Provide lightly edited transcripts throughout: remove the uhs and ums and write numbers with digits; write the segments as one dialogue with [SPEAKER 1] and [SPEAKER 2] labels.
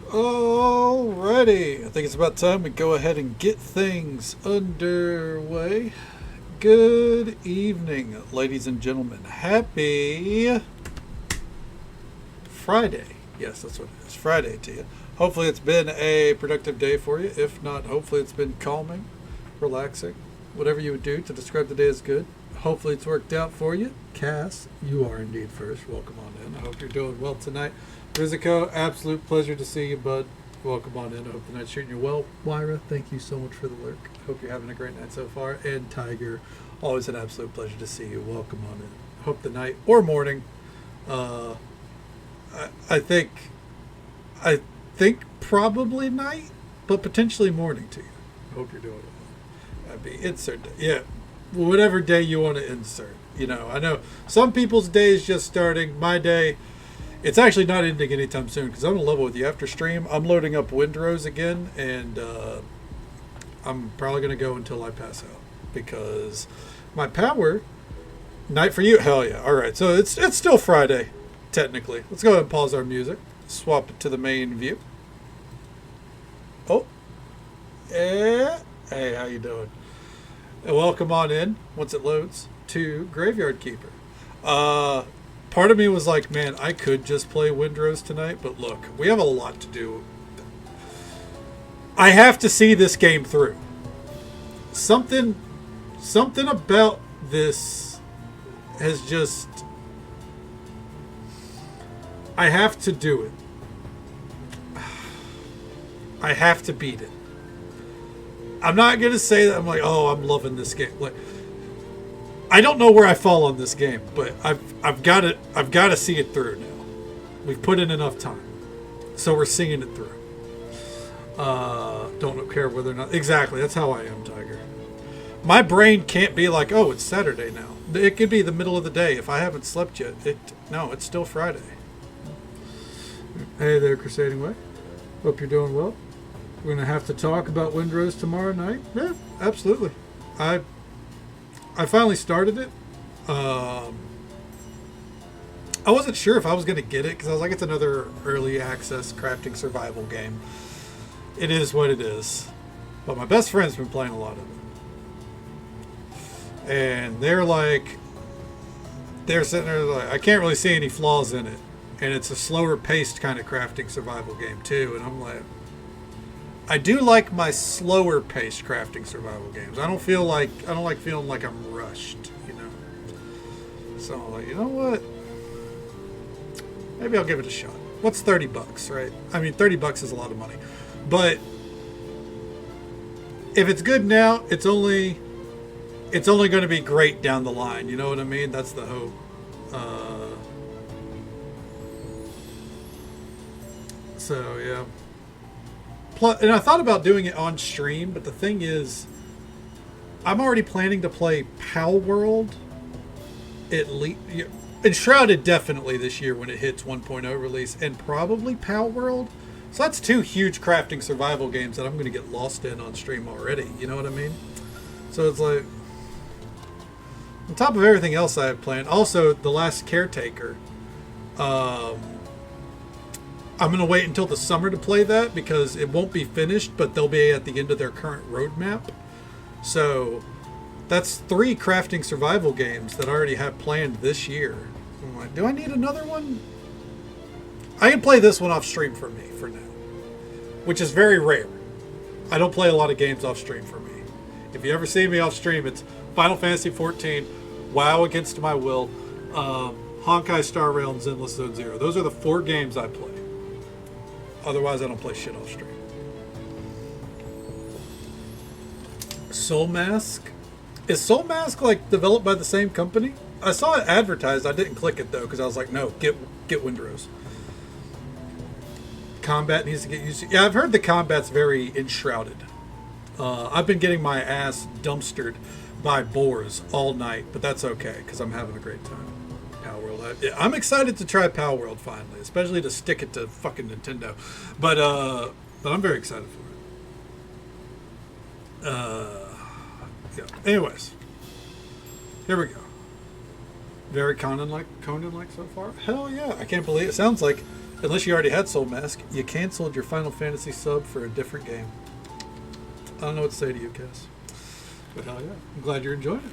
[SPEAKER 1] Alrighty, I think it's about time we go ahead and get things underway. Good evening, ladies and gentlemen. Happy Friday. Yes, that's what it is. Friday to you. Hopefully, it's been a productive day for you. If not, hopefully, it's been calming, relaxing, whatever you would do to describe the day as good. Hopefully, it's worked out for you. Cass, you are indeed first. Welcome on in. I hope you're doing well tonight. Rizico, absolute pleasure to see you, bud. Welcome on in. I hope the night's treating you well. Wyra, thank you so much for the lurk. Hope you're having a great night so far. And Tiger, always an absolute pleasure to see you. Welcome on in. Hope the night or morning. Uh, I think, I think probably night, but potentially morning to you. Hope you're doing well. That'd be insert day. Yeah, whatever day you want to insert. I know some people's day is just starting. My day. It's actually not ending anytime soon because I'm going to level with you after stream. I'm loading up Windrose again, and I'm probably going to go until I pass out because my power night for you. Hell yeah! All right, so it's still Friday technically. Let's go ahead and pause our music. Swap it to the main view. Oh, yeah. Hey, how you doing? And welcome on in once it loads to Graveyard Keeper. Part of me was like, man, I could just play Windrose tonight, but look, we have a lot to do. I have to see this game through. Something about this has just. I have to do it. I have to beat it. I'm not gonna say that I'm like, oh, I'm loving this game. Like, I don't know where I fall on this game, but I've got to see it through now. We've put in enough time, so we're seeing it through. Don't care whether or not exactly. That's how I am, Tiger. My brain can't be like, oh, it's Saturday now. It could be the middle of the day if I haven't slept yet. No, it's still Friday. Hey there, Crusading Way. Hope you're doing well. We're gonna have to talk about Windrose tomorrow night. Yeah, absolutely. I finally started it. I wasn't sure if I was going to get it because I was like, it's another early access crafting survival game. It is what it is. But my best friend's been playing a lot of it. And they're sitting there like, I can't really see any flaws in it. And it's a slower paced kind of crafting survival game too. And I'm like, I do like my slower paced crafting survival games. I don't like feeling like I'm rushed, So I'm like, you know what? Maybe I'll give it a shot. What's $30, right? I mean, $30 is a lot of money. But if it's good now, it's only going to be great down the line. You know what I mean? That's the hope. So yeah. Plus, and I thought about doing it on stream, but the thing is, I'm already planning to play Pal World at least. Enshrouded definitely this year when it hits 1.0 release, and probably Pal World. So that's two huge crafting survival games that I'm going to get lost in on stream already. You know what I mean? So it's like, on top of everything else I have planned, also The Last Caretaker. I'm going to wait until the summer to play that because it won't be finished, but they'll be at the end of their current roadmap. So that's 3 crafting survival games that I already have planned this year. I'm like, do I need another one? I can play this one off stream for me for now, which is very rare. I don't play a lot of games off stream for me. If you ever see me off stream, it's Final Fantasy XIV, WoW Against My Will, Honkai Star Rail, and Zenless Zone Zero. Those are the 4 games I play. Otherwise, I don't play shit off stream. Soul Mask? Is Soul Mask like developed by the same company? I saw it advertised. I didn't click it though because I was like, no, get Windrose. Combat needs to get used to. Yeah, I've heard the combat's very enshrouded. I've been getting my ass dumpstered by boars all night, but that's okay because I'm having a great time. Power World. I'm excited to try Power World finally, especially to stick it to fucking Nintendo. But I'm very excited for it. Yeah. Anyways, here we go. Very Conan-like so far. Hell yeah! I can't believe it. Sounds like Unless you already had Soul Mask, you canceled your Final Fantasy sub for a different game. I don't know what to say to you, Cass. But hell yeah, I'm glad you're enjoying it.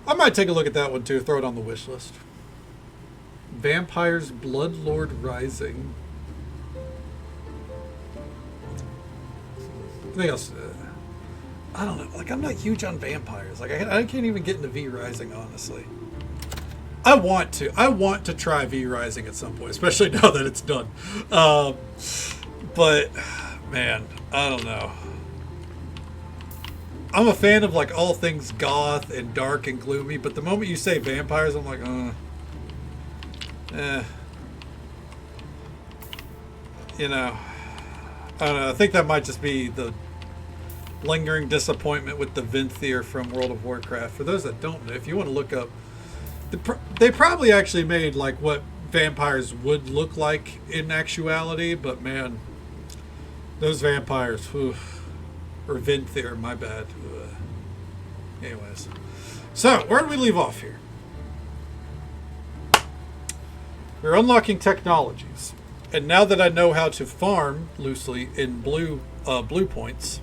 [SPEAKER 1] I might take a look at that one too, throw it on the wish list. Vampires Bloodlord Rising. I think else. I don't know. Like, I'm not huge on vampires. Like, I can't even get into V Rising, honestly. I want to try V Rising at some point, especially now that it's done. But man, I don't know. I'm a fan of like all things goth and dark and gloomy, but the moment you say vampires, I'm like, you know, I don't know. I think that might just be the lingering disappointment with the Venthyr from World of Warcraft. For those that don't know, if you want to look up, they probably actually made like what vampires would look like in actuality, but man, those vampires, whew, or Venthyr, my bad. Anyways, so where did we leave off here? We're unlocking technologies, and now that I know how to farm loosely in blue points,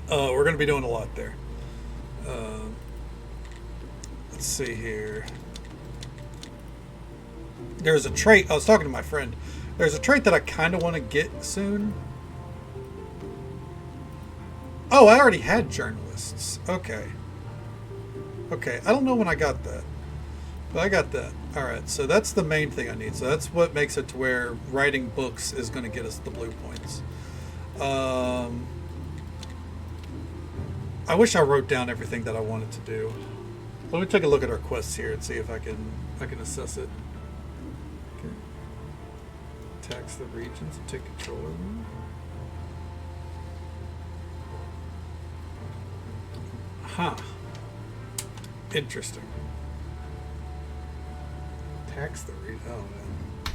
[SPEAKER 1] we're going to be doing a lot there. Let's see here. There's a trait. I was talking to my friend. There's a trait that I kind of want to get soon. Oh, I already had journalists. Okay. Okay, I don't know when I got that. But I got that. Alright, so that's the main thing I need. So that's what makes it to where writing books is going to get us the blue points. I wish I wrote down everything that I wanted to do. Let me take a look at our quests here and see if I can assess it. Okay. Tax the regions and take control of them. Huh. Interesting. Tax the region. Oh man.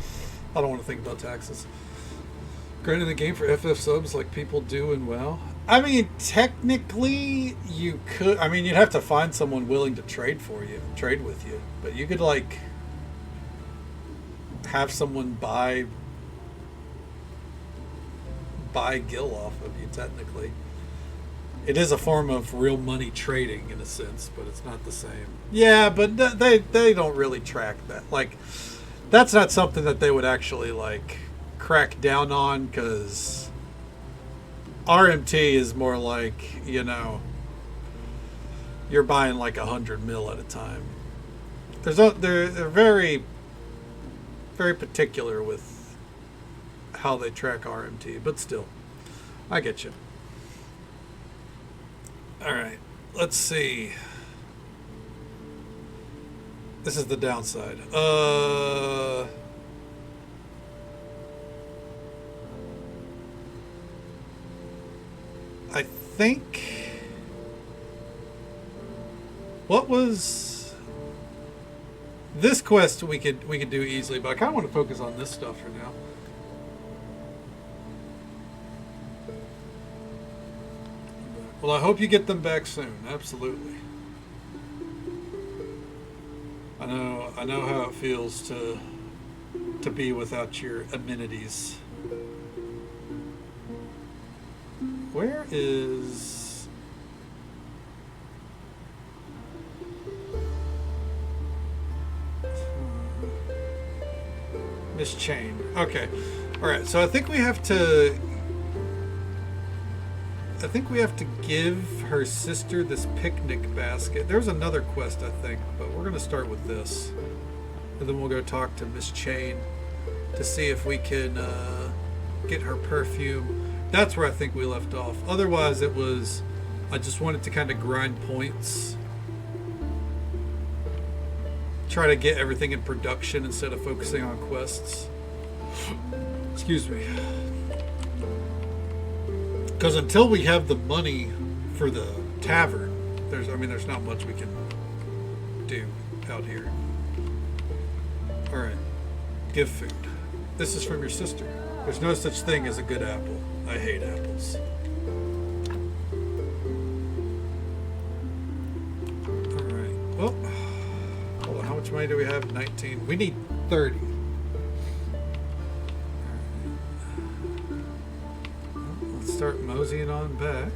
[SPEAKER 1] I don't want to think about taxes. Granting the game for FF subs like people do in WoW. I mean, technically, you could. I mean, you'd have to find someone willing to trade with you. But you could, like, have someone buy gil off of you, technically. It is a form of real money trading, in a sense, but it's not the same. Yeah, but they don't really track that. Like, that's not something that they would actually, like, crack down on, because RMT is more like, you know, you're buying like 100 mil at a time. They're very, very particular with how they track RMT, but still, I get you. All right, let's see. This is the downside. I think what was this quest we could do easily, but I kind of want to focus on this stuff for now. Well, I hope you get them back soon. Absolutely. I know how it feels to be without your amenities. Where is Miss Chain? Okay. All right. So I think we have to give her sister this picnic basket. There's another quest, I think, but we're going to start with this. And then we'll go talk to Miss Chain to see if we can get her perfume. That's where I think we left off. Otherwise, it was, I just wanted to kind of grind points. Try to get everything in production instead of focusing on quests. Excuse me. Because until we have the money for the tavern, there's not much we can do out here. Alright. Give food. This is from your sister. There's no such thing as a good apple. I hate apples. Alright. Well, hold on. How much money do we have? 19. We need 30. start moseying on back.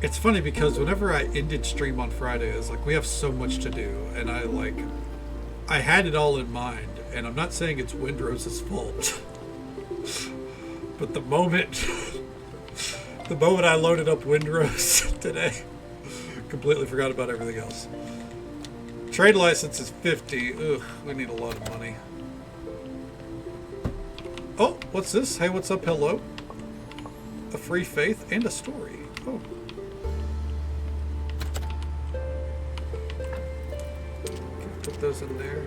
[SPEAKER 1] It's funny because whenever I ended stream on Friday, it's like we have so much to do, and I had it all in mind, and I'm not saying it's Windrose's fault, but the moment I loaded up Windrose today, completely forgot about everything else. Trade license is 50. Ugh, we need a lot of money. Oh, what's this? Hey, what's up? Hello. A free faith and a story. Oh. Put those in there.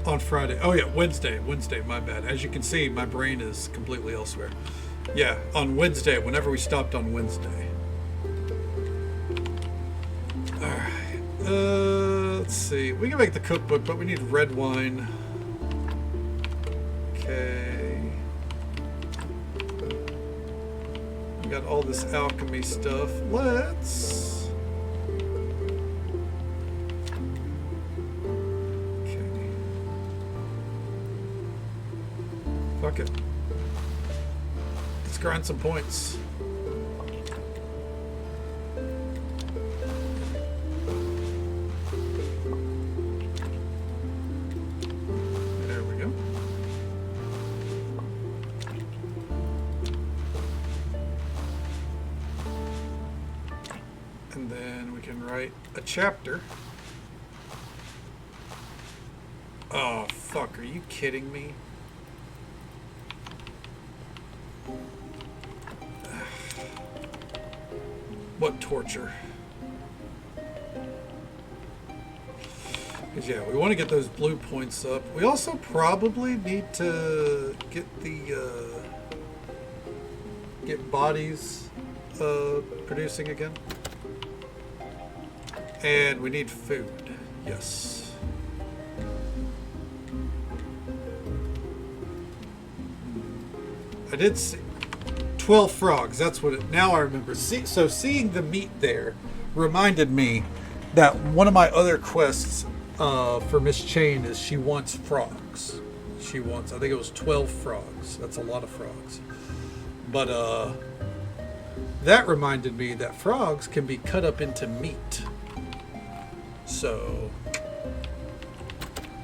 [SPEAKER 1] On Friday. Oh yeah, Wednesday, my bad. As you can see, my brain is completely elsewhere. Yeah, on Wednesday, whenever we stopped on Wednesday. Alright. Let's see. We can make the cookbook, but we need red wine. Okay. We got all this alchemy stuff. Let's... Okay. Fuck it. Let's grind some points. There we go. And then we can write a chapter. Oh, fuck. Are you kidding me? What torture. Because yeah, we want to get those blue points up. We also probably need to get the get bodies producing again. And we need food. Yes. I did see 12 frogs. That's what it... Now I remember. So seeing the meat there reminded me that one of my other quests for Miss Chain is she wants frogs. She wants... I think it was 12 frogs. That's a lot of frogs. But that reminded me that frogs can be cut up into meat. So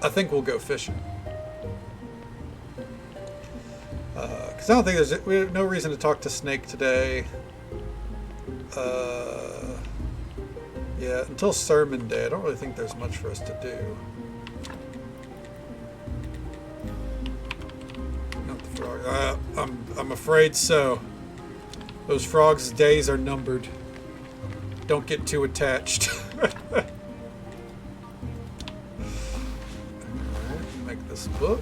[SPEAKER 1] I think we'll go fishing. Because I don't think we have no reason to talk to Snake today. Yeah, until Sermon Day, I don't really think there's much for us to do. Not the frog. I'm afraid so. Those frogs' days are numbered. Don't get too attached. Alright, make this book.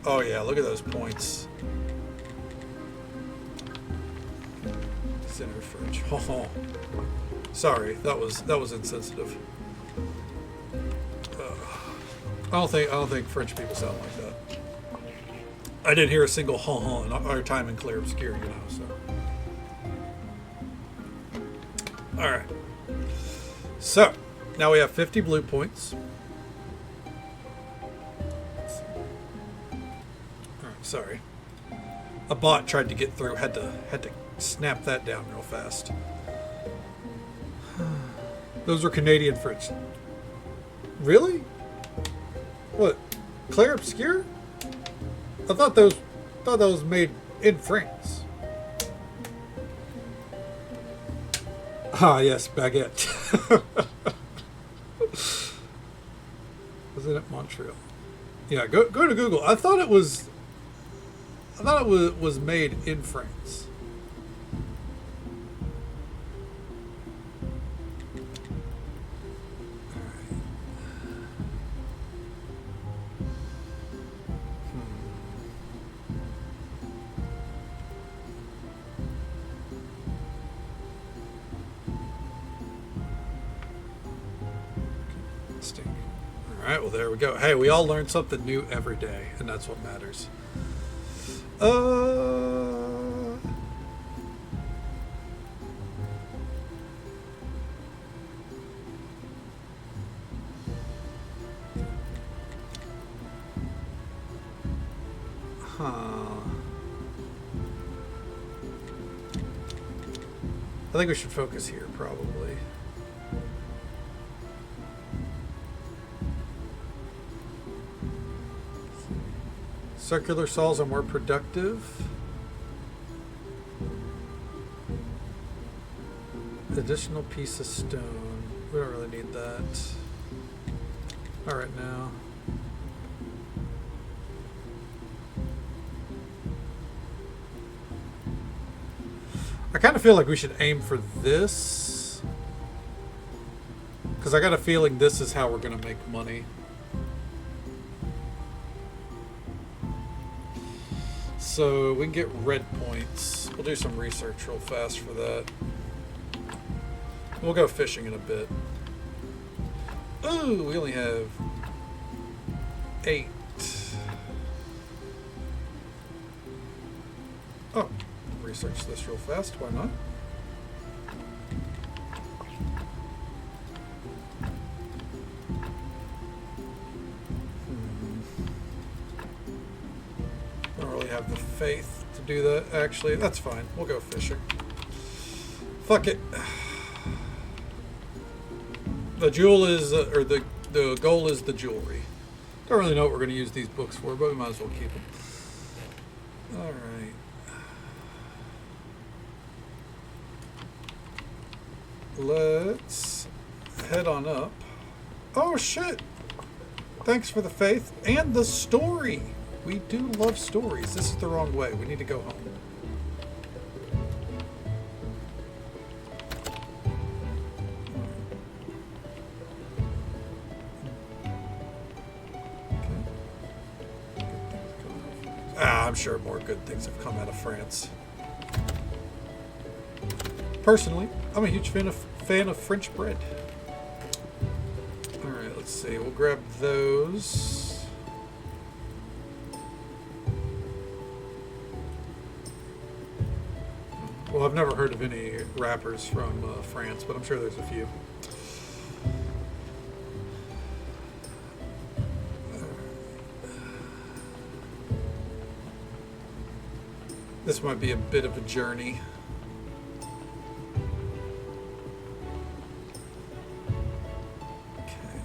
[SPEAKER 1] Oh yeah, look at those points. Center fridge. Oh, sorry, that was insensitive. I don't think French people sound like that. I didn't hear a single ha in our time in Clear Obscure, you know. So, all right. So now we have 50 blue points. Sorry. A bot tried to get through, had to snap that down real fast. Those were Canadian French. Really? What? Claire Obscure? I thought that was made in France. Ah yes, baguette. Was it at Montreal? Yeah, go to Google. I thought it was made in France. Alright, well there we go. Hey, we all learn something new every day, and that's what matters. Huh. I think we should focus here, probably. Circular saws are more productive. Additional piece of stone. We don't really need that. All right now. I kind of feel like we should aim for this. Because I got a feeling this is how we're going to make money. So we can get red points. We'll do some research real fast for that. We'll go fishing in a bit. Ooh, we only have 8. Oh, research this real fast. Why not? I don't really have the faith to do that. Actually, that's fine. We'll go fishing. Fuck it. The jewel is, or the goal is the jewelry. Don't really know what we're going to use these books for, but we might as well keep them. All right. Let's head on up. Oh shit! Thanks for the faith and the story. We do love stories. This is the wrong way. We need to go home. I'm sure more good things have come out of France. Personally, I'm a huge fan of French bread. All right, let's see. We'll grab those. Well, I've never heard of any rappers from France, but I'm sure there's a few. This might be a bit of a journey. Okay.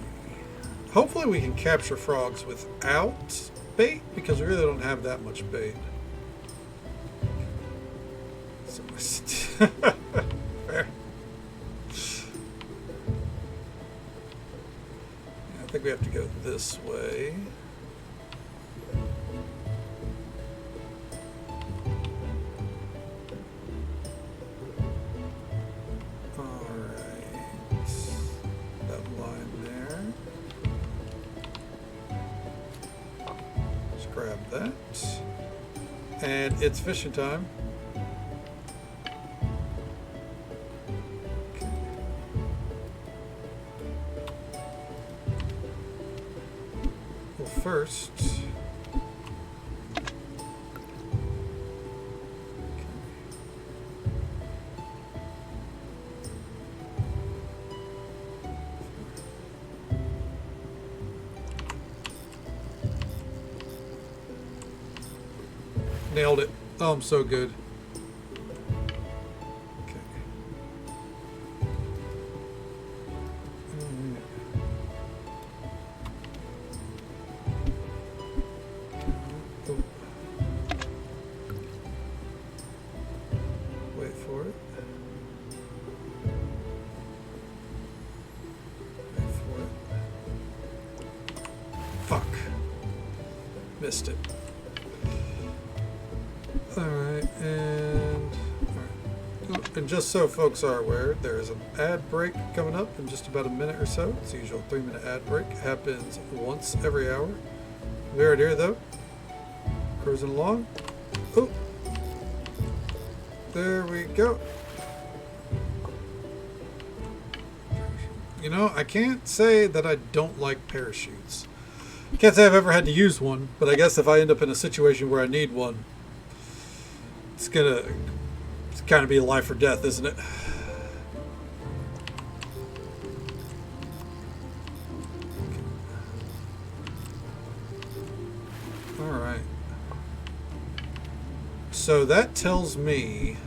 [SPEAKER 1] Hopefully we can capture frogs without bait, because we really don't have that much bait. Fair. I think we have to go this way. And it's fishing time. Okay. Well, first, nailed it. Oh, I'm so good. Okay. Oh. Wait for it. Wait for it. Fuck. Missed it. And just so folks are aware, there is an ad break coming up in just about a minute or so. It's the usual 3-minute ad break. It happens once every hour. We are here though. Cruising along. Oh, there we go. You know, I can't say that I don't like parachutes. Can't say I've ever had to use one, but I guess if I end up in a situation where I need one, it's gonna kind of be life or death, isn't it? All right. So that tells me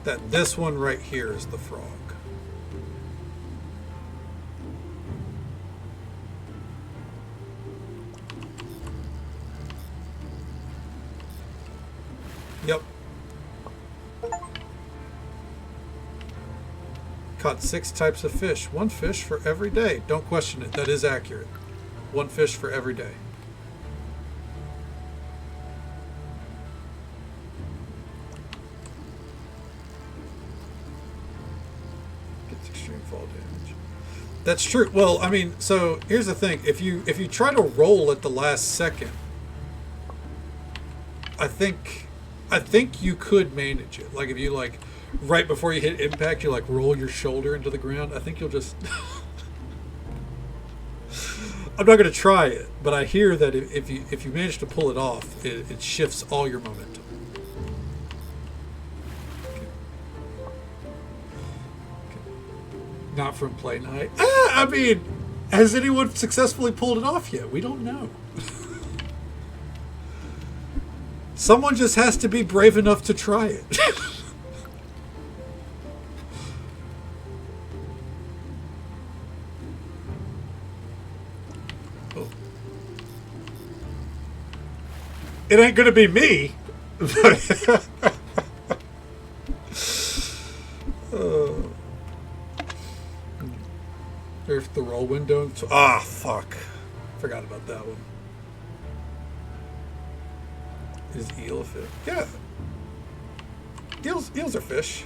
[SPEAKER 1] that this one right here is the frog. Yep. Caught 6 types of fish. 1 fish for every day. Don't question it. That is accurate. 1 fish for every day. Gets extreme fall damage. That's true. Well, I mean, so here's the thing. If you try to roll at the last second, I think you could manage it. Like if you like right before you hit impact, you like roll your shoulder into the ground. I think you'll just. I'm not going to try it, but I hear that if you manage to pull it off, it shifts all your momentum. Okay. Not from play night. I mean, has anyone successfully pulled it off yet? We don't know. Someone just has to be brave enough to try it. Oh. It ain't gonna be me. There's the roll window. Ah, fuck. Forgot about that one. Is eel a fish? Yeah. Eels are fish.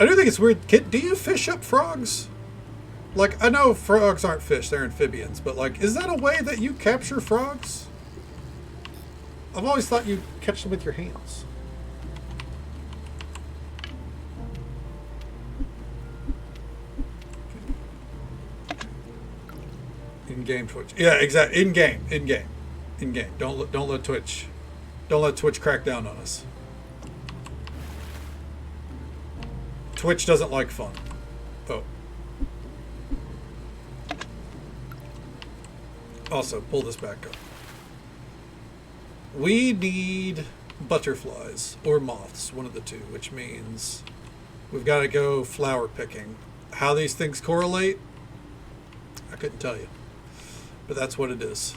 [SPEAKER 1] I do think it's weird. Do you fish up frogs? Like, I know frogs aren't fish, they're amphibians, but like, is that a way that you capture frogs? I've always thought you catch them with your hands. In-game Twitch. Yeah, exactly. In-game. Don't let Twitch crack down on us. Twitch doesn't like fun. Oh. Also, pull this back up. We need butterflies or moths, one of the two, which means we've got to go flower picking. How these things correlate, I couldn't tell you. But that's what it is.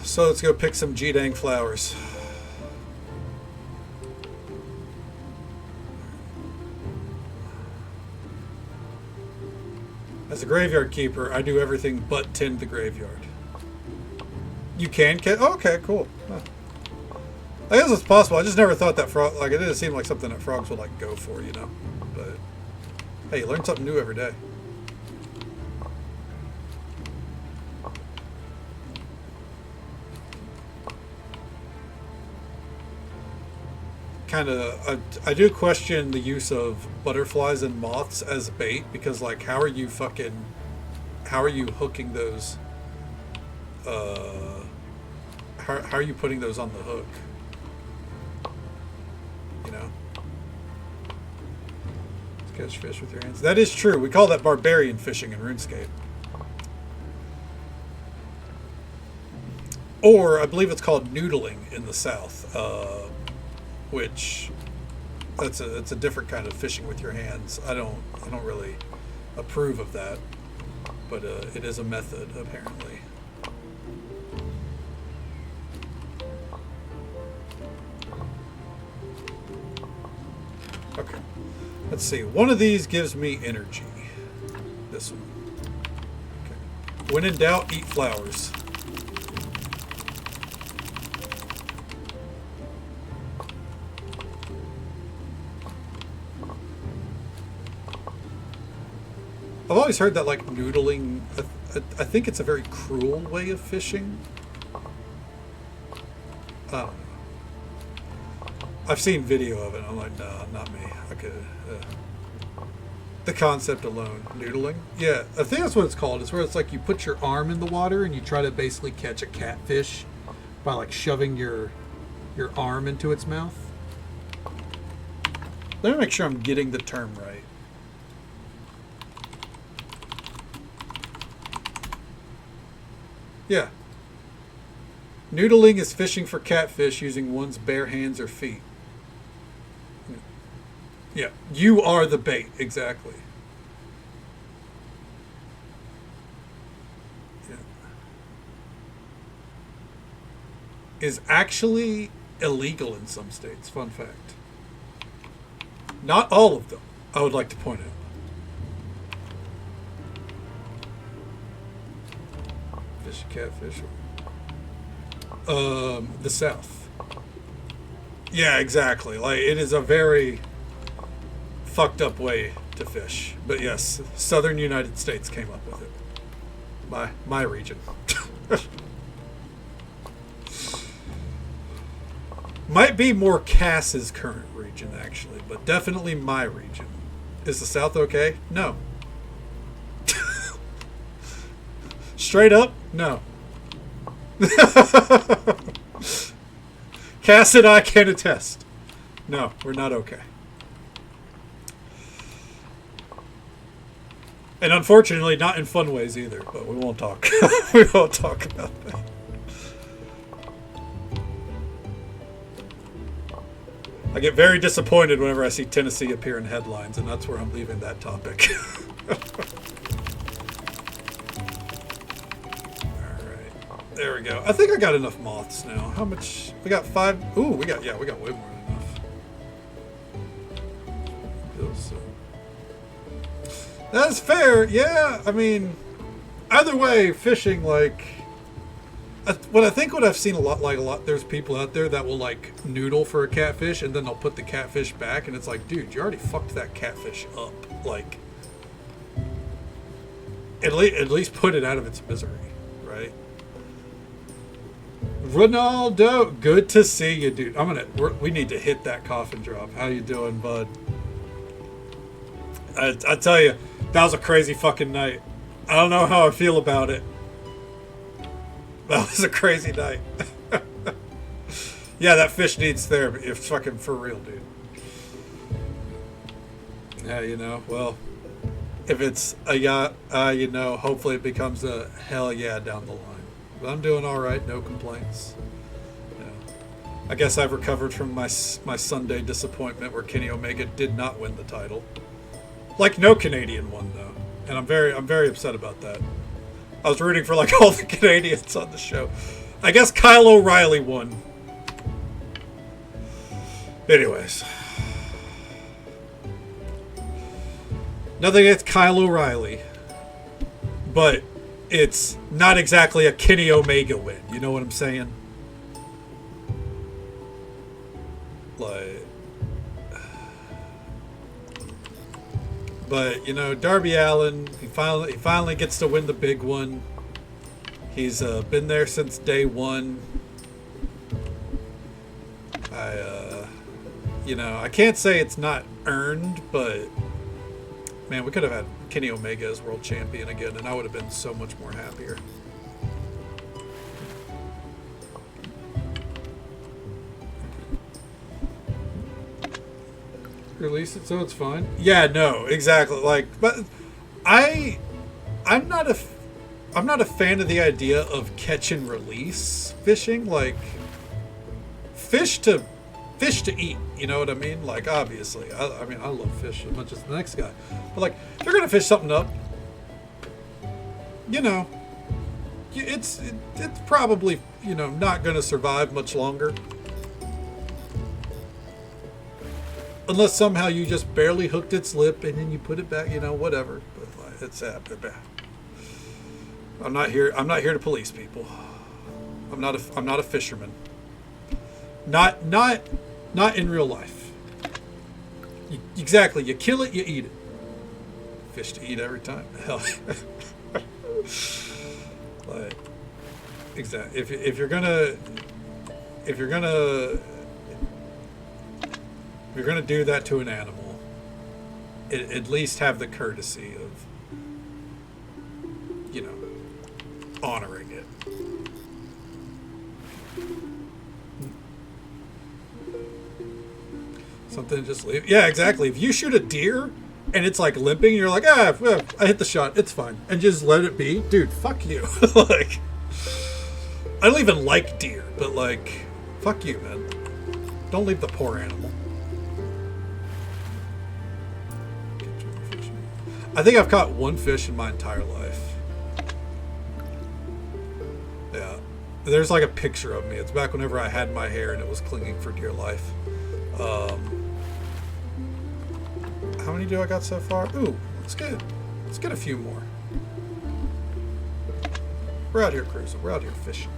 [SPEAKER 1] So let's go pick some G-dang flowers. As a graveyard keeper, I do everything but tend the graveyard. You can catch? Oh, okay, cool. Huh. I guess it's possible. I just never thought that frog. Like, it didn't seem like something that frogs would like go for, you know. But hey, you learn something new every day. I do question the use of butterflies and moths as bait, because like how are you hooking those how are you putting those on the hook, you know? Catch fish with your hands. That is true. We call that barbarian fishing in RuneScape, or I believe it's called noodling in the South, which it's a different kind of fishing with your hands. I don't really approve of that, but it is a method apparently. Okay, let's see. One of these gives me energy. This one. Okay. When in doubt, eat flowers. I've always heard that like noodling, I think it's a very cruel way of fishing. I've seen video of it. I'm like, nah, not me. I could. The concept alone, noodling. Yeah, I think that's what it's called. It's where it's like you put your arm in the water and you try to basically catch a catfish by like shoving your arm into its mouth. Let me make sure I'm getting the term right. Yeah. Noodling is fishing for catfish using one's bare hands or feet. Yeah. You are the bait. Exactly. Yeah. Is actually illegal in some states. Fun fact. Not all of them, I would like to point out. Fish, catfish. The South. Yeah, exactly. Like, it is a very fucked up way to fish. But yes, southern United States came up with it. My region. Might be more Cass's current region, actually, but definitely my region. Is the South okay? No. Straight up? No. Cass and I can attest. No, we're not okay. And unfortunately, not in fun ways either, but we won't talk. We won't talk about that. I get very disappointed whenever I see Tennessee appear in headlines, and that's where I'm leaving that topic. Alright. There we go. I think I got enough moths now. How much? We got 5. Ooh, we got way more than enough. Feels so. That's fair. Yeah, I mean, either way, fishing, like, what I've seen a lot, there's people out there that will, like, noodle for a catfish and then they'll put the catfish back, and it's like, dude, you already fucked that catfish up. Like, at least put it out of its misery, right? Ronaldo, good to see you, dude. We need to hit that coffin drop. How you doing, bud? I tell you, that was a crazy fucking night. I don't know how I feel about it. That was a crazy night. Yeah, that fish needs therapy. It's fucking for real, dude. Yeah, you know, well, if it's a yacht, you know, hopefully it becomes a hell yeah down the line. But I'm doing all right, no complaints. Yeah. I guess I've recovered from my Sunday disappointment where Kenny Omega did not win the title. Like no Canadian won though, and I'm very upset about that. I was rooting for like all the Canadians on the show. I guess Kyle O'Reilly won. Anyways. Nothing against Kyle O'Reilly. But it's not exactly a Kenny Omega win. You know what I'm saying? Like... But, you know, Darby Allin, he finally gets to win the big one. He's been there since day one. I can't say it's not earned, but, man, we could have had Kenny Omega as world champion again, and I would have been so much more happier. Release it so it's fine. Yeah, no, exactly. Like, but I'm not a fan of the idea of catch and release fishing. Like, fish to eat. You know what I mean? Like, obviously, I mean, I love fish as much as the next guy. But like, if you're gonna fish something up, you know, it's probably, you know, not gonna survive much longer. Unless somehow you just barely hooked its lip and then you put it back, you know, whatever. But it's I'm not here to police people. I'm not a fisherman. Not in real life. Exactly. You kill it, you eat it. Fish to eat every time. Hell. Like, exactly. If you're gonna do that to an animal, at least have the courtesy of, you know, honoring it. Something to just leave. Yeah, exactly. If you shoot a deer and it's like limping, you're like, I hit the shot, it's fine, and just let it be, dude. Fuck you. Like, I don't even like deer, but like, fuck you, man. Don't leave the poor animal. I think I've caught one fish in my entire life. Yeah. There's like a picture of me. It's back whenever I had my hair and it was clinging for dear life. How many do I got so far? Ooh, let's get a few more. We're out here cruising. We're out here fishing.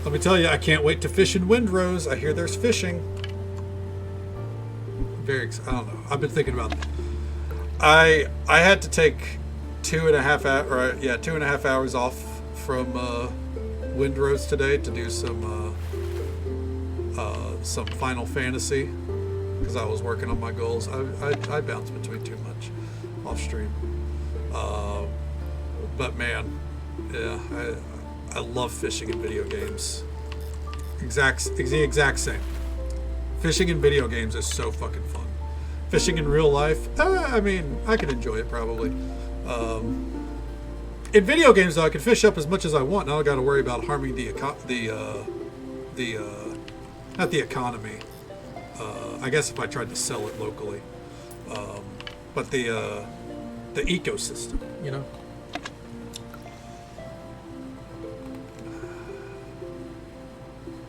[SPEAKER 1] Let me tell you, I can't wait to fish in Windrose. I hear there's fishing. I don't know. I've been thinking about that. I had to take 2.5 hours off from Windrose today to do some Final Fantasy because I was working on my goals. I bounce between too much off stream. But man, yeah, I love fishing in video games. The exact same. Fishing in video games is so fucking fun. Fishing in real life, I mean, I can enjoy it probably. In video games, though, I can fish up as much as I want. Now I got to worry about harming not the economy. I guess if I tried to sell it locally, but the ecosystem, you know.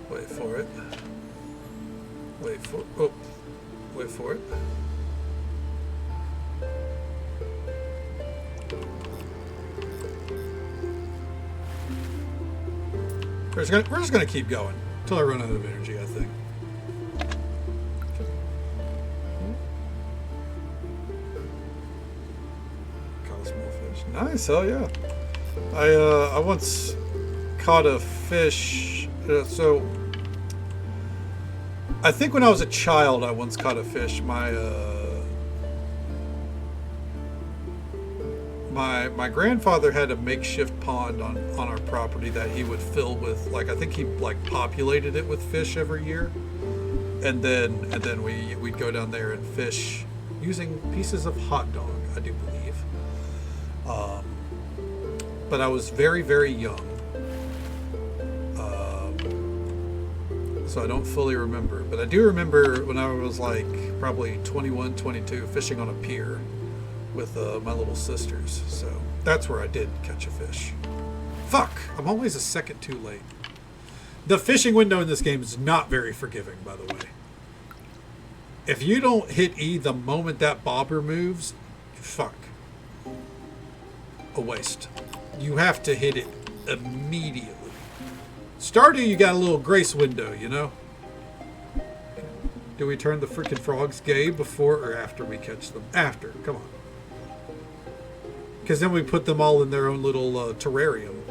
[SPEAKER 1] Wait for it. Wait for it. We're just gonna keep going until I run out of energy, I think. Caught a small fish. Nice, hell yeah. I once caught a fish. So I think when I was a child, I once caught a fish. My grandfather had a makeshift pond on our property that he would fill with, like, I think he like populated it with fish every year, and then we'd go down there and fish using pieces of hot dog, I do believe. But I was very, very young. So I don't fully remember, but I do remember when I was like probably 21, 22, fishing on a pier with my little sisters. So that's where I did catch a fish. Fuck, I'm always a second too late. The fishing window in this game is not very forgiving, by the way. If you don't hit E the moment that bobber moves, fuck. A waste. You have to hit it immediately. Stardew, you got a little grace window, you know? Do we turn the freaking frogs gay before or after we catch them? After, come on. Because then we put them all in their own little terrarium.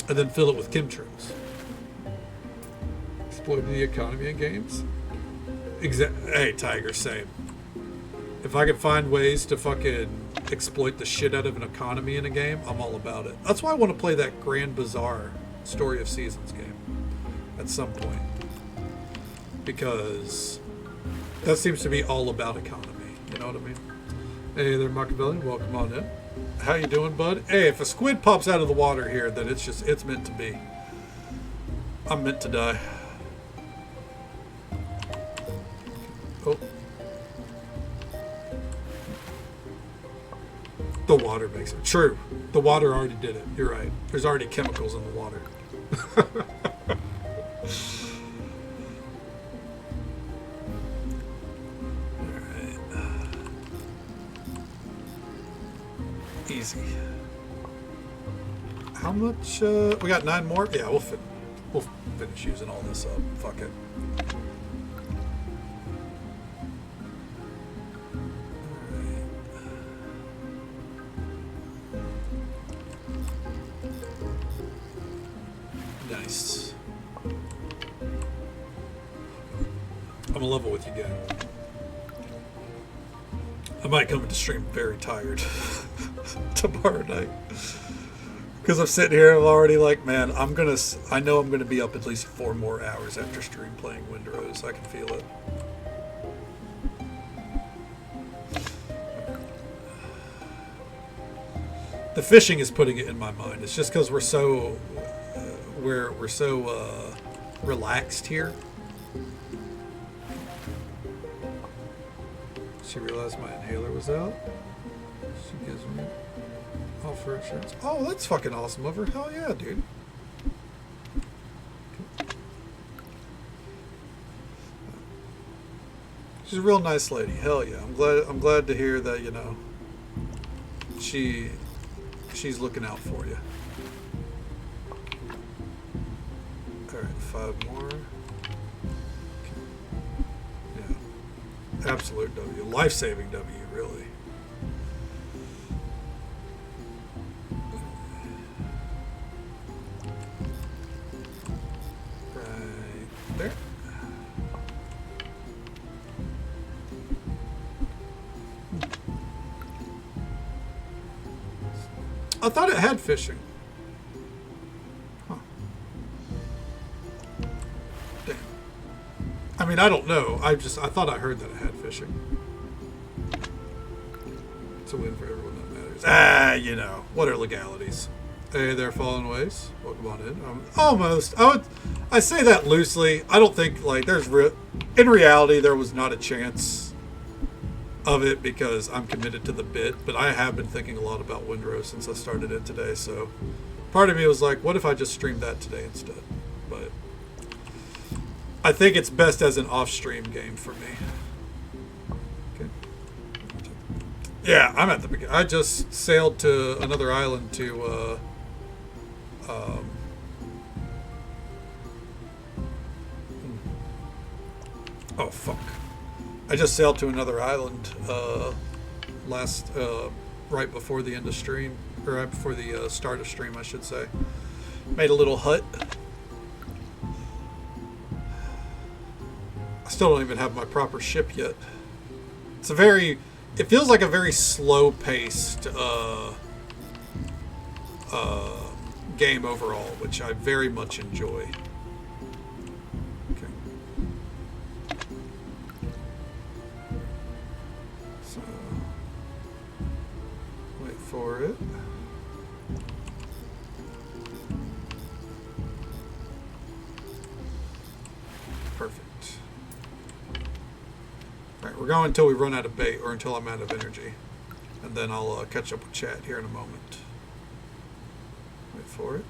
[SPEAKER 1] And then fill it with chemtrails. Exploiting the economy in games? Hey, Tiger, same. If I could find ways to fucking exploit the shit out of an economy in a game, I'm all about it. That's why I want to play that Grand Bazaar Story of Seasons game at some point. Because that seems to be all about economy. You know what I mean? Hey there, Machiavelli. Welcome on in. How you doing, bud? Hey, if a squid pops out of the water here, then it's meant to be. I'm meant to die. Oh. The water makes it. True. The water already did it. You're right. There's already chemicals in the water. Alright. Easy. How much? We got 9 more? Yeah, we'll finish using all this up. Fuck it. Nice. I'm gonna level with you again. I might come into stream very tired tomorrow night. Because I'm sitting here, I'm already like, man, I know I'm gonna be up at least 4 more hours after stream playing Windrose. I can feel it. The fishing is putting it in my mind. It's just because we're so relaxed here. She realized my inhaler was out. She gives me offer insurance. Oh, that's fucking awesome of her. Hell yeah, dude. She's a real nice lady. Hell yeah. I'm glad to hear that, you know, she's looking out for you. All right, 5 more. Yeah. Absolute W. Life-saving W, really. Right there. I thought it had fishing. Huh. Damn. I mean, I don't know. I thought I heard that it had fishing. It's a win for everyone that matters. You know, what are legalities? Hey there, Fallen Ways. Welcome on in. Almost. I say that loosely. I don't think, like, in reality, there was not a chance of it because I'm committed to the bit, but I have been thinking a lot about Windrow since I started it today, so part of me was like, what if I just streamed that today instead? But I think it's best as an off-stream game for me. Okay. Yeah, I'm at the beginning. I just sailed to another island to oh fuck. I just sailed to another island right before the end of stream, or right before the start of stream, I should say. Made a little hut. I still don't even have my proper ship yet. It feels like a very slow-paced game overall, which I very much enjoy. For it. Perfect. Alright, we're going until we run out of bait or until I'm out of energy. And then I'll catch up with chat here in a moment. Wait for it.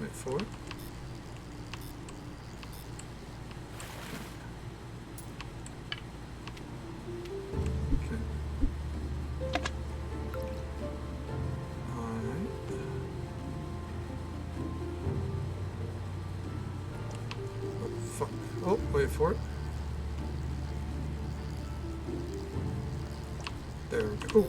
[SPEAKER 1] Wait for it. Oh, wait for it. There we go. Ooh.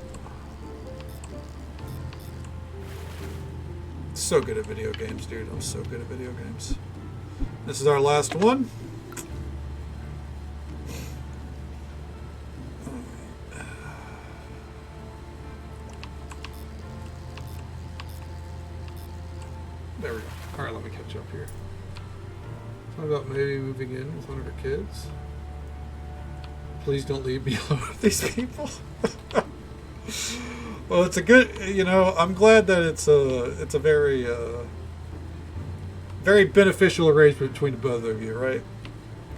[SPEAKER 1] So good at video games, dude. I'm so good at video games. This is our last one. There we go. Alright, let me catch up here. About maybe moving in with one of her kids. Please don't leave me alone with these people. Well, it's a good, you know, I'm glad that it's a very very beneficial arrangement between the both of you, right?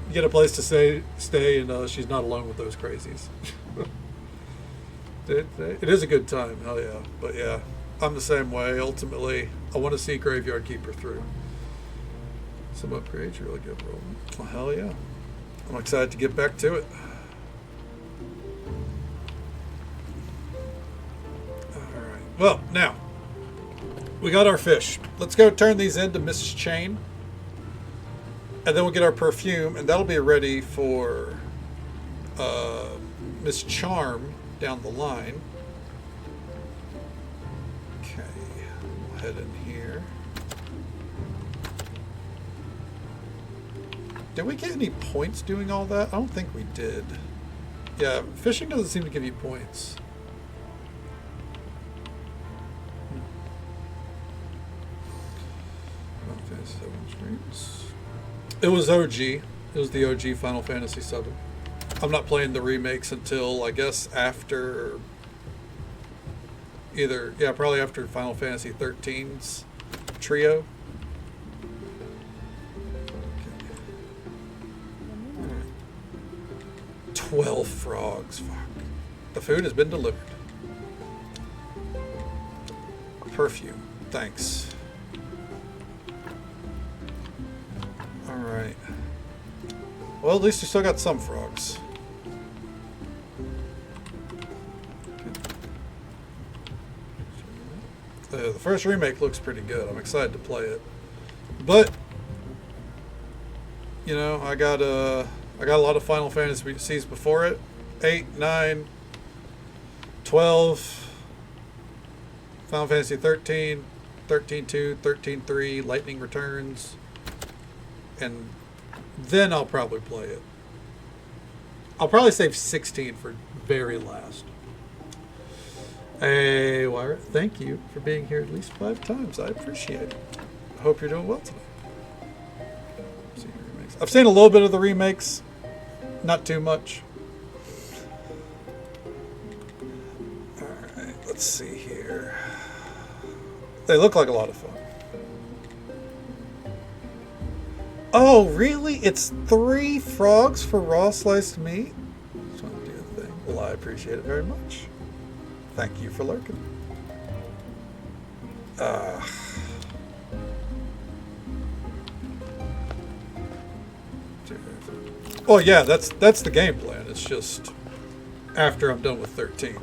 [SPEAKER 1] You get a place to stay, and she's not alone with those crazies. It is a good time, hell yeah. But yeah, I'm the same way. Ultimately, I want to see Graveyard Keeper through. Some upgrades, really good roll. Well, hell yeah. I'm excited to get back to it. Alright. Well, now, we got our fish. Let's go turn these into Mrs. Chain. And then we'll get our perfume, and that'll be ready for Miss Charm down the line. Okay, we'll head in here. Did we get any points doing all that? I don't think we did. Yeah, fishing doesn't seem to give you points. It was OG. It was the OG Final Fantasy VII. I'm not playing the remakes until, I guess, after Either, yeah, probably after Final Fantasy 13's trio. 12 frogs. Fuck. The food has been delivered. Perfume. Thanks. Alright. Well, at least we still got some frogs. The first remake looks pretty good. I'm excited to play it. But, you know, I got a lot of Final Fantasies before it. 8, 9, 12, Final Fantasy 13, 13.2, 13.3, Lightning Returns. And then I'll probably play it. I'll probably save 16 for very last. Hey, Wire, thank you for being here at least 5 times. I appreciate it. I hope you're doing well tonight. I've seen a little bit of the remakes. Not too much. Alright, let's see here. They look like a lot of fun. Oh, really? It's 3 frogs for raw sliced meat? Just want to do a thing. Well, I appreciate it very much. Thank you for lurking. Oh yeah, that's the game plan. It's just after I'm done with 13.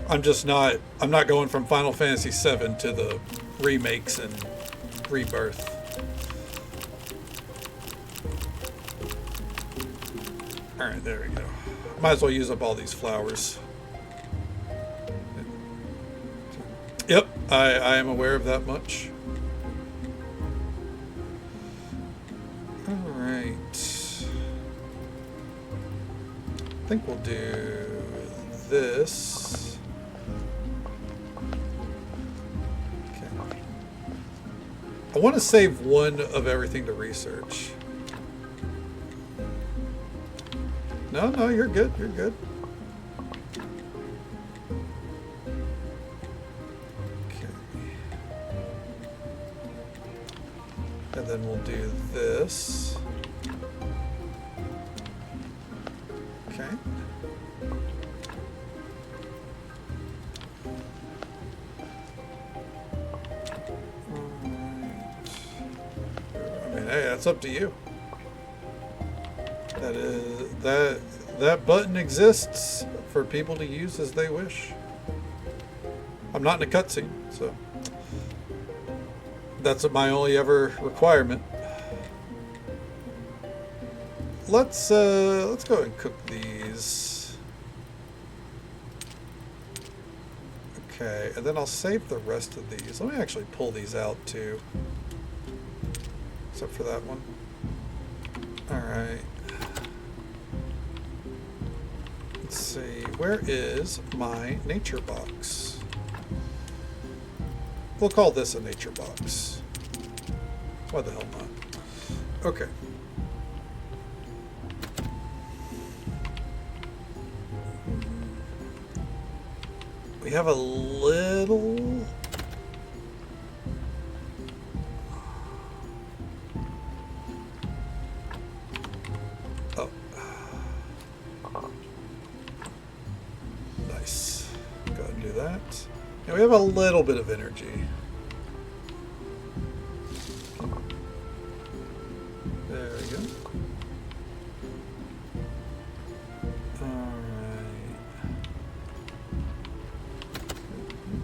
[SPEAKER 1] I'm not going from Final Fantasy VII to the remakes and rebirth. Alright, there we go. Might as well use up all these flowers. Yep, I am aware of that much. Alright. I think we'll do this. Okay. I want to save 1 of everything to research. No, you're good. You're good. Okay. And then we'll do this. Okay. I mean, hey, that's up to you. That button exists for people to use as they wish. I'm not in a cutscene, so that's my only ever requirement. Let's go ahead and cook these. Okay, and then I'll save the rest of these. Let me actually pull these out too, except for that one. All right. Let's see, where is my nature box? We'll call this a nature box. Why the hell not? Okay. We have a little... Oh. Nice. Go ahead and do that. Now we have a little bit of energy. There we go.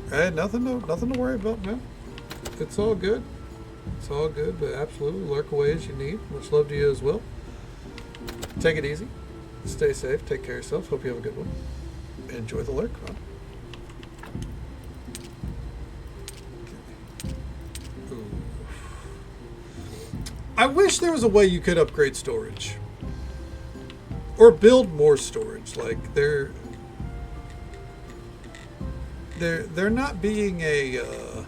[SPEAKER 1] Hey, nothing to worry about, man. It's all good. It's all good, but absolutely lurk away as you need. Much love to you as well. Take it easy. Stay safe. Take care of yourself. Hope you have a good one. Enjoy the lurk, man. Ooh. I wish there was a way you could upgrade storage. Or build more storage. Like, they're not being an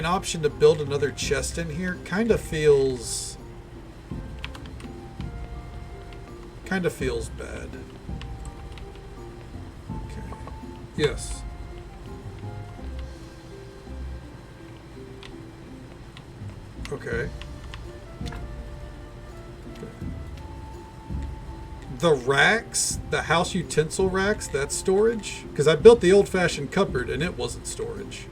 [SPEAKER 1] option to build another chest in here kind of feels Kind of feels bad. Okay. Yes. Okay. The racks, the house utensil racks, that's storage? Because I built the old-fashioned cupboard and it wasn't storage.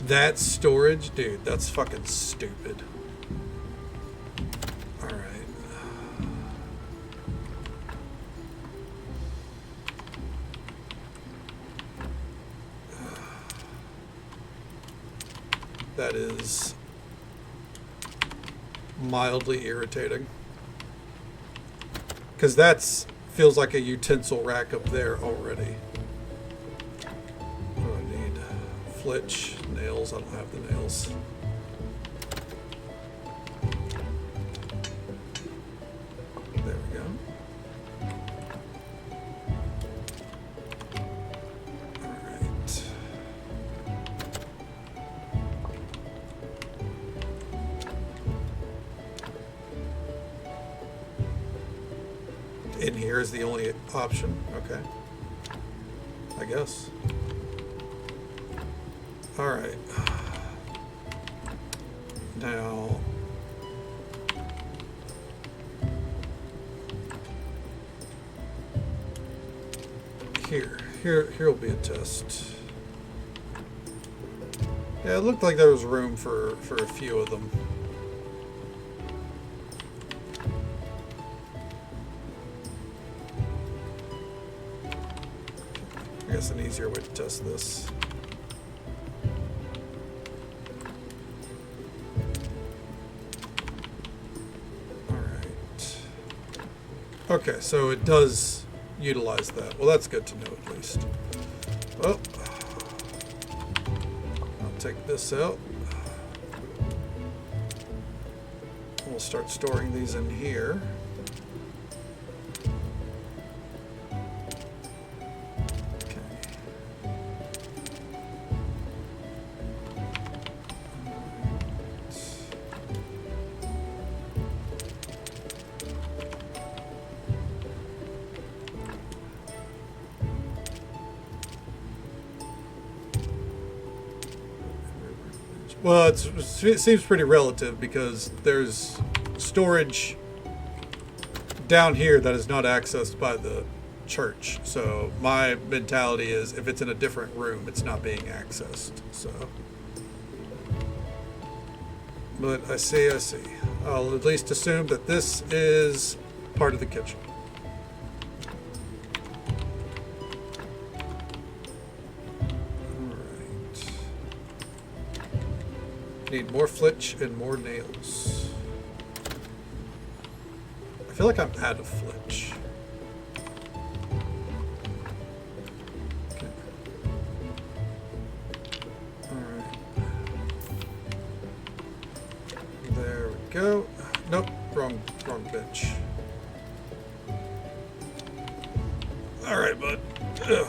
[SPEAKER 1] That's storage? Dude, that's fucking stupid. Alright. That is mildly irritating. Because that's feels like a utensil rack up there already. What do I need? Flitch, nails. I don't have the nails. There we go. Alright. In here is the only option. Okay. I guess. Alright. Now. Here will be a test. Yeah, it looked like there was room for a few of them. I guess an easier way to test this. Alright. Okay, so it does utilize that. Well, that's good to know at least. Well, I'll take this out. We'll start storing these in here. Well, it seems pretty relative because there's storage down here that is not accessed by the church. So my mentality is if it's in a different room, it's not being accessed. So, but I see. I'll at least assume that this is part of the kitchen. Need more flitch and more nails. I feel like I'm out of flitch. Okay. Alright. There we go. Nope, wrong bench. Alright, bud. Ugh.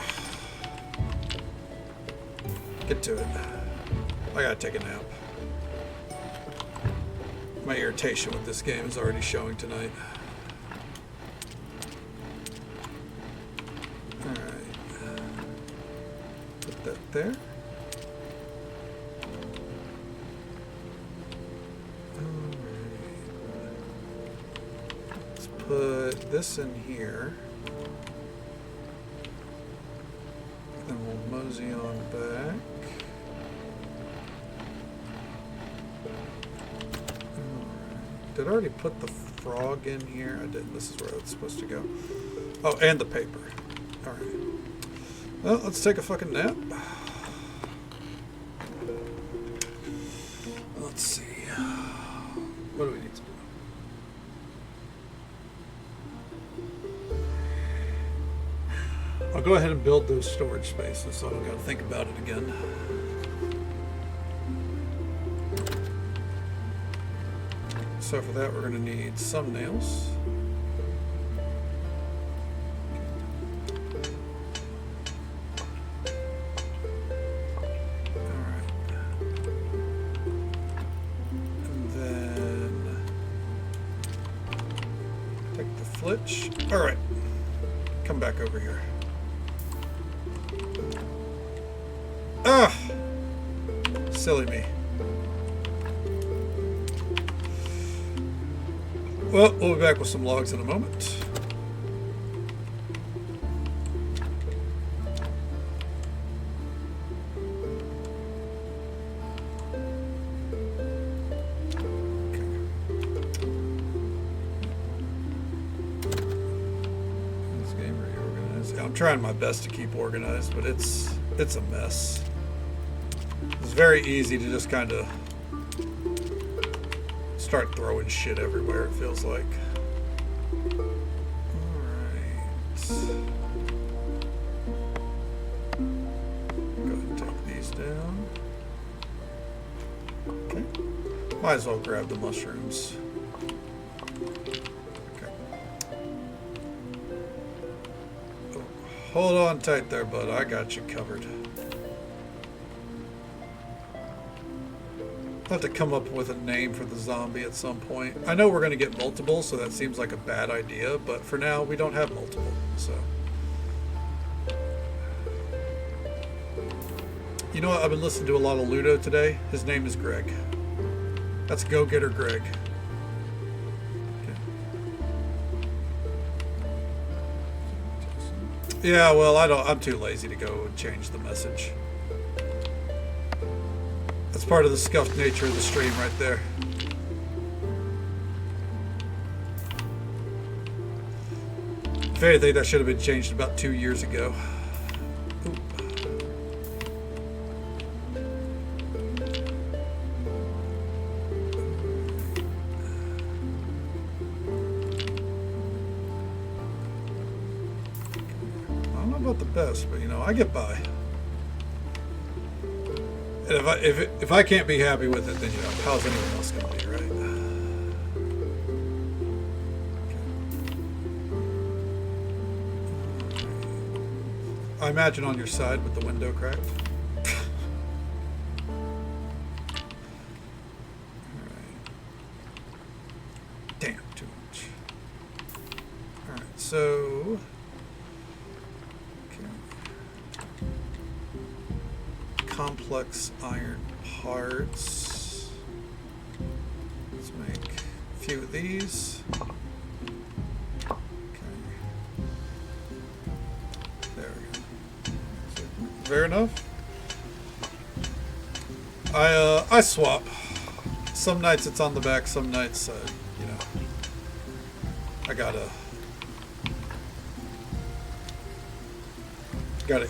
[SPEAKER 1] Get to it. I gotta take a nap. My irritation with this game is already showing tonight. Alright. Put that there. Alright. Let's put this in here. Then we'll mosey on back. Did I already put the frog in here? I didn't. This is where it's supposed to go. Oh, and the paper. Alright. Well, let's take a fucking nap. Let's see. What do we need to do? I'll go ahead and build those storage spaces so I don't got to think about it again. So for that, we're going to need some nails. Alright. And then glitch. Alright. Come back over here. Ah! Silly me. Well, we'll be back with some logs in a moment. I'm trying my best to keep organized, but it's a mess. It's very easy to just kind of start throwing shit everywhere, it feels like. Alright. Go ahead and take these down. Okay. Might as well grab the mushrooms. Hold on tight there, bud. I got you covered. I'll have to come up with a name for the zombie at some point. I know we're going to get multiple, so that seems like a bad idea, but for now, we don't have multiple, so. You know what? I've been listening to a lot of Ludo today. His name is Greg. That's Go-Getter Greg. Yeah, well, I'm too lazy to go and change the message. That's part of the scuffed nature of the stream right there. If anything, that should have been changed about 2 years ago. Ooh. The best, but you know, I get by. And if I can't be happy with it, then you know, how's anyone else gonna be, right? Okay. I imagine on your side with the window cracked. Alright. Damn, too much. Alright, so complex iron parts. Let's make a few of these. Okay. There we go. Fair enough. I swap. Some nights it's on the back, some nights, you know, I gotta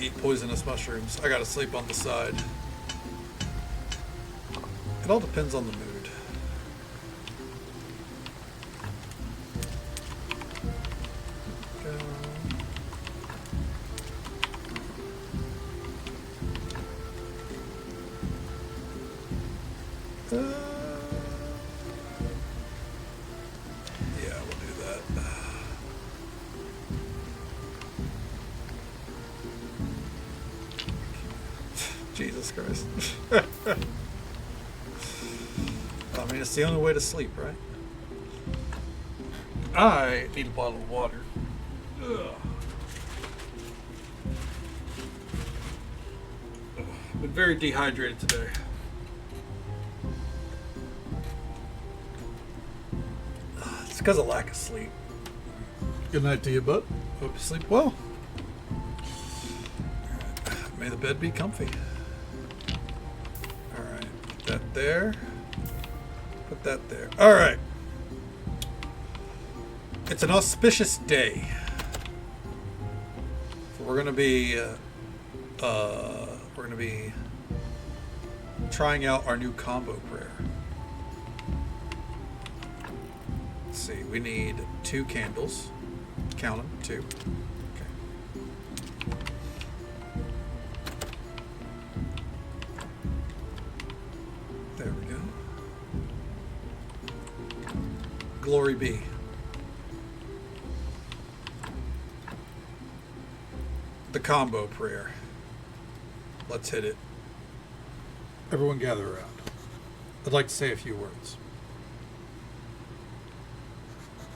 [SPEAKER 1] eat poisonous mushrooms. I gotta sleep on the side. It all depends on the mood. Yeah, we'll do that. Jesus Christ. I mean, it's the only way to sleep, right? I need a bottle of water. Ugh. I've been very dehydrated today. It's because of lack of sleep. Good night to you, bud. Hope you sleep well. May the bed be comfy. Alright, put that there. Put that there. Alright. It's an auspicious day. So we're gonna be trying out our new combo prayer. Let's see, we need 2 candles. Count them, 2. There we go. Glory be. The combo prayer. Let's hit it. Everyone gather around. I'd like to say a few words.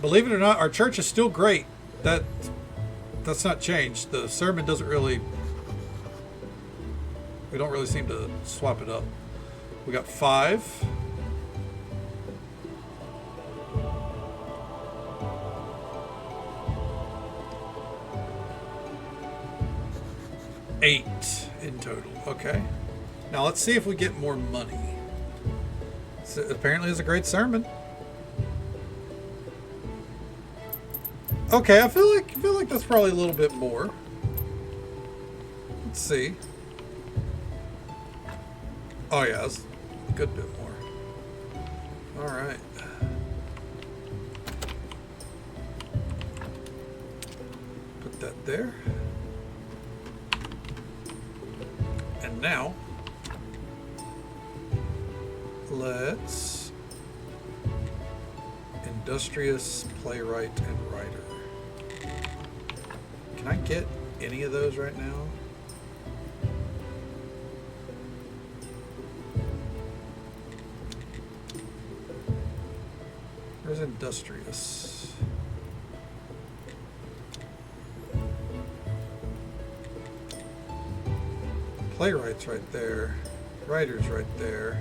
[SPEAKER 1] believe it or not, our church is still great. That's not changed. The sermon doesn't really. We don't really seem to swap it up. We got 5. Eight in total. Okay. Now let's see if we get more money. So apparently it's a great sermon. Okay, I feel like that's probably a little bit more. Let's see. Oh yeah, that's a good bit more. All right. Put that there. And now, let's industrious playwright and writer. Can I get any of those right now? Where's industrious? Playwright's right there. Writer's right there.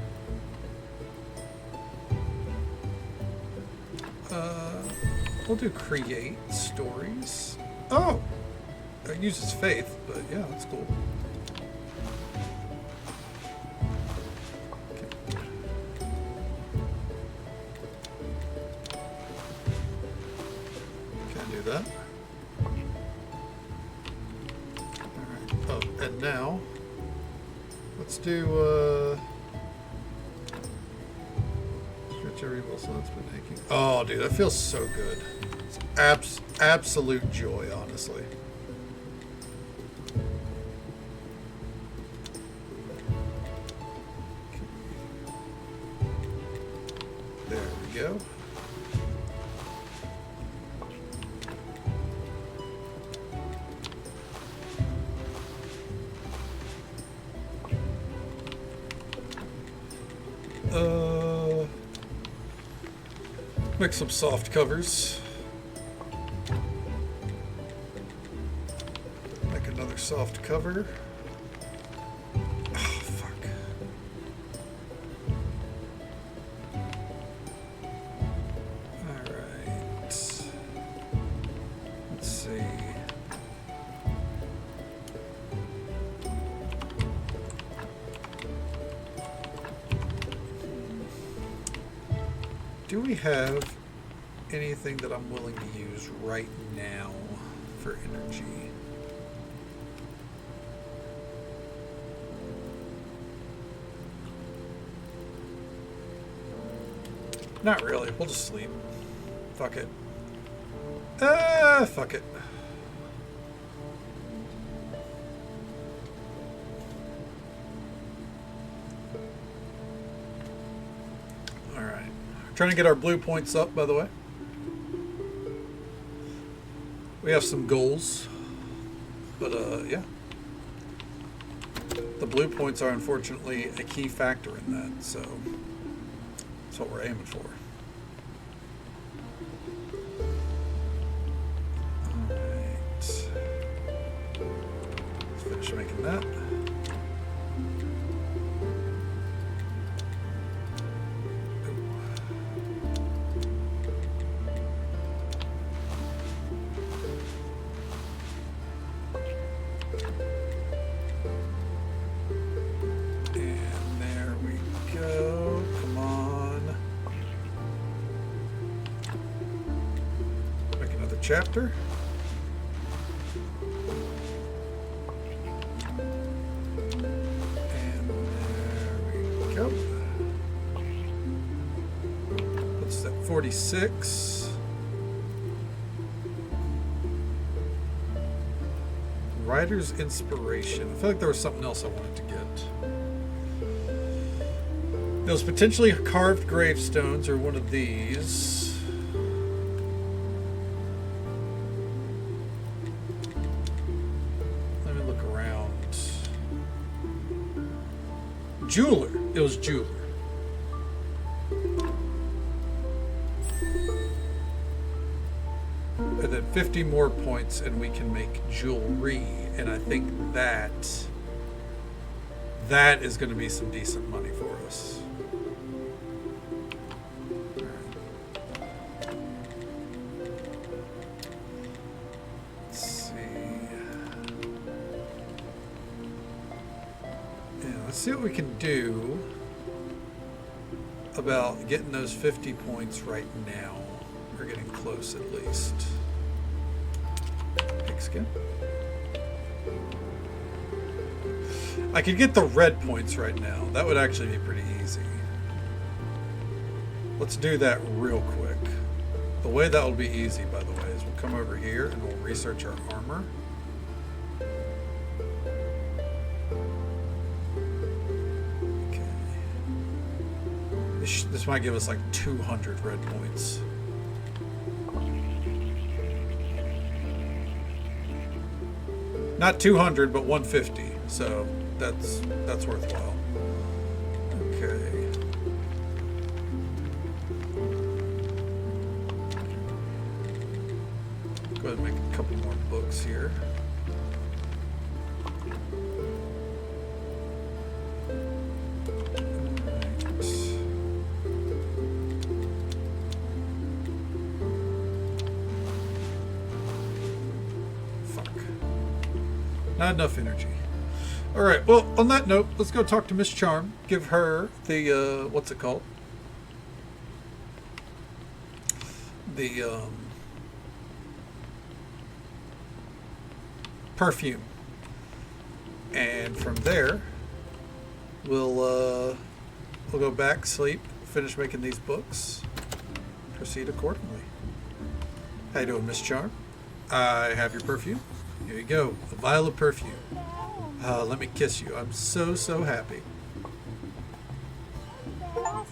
[SPEAKER 1] We'll do create stories. Oh! That uses faith, but yeah, that's cool. Okay. Can't do that. Alright. Oh, and now let's do oh, dude, that feels so good. It's absolute joy, honestly. There we go. Make some soft covers. Make another soft cover. Oh, fuck. Alright. Let's see. Do we have anything that I'm willing to use right now for energy? Not really. We'll just sleep. Fuck it. Fuck it. Alright. Trying to get our blue points up, by the way. We have some goals, but yeah. The blue points are unfortunately a key factor in that, so that's what we're aiming for. Alright. Let's finish making that. Chapter. And there we go. What's that? 46. Writer's inspiration. I feel like there was something else I wanted to get. Those potentially carved gravestones are one of these. Jeweler. It was jeweler. 50 more points and we can make jewelry. And I think that is going to be some decent money for us. Let's see. Yeah, let's see what we can do about getting those 50 points right now. We're getting close at least. Pigskin. I could get the red points right now. That would actually be pretty easy. Let's do that real quick. The way that will be easy, by the way, is we'll come over here and we'll research our armor. Okay. This might give us like 200 red points. Not 200, but 150. So that's worthwhile. Okay. Go ahead and make a couple more books here. Fuck. Not enough energy. Alright, well, on that note, let's go talk to Miss Charm. Give her the, what's it called? The, perfume. And from there, we'll go back, sleep, finish making these books, proceed accordingly. How you doing, Miss Charm? I have your perfume. Here you go, a vial of perfume. Let me kiss you. I'm so, so happy.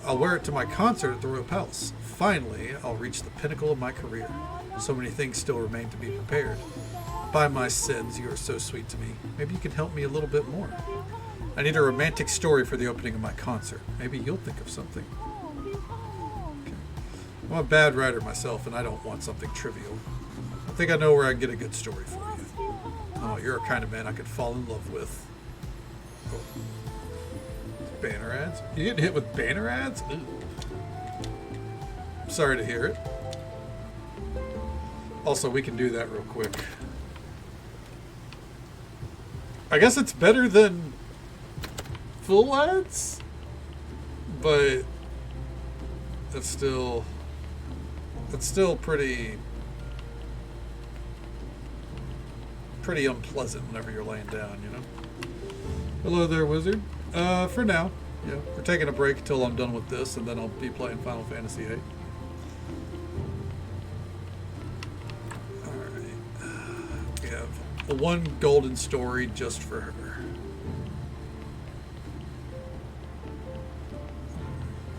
[SPEAKER 1] I'll wear it to my concert at the Royal Palace. Finally, I'll reach the pinnacle of my career. So many things still remain to be prepared. By my sins, you are so sweet to me. Maybe you can help me a little bit more. I need a romantic story for the opening of my concert. Maybe you'll think of something. Okay. I'm a bad writer myself, and I don't want something trivial. I think I know where I can get a good story for you. Oh, you're a kind of man I could fall in love with. Oh. Banner ads? You getting hit with banner ads? Ooh. Sorry to hear it. Also, we can do that real quick. I guess it's better than full ads, but it's still pretty unpleasant whenever you're laying down, you know. Hello there, wizard. For now, yeah, we're taking a break until I'm done with this, and then I'll be playing Final Fantasy VIII. All right, we have one golden story just for her.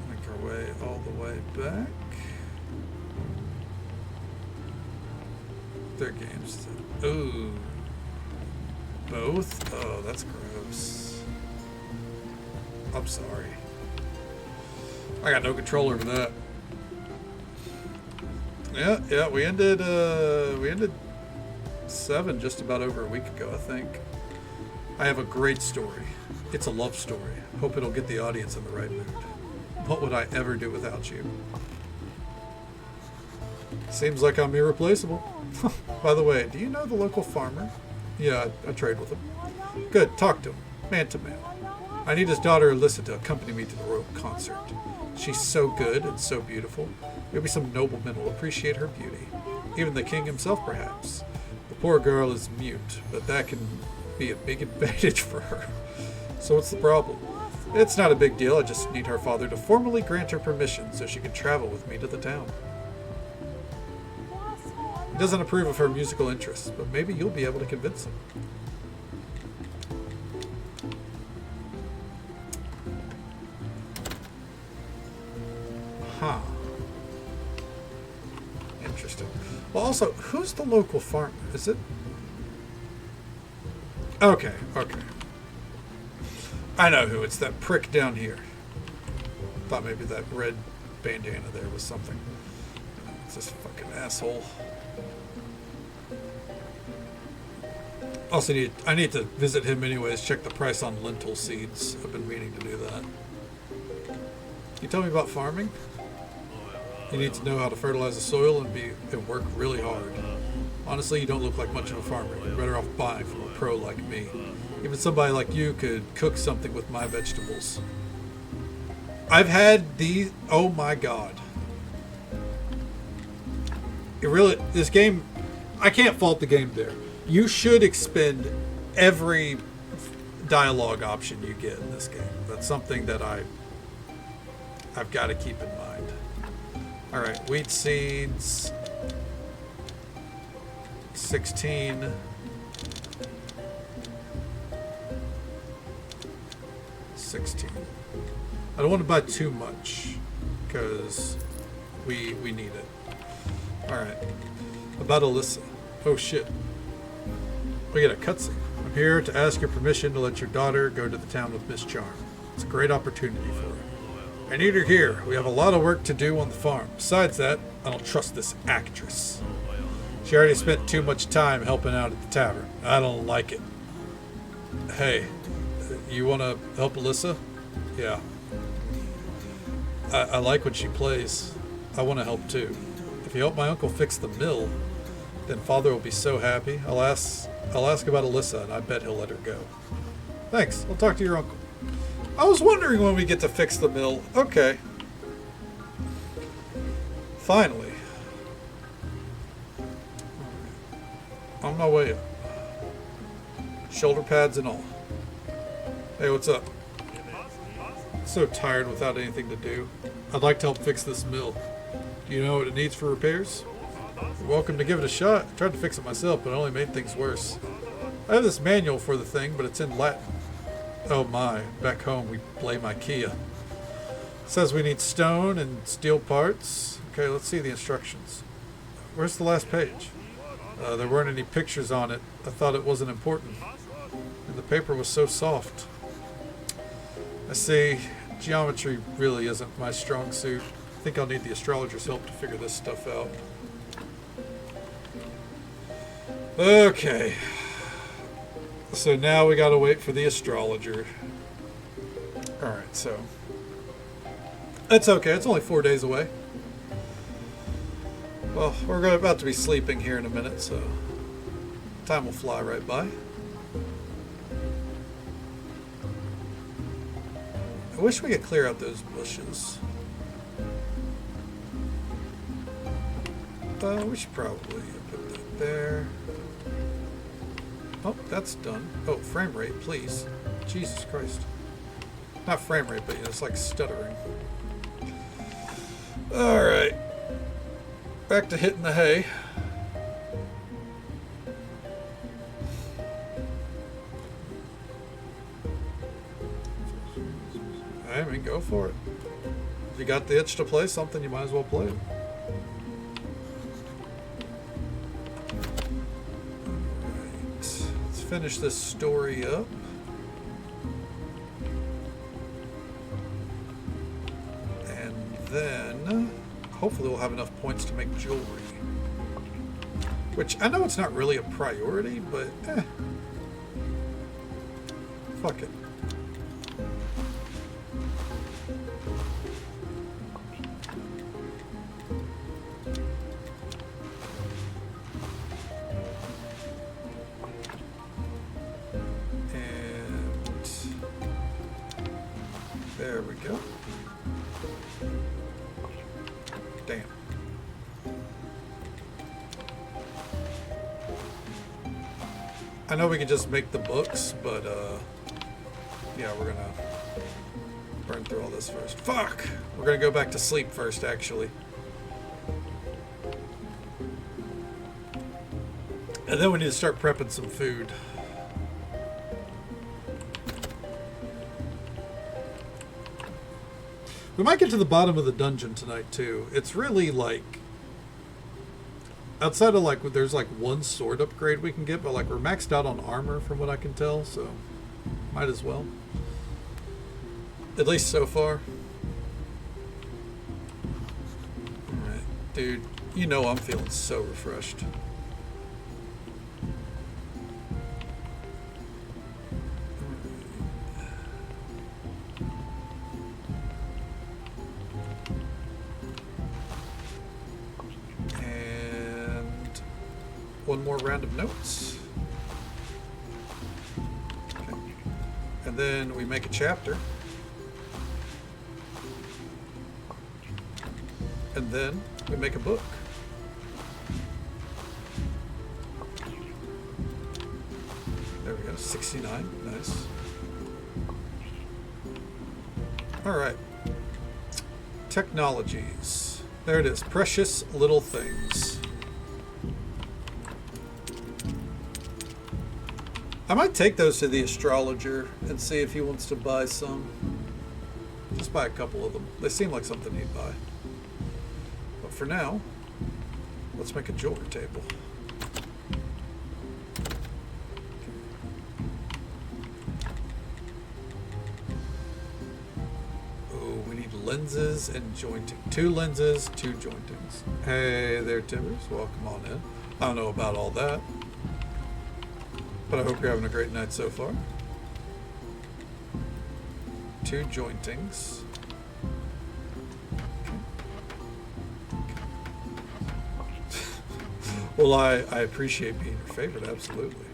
[SPEAKER 1] Make our way all the way back. Their games. Ooh. Both? Oh, that's gross. I'm sorry. I got no control over that. Yeah, we ended 7 just about over a week ago, I think. I have a great story. It's a love story. Hope it'll get the audience in the right mood. What would I ever do without you? Seems like I'm irreplaceable. By the way, do you know the local farmer? Yeah, I trade with him. Good, talk to him, man to man. I need his daughter Alyssa to accompany me to the royal concert. She's so good and so beautiful. Maybe some nobleman will appreciate her beauty. Even the king himself, perhaps. The poor girl is mute, but that can be a big advantage for her. So what's the problem? It's not a big deal, I just need her father to formally grant her permission so she can travel with me to the town. He doesn't approve of her musical interests, but maybe you'll be able to convince him. Huh. Interesting. Well, also, who's the local farmer? Is it? Okay. I know who. It's that prick down here. Thought maybe that red bandana there was something. It's this fucking asshole. Also, I need to visit him anyways. Check the price on lentil seeds. I've been meaning to do that. You tell me about farming? You need to know how to fertilize the soil and work really hard. Honestly, you don't look like much of a farmer. You're better off buying from a pro like me. Even somebody like you could cook something with my vegetables. I've had these. Oh my god! This game. I can't fault the game there. You should expend every dialogue option you get in this game. That's something that I've got to keep in mind. All right, wheat seeds. 16. 16. I don't want to buy too much because we need it. All right. About Alyssa. Oh shit. We get a cutscene. I'm here to ask your permission to let your daughter go to the town with Miss Charm. It's a great opportunity for her. I need her here. We have a lot of work to do on the farm. Besides that, I don't trust this actress. She already spent too much time helping out at the tavern. I don't like it. Hey, you want to help Alyssa? Yeah. I like when she plays. I want to help too. If you help my uncle fix the mill, then Father will be so happy. I'll ask about Alyssa, and I bet he'll let her go. Thanks. I'll talk to your uncle. I was wondering when we get to fix the mill. Okay. Finally. On my way up. Shoulder pads and all. Hey, what's up? So tired without anything to do. I'd like to help fix this mill. Do you know what it needs for repairs? You're welcome to give it a shot. I tried to fix it myself, but it only made things worse. I have this manual for the thing, but it's in Latin. Oh my, back home we blame IKEA. It says we need stone and steel parts. Okay, let's see the instructions. Where's the last page? There weren't any pictures on it. I thought it wasn't important. And the paper was so soft. I see, geometry really isn't my strong suit. I think I'll need the astrologer's help to figure this stuff out. Okay. So now we gotta wait for the astrologer. Alright, so. It's okay, it's only 4 days away. Well, we're about to be sleeping here in a minute, so time will fly right by. I wish we could clear out those bushes. We should probably put that there. Oh, that's done. Oh, frame rate, please. Jesus Christ. Not frame rate, but it's like stuttering. Alright. Back to hitting the hay. I mean, go for it. If you got the itch to play something, you might as well play it. Finish this story up. And then hopefully we'll have enough points to make jewelry. Which I know it's not really a priority, but fuck it. There we go. Damn. I know we can just make the books, but yeah, we're gonna burn through all this first. Fuck! We're gonna go back to sleep first, actually. And then we need to start prepping some food. We might get to the bottom of the dungeon tonight, too. It's really, like... Outside of, like, there's, like, one sword upgrade we can get, but, like, we're maxed out on armor from what I can tell, so... Might as well. At least so far. Alright, dude. You know I'm feeling so refreshed. one more round of notes. Okay. And then we make a chapter. And then we make a book. There we go, 69, nice. All right, technologies. There it is, precious little things. I might take those to the astrologer and see if he wants to buy some. Just buy a couple of them. They seem like something he'd buy. But for now, let's make a jewelry table. Lenses and jointing. 2 lenses, 2 jointings. Hey there, Timbers. Welcome on in. I don't know about all that, but I hope you're having a great night so far. 2 jointings. Well, I appreciate being your favorite, absolutely.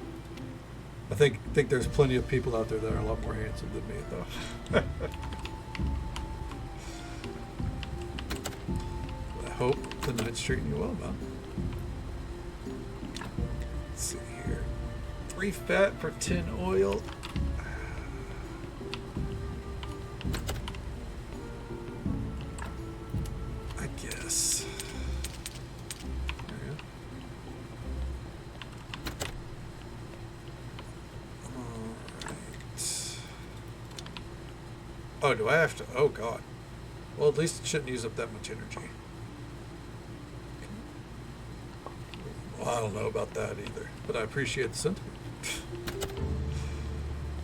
[SPEAKER 1] I think there's plenty of people out there that are a lot more handsome than me, though. Hope the night's treating you well, man. Let's see here. 3 fat per 10 oil. I guess. There we go. Alright. Oh, do I have to? Oh, God. Well, at least it shouldn't use up that much energy. I don't know about that either, but I appreciate the sentiment. I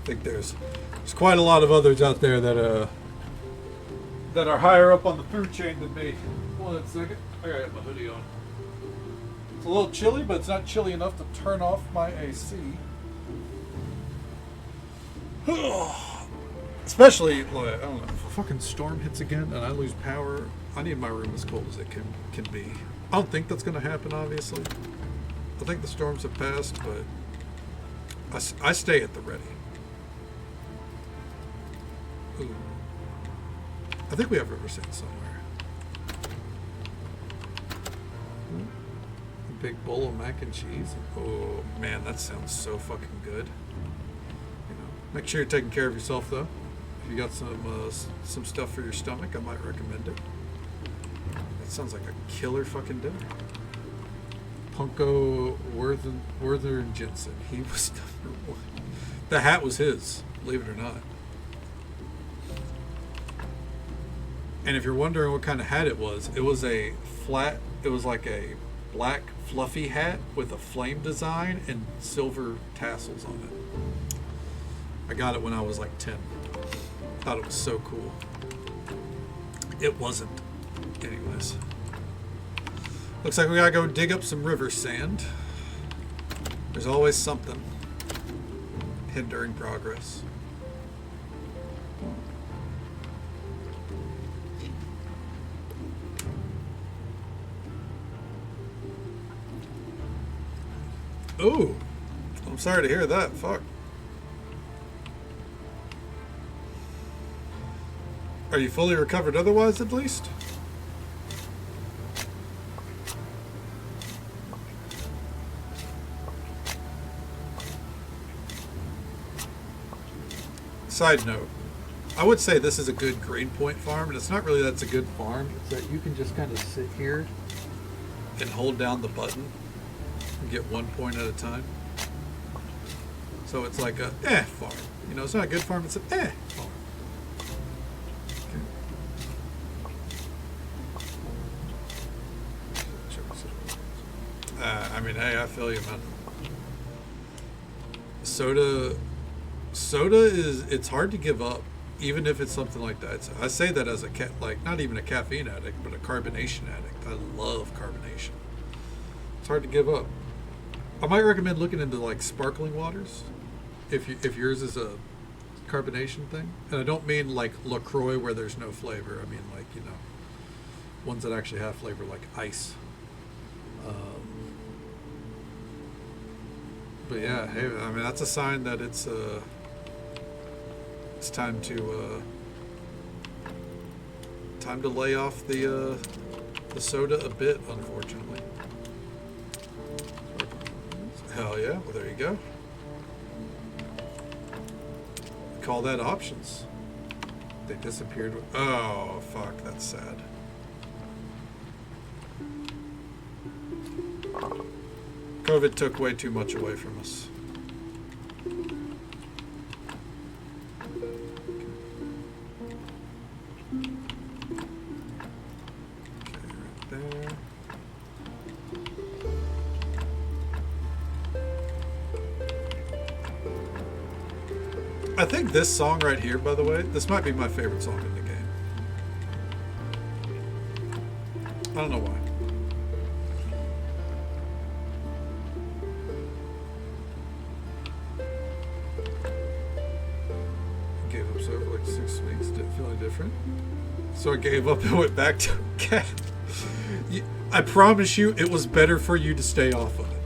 [SPEAKER 1] think there's quite a lot of others out there that are higher up on the food chain than me. Hold on a second. I gotta get my hoodie on. It's a little chilly, but it's not chilly enough to turn off my AC. Especially, like, I don't know, if a fucking storm hits again and I lose power, I need my room as cold as it can be. I don't think that's going to happen, obviously. I think the storms have passed, but I stay at the ready. Ooh. I think we have River Sand somewhere. A big bowl of mac and cheese. Oh, man, that sounds so fucking good. You know, make sure you're taking care of yourself, though. If you got some stuff for your stomach, I might recommend it. That sounds like a killer fucking dinner. Punko Werther and Jensen. He was number 1. The hat was his, believe it or not. And if you're wondering what kind of hat it was a flat, it was like a black fluffy hat with a flame design and silver tassels on it. I got it when I was like 10. Thought it was so cool. It wasn't. Anyways. Looks like we gotta go dig up some river sand. There's always something hindering progress. Ooh, I'm sorry to hear that. Fuck. Are you fully recovered otherwise, at least? Side note, I would say this is a good grade point farm, and it's not really that's a good farm. It's that you can just kind of sit here and hold down the button and get 1 point at a time. So it's like a farm. You know, it's not a good farm, it's an farm. I mean, hey, I feel you, man. Soda is, it's hard to give up, even if it's something like that. So I say that as a not even a caffeine addict, but a carbonation addict. I love carbonation. It's hard to give up. I might recommend looking into like sparkling waters, if yours is a carbonation thing. And I don't mean like LaCroix where there's no flavor. I mean like, you know, ones that actually have flavor, like ice. But yeah, hey, I mean that's a sign that it's time to lay off the soda a bit, unfortunately. Hell yeah! Well, there you go. Call that options. They disappeared. Oh fuck, that's sad. COVID took way too much away from us. I think this song right here, by the way, this might be my favorite song in the game. I don't know why. Gave up so for like 6 weeks, didn't feel any different. So I gave up and went back to cat. I promise you, it was better for you to stay off of it.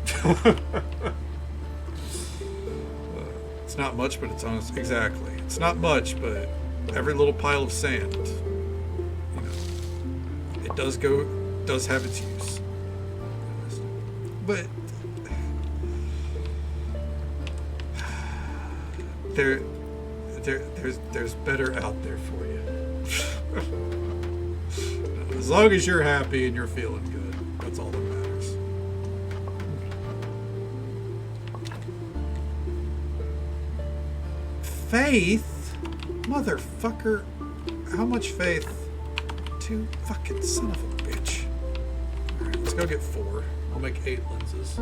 [SPEAKER 1] It's not much, but it's honest. Exactly. It's not much, but every little pile of sand, you know, it does have its use. But there's better out there for you. As long as you're happy and you're feeling good, that's all that matters. Faith? Motherfucker. How much faith? 2 fucking son of a bitch. Alright, let's go get 4. I'll make 8 lenses.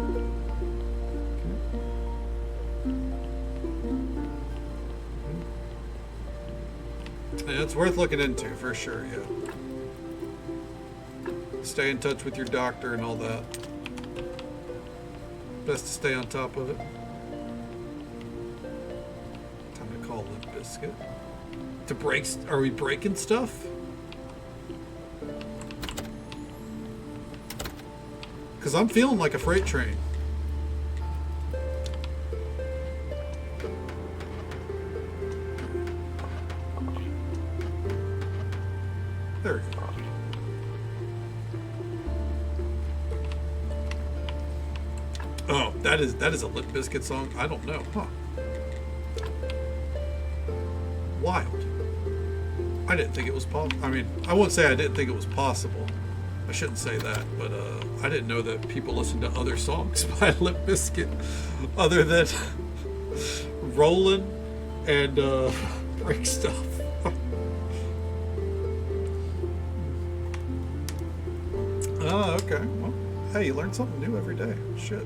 [SPEAKER 1] Yeah, it's worth looking into for sure, yeah. Stay in touch with your doctor and all that. Best to stay on top of it. Time to call Limp Bizkit. To break, are we breaking stuff? Because I'm feeling like a freight train. There we go. Oh, that is a Limp Bizkit song? I don't know, huh? Wild. I didn't think it was possible. I mean, I won't say I didn't think it was possible. I shouldn't say that, but I didn't know that people listen to other songs by Limp Bizkit other than Rollin' and Break Stuff. Oh, okay. Well, hey, you learn something new every day. Shit.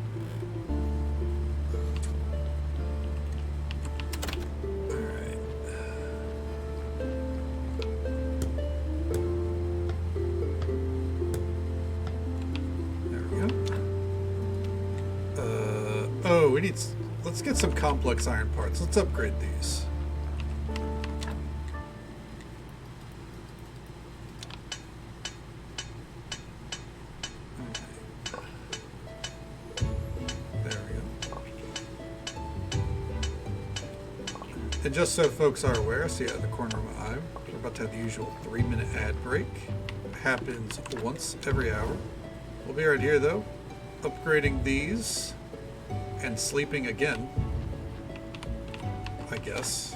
[SPEAKER 1] Alright. There we go. Oh, we need... Let's get some complex iron parts. Let's upgrade these. And just so folks are aware, see out of the corner of my eye, we're about to have the usual 3-minute ad break. Happens once every hour. We'll be right here though, upgrading these and sleeping again, I guess.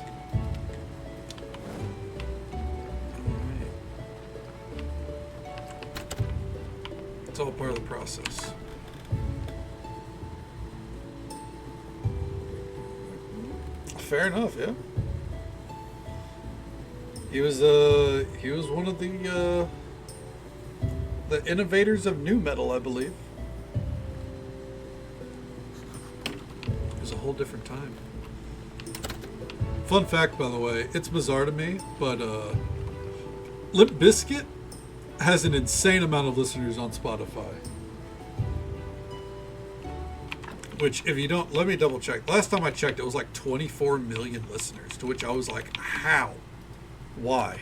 [SPEAKER 1] It's all part of the process. Fair enough, yeah. He was one of the innovators of nu metal, I believe. It was a whole different time. Fun fact, by the way, it's bizarre to me, but Limp Bizkit has an insane amount of listeners on Spotify. Which, if you don't, let me double check. Last time I checked, it was like 24 million listeners. To which I was like, how? Why?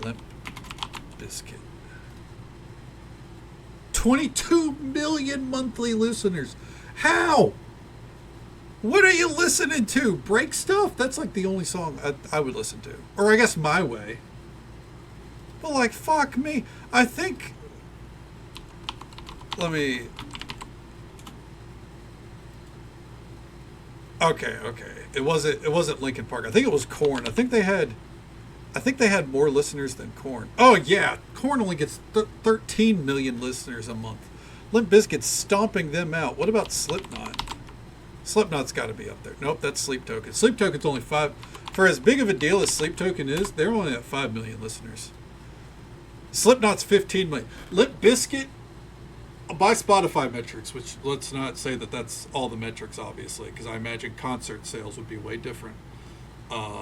[SPEAKER 1] Limp Bizkit. 22 million monthly listeners. How? What are you listening to? Break Stuff? That's like the only song I would listen to. Or I guess My Way. But like, fuck me. I think... Let me... Okay. It wasn't Linkin Park. I think it was Korn. I think they had more listeners than Korn. Oh yeah, Korn only gets 13 million listeners a month. Limp Bizkit's stomping them out. What about Slipknot? Slipknot's got to be up there. Nope, that's Sleep Token. Sleep Token's only 5. For as big of a deal as Sleep Token is, they're only at 5 million listeners. Slipknot's 15 million. Limp Bizkit, by Spotify metrics, which let's not say that that's all the metrics, obviously, because I imagine concert sales would be way different. Limp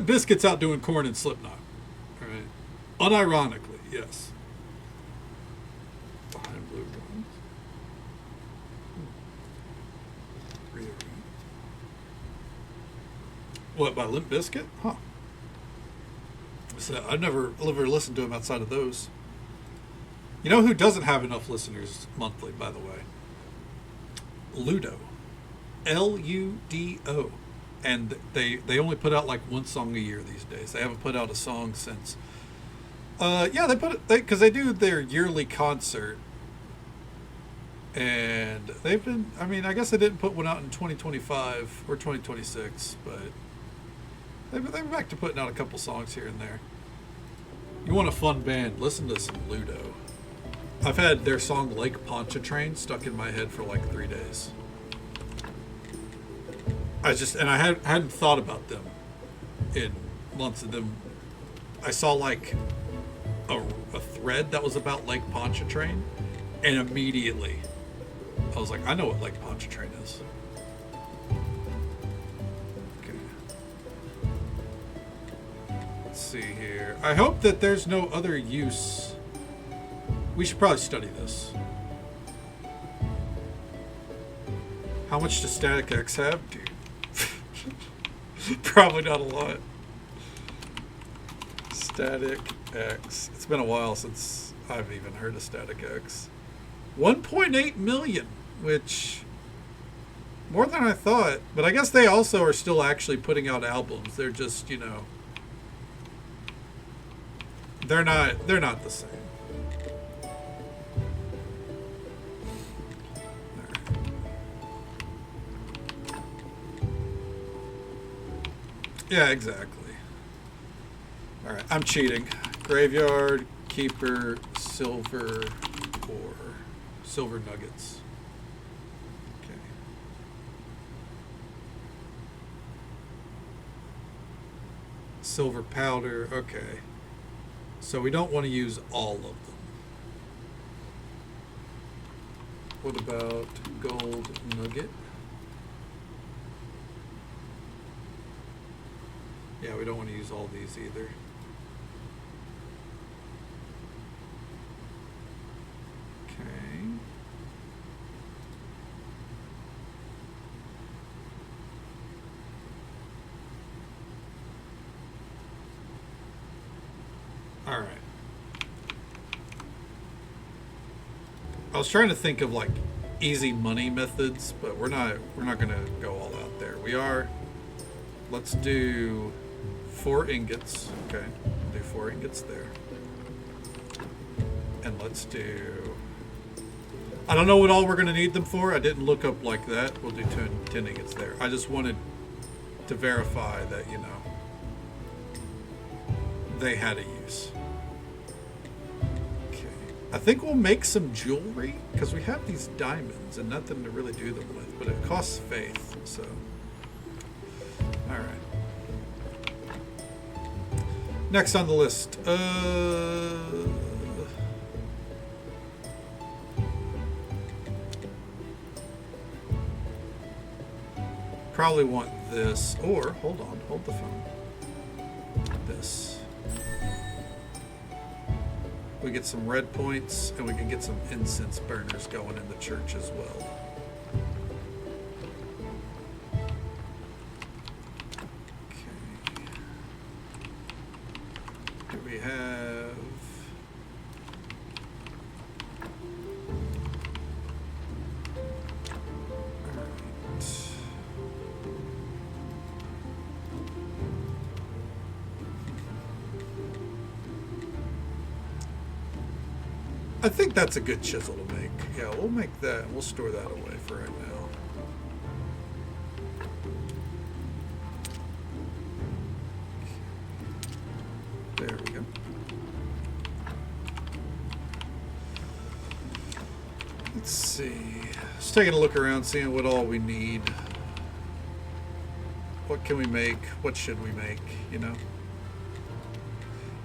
[SPEAKER 1] Bizkit's outdoing Korn and Slipknot. All right, unironically, yes. Behind Blue Drums. What, by Limp Bizkit? Huh. So I've never listened to him outside of those. You know who doesn't have enough listeners monthly, by the way? Ludo. Ludo. And they only put out like one song a year these days. They haven't put out a song since... because they do their yearly concert. And they've been... I mean, I guess they didn't put one out in 2025 or 2026, but... They're back to putting out a couple songs here and there. You want a fun band, listen to some Ludo. I've had their song Lake Pontchartrain stuck in my head for like 3 days. I hadn't thought about them in months of them. I saw like a thread that was about Lake Pontchartrain, and immediately I was like, I know what Lake Pontchartrain is. See here. I hope that there's no other use. We should probably study this. How much does Static X have? Dude. Probably not a lot. Static X. It's been a while since I've even heard of Static X. 1.8 million, which... more than I thought. But I guess they also are still actually putting out albums. They're just, you know... They're not the same. Yeah, exactly. Alright, I'm cheating. Graveyard, Keeper, Silver, or Silver Nuggets. Okay. Silver Powder, okay. So we don't want to use all of them. What about Gold Nugget? Yeah, we don't want to use all these either. Okay. All right. I was trying to think of like easy money methods, but we're not going to go all out there. Let's do 4 ingots. Okay. Do 4 ingots there. And let's do... I don't know what all we're going to need them for. I didn't look up like that. We'll do 10 ingots there. I just wanted to verify that, you know, they had a use. Okay. I think we'll make some jewelry because we have these diamonds and nothing to really do them with, but it costs faith, so. All right. Next on the list, probably want this, or hold the phone. This. We get some red points, and we can get some incense burners going in the church as well. We have all I think that's a good chisel to make. Yeah, we'll make that. We'll store that away for right now. There we go. Let's see. Just taking a look around, seeing what all we need. What can we make? What should we make? You know?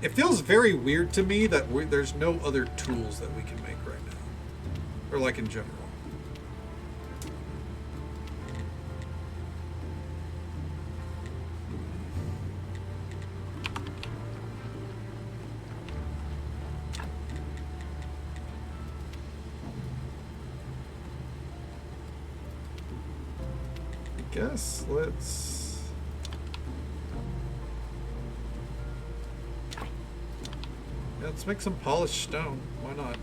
[SPEAKER 1] It feels very weird to me that there's no other tools that we can make right now. Or like in general. I guess let's... Yeah, let's make some polished stone. Why not?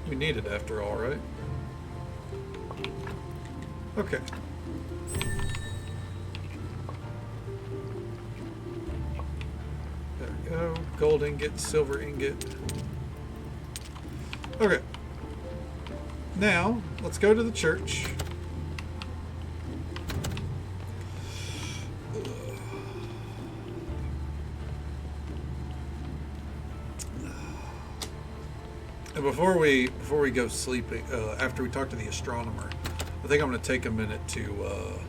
[SPEAKER 1] We need it after all, right? Okay. There we go. Gold ingot, silver ingot. Okay. Now, let's go to the church. And before we go sleeping, after we talk to the astronomer, I think I'm going to take a minute to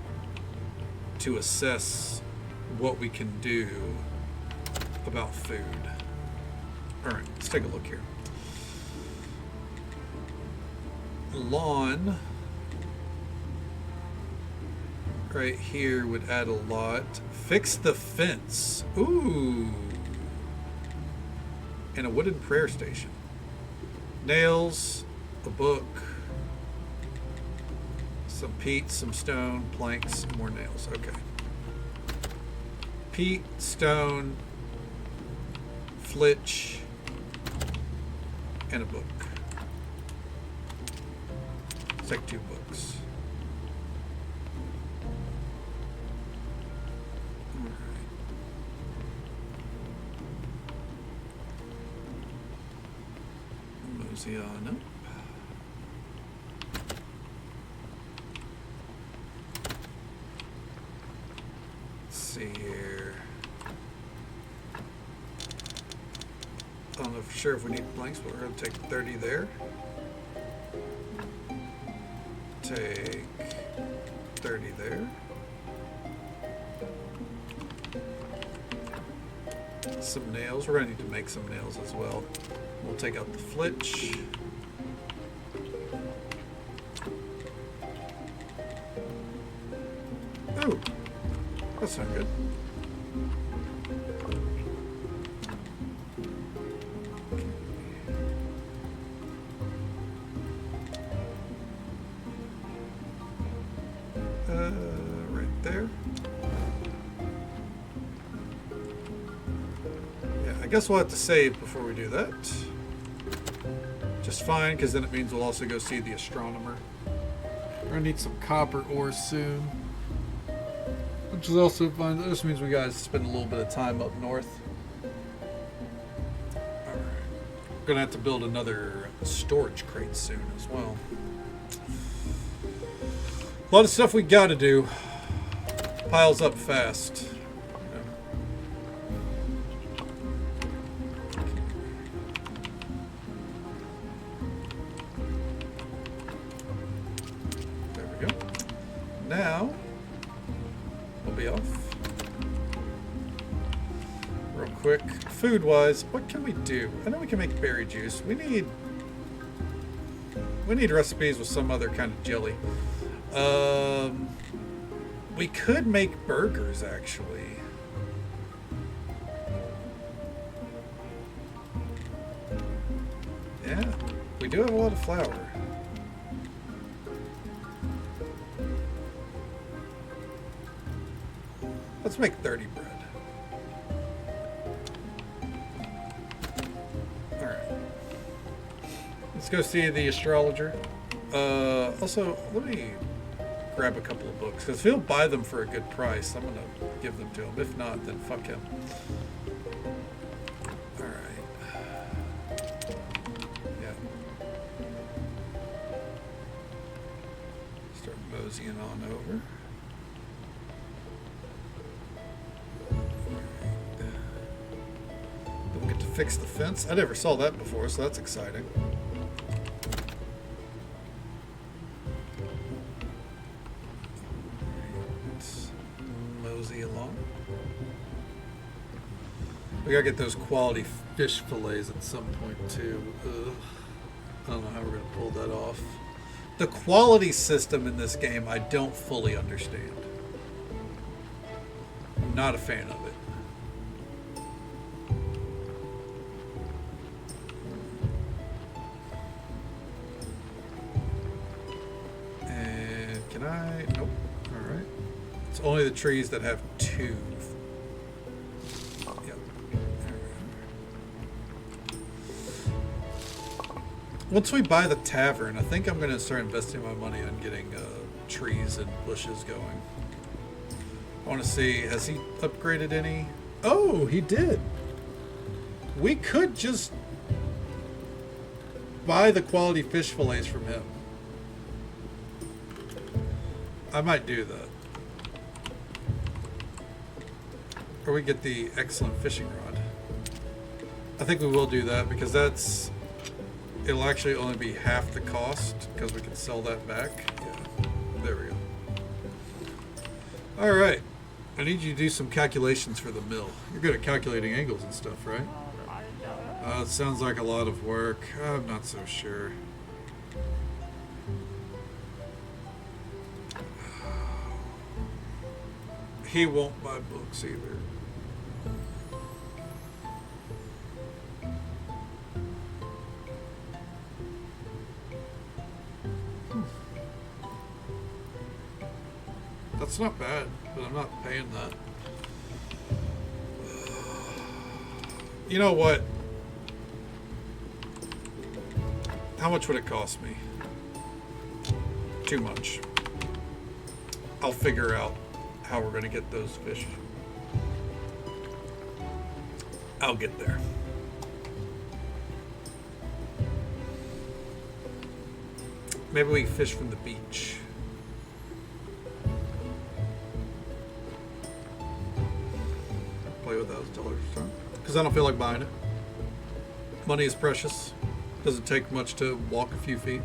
[SPEAKER 1] assess what we can do about food. All right, let's take a look here. Lawn right here would add a lot. Fix the fence. Ooh. And a wooden prayer station. Nails, a book, some peat, some stone, planks, more nails. Okay. Peat, stone, flitch, and a book. It's like 2 books. All right. Mosey on up. Let's see here. I don't know for sure if we need blanks, but we're going to take 30 there. Take 30 there. Some nails. We're going to need to make some nails as well. We'll take out the flitch. Oh, that's not good. Right there. Yeah, I guess we'll have to save before we do that. Just fine, because then it means we'll also go see the astronomer. We're gonna need some copper ore soon. Which is also fine. This means we gotta spend a little bit of time up north. Alright. We're gonna have to build another storage crate soon as well. A lot of stuff we gotta do. Piles up fast. There we go. Now, we'll be off. Real quick. Food-wise, what can we do? I know we can make berry juice. We need recipes with some other kind of jelly. We could make burgers, actually. Yeah, we do have a lot of flour. Let's make 30 bread. Alright. Let's go see the astrologer. Also, let me grab a couple of books, because if he'll buy them for a good price, I'm going to give them to him. If not, then fuck him. Alright. moseying on over. Don't get to fix the fence. I never saw that before, so that's exciting. Mosey along. We gotta get those quality fish fillets at some point too. Ugh. I don't know how we're gonna pull that off. The quality system in this game I don't fully understand. I'm not a fan of it. And can I? Nope. Alright. It's only the trees that have two. Yep. Once we buy the tavern, I think I'm going to start investing my money on getting trees and bushes going. I want to see, has he upgraded any? Oh, he did. We could just buy the quality fish fillets from him. I might do that. Or we get the excellent fishing rod. I think we will do that because that's... It'll actually only be half the cost because we can sell that back. Yeah, there we go. All right, I need you to do some calculations for the mill. You're good at calculating angles and stuff, right? It sounds like a lot of work. I'm not so sure. He won't buy books either. That's not bad, but I'm not paying that. You know what? How much would it cost me? Too much. I'll figure out how we're going to get those fish. I'll get there. Maybe we fish from the beach. Play with those dollars, because I don't feel like buying it. Money is precious. Doesn't take much to walk a few feet.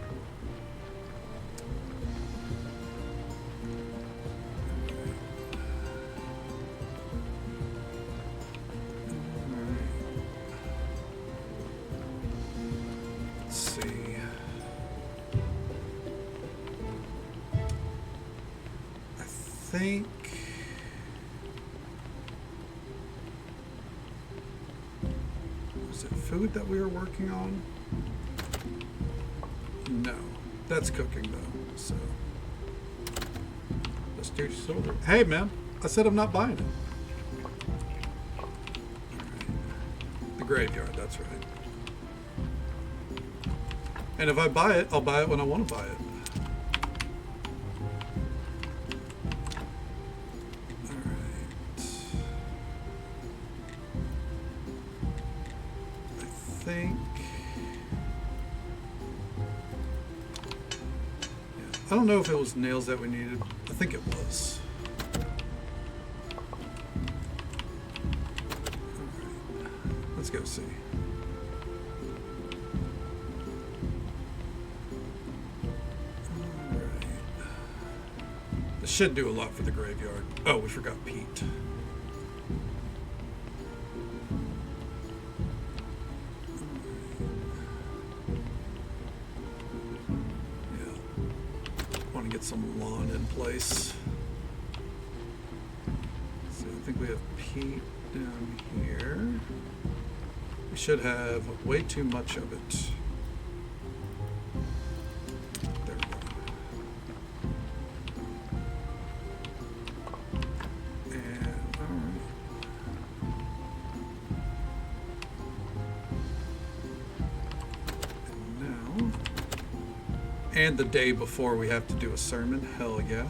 [SPEAKER 1] Let's see. I think. Food that we were working on? No, that's cooking though. So let's do silver. Hey man, I said I'm not buying it. Right. The graveyard, that's right. And if I buy it, I'll buy it when I want to buy it. I don't know if it was nails that we needed. I think it was. Alright. Let's go see. Alright. This should do a lot for the graveyard. Oh, we forgot Pete. Some lawn in place. So I think we have Pete down here. We should have way too much of it. There we go. And alright. And now, and the day before we have to do a sermon. Hell yeah.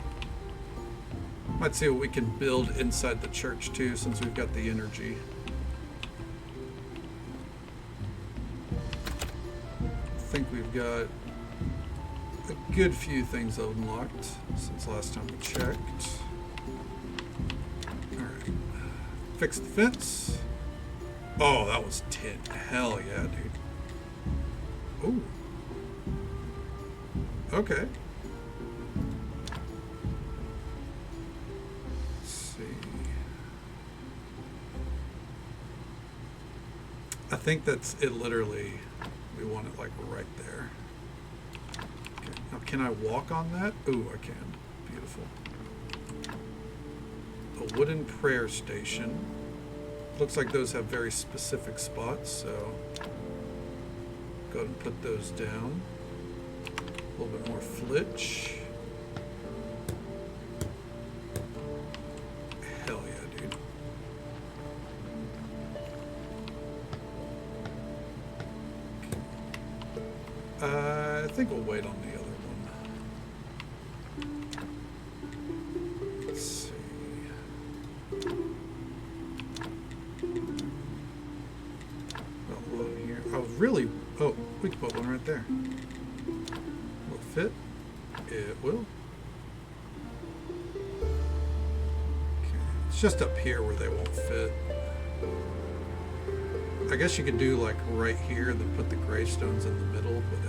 [SPEAKER 1] Might see what we can build inside the church too, since we've got the energy. I think we've got a good few things unlocked since last time we checked. Alright. Fix the fence. Oh, that was 10. Hell yeah, dude. Ooh. Okay. Let's see. I think that's it literally. We want it like right there. Okay. Now can I walk on that? Ooh, I can. Beautiful. A wooden prayer station. Looks like those have very specific spots, so go ahead and put those down. A little bit more flitch. Hell yeah, dude. I think we'll wait on the other one. Let's see. Got one here. Oh, really? Oh, we can put one right there. Will it fit? It will. Okay. It's just up here where they won't fit. I guess you could do like right here and then put the gravestones in the middle, but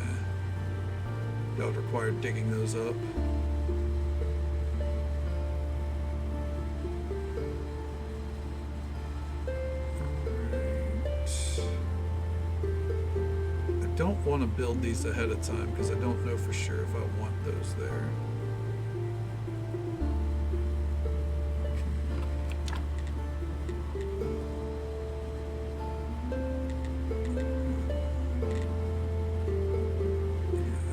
[SPEAKER 1] that would require digging those up. I don't want to build these ahead of time because I don't know for sure if I want those there.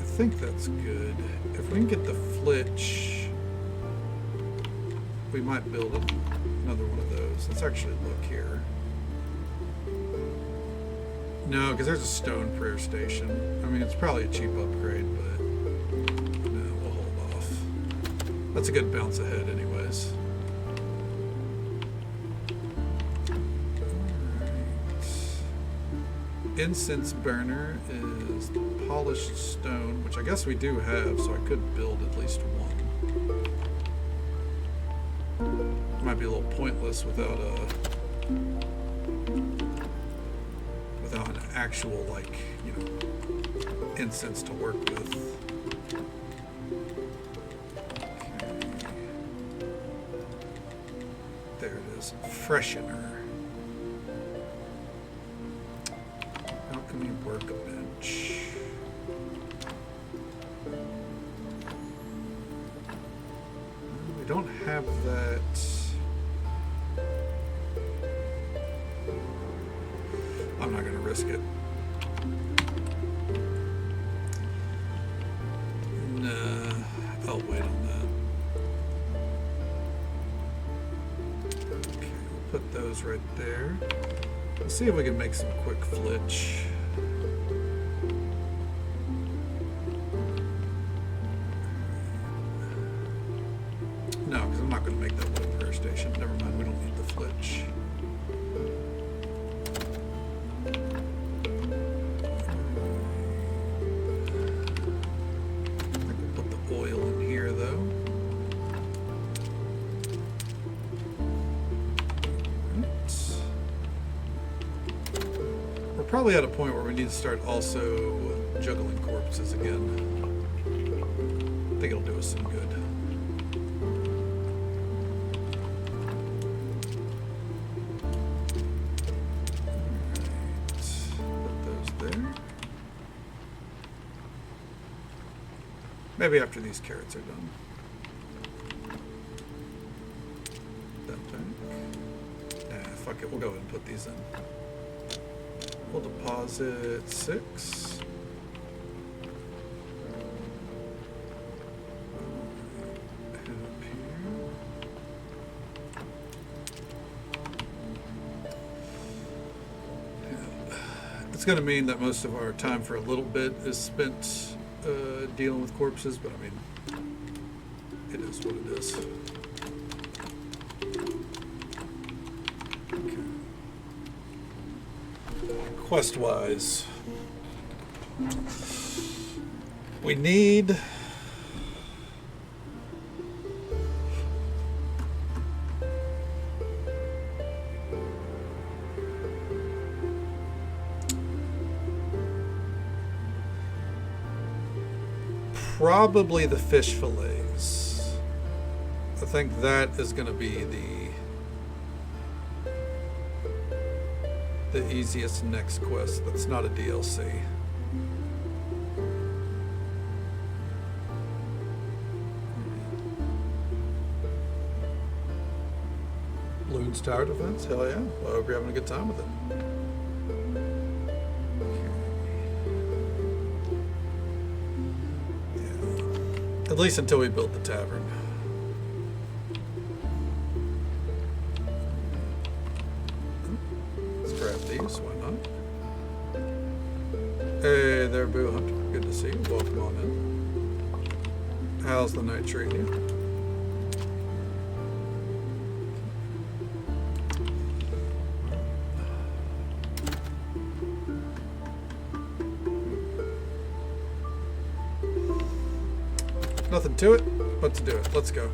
[SPEAKER 1] I think that's good. If we can get the flitch, we might build another one of those. Let's actually look here. No, because there's a stone prayer station. I mean, it's probably a cheap upgrade, but no, we'll hold off. That's a good bounce ahead anyways. Alright. Incense burner is polished stone, which I guess we do have, so I could build at least one. Might be a little pointless without an actual, like, you know, incense to work with. Okay. There it is. Freshener. Alchemy workbench. We don't have that. I'm not going to risk it. Nah, I'll wait on that. Okay, we'll put those right there. Let's see if we can make some quick flitch. No, because I'm not going to make that wooden prayer station. Never mind, we don't need the flitch. Probably at a point where we need to start also juggling corpses again. I think it'll do us some good. Alright, put those there. Maybe after these carrots are done. That tank. Nah, fuck it, we'll go ahead and put these in. We'll deposit 6. And up here. It's going to mean that most of our time for a little bit is spent dealing with corpses, but I mean, it is what it is. Quest-wise, We need... probably the fish fillets. I think that is going to be the easiest next quest. That's not a DLC. Loon's Tower Defense? Hell yeah. Well, I hope you're having a good time with it. Yeah. At least until we build the tavern. Let's grab these, why not? Hey there, Boo Hunter. Good to see you. Welcome on in. How's the night treating you? Nothing to it, but to do it. Let's go.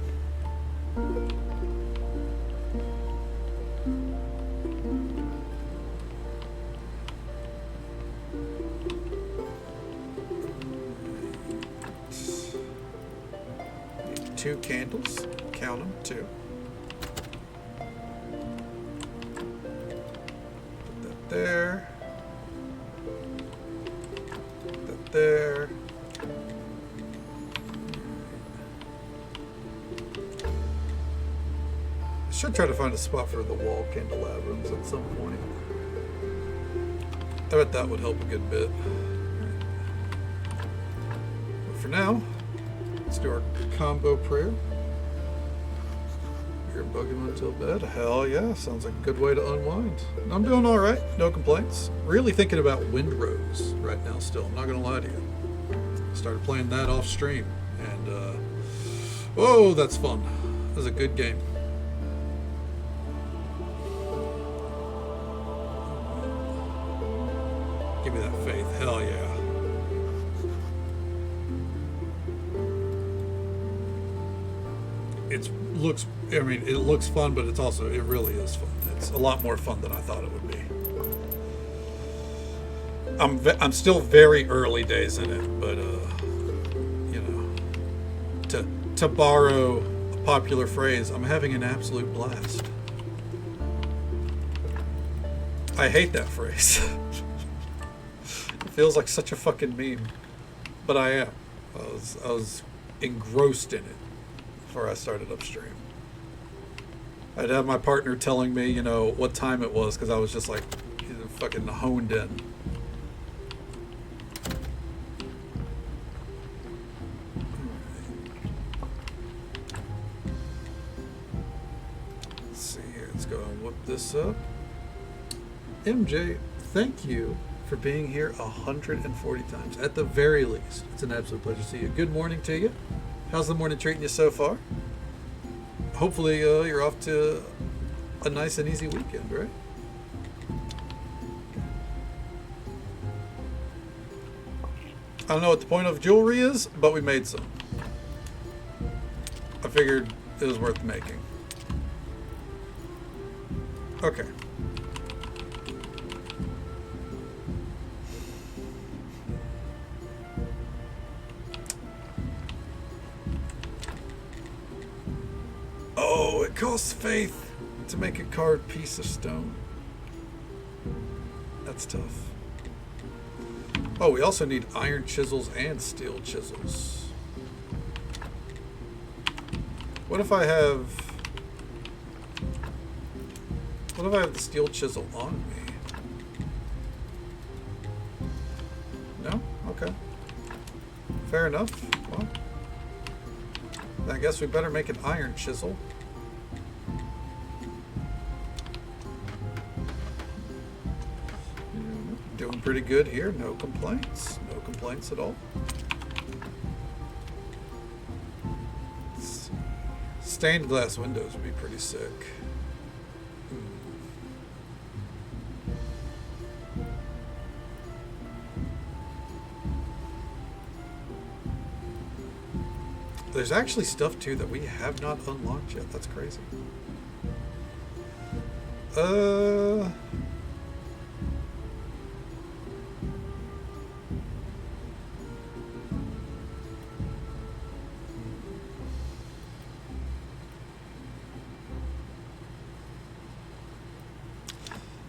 [SPEAKER 1] Need 2 candles. Count them, 2. Put that there. Put that there. Should try to find a spot for the wall candelabras at some point. I bet that would help a good bit. But for now, let's do our combo prayer. You're bugging until bed. Hell yeah, sounds like a good way to unwind. I'm doing all right, no complaints. Really thinking about Windrose right now still, I'm not gonna lie to you. Started playing that off stream, and oh, that's fun. That was a good game. Give me that faith. Hell yeah. It looks fun, but it really is fun. It's a lot more fun than I thought it would be. I'm still very early days in it, but you know, to borrow a popular phrase, I'm having an absolute blast. I hate that phrase. Feels like such a fucking meme, but I am. I was engrossed in it before I started upstream. I'd have my partner telling me, you know, what time it was because I was just like fucking honed in. Let's see here. Let's go and whip this up. MJ, thank you for being here 140 times. At the very least, it's an absolute pleasure to see you. Good morning to you. How's the morning treating you so far? Hopefully you're off to a nice and easy weekend, right? I don't know what the point of jewelry is, but we made some. I figured it was worth making. Okay. Oh, it costs faith to make a carved piece of stone. That's tough. Oh, we also need iron chisels and steel chisels. What if I have the steel chisel on me? No? Okay. Fair enough. Well, I guess we better make an iron chisel. Doing pretty good here. No complaints. No complaints at all. Stained glass windows would be pretty sick. There's actually stuff too that we have not unlocked yet. That's crazy. I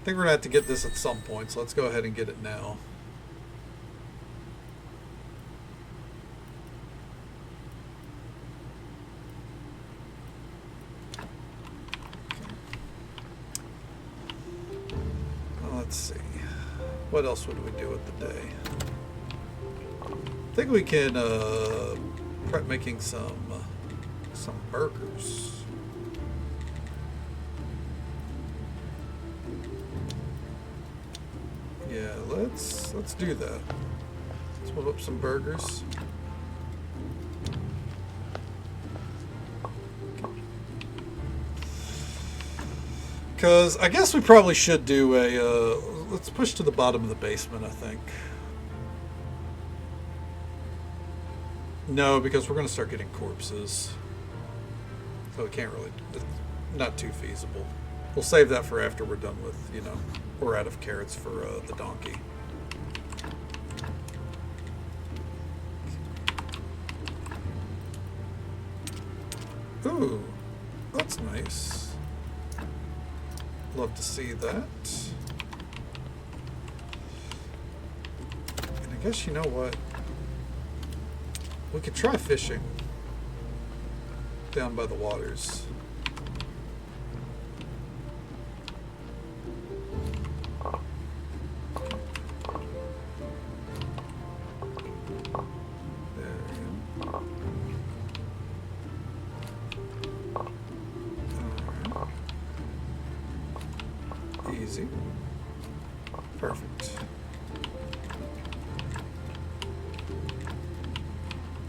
[SPEAKER 1] think we're gonna have to get this at some point, so let's go ahead and get it now. Let's see. What else would we do with the day? I think we can prep making some burgers. Yeah, let's do that. Let's whip up some burgers. Because I guess we probably should do a, let's push to the bottom of the basement, I think. No, because we're going to start getting corpses. So it can't really, it's not too feasible. We'll save that for after we're done with, you know, we're out of carrots for the donkey. Ooh, that's nice. Love to see that. And I guess, you know what? We could try fishing down by the waters. Easy. Perfect.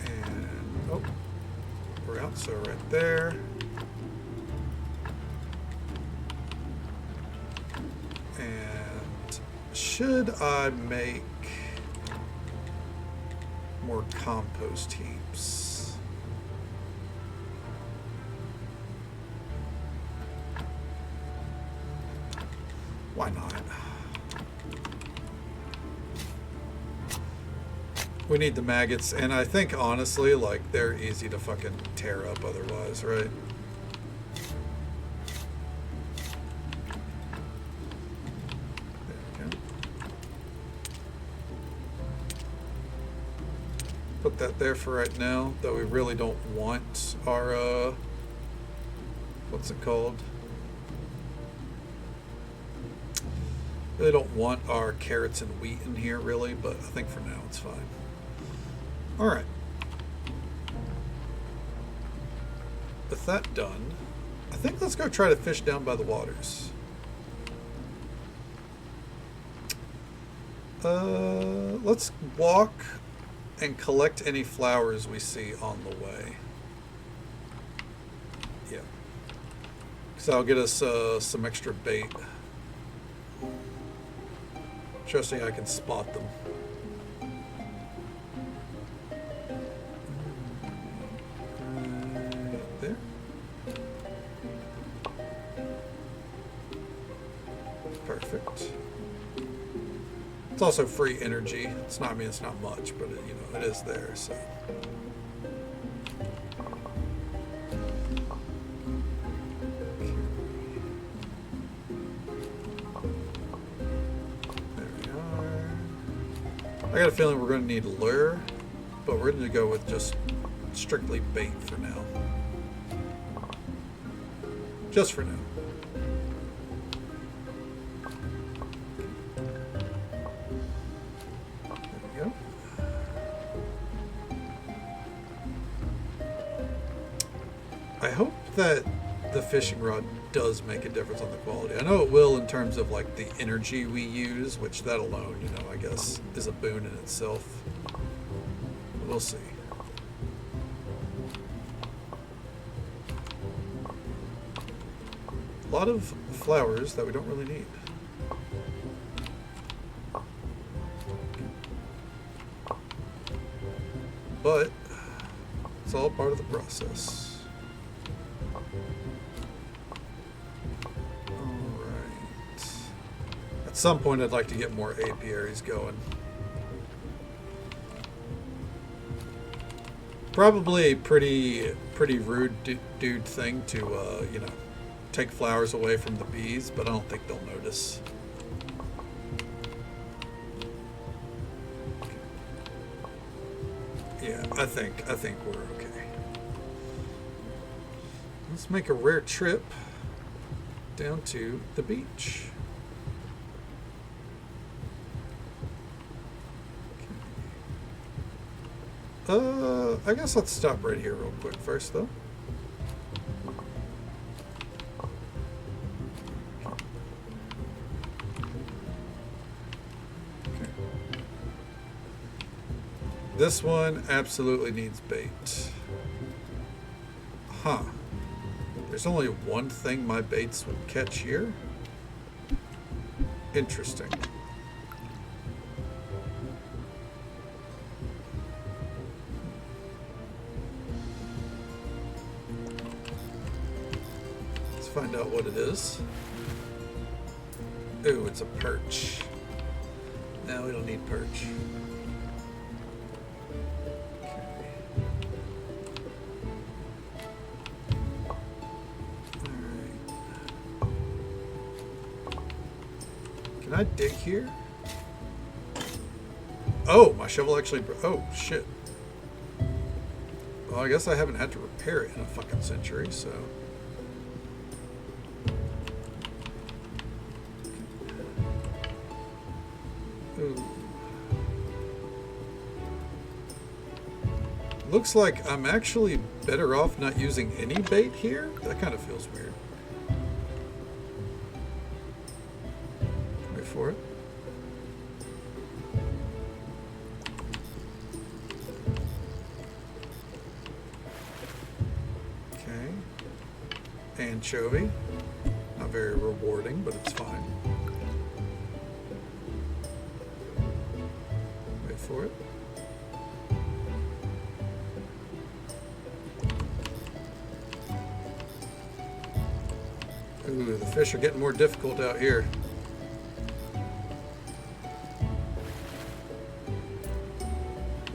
[SPEAKER 1] And, oh, we're out, so right there. And should I make more compost heaps? Why not? We need the maggots, and I think honestly, like, they're easy to fucking tear up otherwise, right? There we go. Put that there for right now, though we really don't want our, what's it called? Really don't want our carrots and wheat in here, really, but I think for now it's fine. All right. With that done, I think let's go try to fish down by the waters. Let's walk and collect any flowers we see on the way. Yeah. Because that'll get us some extra bait. Trusting I can spot them. Right there. Perfect. It's also free energy. It's not, I mean, it's not much, but it, you know, it is there, so. I got a feeling we're going to need lure, but we're going to go with just strictly bait for now. Just for now. There we go. I hope that the fishing rod does make a difference on the quality. I know it will in terms of like the energy we use, which that alone, you know, I guess is a boon in itself. We'll see. A lot of flowers that we don't really need. But It's all part of the process. Alright. At some point I'd like to get more apiaries going. Probably a pretty rude dude thing to, you know, take flowers away from the bees, but I don't think they'll notice. Yeah, I think we're okay. Let's make a rare trip down to the beach. I guess let's stop right here real quick first, though. Okay. This one absolutely needs bait. Huh. There's only one thing my baits would catch here? Interesting. Find out what it is. Ooh, it's a perch. No, we don't need perch. Okay. Alright. Can I dig here? Oh, my shovel actually... Oh, shit. Well, I guess I haven't had to repair it in a fucking century, so... Looks like I'm actually better off not using any bait here. That kind of feels weird. Wait for it. Okay. Anchovy. Not very rewarding, but it's fine. Wait for it. Ooh, the fish are getting more difficult out here.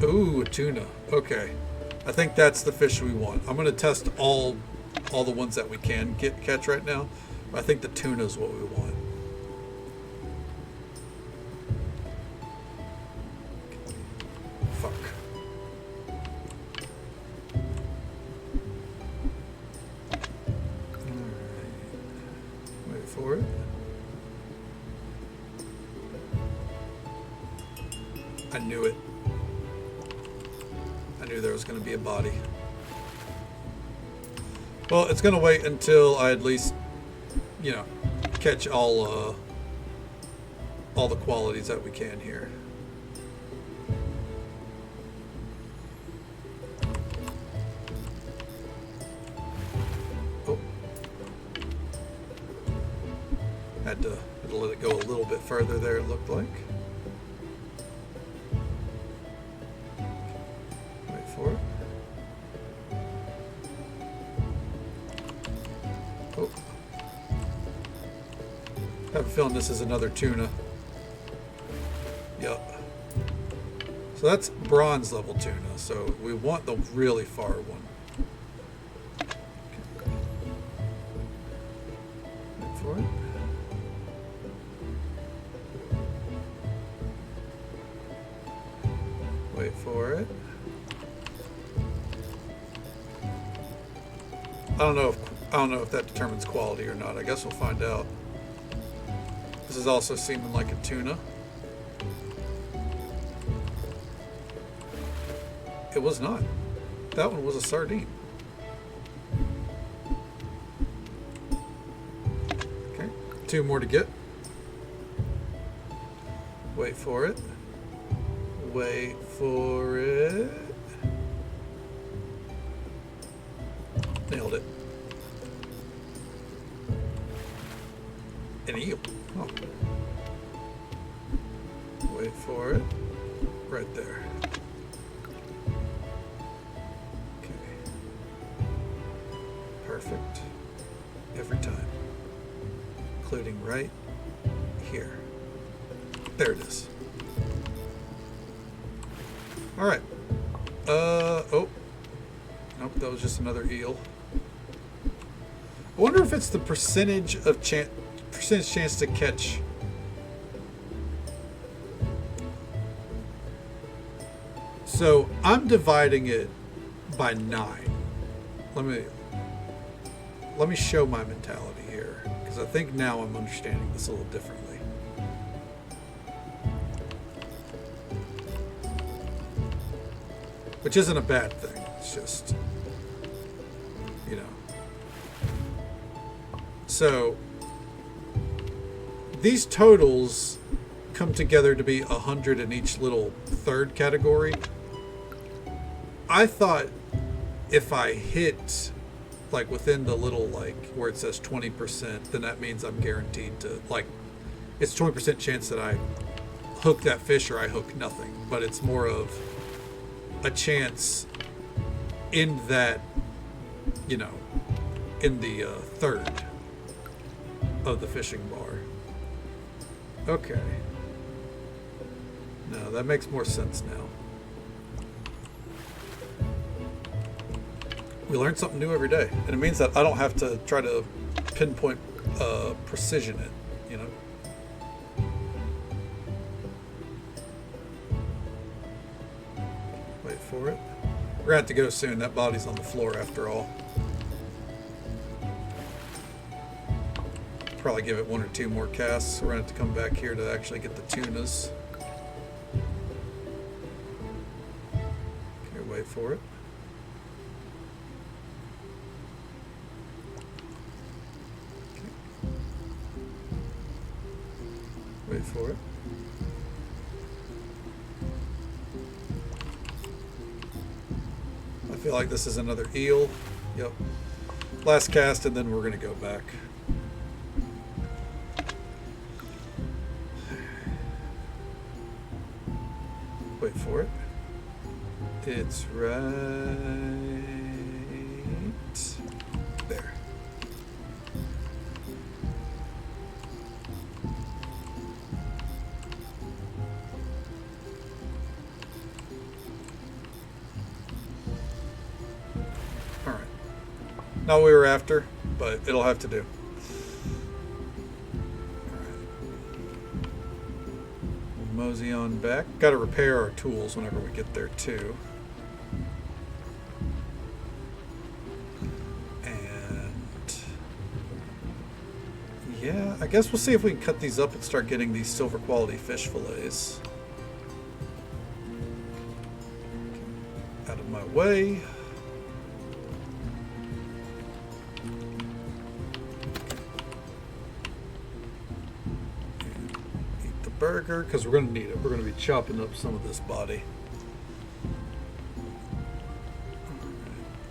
[SPEAKER 1] Ooh, a tuna. Okay. I think that's the fish we want. I'm going to test all the ones that we can catch right now. I think the tuna is what we want. Fuck. Wait for it. I knew it. I knew there was going to be a body. Well, it's going to wait until I at least, you know, catch all the qualities that we can here. Oh. Had to let it go a little bit further there, it looked like. Wait for it. Oh. I have a feeling this is another tuna. Yup. So that's bronze level tuna, so we want the really far one. Wait for it. Wait for it. I don't know if that determines quality or not. I guess we'll find out. This is also seeming like a tuna. It was not. That one was a sardine. Okay, 2 more to get. Wait for it. Wait for it. Nailed it. An eel. Oh. Wait for it. Right there. Okay. right here. There it is. All right. Oh. Nope, that was just another eel. I wonder if it's the percentage chance to catch. So I'm dividing it by 9. Let me show my mentality here, because I think now I'm understanding this a little differently. Which isn't a bad thing. It's just, you know. So these totals come together to be 100 in each little third category. I thought if I hit like within the little like where it says 20%, then that means I'm guaranteed to, like, it's 20% chance that I hook that fish or I hook nothing. But it's more of a chance in that, you know, in the third of the fishing bar. Okay. No, that makes more sense now. We learn something new every day, and it means that I don't have to try to pinpoint precision it, you know. Wait for it. We're gonna have to go soon. That body's on the floor after all. Probably give it 1 or 2 more casts. We're gonna have to come back here to actually get the tunas. Okay, wait for it. Wait for it. I feel like this is another eel. Yep. Last cast, and then we're going to go back. Wait for it. It's right there. Not what we were after, but it'll have to do. Alright. We'll mosey on back. Got to repair our tools whenever we get there too. And yeah, I guess we'll see if we can cut these up and start getting these silver quality fish fillets. Out of my way. Burger, because we're going to need it. We're going to be chopping up some of this body.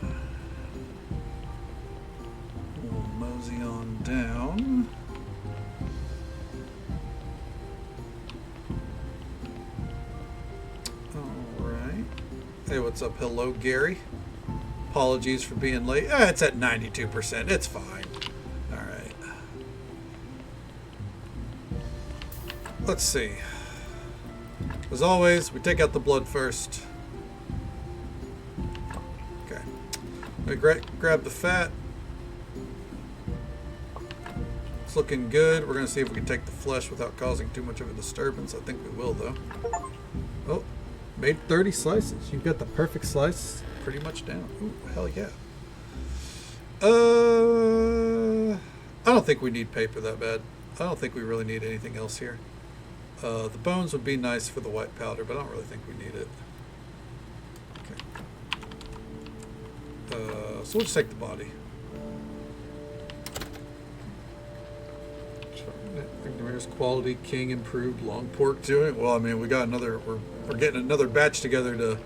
[SPEAKER 1] Right. We'll mosey on down. Alright. Hey, what's up? Hello, Gary. Apologies for being late. It's at 92%. It's fine. Let's see. As always, we take out the blood first. Okay. We grab the fat. It's looking good. We're going to see if we can take the flesh without causing too much of a disturbance. I think we will, though. Oh, made 30 slices. You've got the perfect slice pretty much down. Ooh, hell yeah. I don't think we need paper that bad. I don't think we really need anything else here. The bones would be nice for the white powder, but I don't really think we need it. Okay. So we'll just take the body. There's quality king improved long pork to it. Well, I mean, we got another. We're getting another batch together to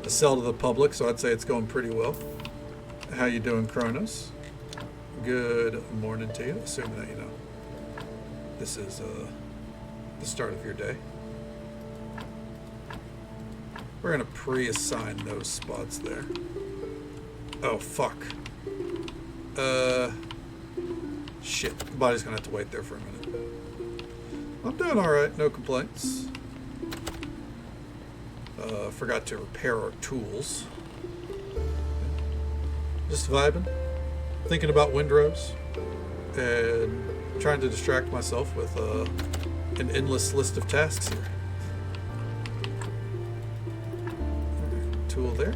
[SPEAKER 1] sell to the public, so I'd say it's going pretty well. How you doing, Kronos? Good morning to you. Assuming that you know this is the start of your day. We're gonna pre-assign those spots there. Oh fuck. Shit, the body's gonna have to wait there for a minute. I'm doing alright, no complaints. Forgot to repair our tools. Just vibing, thinking about windrows, and trying to distract myself with an endless list of tasks here. Tool there.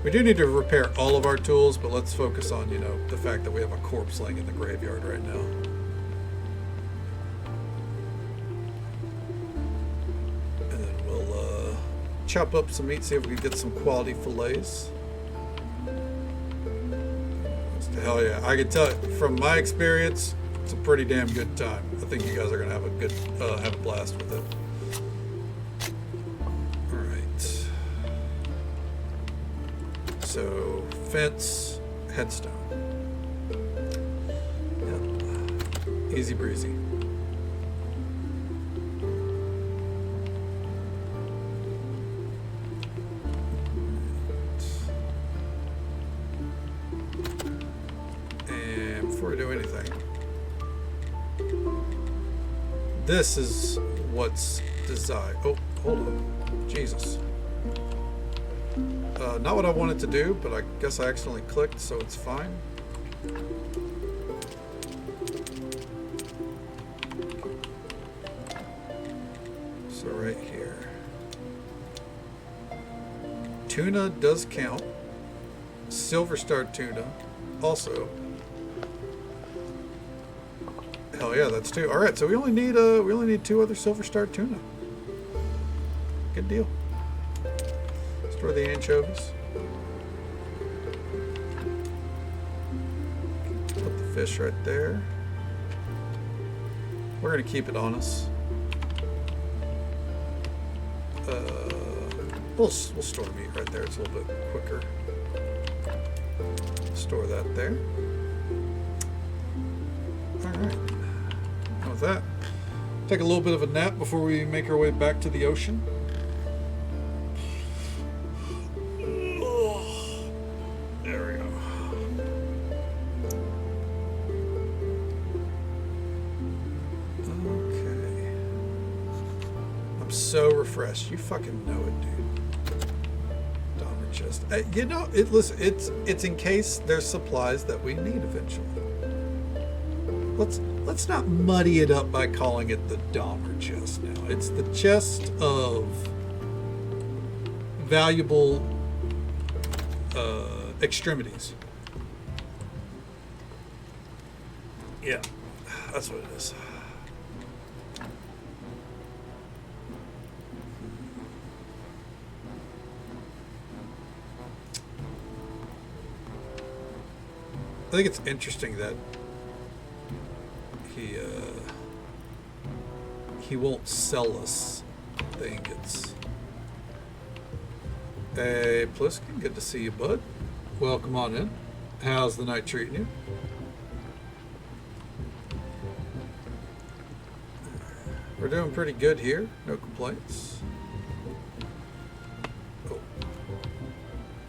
[SPEAKER 1] We do need to repair all of our tools, but let's focus on, you know, the fact that we have a corpse laying in the graveyard right now. And then we'll chop up some meat, see if we can get some quality fillets. Hell yeah, I can tell you, from my experience, it's a pretty damn good time. I think you guys are gonna have a good, have a blast with it. So, fence, headstone. Yep. Easy breezy. And before we do anything, this is what's designed. Oh, hold on. Jesus. Not what I wanted to do, but I guess I accidentally clicked, so it's fine. So right here. Tuna does count. Silver Star tuna also. Hell yeah, that's two. All right, so we only need 2 other Silver Star tuna. Good deal. Store the anchovies. Put the fish right there. We're gonna keep it on us. We'll store meat right there. It's a little bit quicker. Store that there. All right. And with that, take a little bit of a nap before we make our way back to the ocean. So refreshed. You fucking know it, dude. Dahmer chest. You know, listen, it's in case there's supplies that we need eventually. Let's not muddy it up by calling it the Dahmer chest now. It's the chest of valuable extremities. Yeah, that's what it is. I think it's interesting that he won't sell us the ingots. Hey, Pliskin, good to see you, bud. Welcome on in. How's the night treating you? We're doing pretty good here. No complaints. Oh.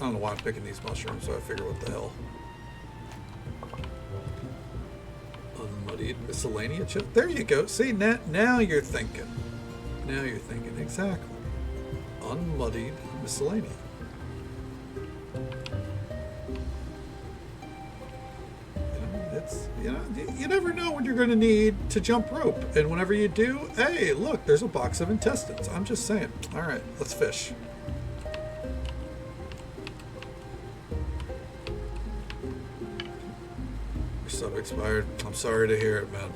[SPEAKER 1] I don't know why I'm picking these mushrooms, so I figure what the hell. Unmuddied miscellaneous chest. There you go. See, now you're thinking. Now you're thinking. Exactly. Unmuddied miscellaneous. You never know when you're going to need to jump rope. And whenever you do, hey, look, there's a box of intestines. I'm just saying. All right, let's fish. Your sub expired. I'm sorry to hear it, man.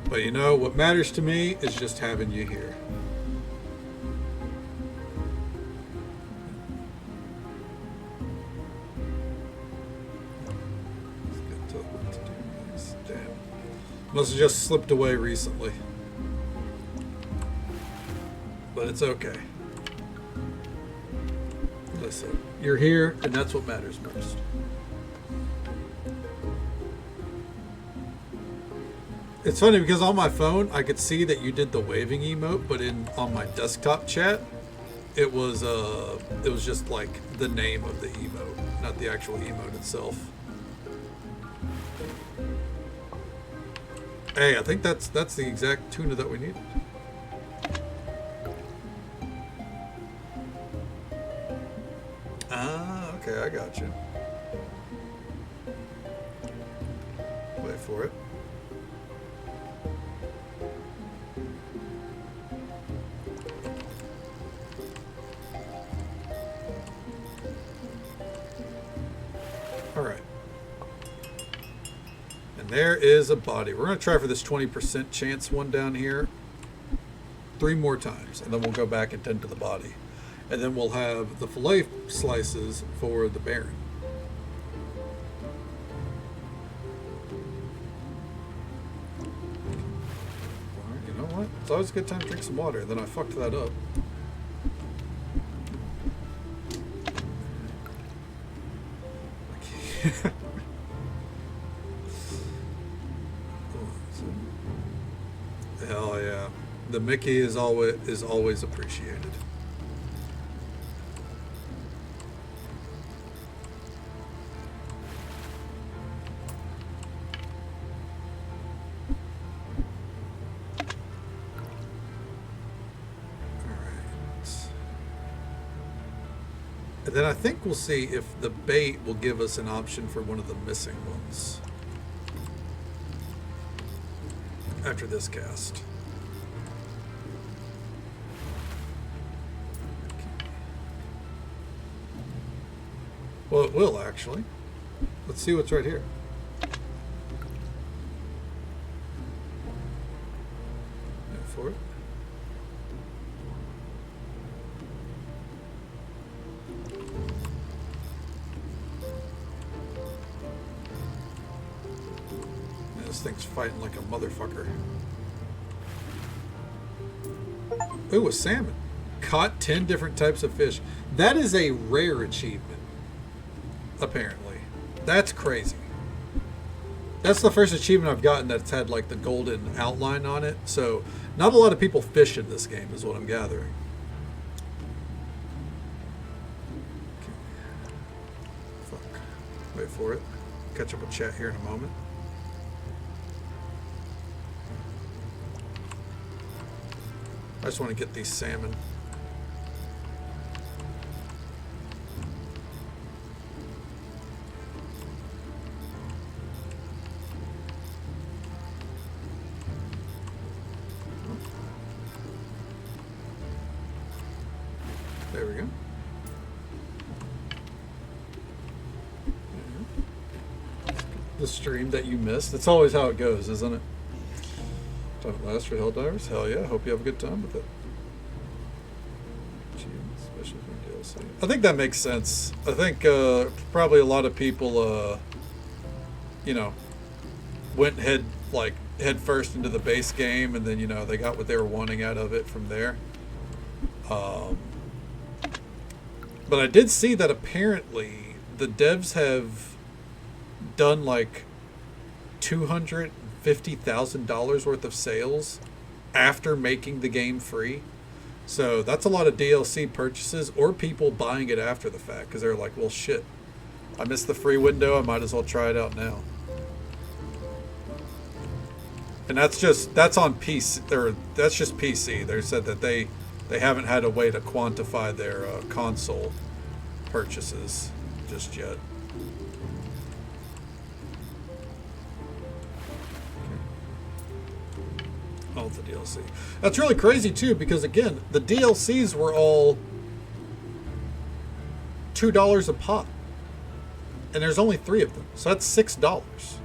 [SPEAKER 1] But you know, what matters to me is just having you here. Must have just slipped away recently. But it's okay. Listen, you're here, and that's what matters most. It's funny because on my phone, I could see that you did the waving emote, but on my desktop chat, it was just like the name of the emote, not the actual emote itself. Hey, I think that's the exact tuna that we needed. Ah, okay, I got you. Wait for it. Alright. And there is a body. We're going to try for this 20% chance one down here 3 more times, and then we'll go back and tend to the body. And then we'll have the fillet slices for the Baron. Alright, you know what? It's always a good time to drink some water. Then I fucked that up. Hell yeah. The Mickey is always appreciated. And then I think we'll see if the bait will give us an option for one of the missing ones after this cast. Well, it will actually. Let's see what's right here. Wait for it. This thing's fighting like a motherfucker. Ooh, a salmon. Caught 10 different types of fish. That is a rare achievement, apparently. That's crazy. That's the first achievement I've gotten that's had like the golden outline on it. So not a lot of people fish in this game is what I'm gathering. Okay. Fuck. Wait for it. Catch up with chat here in a moment. I just want to get these salmon. There we go. The stream that you missed. That's always how it goes, isn't it? Time it lasts for Helldivers? Hell yeah. Hope you have a good time with it. Especially for DLC. I think that makes sense. I think probably a lot of people, you know, went head first into the base game, and then, you know, they got what they were wanting out of it from there. But I did see that apparently the devs have done like $250,000 worth of sales after making the game free. So that's a lot of DLC purchases or people buying it after the fact because they're like, well, shit, I missed the free window. I might as well try it out now. And that's on PC, or that's just PC. They said that they haven't had a way to quantify their console purchases just yet. All the DLC. That's really crazy too, because again, the DLCs were all $2 a pop, and there's only 3 of them, so that's $6.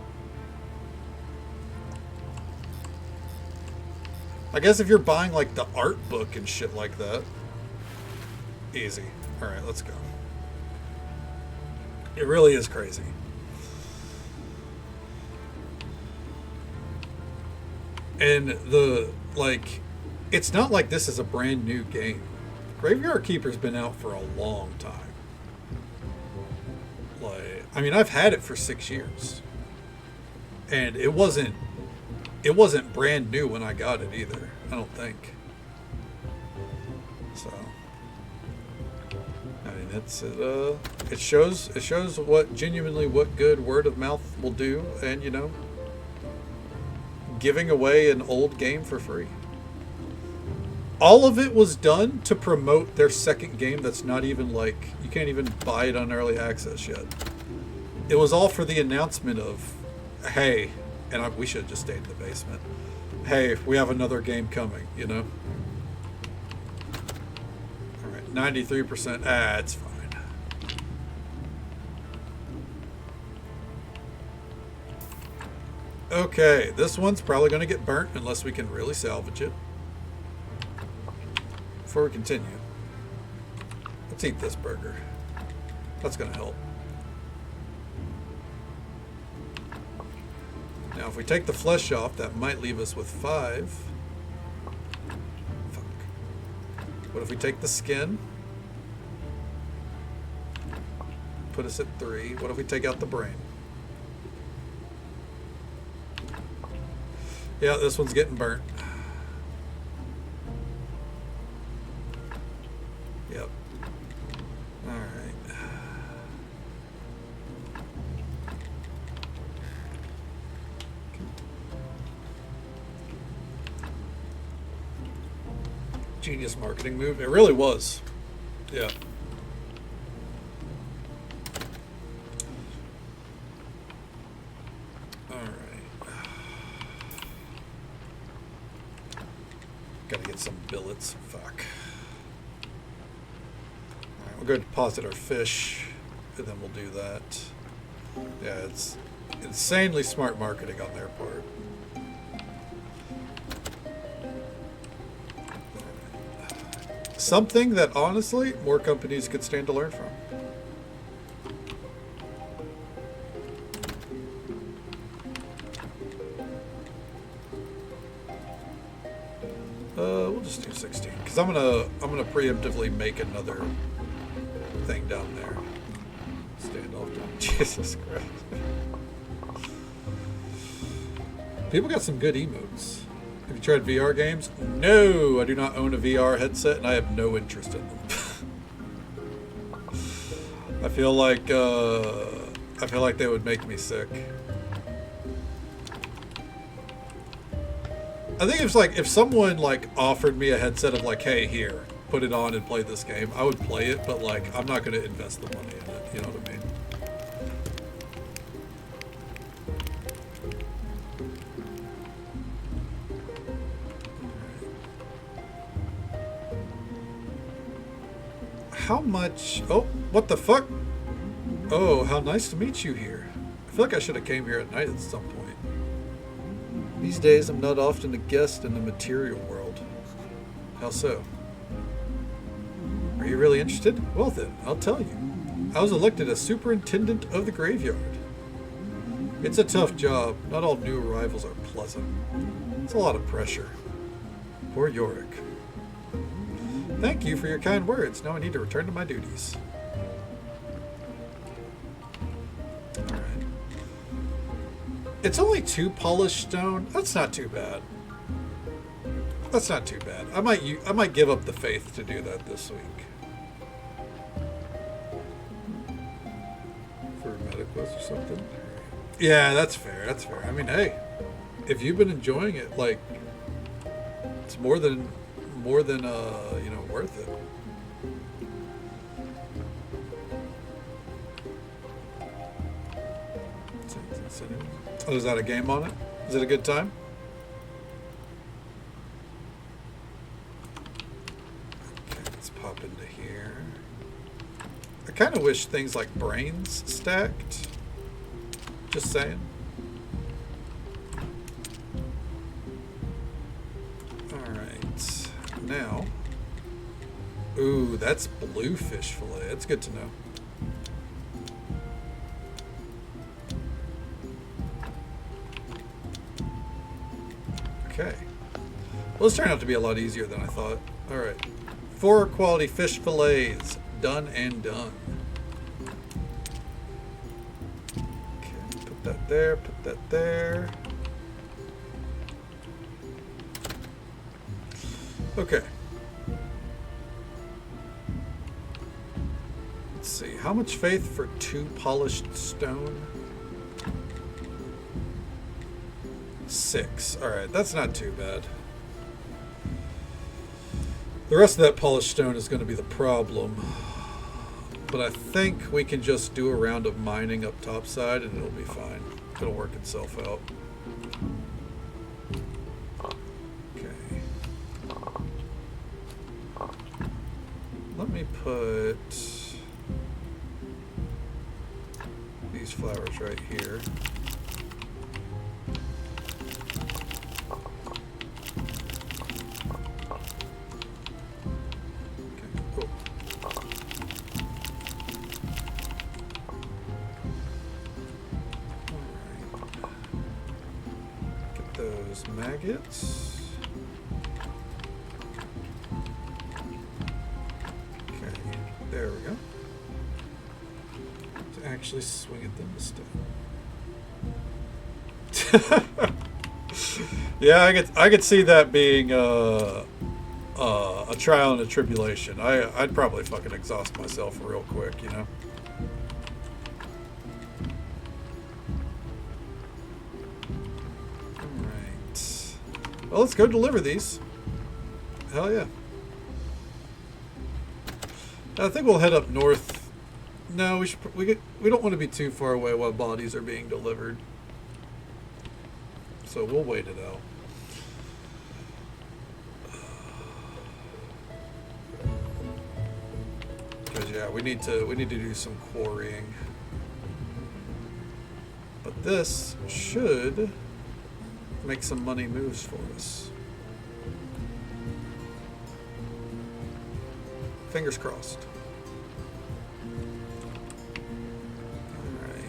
[SPEAKER 1] I guess if you're buying like the art book and shit like that, easy. All right, let's go. It really is crazy. And it's not like this is a brand new game. Graveyard Keeper's been out for a long time. I mean, I've had it for 6 years. And it wasn't brand new when I got it either, I don't think. So, it shows what good word of mouth will do, and you know, giving away an old game for free. All of it was done to promote their second game that's not even like, you can't even buy it on early access yet. It was all for the announcement of, hey, and we should have just stayed in the basement. Hey, we have another game coming, you know? All right, 93%. It's fine. Okay, this one's probably going to get burnt unless we can really salvage it. Before we continue, let's eat this burger. That's going to help. Now, if we take the flesh off, that might leave us with 5. Fuck. What if we take the skin? Put us at 3. What if we take out the brain? Yeah, this one's getting burnt. Yep. Alright. Genius marketing move. It really was. Yeah. Gotta get some billets. Fuck. Alright, we'll go deposit our fish, and then we'll do that. Yeah, it's insanely smart marketing on their part. Something that, honestly, more companies could stand to learn from. We'll just do 16 because I'm gonna preemptively make another thing down there. Standoff time. Jesus Christ. People got some good emotes. Have you tried VR games? No, I do not own a VR headset, and I have no interest in them. I feel like they would make me sick. I think it's like if someone like offered me a headset of like, hey, here, put it on and play this game, I would play it, but like I'm not going to invest the money in it. You know what I mean? How much? Oh, what the fuck? Oh, how nice to meet you here. I feel like I should have came here at night at some point. These days, I'm not often a guest in the material world. How so? Are you really interested? Well then, I'll tell you. I was elected as superintendent of the graveyard. It's a tough job. Not all new arrivals are pleasant. It's a lot of pressure. Poor Yorick. Thank you for your kind words. Now I need to return to my duties. It's only 2 polished stone. That's not too bad. That's not too bad. I might give up the faith to do that this week. For a Mediclus or something. Yeah, that's fair. That's fair. I mean, hey, if you've been enjoying it, like, it's more than you know, worth it. Oh, is that a game on it? Is it a good time? Okay, let's pop into here. I kind of wish things like brains stacked. Just saying. Alright. Now. Ooh, that's blue fish fillet. That's good to know. Okay. Well, this turned out to be a lot easier than I thought. Alright. 4 quality fish fillets. Done and done. Okay, put that there, put that there. Okay. see. How much faith for 2 polished stone? 6. Alright, that's not too bad. The rest of that polished stone is going to be the problem. But I think we can just do a round of mining up topside and it'll be fine. It'll work itself out. Okay. Let me put these flowers right here. Maggots. Okay, there we go. To actually swing at them this time. Yeah, I could see that being a trial and a tribulation. I'd probably fucking exhaust myself real quick, you know. Well, let's go deliver these. Hell yeah. I think we'll head up north. No, we don't want to be too far away while bodies are being delivered. So we'll wait it out. Because yeah, we need to do some quarrying. But this should make some money moves for us. Fingers crossed. Alright.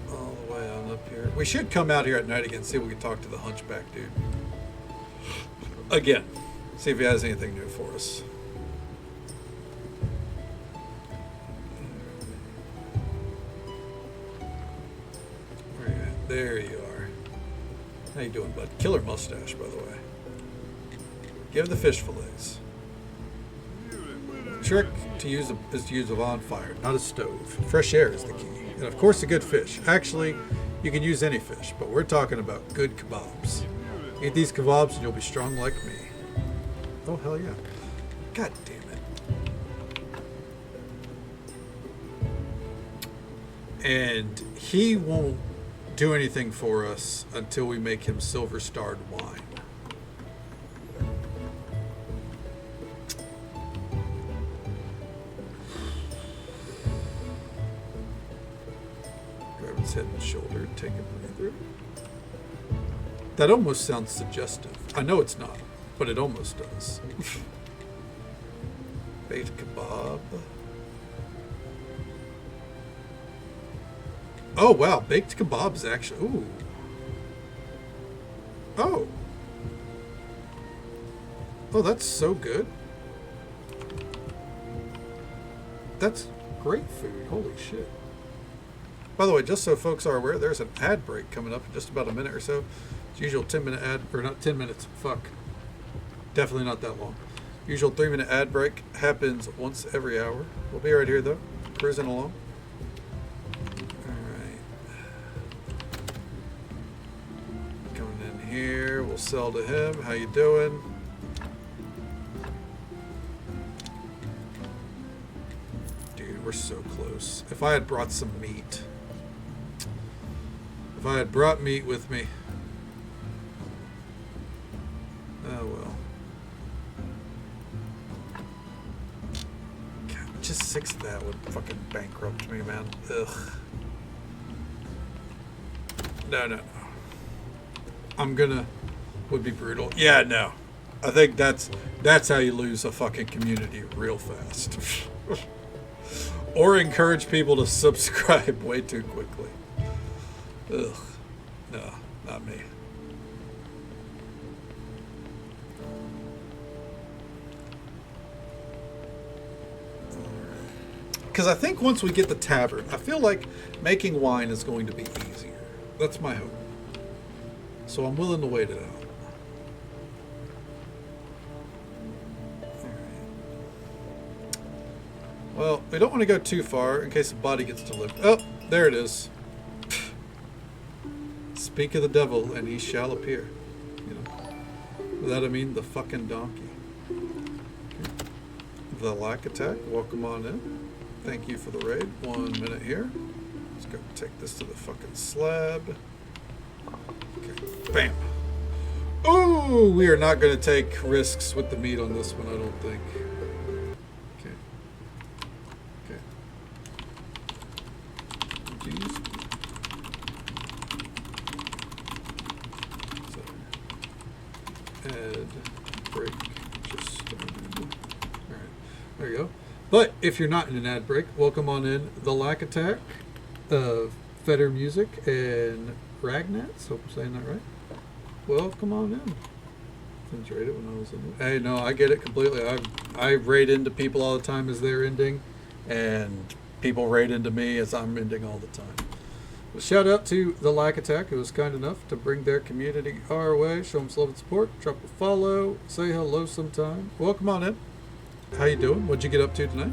[SPEAKER 1] All the way on up here. We should come out here at night again, see if we can talk to the hunchback dude. Again. See if he has anything new for us. There you are. How you doing, bud? Killer mustache, by the way. Give the fish fillets. Trick to use is to use a bonfire, not a stove. Fresh air is the key. And of course a good fish. Actually, you can use any fish, but we're talking about good kebabs. Eat these kebabs and you'll be strong like me. Oh, hell yeah. God damn it. And he won't do anything for us until we make him silver starred wine. Grab his head and shoulder, take a breather. That almost sounds suggestive. I know it's not, but it almost does. Baked kebab. Oh, wow. Baked kebabs, actually. Ooh. Oh. Oh, that's so good. That's great food. Holy shit. By the way, just so folks are aware, there's an ad break coming up in just about a minute or so. It's usual 10-minute ad, or not 10 minutes. Fuck. Definitely not that long. Usual 3-minute ad break happens once every hour. We'll be right here, though. Cruising along. Here, we'll sell to him. How you doing? Dude, we're so close. If I had brought some meat. If I had brought meat with me. Oh well. God, just 6 of that would fucking bankrupt me, man. Ugh. No. Would be brutal. Yeah, no. I think that's how you lose a fucking community real fast. Or encourage people to subscribe way too quickly. Ugh. No, not me. Because I think once we get the tavern, I feel like making wine is going to be easier. That's my hope. So I'm willing to wait it out. Well, we don't want to go too far in case the body gets delivered. Oh, there it is. Speak of the devil, and he shall appear. You know, by that I mean the fucking donkey. Okay. The Lack Attack, welcome on in. Thank you for the raid. 1 minute here. Let's go take this to the fucking slab. Okay, bam. Oh, we are not going to take risks with the meat on this one, I don't think. Okay. Okay. Jeez. So, add break. Just started. Alright. There you go. But if you're not in an ad break, welcome on in the Lack Attack, Feder Music, and Ragnats. Hope I'm saying that right. Welcome on in. Didn't rate it when I was in it. Hey, no, I get it completely. I raid into people all the time as they're ending, and people raid into me as I'm ending all the time. Well, shout out to the Lack Attack, who was kind enough to bring their community our way. Show them some love and support. Drop a follow. Say hello sometime. Welcome on in. How you doing? What'd you get up to tonight?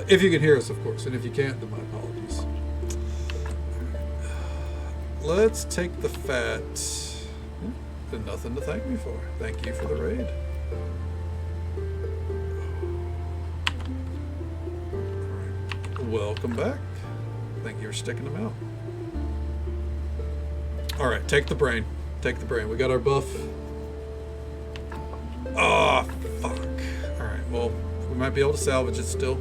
[SPEAKER 1] If you can hear us, of course, and if you can't, then my apologies. Let's take the fat. There's nothing to thank me for. Thank you for the raid. Right. Welcome back. Thank you for sticking them out. All right, take the brain. Take the brain. We got our buff. Oh, fuck. All right, well, we might be able to salvage it still.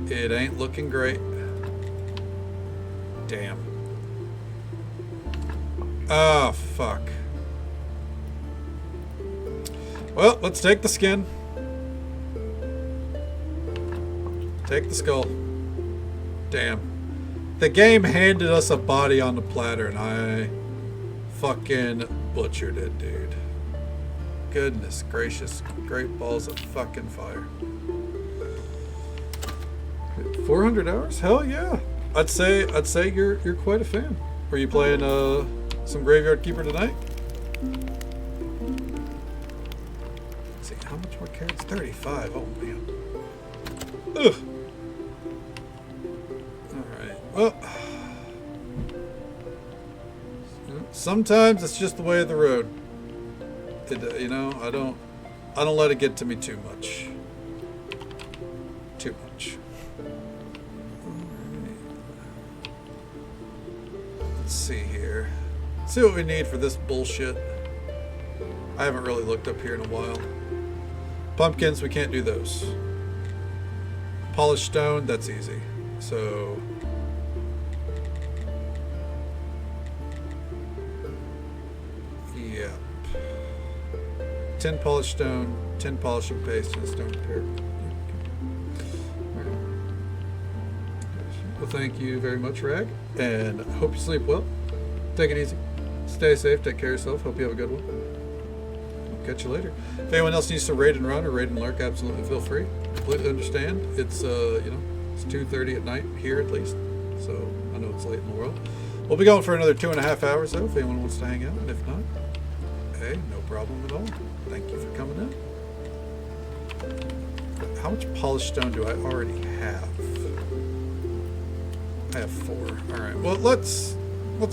[SPEAKER 1] It ain't looking great. Damn. Oh, fuck. Well, let's take the skin. Take the skull. Damn. The game handed us a body on the platter, and I fucking butchered it, dude. Goodness gracious. Great balls of fucking fire. 400 hours? Hell yeah. I'd say you're quite a fan. Were you playing some Graveyard Keeper tonight? Let's see, how much more carrots? 35. Oh man. Ugh. Alright. Well, sometimes it's just the way of the road. You know, I don't let it get to me too much. Too much. Let's see here. Let's see what we need for this bullshit. I haven't really looked up here in a while. Pumpkins, we can't do those. Polished stone, that's easy. So yeah. 10 polished stone, 10 polishing paste, and stone repair. Well, thank you very much, Rag, and hope you sleep well. Take it easy. Stay safe. Take care of yourself. Hope you have a good one. I'll catch you later. If anyone else needs to raid and run or raid and lurk, absolutely feel free. Completely understand. It's it's 2:30 at night here at least, so I know it's late in the world. We'll be going for another 2.5 hours though. If anyone wants to hang out, and if not, hey, no problem at all. Thank you for coming in. How much polished stone do I already have? I have 4. All right. Well, let's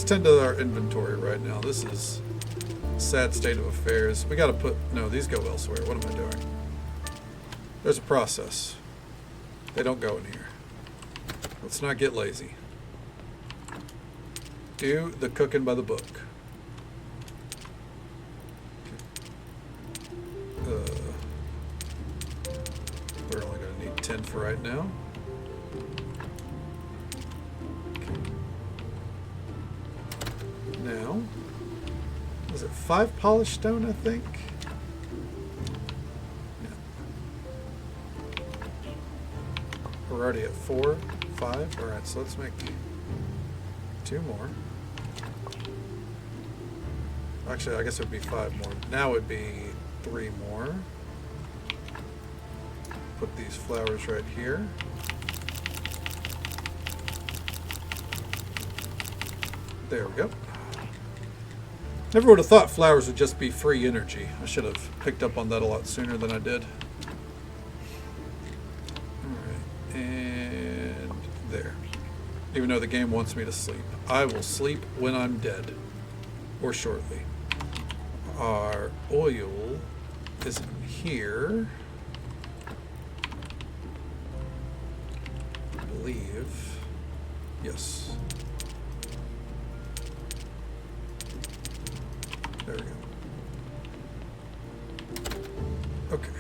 [SPEAKER 1] tend to our inventory right now. This is a sad state of affairs. We got to put these go elsewhere. What am I doing? There's a process. They don't go in here. Let's not get lazy. Do the cooking by the book. We're only going to need 10 for right now. Now, was it 5 polished stone, I think? Yeah. We're already at 4, 5. Alright, so let's make 2 more. Actually, I guess it would be 5 more. Now it would be 3 more. Put these flowers right here. There we go. Never would have thought flowers would just be free energy. I should have picked up on that a lot sooner than I did. Even though the game wants me to sleep. I will sleep when I'm dead. Or shortly. Our oil is in here. I believe. Yes. There we go. Okay.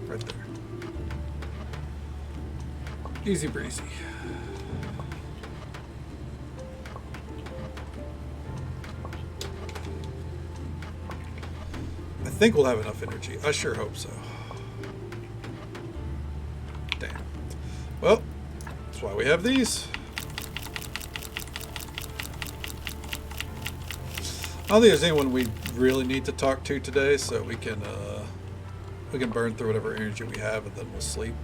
[SPEAKER 1] Right there. Easy breezy. I think we'll have enough energy. I sure hope so. Damn. Well, that's why we have these. I don't think there's anyone we really need to talk to today, so we can burn through whatever energy we have, and then we'll sleep.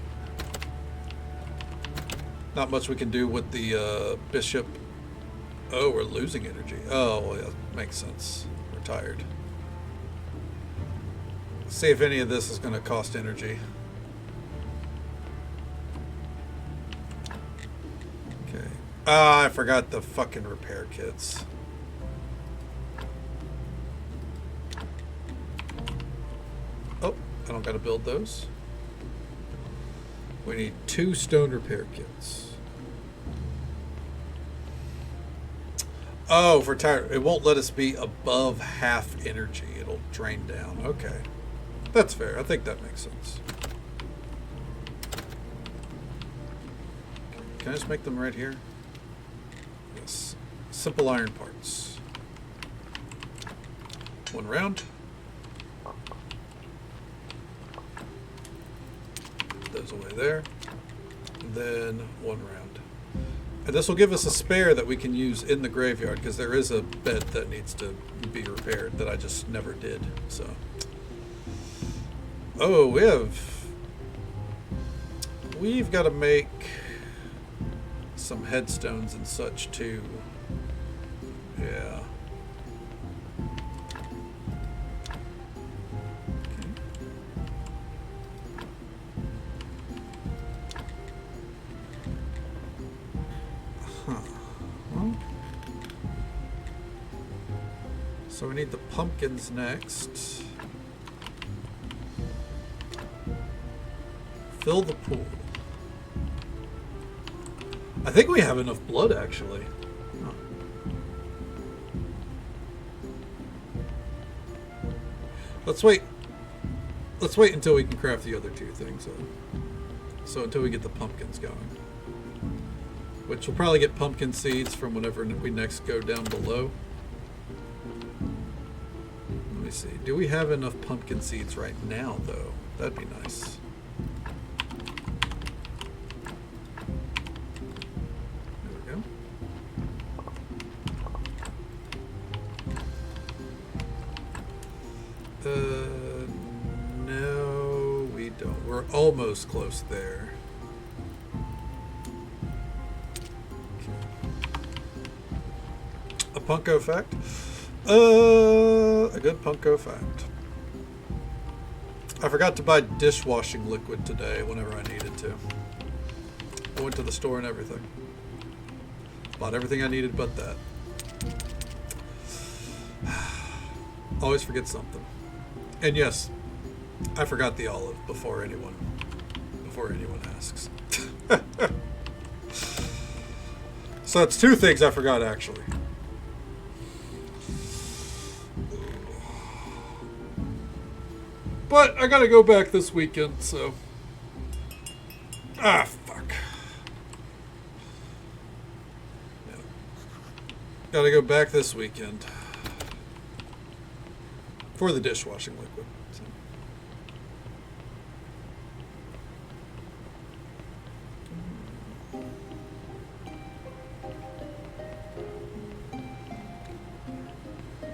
[SPEAKER 1] Not much we can do with the bishop. Oh, we're losing energy. Oh, well, yeah, makes sense. We're tired. See if any of this is going to cost energy. Okay. Ah, I forgot the fucking repair kits. Oh, I don't got to build those. We need 2 stone repair kits. Oh, for tired. It won't let us be above half energy. It'll drain down. Okay. That's fair. I think that makes sense. Can I just make them right here? Yes. Simple iron parts. 1 round. Put those away there. And then 1 round. And this will give us a spare that we can use in the graveyard, because there is a bed that needs to be repaired that I just never did. So, oh, we've got to make some headstones and such too. Yeah. So we need the pumpkins next. Fill the pool. I think we have enough blood, actually. Huh. Let's wait. Let's wait until we can craft the other 2 things. So until we get the pumpkins going. Which we'll probably get pumpkin seeds from whenever we next go down below. Let me see. Do we have enough pumpkin seeds right now, though? That'd be nice. There we go. No, we don't. We're almost close there. A Punko fact? A good Punko fact. I forgot to buy dishwashing liquid today whenever I needed to. I went to the store and everything. Bought everything I needed but that. Always forget something. And yes, I forgot the olive before anyone asks. So that's 2 things I forgot, actually. But I gotta go back this weekend, so. Ah, fuck. Yeah. Gotta go back this weekend. For the dishwashing liquid. So.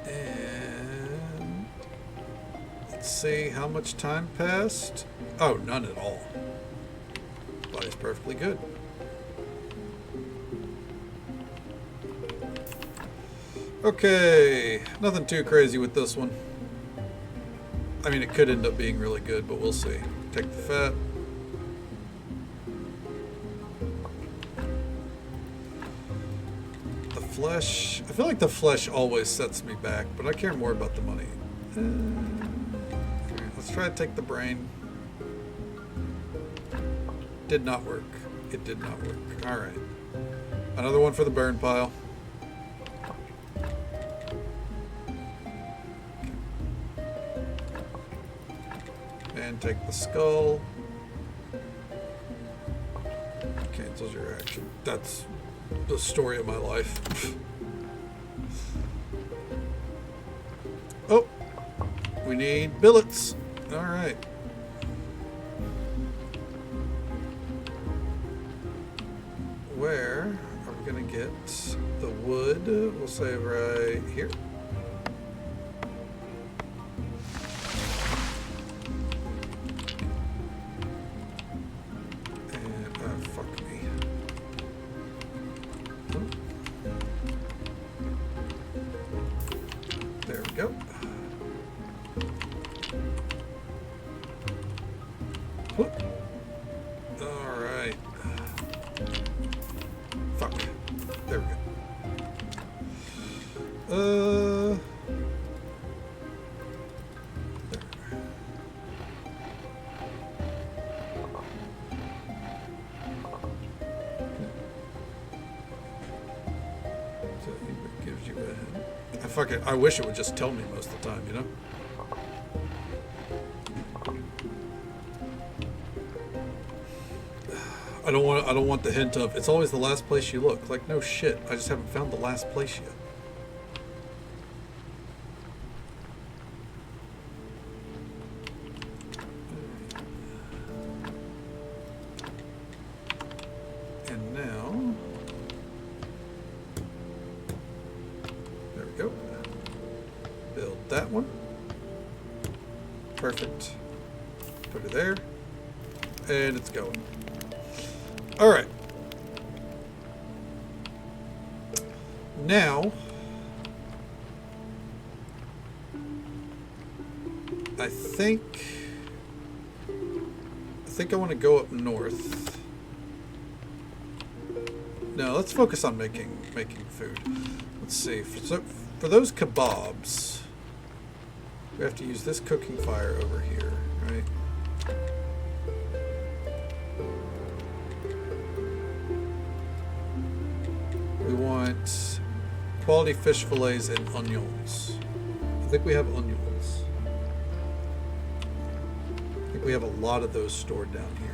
[SPEAKER 1] And let's see how much time passed. Oh, none at all. Body's perfectly good. Okay, nothing too crazy with this one. I mean, it could end up being really good, but we'll see. Take the fat. The flesh. I feel like the flesh always sets me back, but I care more about the money. Okay, let's try to take the brain. Did not work. It did not work. All right. Another one for the burn pile. And take the skull. Cancels your action. That's the story of my life. Oh, we need billets. All right. Where are we gonna get the wood? We'll say right here. And fuck me. Oh. There we go. Whoop. All right. Fuck. There we go. There. So it gives you a... I wish it would just tell me most of the time, you know? I don't want the hint of it's always the last place you look. Like, no shit. I just haven't found the last place yet. And now there we go. Build that one. Perfect. Put it there. And it's going. All right. Now, I think I want to go up north. No, let's focus on making food. Let's see. So for those kebabs, we have to use this cooking fire over here, right? We want quality fish fillets and onions. I think we have onions. I think we have a lot of those stored down here.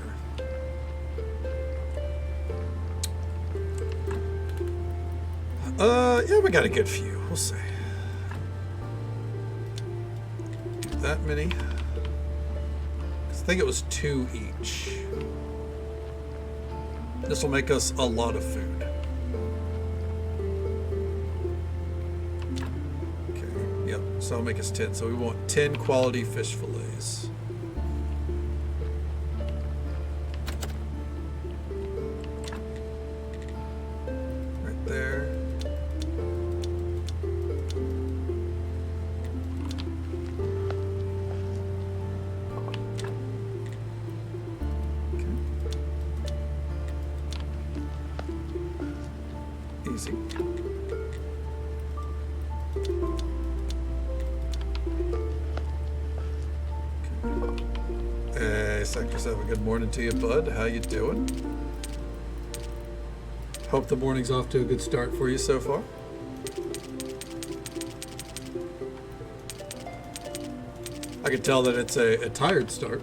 [SPEAKER 1] Yeah, we got a good few. We'll see. That many. I think it was 2 each. This will make us a lot of food. So I'll make us 10. So we want 10 quality fish fillets. Right there. Okay. Easy. Sector 7, good morning to you, bud. How you doing? Hope the morning's off to a good start for you so far. I can tell that it's a tired start.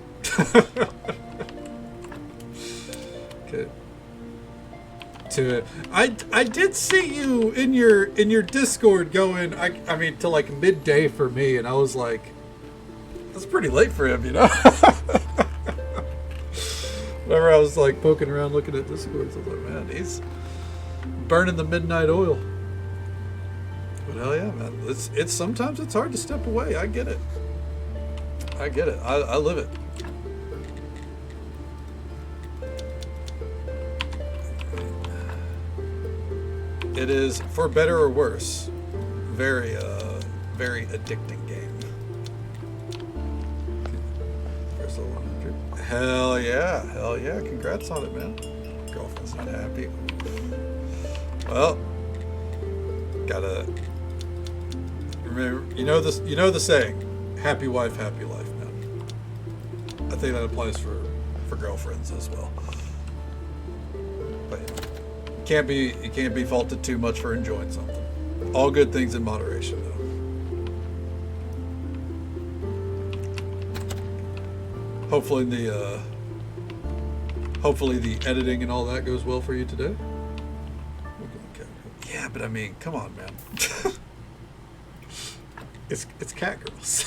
[SPEAKER 1] Okay. I did see you in your Discord going, I mean, to like midday for me, and I was like, that's pretty late for him, you know? Whenever I was like poking around looking at Discords, I was like, man, he's burning the midnight oil. But hell yeah, man. It's sometimes it's hard to step away. I get it. I get it. I live it. It is, for better or worse, very addicting game. Close to 100. Hell yeah. Hell yeah. Congrats on it, man. Girlfriend's not happy. Well, gotta remember, you know the saying, happy wife, happy life, man. I think that applies for girlfriends as well. But you can't be faulted too much for enjoying something. All good things in moderation, though. Hopefully the editing and all that goes well for you today. Yeah, but I mean, come on, man. it's cat girls.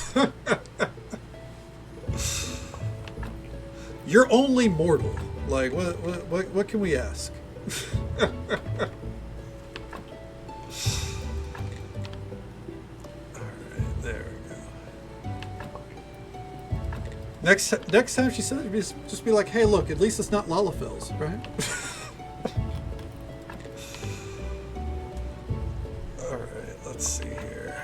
[SPEAKER 1] You're only mortal. Like, what can we ask? Alright, there we go. Next time she said it, just be like, hey, look, at least it's not Lalafels, right? Alright, let's see here.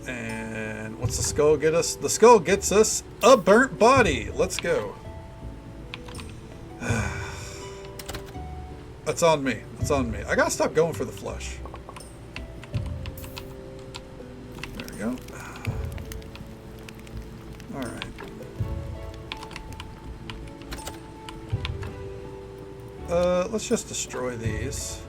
[SPEAKER 1] And what's the skull get us? The skull gets us a burnt body. Let's go. That's on me. That's on me. I gotta stop going for the flesh. There we go. Alright. Let's just destroy these.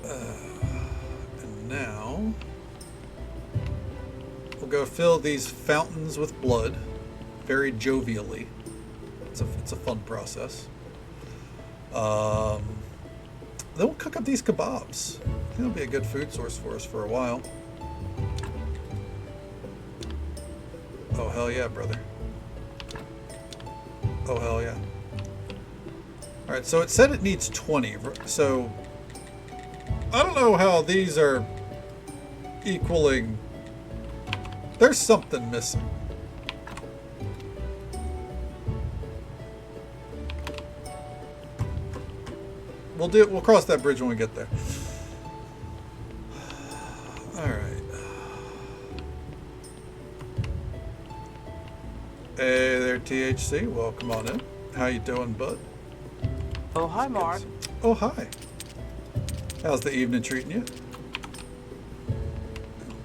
[SPEAKER 1] And now we'll go fill these fountains with blood very jovially. It's a fun process. Then we'll cook up these kebabs. I think it'll be a good food source for us for a while. Oh, hell yeah, brother. Oh, hell yeah. Alright, so it said it needs 20. So, I don't know how these are equaling. There's something missing. We'll cross that bridge when we get there. Alright. Hey there, THC. Welcome on in. How you doing, bud?
[SPEAKER 2] Oh, hi, Mark.
[SPEAKER 1] Oh, hi. How's the evening treating you?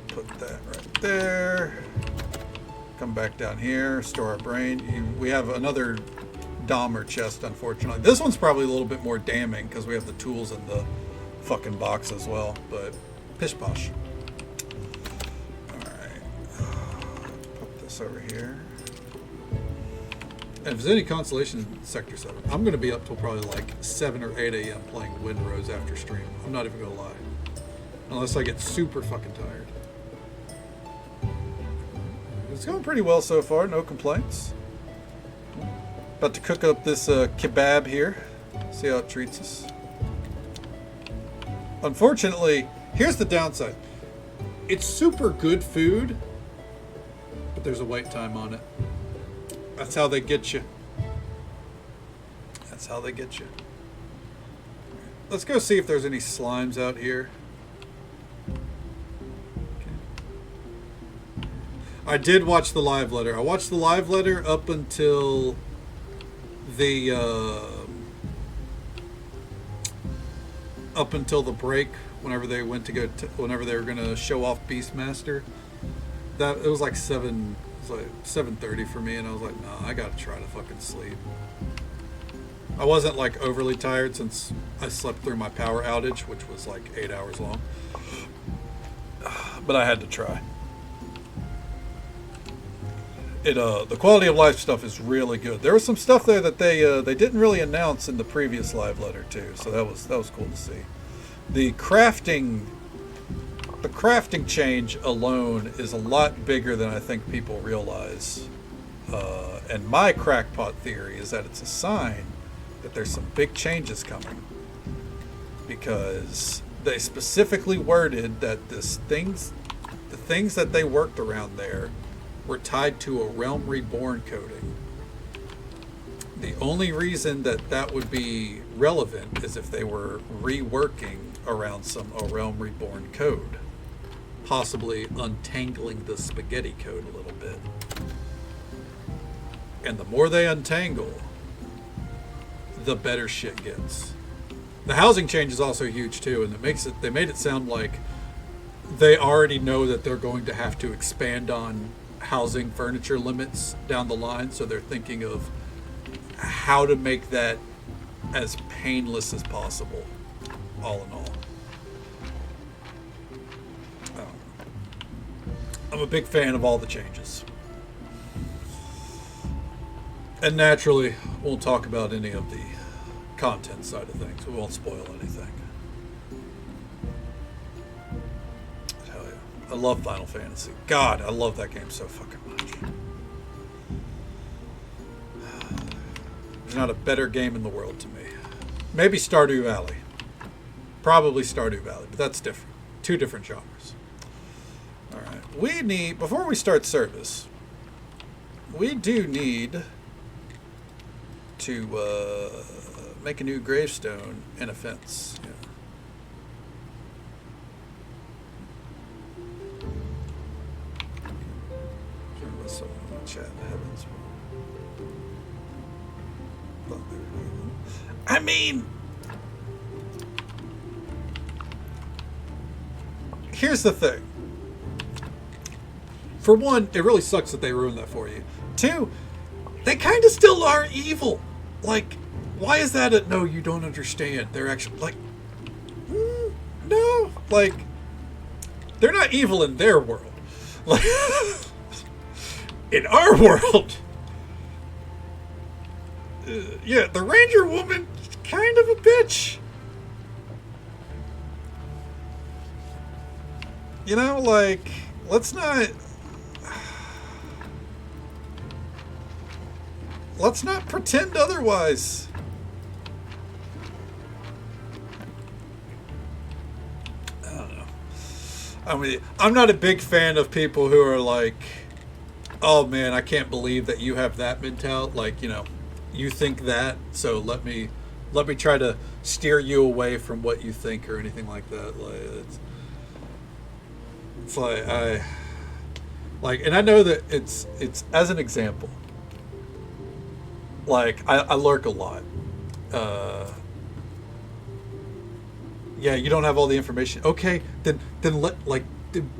[SPEAKER 1] Put that right there. Come back down here. Store our brain. We have another Dahmer chest, unfortunately. This one's probably a little bit more damning because we have the tools in the fucking box as well. But pish posh. Alright. Put this over here. And if there's any consolation in Sector 7, I'm going to be up till probably like 7 or 8 a.m. playing Windrose after stream. I'm not even going to lie. Unless I get super fucking tired. It's going pretty well so far. No complaints. About to cook up this kebab here. See how it treats us. Unfortunately, here's the downside. It's super good food, but there's a wait time on it. That's how they get you. That's how they get you. Let's go see if there's any slimes out here. Okay. I did watch the live letter. I watched the live letter up until the break. Whenever they went to go, whenever they were gonna show off Beastmaster. That it was like 7:30 for me, and I was like, nah, I gotta try to fucking sleep. I wasn't like overly tired since I slept through my power outage, which was like 8 hours long. But I had to try. The quality of life stuff is really good. There was some stuff there that they didn't really announce in the previous live letter too, so that was cool to see. The crafting change alone is a lot bigger than I think people realize. And my crackpot theory is that it's a sign that there's some big changes coming. Because they specifically worded that the things that they worked around there were tied to a Realm Reborn coding. The only reason that that would be relevant is if they were reworking around some A Realm Reborn code, possibly untangling the spaghetti code a little bit. And the more they untangle, the better shit gets. The housing change is also huge too, and they made it sound like they already know that they're going to have to expand on housing furniture limits down the line, so they're thinking of how to make that as painless as possible, all in all. I'm a big fan of all the changes. And naturally, won't talk about any of the content side of things. We won't spoil anything. Hell yeah. I love Final Fantasy. God, I love that game so fucking much. There's not a better game in the world to me. Maybe Stardew Valley. Probably Stardew Valley, but that's different. Two different genres. Alright. We need, before we start service, we do need to make a new gravestone and a fence. Yeah. There was someone in the chat. Heavens. I mean, here's the thing. For one, it really sucks that they ruined that for you. Two, they kind of still are evil. Like, why is that a no, you don't understand? They're actually, like, no. Like, they're not evil in their world. Like, in our world, yeah, the Ranger woman is kind of a bitch. You know, like, let's not pretend otherwise. I don't know. I mean, I'm not a big fan of people who are like, oh man, I can't believe that you have that mentality. Like, you know, you think that, so let me try to steer you away from what you think or anything like that. Like, it's like, and I know that it's as an example. Like, I lurk a lot. Yeah, you don't have all the information. Okay, then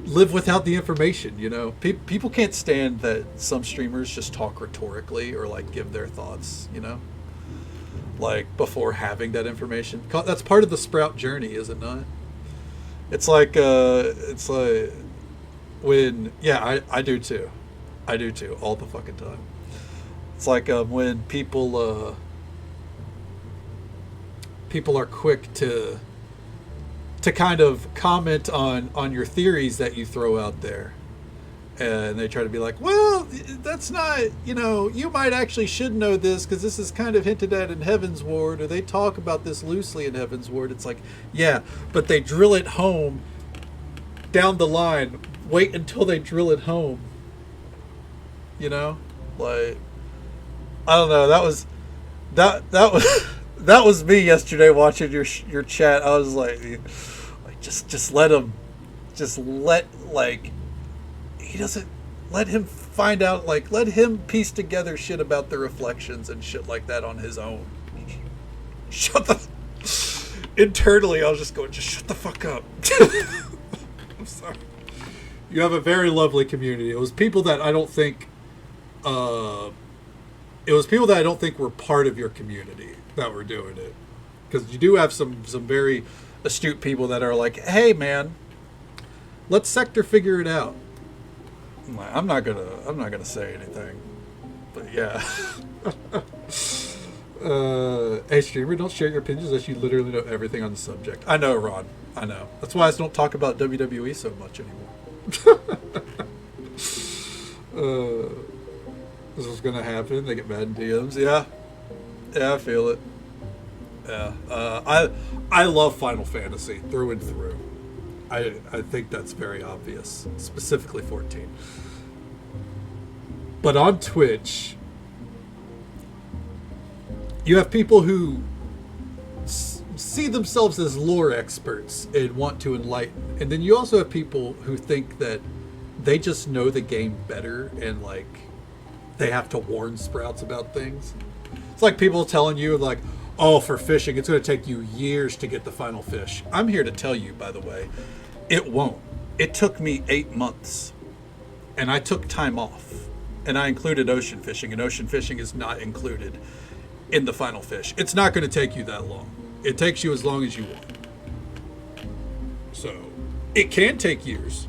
[SPEAKER 1] live without the information, you know? People can't stand that some streamers just talk rhetorically or, like, give their thoughts, you know? Like, before having that information. That's part of the Sprout journey, is it not? It's like when, yeah, I do too. I do too, all the fucking time. It's like when people are quick to kind of comment on your theories that you throw out there, and they try to be like, well, that's not, you know, you might actually should know this because this is kind of hinted at in Heaven's Ward, or they talk about this loosely in Heaven's Ward. It's like, yeah, but they drill it home down the line. Wait until they drill it home, you know? Like, I don't know. That was that was me yesterday watching your chat. I was like just let him, like, he doesn't, let him find out, like, let him piece together shit about the reflections and shit like that on his own. Internally I was just going, just shut the fuck up. I'm sorry. You have a very lovely community. It was people that I don't think were part of your community that were doing it. Because you do have some very astute people that are like, hey man, let's sector figure it out. I'm not gonna say anything. But yeah. Hey streamer, don't share your opinions unless you literally know everything on the subject. I know, Ron. I know. That's why I don't talk about WWE so much anymore. This was gonna happen. They get mad in DMs. Yeah, I feel it. Yeah, I love Final Fantasy through and through. I think that's very obvious, specifically 14. But on Twitch, You have people who see themselves as lore experts and want to enlighten. And then you also have people who think that they just know the game better and like they have to warn Sprouts about things. It's like people telling you like, oh, for fishing, it's going to take you years to get the final fish. I'm here to tell you, by the way, it won't. It took me 8 months and I took time off and I included ocean fishing, and ocean fishing is not included in the final fish. It's not going to take you that long. It takes you as long as you want. So it can take years,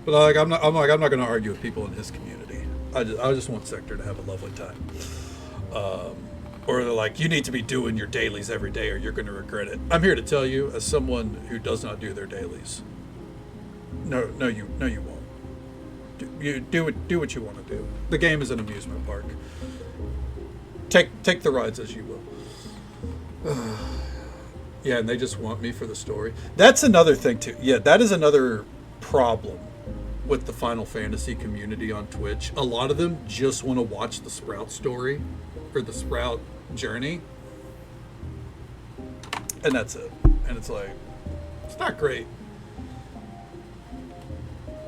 [SPEAKER 1] but I'm not going to argue with people in his community. I just want Sector to have a lovely time. Or they're like, you need to be doing your dailies every day or you're going to regret it. I'm here to tell you, as someone who does not do their dailies, no, you won't. You do what you want to do. The game is an amusement park. Take the rides as you will. Yeah, and they just want me for the story. That's another thing too. Yeah, that is another problem with the Final Fantasy community on Twitch. A lot of them just want to watch the Sprout story or the Sprout journey, and that's it. And it's like, it's not great.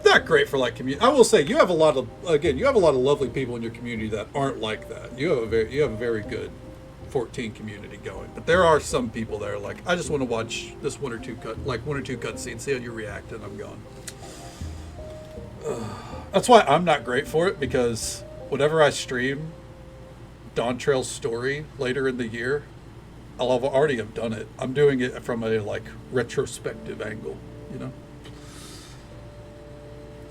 [SPEAKER 1] Not great for like community. I will say you have a lot of lovely people in your community that aren't like that. You have a very good 14 community going, but there are some people that are like, I just want to watch this one or two cutscenes, see how you react, and I'm gone. That's why I'm not great for it, because whenever I stream Dawn Trail's story later in the year, I'll already have done it. I'm doing it from a like retrospective angle, you know.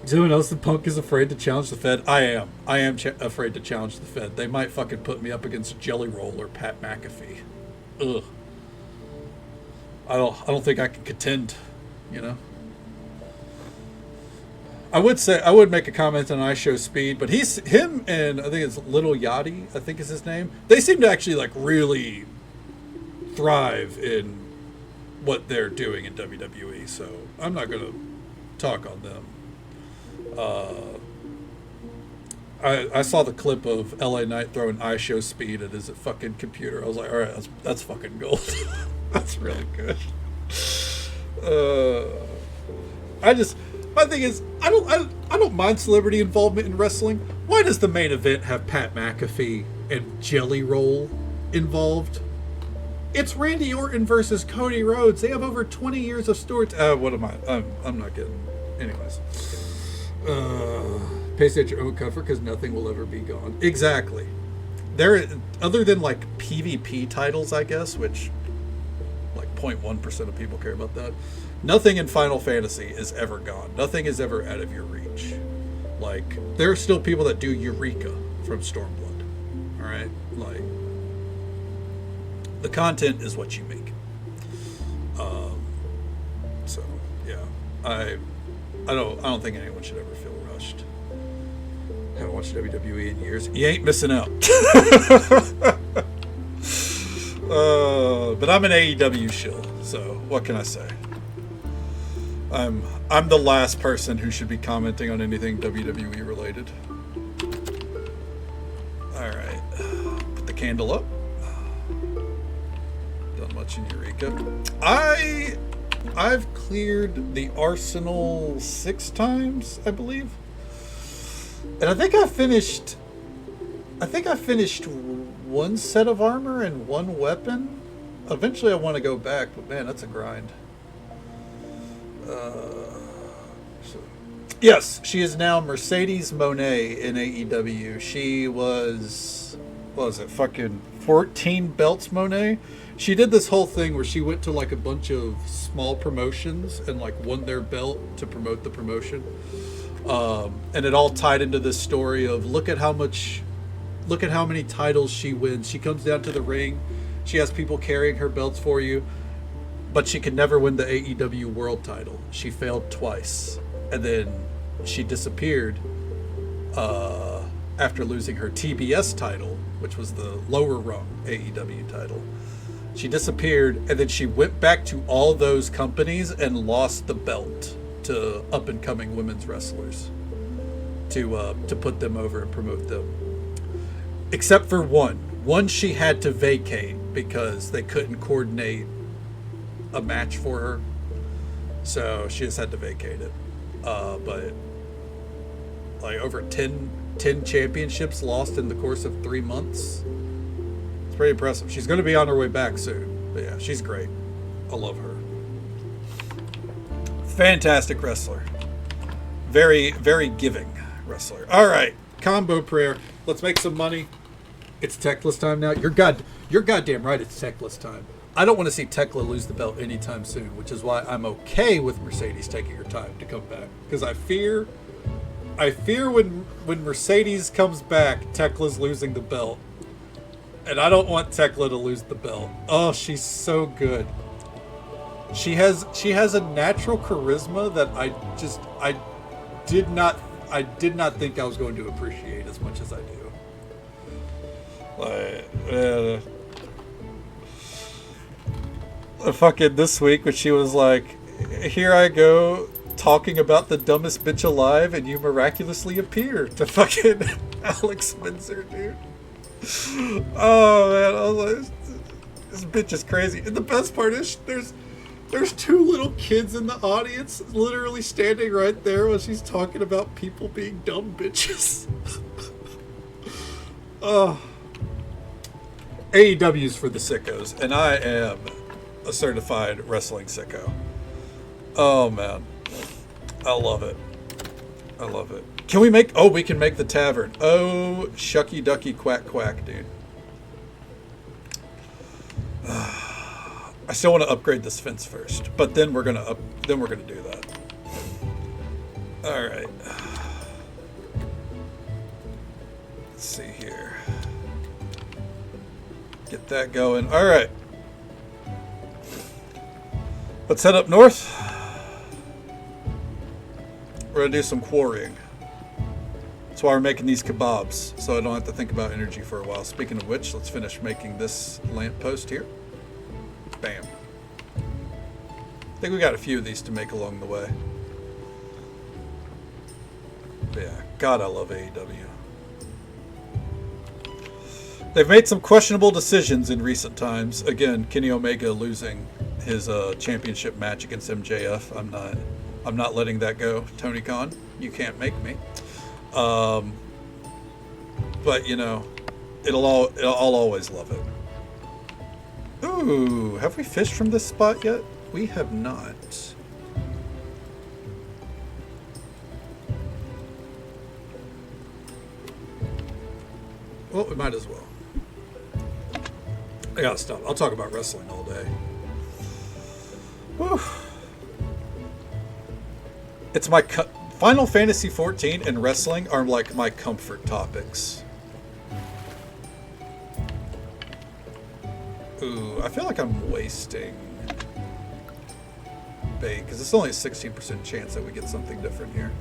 [SPEAKER 1] Is anyone else the punk is afraid to challenge the Fed? I am afraid to challenge the Fed. They might fucking put me up against Jelly Roll or Pat McAfee. Ugh. I don't think I can contend, you know. I would make a comment on IShowSpeed, but him and I think it's Little Yachty, I think is his name. They seem to actually like really thrive in what they're doing in WWE, so I'm not gonna talk on them. I saw the clip of LA Knight throwing IShowSpeed at his fucking computer. I was like, all right, that's fucking gold. That's really good. My thing is, I don't mind celebrity involvement in wrestling. Why does the main event have Pat McAfee and Jelly Roll involved? It's Randy Orton versus Cody Rhodes. They have over 20 years of story. What am I? I'm not getting. Anyways. Pace at your own comfort, because nothing will ever be gone. Exactly. There, other than like PvP titles, I guess, which like 0.1% of people care about that. Nothing in Final Fantasy is ever gone. Nothing is ever out of your reach. Like, there are still people that do Eureka from Stormblood. All right, like the content is what you make. So yeah, I don't think anyone should ever feel rushed. Haven't watched WWE in years. You ain't missing out. But I'm an AEW shill, so what can I say? I'm the last person who should be commenting on anything WWE related. All right, put the candle up. Done much in Eureka. I've cleared the Arsenal 6 times, I believe. And I think I finished one set of armor and one weapon. Eventually I want to go back, but man, that's a grind. Yes, she is now Mercedes Moné in AEW. She was, what was it, fucking 14 belts Moné? She did this whole thing where she went to like a bunch of small promotions and like won their belt to promote the promotion. And it all tied into this story of look at how many titles she wins. She comes down to the ring. She has people carrying her belts for you, but she could never win the AEW world title. She failed twice. And then she disappeared after losing her TBS title, which was the lower rung AEW title. She disappeared, and then she went back to all those companies and lost the belt to up-and-coming women's wrestlers to put them over and promote them. Except for one. One, she had to vacate because they couldn't coordinate a match for her, so she just had to vacate it. But like over 10 championships lost in the course of 3 months. It's pretty impressive. She's going to be on her way back soon. But yeah, she's great. I love her. Fantastic wrestler. Very, very giving wrestler. All right, combo prayer. Let's make some money. It's Teclis time now. You're goddamn right. It's Teclis time. I don't want to see Tekla lose the belt anytime soon, which is why I'm okay with Mercedes taking her time to come back. Because I fear when Mercedes comes back, Tekla's losing the belt. And I don't want Tekla to lose the belt. Oh, she's so good. She has a natural charisma that I did not think I was going to appreciate as much as I do. Fucking this week when she was like, here I go talking about the dumbest bitch alive and you miraculously appear to fucking Alex Spencer, dude. Oh man, I was like, this bitch is crazy. And the best part is there's two little kids in the audience literally standing right there when she's talking about people being dumb bitches. Oh. AEW's for the sickos, and I am a certified wrestling sicko. Oh man, I love it. I love it. Can we make? Oh, we can make the tavern. Oh, shucky ducky quack quack, dude. I still want to upgrade this fence first, but then we're gonna do that. All right. Let's see here. Get that going. All right. Let's head up north. We're gonna do some quarrying. That's why we're making these kebabs, so I don't have to think about energy for a while. Speaking of which, let's finish making this lamppost here. Bam. I think we got a few of these to make along the way. But yeah, God, I love AEW. They've made some questionable decisions in recent times. Again, Kenny Omega losing his championship match against MJF. I'm not letting that go. Tony Khan, you can't make me. But you know, I'll always love it. Ooh, have we fished from this spot yet? We have not. Well, we might as well. I gotta stop. I'll talk about wrestling all day. Whew. It's my Final Fantasy XIV and wrestling are like my comfort topics. Ooh, I feel like I'm wasting bait because it's only a 16% chance that we get something different here.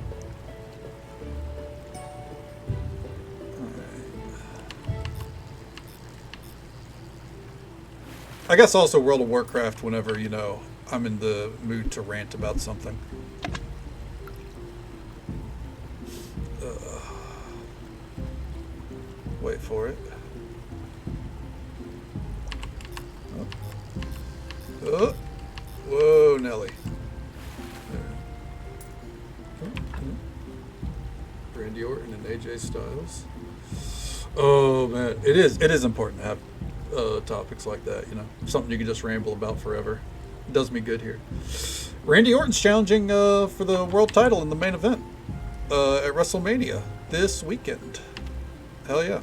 [SPEAKER 1] I guess also World of Warcraft whenever, you know, I'm in the mood to rant about something. Wait for it. Oh. Whoa, Nelly. Randy Orton and AJ Styles. Oh man, it is important to have topics like that, you know, something you can just ramble about forever. It does me good here. Randy Orton's challenging for the world title in the main event at WrestleMania this weekend. Hell yeah.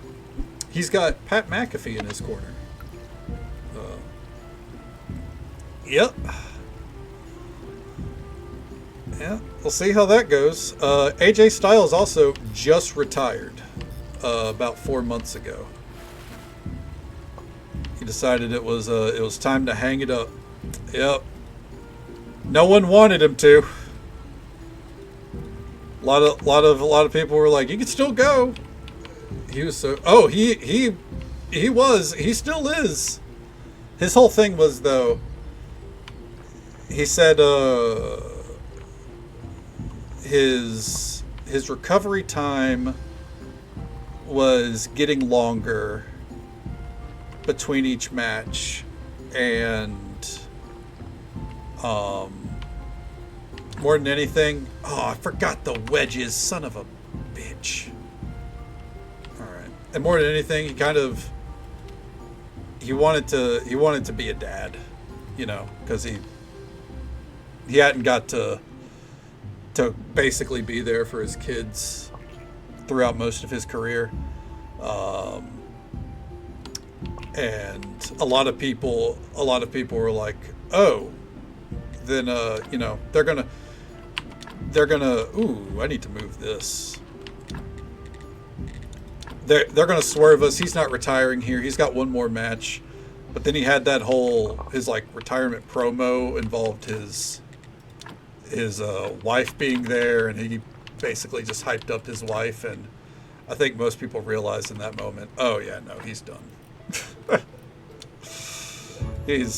[SPEAKER 1] He's got Pat McAfee in his corner. Yep. Yeah, we'll see how that goes. AJ Styles also just retired about 4 months ago. He decided it was time to hang it up. Yep. No one wanted him to. A lot of people were like, "You can still go." He was so. Oh, he was. He still is. His whole thing was though. He said his recovery time was getting longer between each match, and more than anything, I forgot the wedges, son of a bitch. All right, and more than anything, he wanted to be a dad, because he hadn't got to basically be there for his kids throughout most of his career. And a lot of people were like, oh, then they're gonna I need to move this. They're gonna swerve us. He's not retiring here. He's got one more match. But then he had that his retirement promo involved his wife being there, and he basically just hyped up his wife, and I think most people realized in that moment, oh yeah, no, he's done. You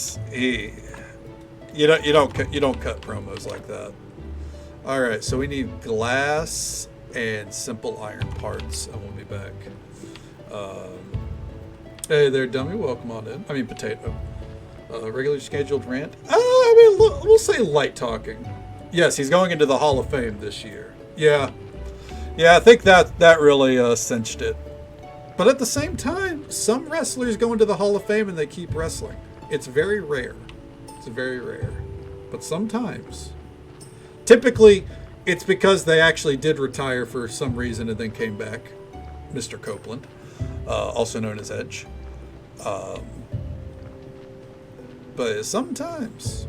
[SPEAKER 1] don't cut promos like that. All right, so we need glass and simple iron parts, and we'll be back. Hey there, dummy. Welcome on in. I mean, potato. Regularly scheduled rant. We'll say light talking. Yes, he's going into the Hall of Fame this year. Yeah, I think that really cinched it. But at the same time, some wrestlers go into the Hall of Fame and they keep wrestling. It's very rare. But sometimes. Typically, it's because they actually did retire for some reason and then came back. Mr. Copeland, also known as Edge. But sometimes,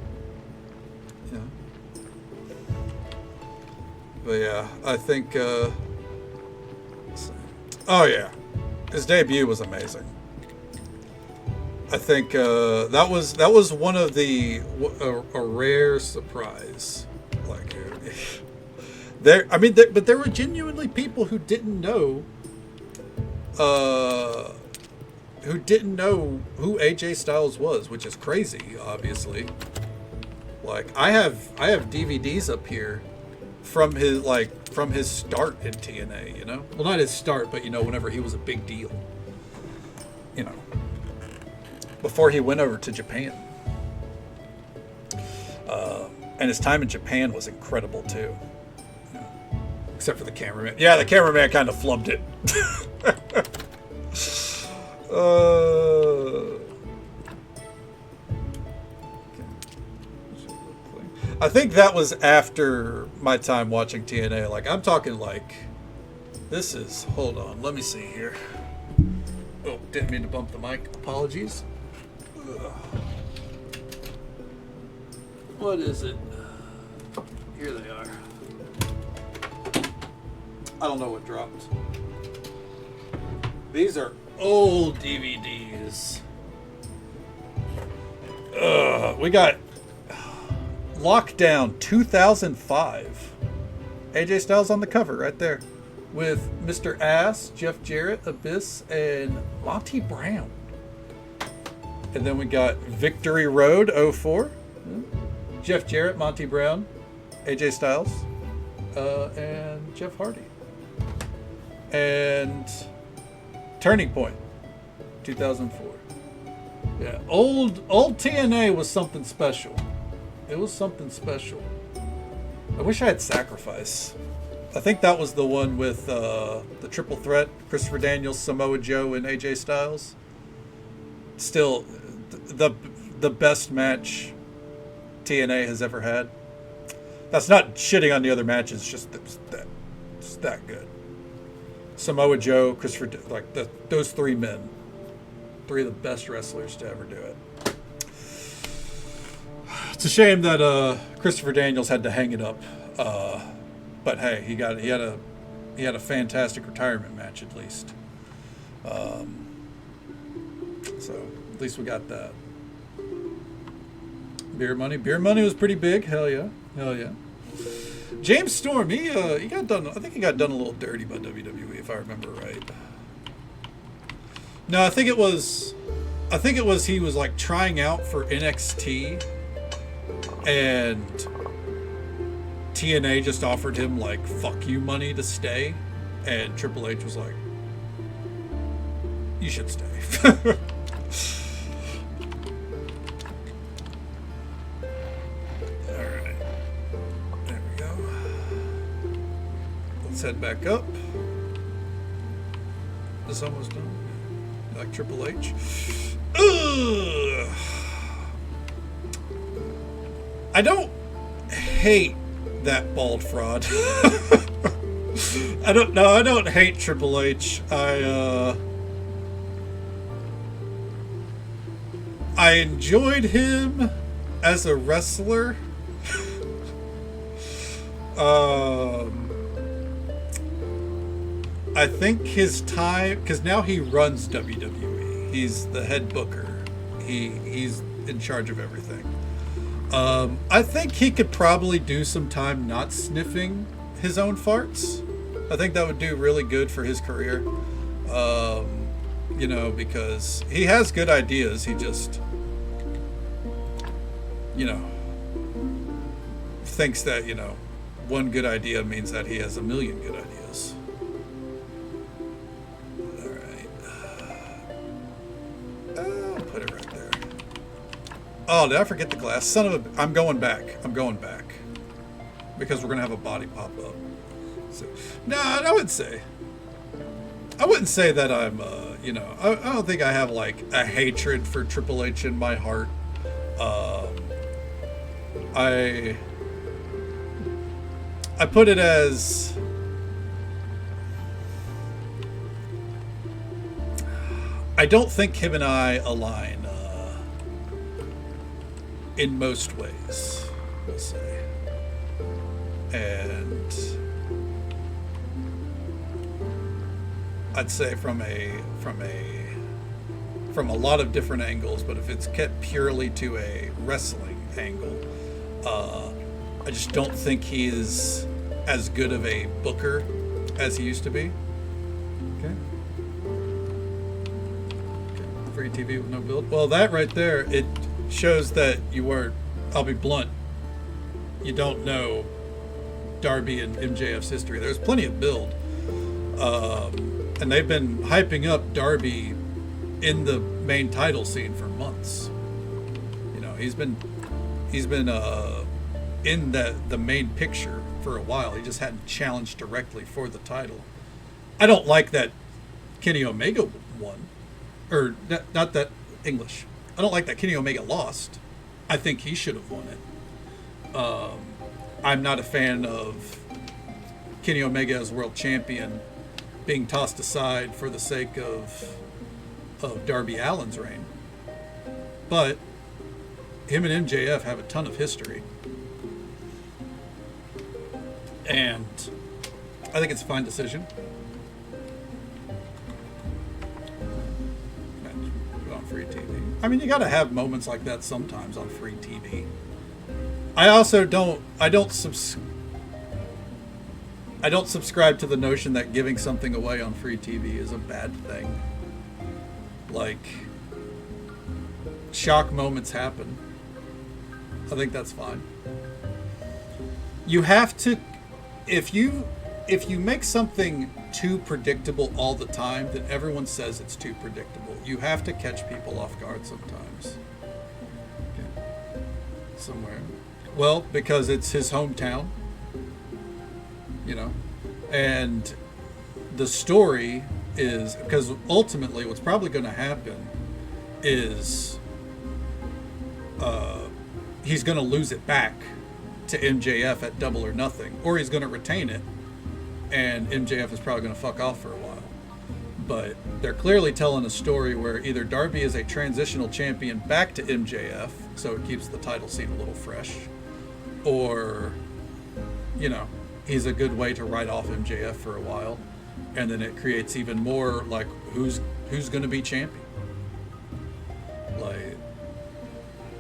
[SPEAKER 1] But yeah, I think, oh yeah, his debut was amazing. I think that was one of a rare surprise. But there were genuinely people who didn't know who AJ Styles was, which is crazy, obviously. I have DVDs up here from his start in TNA, Well, not his start, but whenever he was a big deal. Before he went over to Japan. And his time in Japan was incredible too. Except for the cameraman. Yeah, the cameraman kind of flubbed it. I think that was after my time watching TNA. I'm talking this is, hold on, let me see here. Oh, didn't mean to bump the mic. Apologies. Ugh. What is it? Here they are. I don't know what dropped. These are old DVDs. We got Lockdown 2005. AJ Styles on the cover right there. With Mr. Ass, Jeff Jarrett, Abyss, and Monty Brown. And then we got Victory Road 04. Jeff Jarrett, Monty Brown, AJ Styles, and Jeff Hardy. And Turning Point 2004. Yeah, old TNA was something special. It was something special. I wish I had Sacrifice. I think that was the one with the triple threat, Christopher Daniels, Samoa Joe, and AJ Styles. Still, the best match TNA has ever had. That's not shitting on the other matches, just that good. Samoa Joe, Christopher, those three men, three of the best wrestlers to ever do it. It's a shame that Christopher Daniels had to hang it up, but hey, he had a fantastic retirement match at least. So at least we got that. Beer Money was pretty big. Hell yeah. James Storm, he got done. I think he got done a little dirty by WWE, if I remember right. No, I think it was he was trying out for NXT, and TNA just offered him fuck you money to stay, and Triple H was like, you should stay. head back up. This almost done. Like Triple H. Ugh. I don't hate that bald fraud. I don't hate Triple H. I enjoyed him as a wrestler. I think his time, because now he runs WWE. He's the head booker. He's in charge of everything. I think he could probably do some time not sniffing his own farts. I think that would do really good for his career. Because he has good ideas. He just, thinks that, one good idea means that he has a million good ideas. All right. I'll put it right there. Oh, did I forget the glass? Son of a... I'm going back. Because we're going to have a body pop up. So, no, I wouldn't say that I'm, I don't think I have, like, a hatred for Triple H in my heart. I put it as... I don't think him and I align in most ways, we'll say. And I'd say from a lot of different angles, but if it's kept purely to a wrestling angle, I just don't think he is as good of a booker as he used to be. Okay. Free TV with no build. Well, that right there, it shows that you weren't, I'll be blunt, you don't know Darby and MJF's history. There's plenty of build. And they've been hyping up Darby in the main title scene for months. He's been in the main picture for a while. He just hadn't challenged directly for the title. I don't like that Kenny Omega won. Or, not that English. I don't like that Kenny Omega lost. I think he should have won it. I'm not a fan of Kenny Omega as world champion being tossed aside for the sake of Darby Allin's reign. But him and MJF have a ton of history. And I think it's a fine decision. On free TV. I mean, you got to have moments like that sometimes on free TV. I don't subscribe to the notion that giving something away on free TV is a bad thing. Like, shock moments happen. I think that's fine. You have to, if you make something too predictable all the time, then everyone says it's too predictable. You have to catch people off guard sometimes. Okay. Somewhere. Well, because it's his hometown, and the story is, because ultimately what's probably going to happen is he's going to lose it back to MJF at Double or Nothing, or he's going to retain it, and MJF is probably going to fuck off for a while. But they're clearly telling a story where either Darby is a transitional champion back to MJF, so it keeps the title scene a little fresh, or, he's a good way to write off MJF for a while, and then it creates even more, like, who's going to be champion. Like,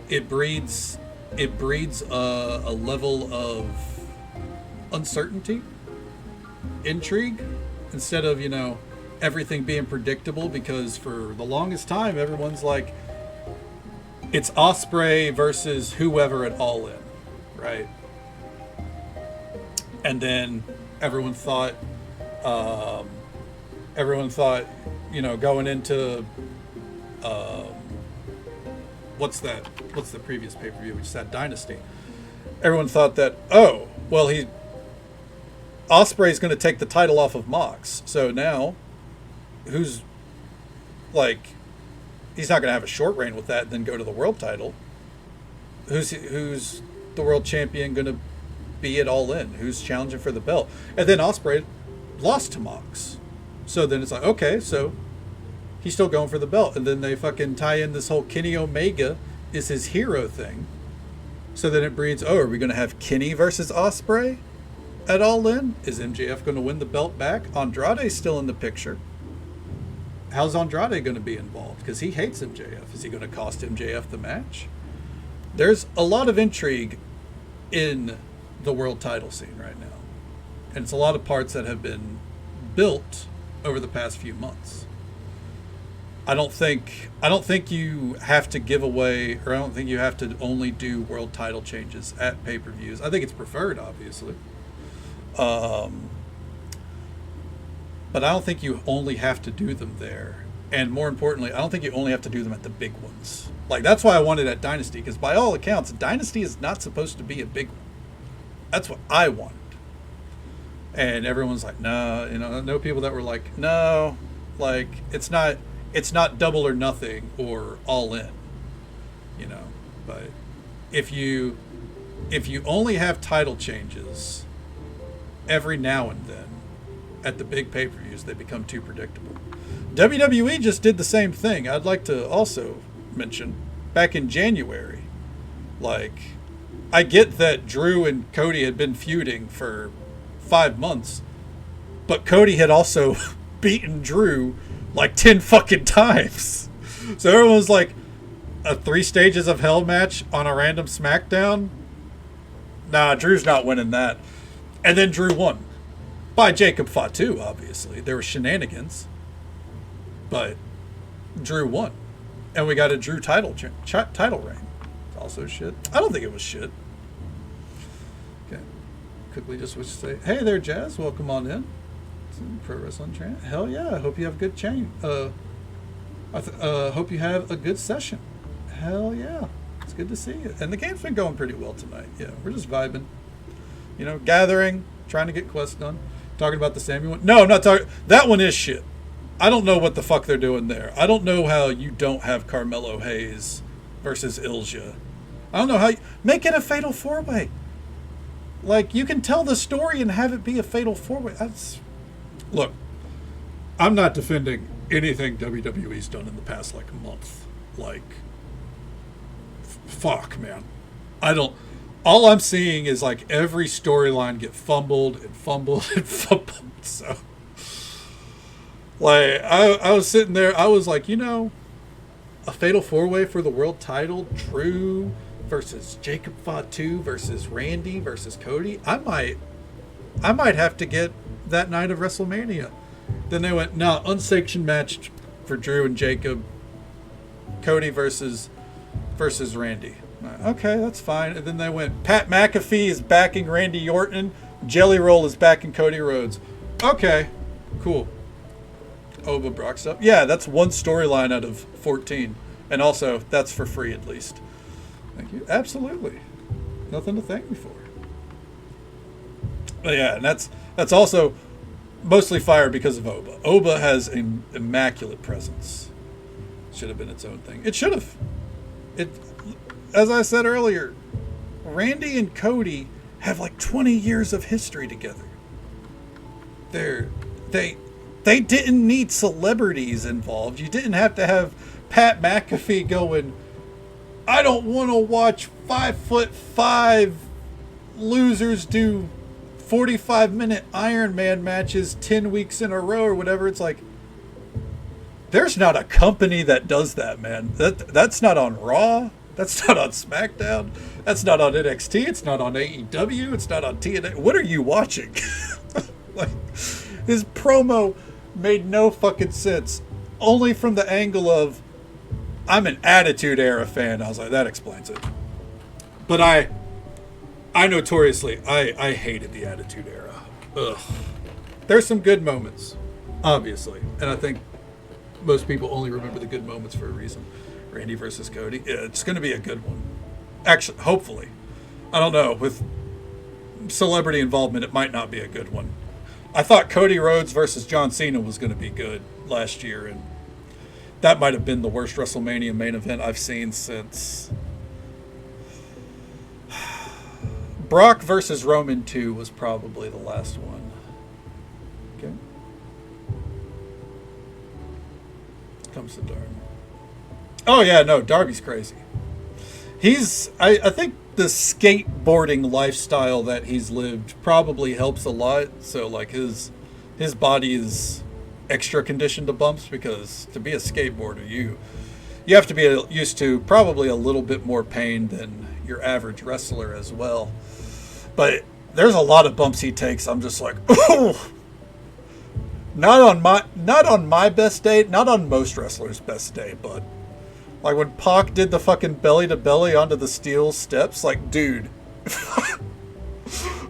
[SPEAKER 1] it breeds a level of uncertainty, intrigue, instead of, everything being predictable, because for the longest time, everyone's like, it's Ospreay versus whoever at All In, right? And then everyone thought, going into, what's the previous pay-per-view, which is that Dynasty. Everyone thought that, Osprey's going to take the title off of Mox. So now, who's like, he's not going to have a short reign with that, and then go to the world title. Who's the world champion going to be at All In? Who's challenging for the belt? And then Osprey lost to Mox. So then it's like, okay, so he's still going for the belt. And then they fucking tie in this whole Kenny Omega is his hero thing. So then it breeds, oh, are we going to have Kenny versus Osprey at All In? Is MJF going to win the belt back? Andrade's still in the picture. How's Andrade going to be involved? Because he hates MJF. Is he going to cost MJF the match? There's a lot of intrigue in the world title scene right now. And it's a lot of parts that have been built over the past few months. I don't think you have to give away, or I don't think you have to only do world title changes at pay-per-views. I think it's preferred, obviously. But I don't think you only have to do them there. And more importantly, I don't think you only have to do them at the big ones. Like, that's why I wanted at Dynasty, because by all accounts, Dynasty is not supposed to be a big one. That's what I wanted. And everyone's like, no, I know people that were like, no, like, it's not Double or Nothing or All In, but if you only have title changes every now and then at the big pay-per-views, they become too predictable. WWE just did the same thing. I'd like to also mention back in January, like, I get that Drew and Cody had been feuding for 5 months, but Cody had also beaten Drew like 10 fucking times. So everyone's like, a 3 stages of hell match on a random SmackDown? Nah, Drew's not winning that. And then Drew won. By Jacob Fatu, obviously. There were shenanigans. But Drew won. And we got a Drew title reign. It's also shit. I don't think it was shit. Okay. Quickly just switch to say, hey there, Jazz. Welcome on in. Pro Wrestling Trend. Hell yeah. I hope you have a good chain. Hope you have a good session. Hell yeah. It's good to see you. And the game's been going pretty well tonight. Yeah, we're just vibing. Gathering, trying to get quests done. Talking about the Sammy one. No, I'm not talking. That one is shit. I don't know what the fuck they're doing there. I don't know how you don't have Carmelo Hayes versus Ilja. I don't know how you make it a fatal 4-way. Like, you can tell the story and have it be a fatal 4-way. Look, I'm not defending anything WWE's done in the past, like, month. Like, fuck, man. All I'm seeing is, like, every storyline get fumbled and fumbled and fumbled. So, like, I was sitting there, I was like, a fatal 4-way for the world title, Drew versus Jacob Fatu versus Randy versus Cody. I might have to get that night of WrestleMania. Then they went, no, unsanctioned match for Drew and Jacob. Cody versus Randy. Okay, that's fine. And then they went, Pat McAfee is backing Randy Orton. Jelly Roll is backing Cody Rhodes. Okay, cool. Oba Brock stuff. Yeah, that's one storyline out of 14. And also, that's for free at least. Thank you. Absolutely. Nothing to thank me for. But yeah, and that's also mostly fire because of Oba. Oba has an immaculate presence. Should have been its own thing. It should have. As I said earlier, Randy and Cody have like 20 years of history together. They didn't need celebrities involved. You didn't have to have Pat McAfee going, I don't want to watch 5'5" losers do 45-minute Iron Man matches 10 weeks in a row or whatever. It's like, there's not a company that does that, man. That's not on Raw. That's not on SmackDown. That's not on NXT. It's not on AEW. It's not on TNA. What are you watching? Like, his promo made no fucking sense. Only from the angle of, I'm an Attitude Era fan. I was like, that explains it. But I notoriously, I hated the Attitude Era. Ugh. There's some good moments, obviously. And I think most people only remember the good moments for a reason. Randy versus Cody. Yeah, it's going to be a good one. Actually, hopefully. I don't know. With celebrity involvement, it might not be a good one. I thought Cody Rhodes versus John Cena was going to be good last year, and that might have been the worst WrestleMania main event I've seen since Brock versus Roman 2 was probably the last one. Okay. Comes to Darby. Oh yeah, no, Darby's crazy. I think the skateboarding lifestyle that he's lived probably helps a lot. So like his body is extra conditioned to bumps, because to be a skateboarder, you have to be used to probably a little bit more pain than your average wrestler as well. But there's a lot of bumps he takes. I'm just like, oh, not on my best day, not on most wrestlers' best day, but like when Pac did the fucking belly to belly onto the steel steps, like, dude.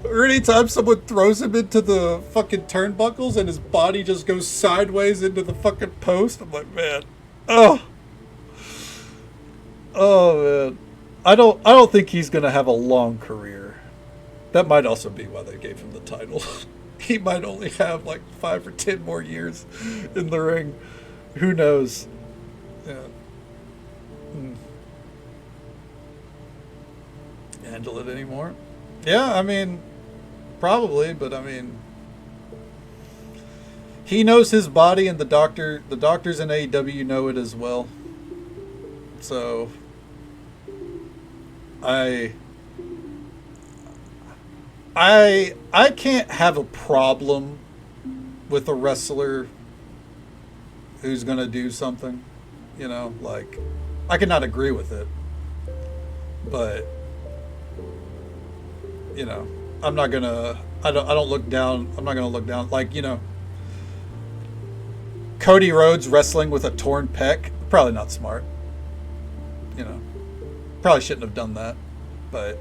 [SPEAKER 1] Or anytime someone throws him into the fucking turnbuckles and his body just goes sideways into the fucking post, I'm like, man, oh man, I don't think he's gonna have a long career. That might also be why they gave him the title. He might only have like 5 or 10 more years in the ring. Who knows? Yeah. Handle it anymore? Yeah, I mean, probably, but I mean, he knows his body, and the doctors in AEW know it as well. So I can't have a problem with a wrestler who's gonna do something, you know, like, I cannot agree with it, but you know, I don't look down. I'm not gonna look down, like, you know, Cody Rhodes wrestling with a torn pec, probably not smart, you know, probably shouldn't have done that, but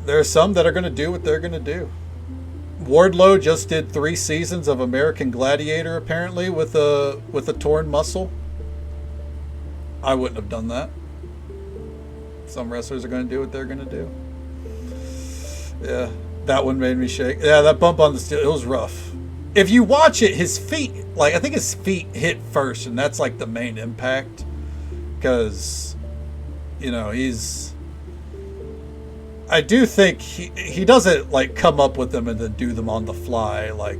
[SPEAKER 1] there are some that are going to do what they're going to do. Wardlow just did 3 seasons of American Gladiator, apparently, with a torn muscle. I wouldn't have done that. Some wrestlers are going to do what they're going to do. Yeah, that one made me shake. Yeah, that bump on the steel, it was rough. If you watch it, his feet, like, I think his feet hit first, and that's like the main impact. Because, you know, I do think he doesn't like come up with them and then do them on the fly, like,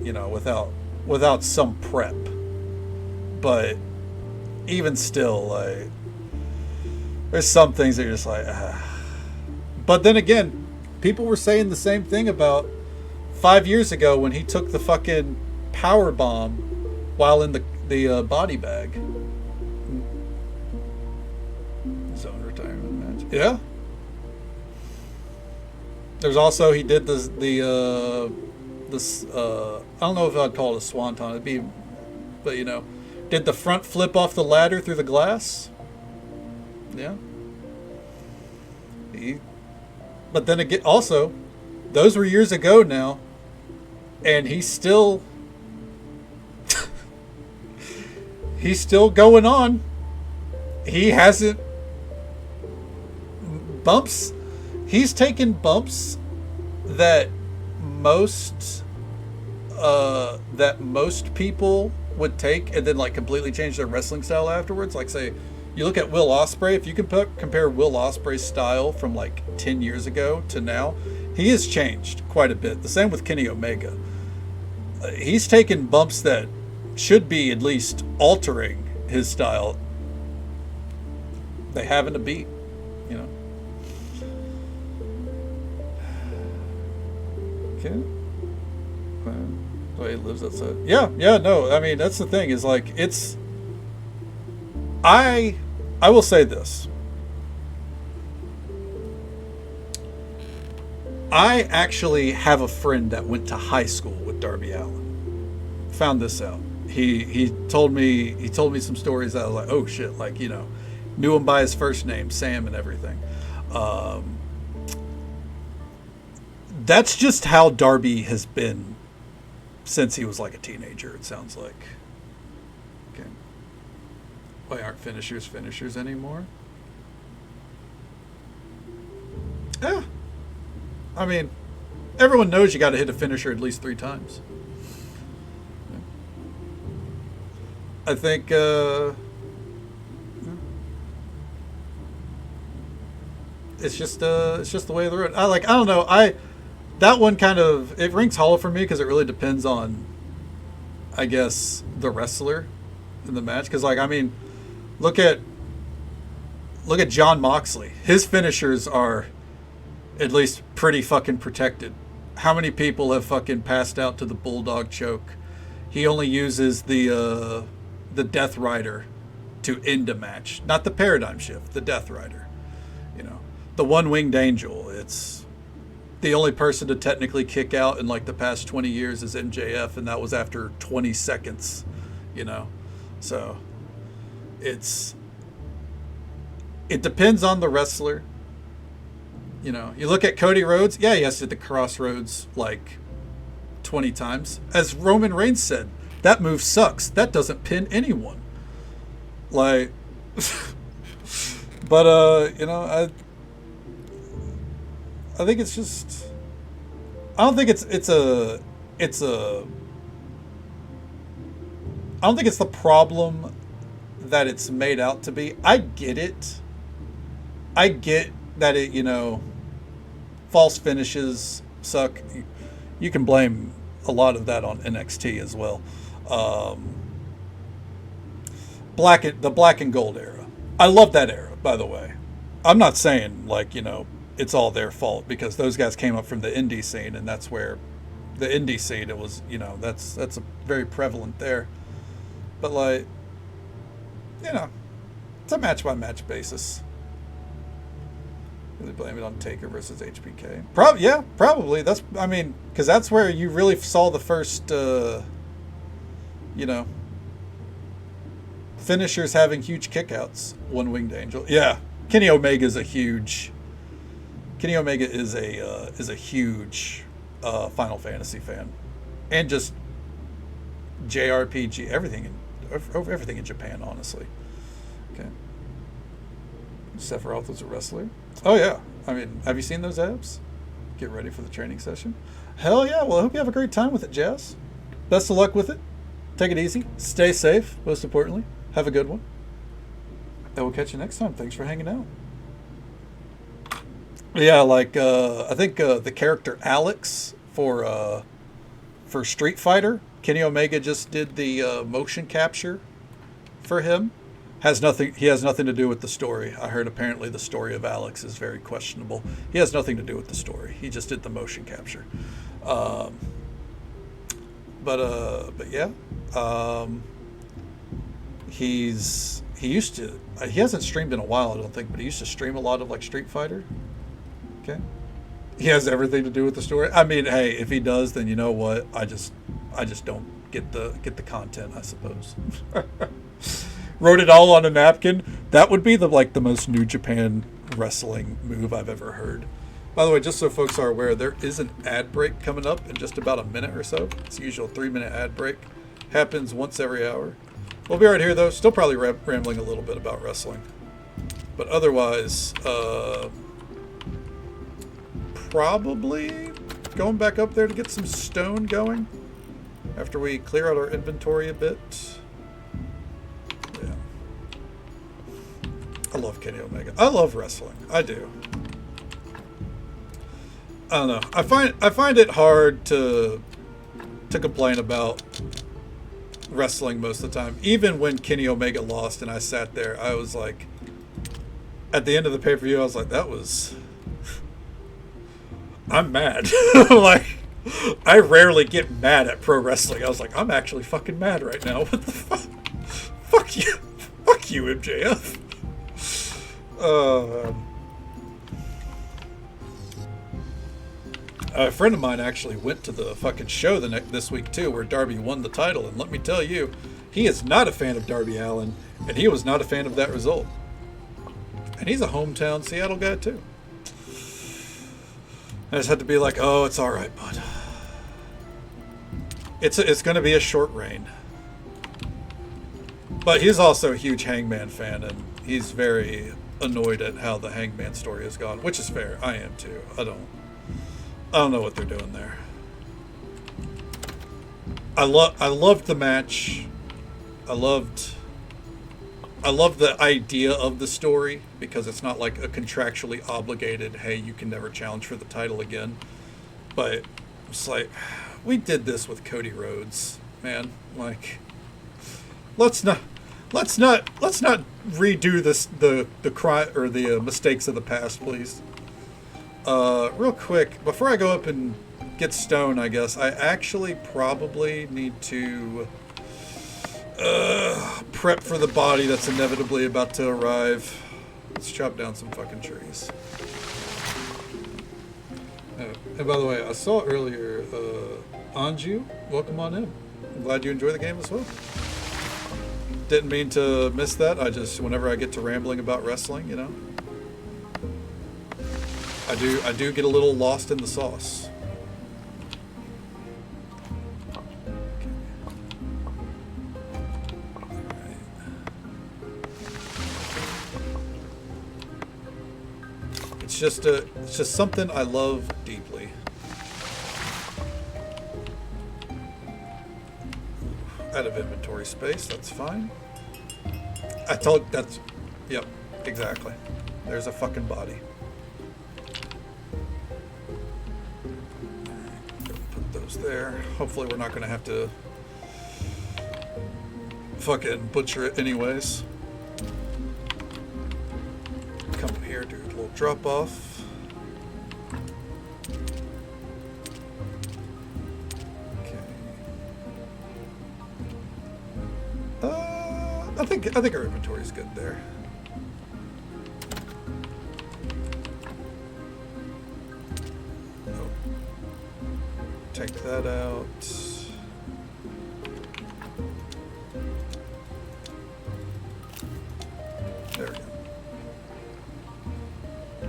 [SPEAKER 1] you know, without some prep. But even still, like, there's some things that you're just like, ah. But then again, people were saying the same thing about 5 years ago when he took the fucking power bomb while in the body bag. Zone retirement match. Yeah. There's also, he did this I don't know if I'd call it a swanton. It'd be, but you know, did the front flip off the ladder through the glass. Yeah. But then again, also, those were years ago now, and he's still going on. He hasn't bumps. He's taken bumps that most people would take and then like completely change their wrestling style afterwards. Like, say, you look at Will Ospreay. If you can compare Will Ospreay's style from like 10 years ago to now, he has changed quite a bit. The same with Kenny Omega. He's taken bumps that should be at least altering his style. They haven't a beat, you know. Okay. So he lives outside. Yeah, no. I mean, that's the thing. Is like, it's. I will say this. I actually have a friend that went to high school with Darby Allin. Found this out. He told me some stories that I was like, oh shit, like, you know, knew him by his first name, Sam, and everything. That's just how Darby has been since he was like a teenager, it sounds like. Okay. Why aren't finishers anymore? I mean, everyone knows you got to hit a finisher at least 3 times. I think it's just the way of the road. I don't know. That one kind of, it rings hollow for me because it really depends on, I guess, the wrestler in the match. Because I mean, look at Jon Moxley. His finishers are at least pretty fucking protected. How many people have fucking passed out to the bulldog choke? He only uses the Death Rider to end a match, not the paradigm shift. The Death Rider, the one-winged angel. It's the only person to technically kick out in the past 20 years is MJF, and that was after 20 seconds. So it depends on the wrestler. You look at Cody Rhodes. Yeah, he has to hit the crossroads 20 times. As Roman Reigns said, that move sucks. That doesn't pin anyone. But I think it's just, I don't think it's I don't think it's the problem that it's made out to be. I get it. I get that false finishes suck. You can blame a lot of that on NXT as well. The black and gold era. I love that era, by the way. I'm not saying it's all their fault, because those guys came up from the indie scene, and that's where the indie scene, it was, that's a very prevalent there. But it's a match by match basis. Really blame it on Taker versus HBK. Probably. Because that's where you really saw the first, finishers having huge kickouts. One-winged angel. Yeah, Kenny Omega is a huge Final Fantasy fan, and just JRPG, everything in Japan, honestly. Okay. Sephiroth was a wrestler. Oh yeah. Have you seen those abs? Get ready for the training session. Hell yeah. Well, I hope you have a great time with it, Jazz. Best of luck with it. Take it easy. Stay safe, most importantly. Have a good one. And we'll catch you next time. Thanks for hanging out. Yeah, I think the character Alex for Street Fighter, Kenny Omega just did the motion capture for him. He has nothing to do with the story. I heard apparently the story of Alex is very questionable. He has nothing to do with the story. He just did the motion capture. But yeah. He hasn't streamed in a while, I don't think, but he used to stream a lot of Street Fighter. Okay. He has everything to do with the story. Hey, if he does, then you know what? I just don't get the content, I suppose. Wrote it all on a napkin. That would be the most New Japan wrestling move I've ever heard. By the way, just so folks are aware, there is an ad break coming up in just about a minute or so. It's the usual 3-minute ad break. Happens once every hour. We'll be right here, though. Still probably rambling a little bit about wrestling. But otherwise, probably going back up there to get some stone going after we clear out our inventory a bit. Yeah. I love Kenny Omega. I love wrestling. I do. I don't know. I find it hard to complain about wrestling most of the time. Even when Kenny Omega lost and I sat there, I was like, at the end of the pay-per-view, I was like, I'm mad. I rarely get mad at pro wrestling. I was like, I'm actually fucking mad right now. What the fuck? Fuck you. Fuck you, MJF. A friend of mine actually went to the fucking show this week too, where Darby won the title, and let me tell you, he is not a fan of Darby Allin, and he was not a fan of that result. And he's a hometown Seattle guy too. I just had to be like, oh, it's all right, bud. It's going to be a short reign. But he's also a huge Hangman fan, and he's very annoyed at how the Hangman story has gone, which is fair. I am too. I don't know what they're doing there. I loved the match. I loved the idea of the story because it's not like a contractually obligated, hey, you can never challenge for the title again. But it's like, we did this with Cody Rhodes, man. Like, let's not redo this the cry or the mistakes of the past, please. Real quick, before I go up and get stone, I guess I actually probably need to prep for the body that's inevitably about to arrive. Let's chop down some fucking trees. And by the way, I saw earlier, Anju, welcome on in. I'm glad you enjoy the game as well. Didn't mean to miss that. I just, whenever I get to rambling about wrestling, you know, I do get a little lost in the sauce. It's just something I love deeply. Out of inventory space, that's fine. Yep, exactly. There's a fucking body. Put those there. Hopefully we're not gonna have to fucking butcher it anyways. Come here, do a little drop off. I think our inventory is good there. Oh. Take that out. There we go.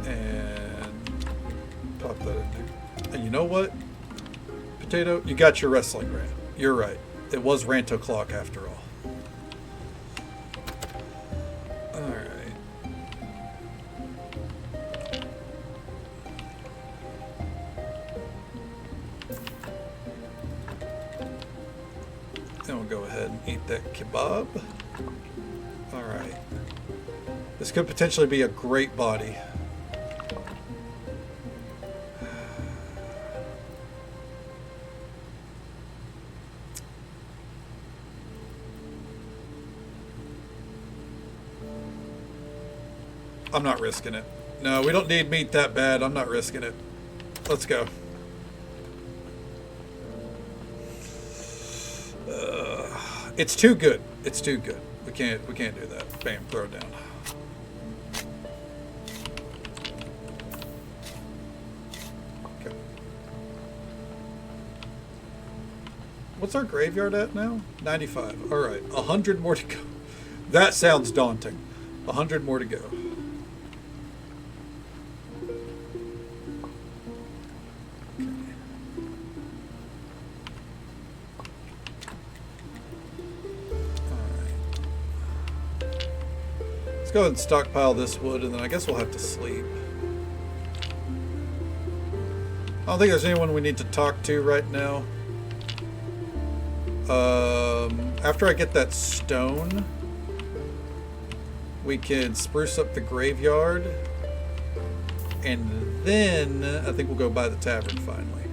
[SPEAKER 1] And pop that in there. And you know what? Potato, you got your wrestling rant. You're right. It was rant o'clock after all. Kebab. All right. This could potentially be a great body. I'm not risking it. No, we don't need meat that bad. I'm not risking it. Let's go. It's too good. It's too good. We can't do that. Bam, throw it down. Okay. What's our graveyard at now? 95. All right, 100 more to go. That sounds daunting. 100 more to go. Go ahead and stockpile this wood, and then I guess we'll have to sleep. I don't think there's anyone we need to talk to right now. After I get that stone, we can spruce up the graveyard, and then I think we'll go by the tavern finally.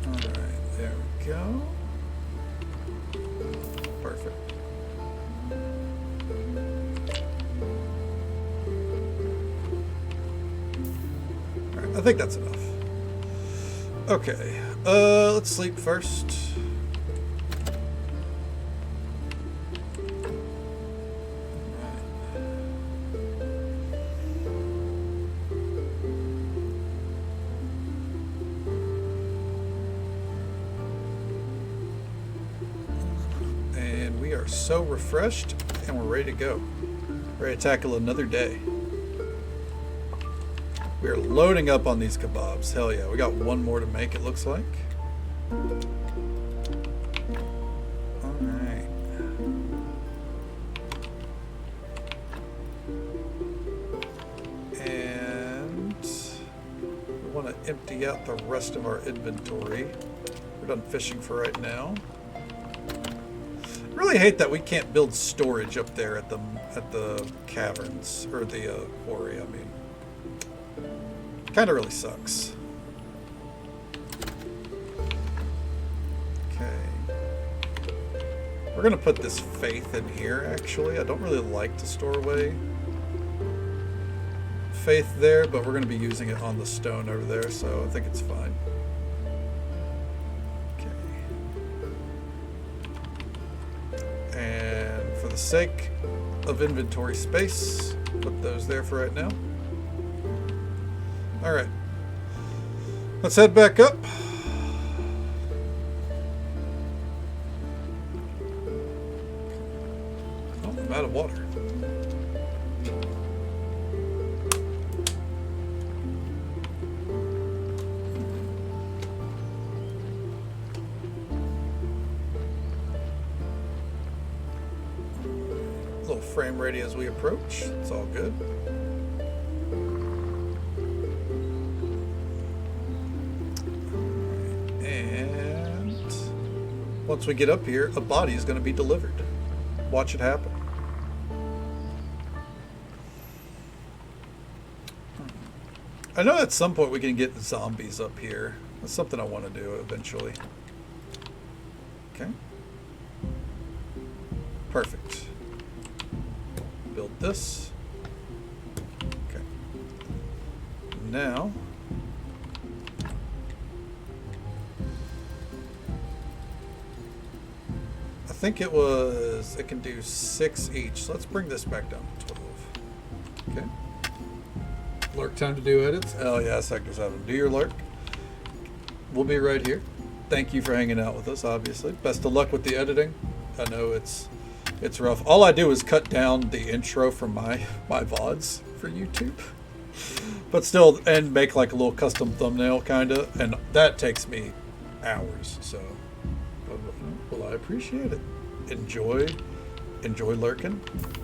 [SPEAKER 1] Alright, there we go. Perfect. Alright, I think that's enough. Okay, let's sleep first. So refreshed, and we're ready to go. Ready to tackle another day. We are loading up on these kebabs. Hell yeah, we got one more to make, it looks like. Alright. empty out the rest of our inventory. We're done fishing for right now. I really hate that we can't build storage up there at the caverns, or the quarry, I mean. Kinda really sucks. Okay. We're gonna put this faith in here, actually. I don't really like to store away faith there, but we're gonna be using it on the stone over there, so I think it's fine. And for the sake of inventory space, put those there for right now. Alright. Let's head back up. Oh, I'm out of water. Frame ready as we approach. It's all good. And once we get up here, a body is going to be delivered. Watch it happen. I know at some point we can get zombies up here. That's something I want to do eventually. Okay. Perfect. Build this. Okay. Now, I think it can do 6 each. So let's bring this back down to 12. Okay. Lurk time to do edits. Oh yeah, Sector 7. Do your lurk. We'll be right here. Thank you for hanging out with us, obviously. Best of luck with the editing. I know it's rough. All I do is cut down the intro from my VODs for YouTube. But still, and make like a little custom thumbnail kind of, and that takes me hours. So, well, I appreciate it. Enjoy lurking,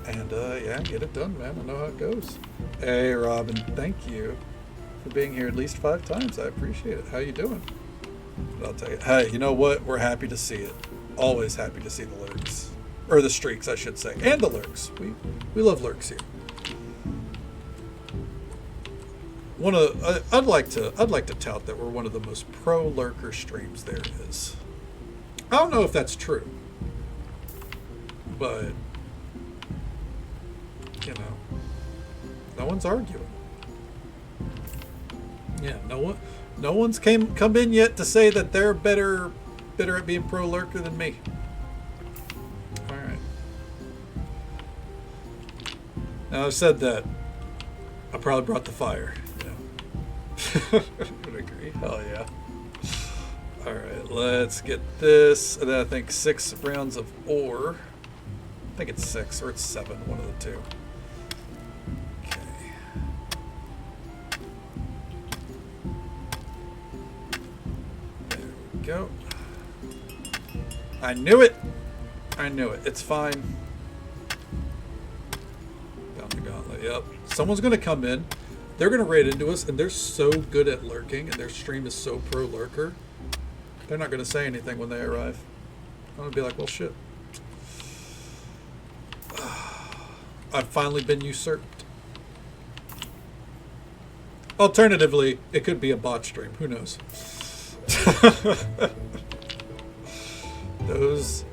[SPEAKER 1] and yeah, get it done, man. I know how it goes. Hey, Robin, thank you for being here at least 5 times. I appreciate it. How you doing? But I'll tell you, hey, you know what? We're happy to see it. Always happy to see the lurks. Or the streaks, I should say, and the lurks. We love lurks here. I'd like to tout that we're one of the most pro lurker streams there is. I don't know if that's true, but you know, no one's arguing. Yeah, no one's come in yet to say that they're better at being pro lurker than me. Now, I've said that. I probably brought the fire. Yeah. I would agree. Hell yeah. Alright, let's get this. And then I think 6 rounds of ore. I think it's 6 or it's 7, one of the two. Okay. There we go. I knew it! I knew it. It's fine. Yep. Someone's going to come in. They're going to raid into us, and they're so good at lurking, and their stream is so pro lurker. They're not going to say anything when they arrive. I'm going to be like, well, shit. I've finally been usurped. Alternatively, it could be a bot stream. Who knows? Those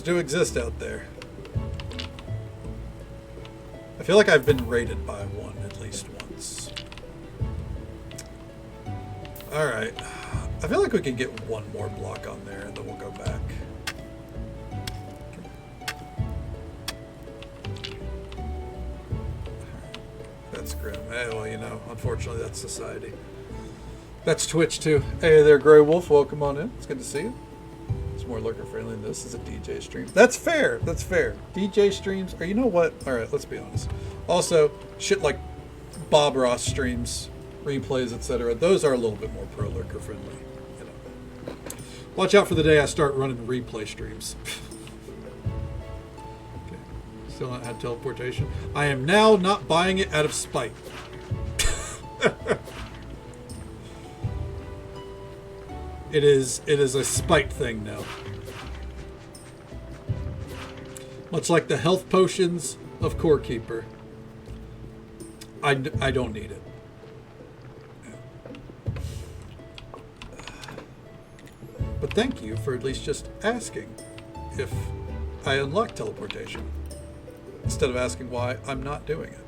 [SPEAKER 1] do exist out there. I feel like I've been raided by one at least once. Alright. I feel like we can get one more block on there and then we'll go back. That's grim. Hey, well, you know, unfortunately that's society. That's Twitch too. Hey there, Grey Wolf. Welcome on in. It's good to see you. It's more lurker friendly than this. Is a DJ stream. That's fair. That's fair. DJ streams, or you know what? All right, let's be honest. Also, shit like Bob Ross streams, replays, etc. Those are a little bit more pro lurker friendly. You know. Watch out for the day I start running replay streams. Okay. Still not had teleportation. I am now not buying it out of spite. It is a spite thing now. Much like the health potions of Core Keeper. I don't need it. But thank you for at least just asking if I unlock teleportation. Instead of asking why I'm not doing it.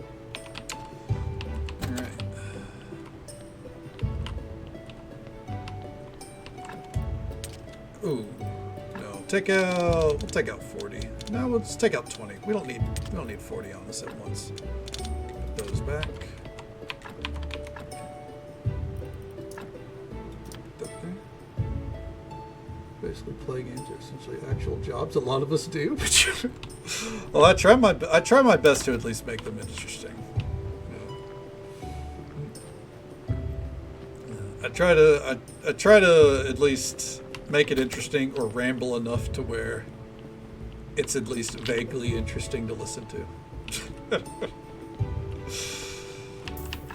[SPEAKER 1] Alright. Ooh. No. We'll take out 40. No, let's take out 20. We don't need 40 on us at once. Put those back. Basically, play games are essentially actual jobs. A lot of us do. Well, I try my best to at least make them interesting. I try to at least make it interesting or ramble enough to where it's at least vaguely interesting to listen to.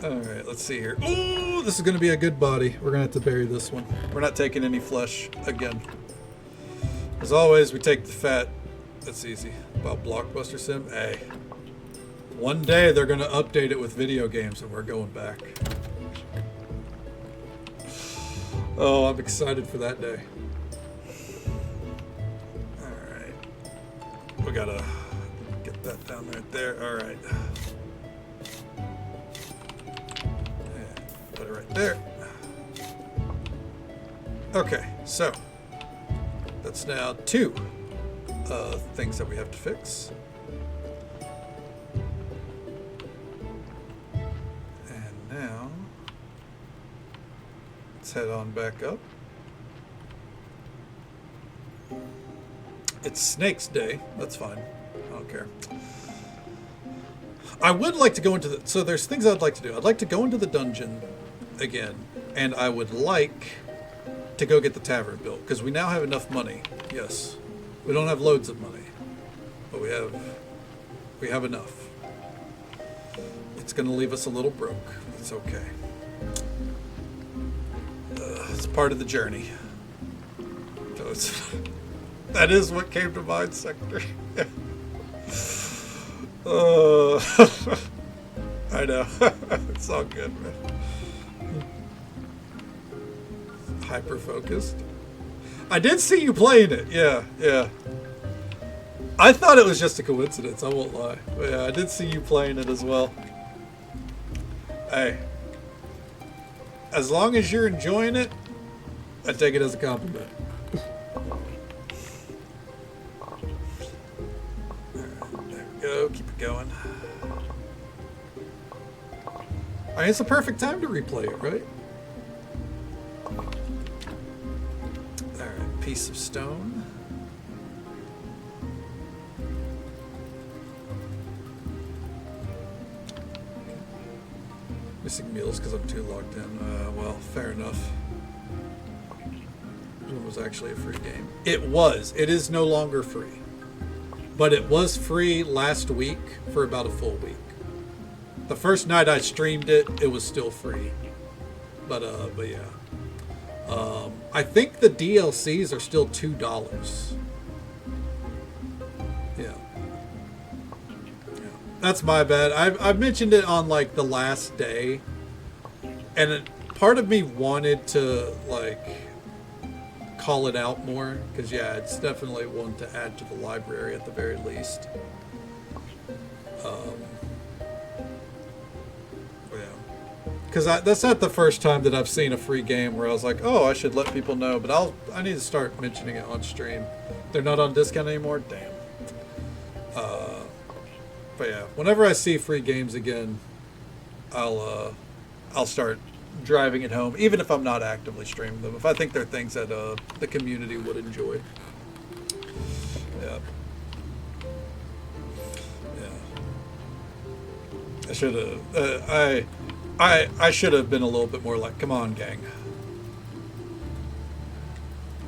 [SPEAKER 1] Alright, let's see here. Ooh, this is going to be a good body. We're going to have to bury this one. We're not taking any flesh again. As always, we take the fat. That's easy. About Blockbuster Sim? Hey. One day they're going to update it with video games and we're going back. Oh, I'm excited for that day. Alright. We gotta get that down right there. Alright. Put it right there. Okay, so that's now 2 things that we have to fix. And now let's head on back up. It's Snake's Day. That's fine. I don't care. I would like to go into the... So there's things I'd like to do. I'd like to go into the dungeon again. And I would like to go get the tavern built. Because we now have enough money. Yes. We don't have loads of money. But we have enough. It's going to leave us a little broke. It's okay. It's part of the journey. So that is what came to mind, Sector. I know. It's all good, man. Hyper focused. I did see you playing it. Yeah. I thought it was just a coincidence. I won't lie. But yeah, I did see you playing it as well. Hey. As long as you're enjoying it, I take it as a compliment. There we go. Keep it going. I mean, it's the perfect time to replay it, right? Alright, piece of stone. Missing meals because I'm too logged in. Well, fair enough. It was actually a free game. It was. It is no longer free. But it was free last week for about a full week. The first night I streamed it, it was still free. But yeah. I think the DLCs are still $2. Yeah. That's my bad. I've mentioned it on like the last day. And part of me wanted to like call it out more. Because yeah, it's definitely one to add to the library at the very least. Because that's not the first time that I've seen a free game where I was like, oh, I should let people know. But I need to start mentioning it on stream. They're not on discount anymore? Damn. But yeah, whenever I see free games again, I'll start driving it home, even if I'm not actively streaming them. If I think they're things that the community would enjoy. Yeah. I should have... I should have been a little bit more like, come on, gang.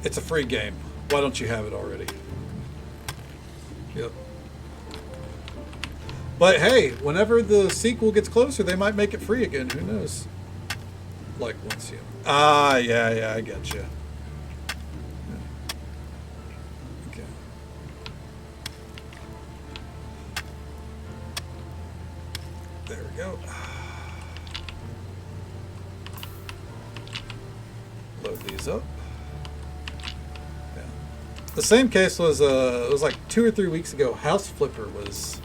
[SPEAKER 1] It's a free game. Why don't you have it already? Yep. But hey, whenever the sequel gets closer, they might make it free again. Who knows? Like once you... yeah, I get you. we go. Load these up. Yeah. The same case was it was like 2 or 3 weeks ago. House Flipper was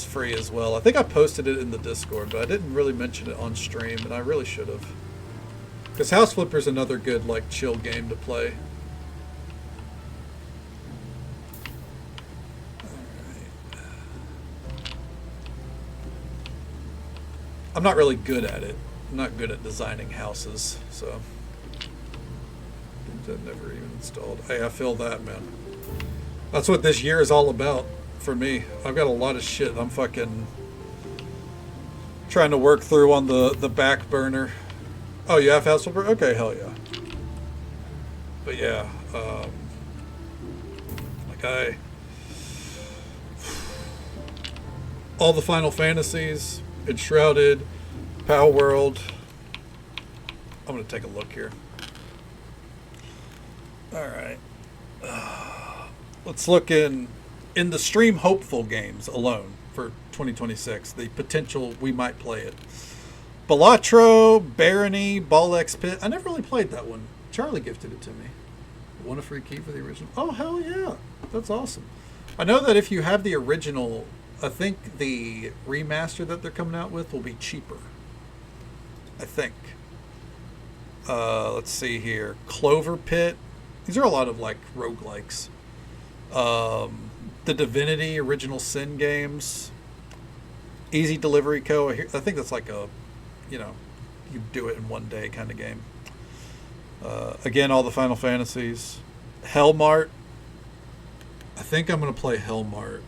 [SPEAKER 1] free as well. I think I posted it in the Discord, but I didn't really mention it on stream, and I really should have. Because House Flipper is another good like chill game to play. I'm not really good at it. I'm not good at designing houses, so I've never even installed. Hey, I feel that, man. That's what this year is all about for me. I've got a lot of shit I'm fucking trying to work through on the back burner. Oh, you have House Flipper? Okay, hell yeah. But yeah, like all the Final Fantasies, Enshrouded, Power World. I'm gonna take a look here. All right, let's look in the stream hopeful games alone for 2026. The potential we might play it. Balatro, Barony, Ball X Pit. I never really played that one. Charlie gifted it to me. Won a free key for the original. Oh hell yeah, that's awesome. I know that if you have the original, I think the remaster that they're coming out with will be cheaper. I think. Let's see here. Clover Pit. These are a lot of like roguelikes. The Divinity Original Sin games. Easy Delivery Co. I think that's like a, you do it in one day kind of game. Again, all the Final Fantasies. Hellmart. I think I'm going to play Hellmart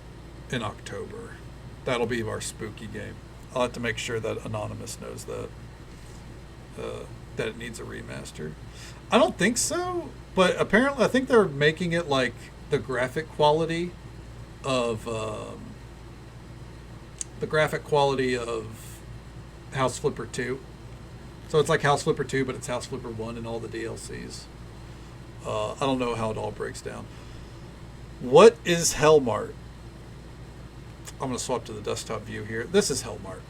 [SPEAKER 1] in October. That'll be our spooky game. I'll have to make sure that Anonymous knows that it needs a remaster. I don't think so, but apparently I think they're making it like the graphic quality of House Flipper 2. So it's like House Flipper 2, but it's House Flipper 1 and all the DLCs. I don't know how it all breaks down. What is Hellmart? I'm going to swap to the desktop view here. This is Hellmart.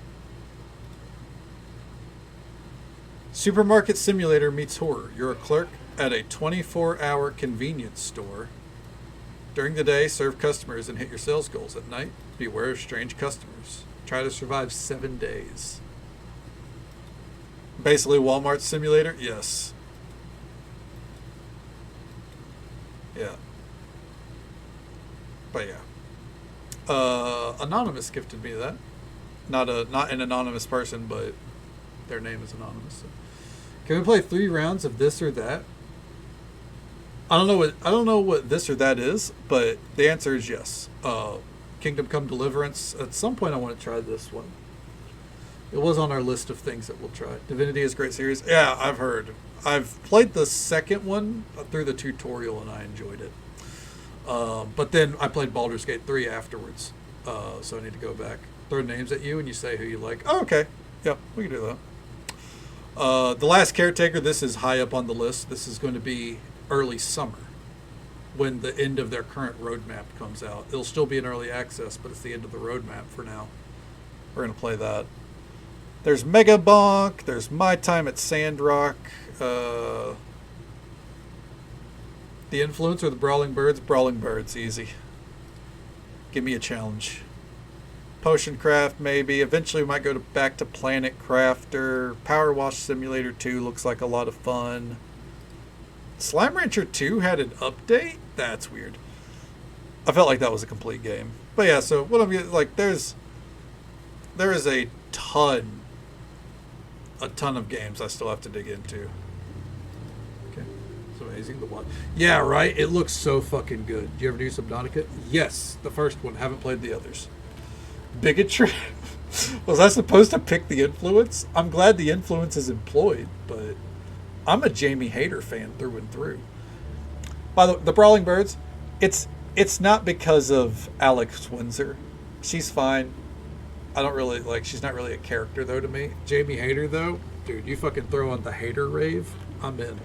[SPEAKER 1] Supermarket simulator meets horror. You're a clerk at a 24-hour convenience store. During the day, serve customers and hit your sales goals. At night, beware of strange customers. Try to survive 7 days. Basically, Walmart simulator? Yes. Yeah. But yeah. Anonymous gifted me that. Not an anonymous person, but their name is anonymous. So. Can we play 3 rounds of this or that? I don't know what this or that is, but the answer is yes. Kingdom Come Deliverance. At some point I want to try this one. It was on our list of things that we'll try. Divinity is a great series. Yeah, I've heard. I've played the second one through the tutorial and I enjoyed it. But then I played Baldur's Gate 3 afterwards. So I need to go back. Throw names at you and you say who you like. Oh, okay. Yep, we can do that. The Last Caretaker, this is high up on the list. This is going to be early summer when the end of their current roadmap comes out. It'll still be in early access, but it's the end of the roadmap for now. We're going to play that. There's Mega Bonk. There's My Time at Sandrock. The Influence or the Brawling Birds? Brawling Birds, easy. Give me a challenge. Potion Craft, maybe. Eventually we might go back to Planet Crafter. Power Wash Simulator 2 looks like a lot of fun. Slime Rancher 2 had an update? That's weird. I felt like that was a complete game. But yeah, so what I'm getting, like, there is a ton of games I still have to dig into. Okay, it's amazing to watch. Yeah, right? It looks so fucking good. Do you ever do Subnautica? Yes, the first one. Haven't played the others. Bigotry? Was I supposed to pick the Influence? I'm glad the Influence is employed, but I'm a Jamie Hayter fan through and through. By the Brawling Birds, it's not because of Alex Windsor. She's fine. I don't really like. She's not really a character though to me. Jamie Hayter though, dude, you fucking throw on the Hayter rave, I'm in.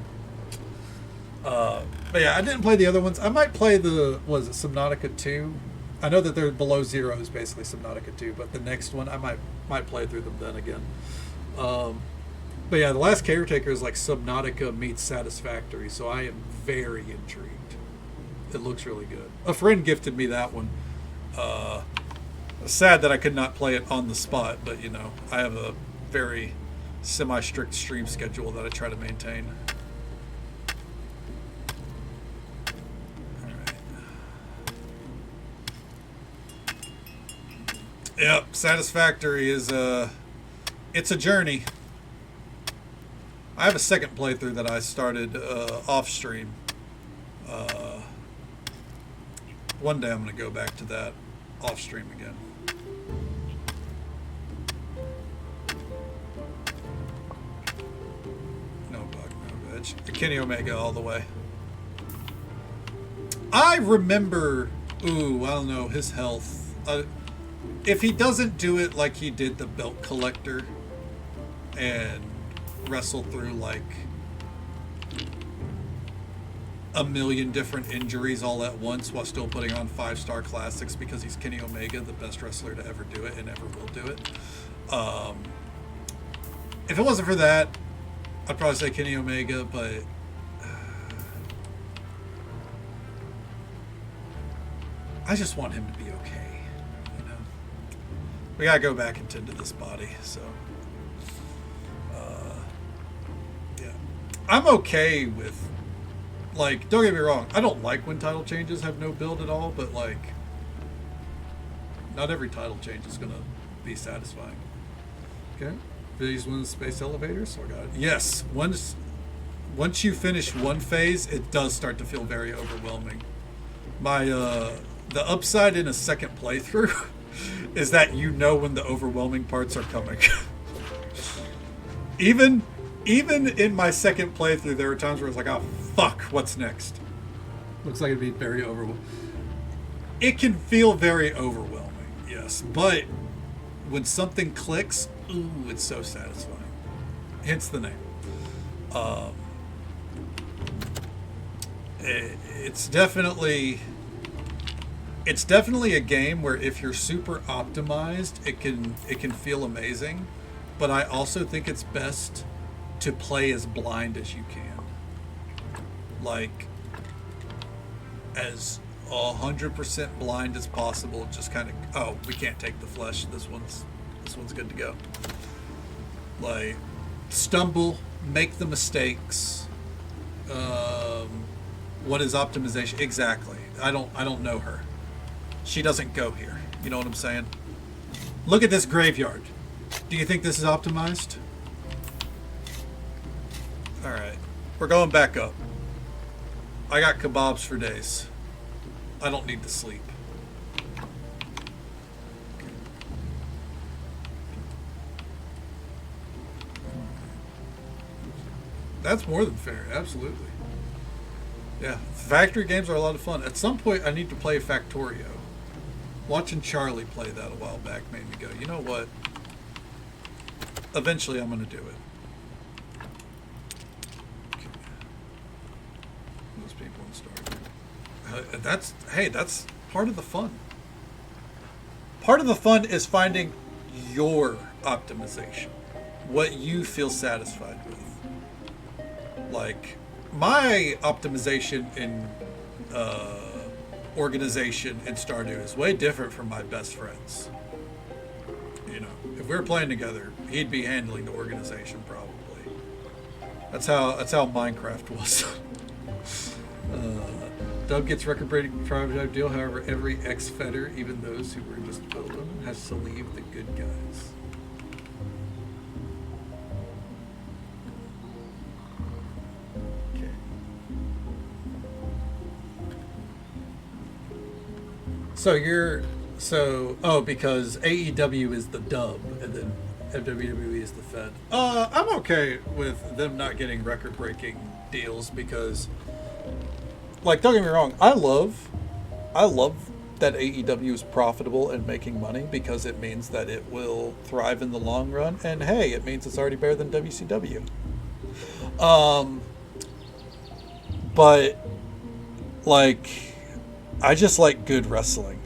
[SPEAKER 1] But yeah, I didn't play the other ones. I might play Subnautica 2. I know that they're below zero is basically Subnautica 2, but the next one I might play through them then again. But yeah, the last Caretaker is like Subnautica meets Satisfactory, so I am very intrigued. It looks really good. A friend gifted me that one. Sad that I could not play it on the spot, but you know, I have a very semi-strict stream schedule that I try to maintain. Alright. Yep, Satisfactory is it's a journey. I have a second playthrough that I started off stream. One day I'm going to go back to that off stream again. No bug, no bitch. Kenny Omega all the way. I remember, I don't know, his health. If he doesn't do it like he did the Belt Collector and wrestle through like a million different injuries all at once while still putting on 5-star classics because he's Kenny Omega, the best wrestler to ever do it and ever will do it. If it wasn't for that, I'd probably say Kenny Omega, but I just want him to be okay, you know. We gotta go back and tend to this body, so yeah. I'm okay with, like, don't get me wrong, I don't like when title changes have no build at all, but like, not every title change is gonna be satisfying. Okay, phase 1 space elevator, so I got it. Yes, once you finish one phase, it does start to feel very overwhelming. My the upside in a second playthrough is that you know when the overwhelming parts are coming. Even in my second playthrough, there were times where it's like, oh fuck, what's next? Looks like it'd be very overwhelming. It can feel very overwhelming, yes, but when something clicks, ooh, it's so satisfying. Hence the name. It's definitely a game where if you're super optimized, it can feel amazing, but I also think it's best to play as blind as you can. Like, as 100% blind as possible, just kind of, oh, we can't take the flesh, this one's good to go. Like, stumble, make the mistakes. What is optimization? Exactly. I don't know her. She doesn't go here. You know what I'm saying? Look at this graveyard. Do you think this is optimized? Alright. We're going back up. I got kebabs for days. I don't need to sleep. That's more than fair, absolutely. Yeah, factory games are a lot of fun. At some point, I need to play Factorio. Watching Charlie play that a while back made me go, you know what? Eventually, I'm going to do it. Okay. Those people in Stardew. That's part of the fun. Part of the fun is finding your optimization. What you feel satisfied with. Like, my optimization in organization in Stardew is way different from my best friend's. You know, if we were playing together, he'd be handling the organization probably. That's how Minecraft was. Dub gets record-breaking private deal. However, every ex-fetter, even those who were just building, has to leave the good guys. Because AEW is the dub and then WWE is the fed. I'm okay with them not getting record-breaking deals because, like, don't get me wrong, I love that AEW is profitable and making money because it means that it will thrive in the long run, and hey, it means it's already better than WCW. But like, I just like good wrestling.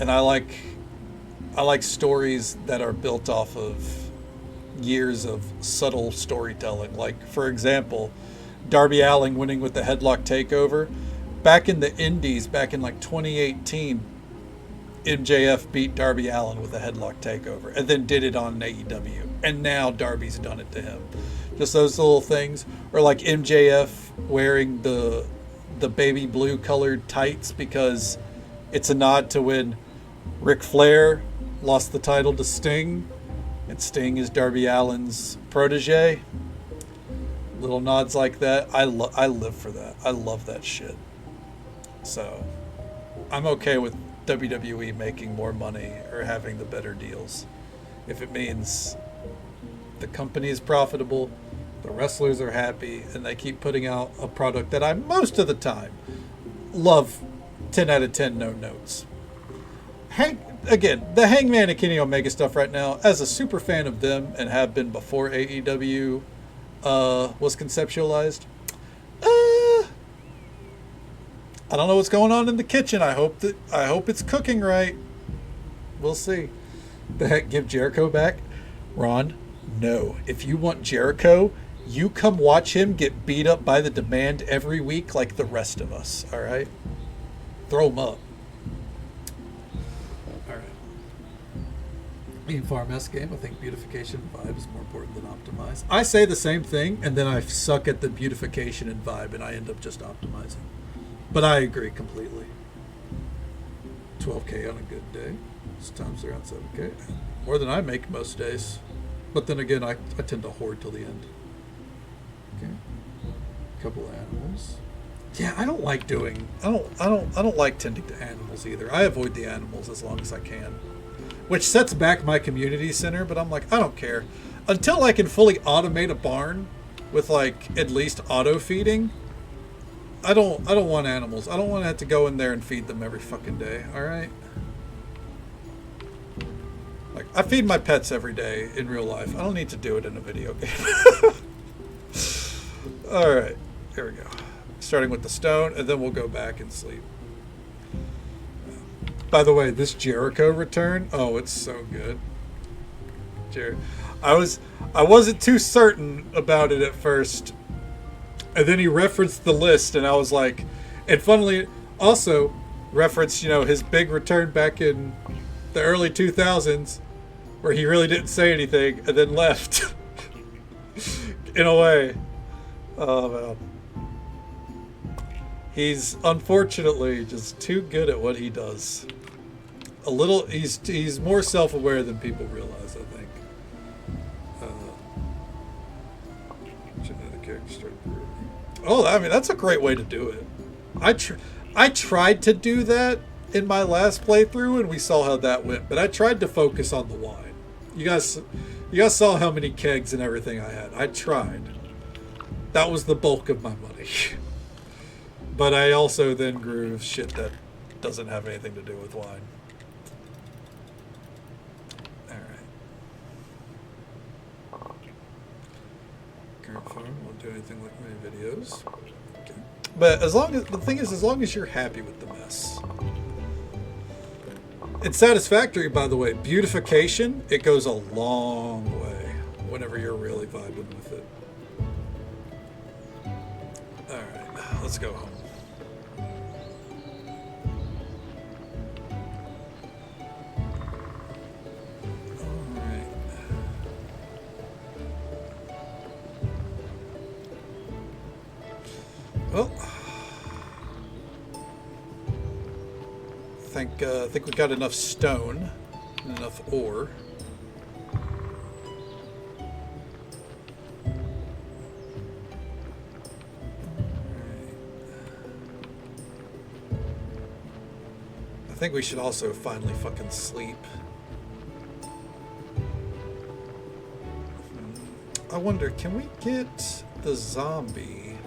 [SPEAKER 1] And I like stories that are built off of years of subtle storytelling. Like, for example, Darby Allin winning with the headlock takeover. Back in the Indies, back in like 2018, MJF beat Darby Allin with a headlock takeover and then did it on AEW. And now Darby's done it to him. Just those little things. Or like MJF wearing the baby blue colored tights because it's a nod to when Ric Flair lost the title to Sting. And Sting is Darby Allin's protege. Little nods like that. I live for that. I love that shit. So I'm okay with WWE making more money or having the better deals if it means the company is profitable, the wrestlers are happy, and they keep putting out a product that I most of the time love. 10 out of 10 no notes. Again, the Hangman and Kenny Omega stuff right now, as a super fan of them and have been before AEW was conceptualized, I don't know what's going on in the kitchen. I hope it's cooking right. We'll see. The heck, give Jericho back? Ron, no. If you want Jericho, you come watch him get beat up by the Demand every week like the rest of us, all right? Throw him up. All right. In Farm S game, I think beautification and vibe is more important than optimize. I say the same thing, and then I suck at the beautification and vibe, and I end up just optimizing. But I agree completely. 12K on a good day. Sometimes around 7K. More than I make most days. But then again, I tend to hoard till the end. Okay. Couple of animals. Yeah, I don't like doing. I don't like tending to animals either. I avoid the animals as long as I can, which sets back my community center. But I'm like, I don't care until I can fully automate a barn with like at least auto feeding. I don't want animals. I don't want to have to go in there and feed them every fucking day. All right. Like, I feed my pets every day in real life. I don't need to do it in a video game. All right, here we go. Starting with the stone, and then we'll go back and sleep. By the way, this Jericho return, oh, it's so good. I wasn't too certain about it at first, and then he referenced the list, and I was like, and funnily also referenced, his big return back in the early 2000s, where he really didn't say anything and then left. In a way. Oh, man. He's unfortunately just too good at what he does. He's more self-aware than people realize, I think. Genetic extra. Oh, I mean, that's a great way to do it. I tried to do that in my last playthrough, and we saw how that went. But I tried to focus on the wine. You guys saw how many kegs and everything I had. I tried. That was the bulk of my money. But I also then grew shit that doesn't have anything to do with wine. All right. Current farm won't do anything like my videos. Okay. But the thing is, as long as you're happy with the mess. It's satisfactory, by the way. Beautification, it goes a long way whenever you're really vibing with it. Alright, let's go home. Alright. Well, I think we got enough stone and enough ore. I think we should also finally fucking sleep. I wonder, can we get the zombie?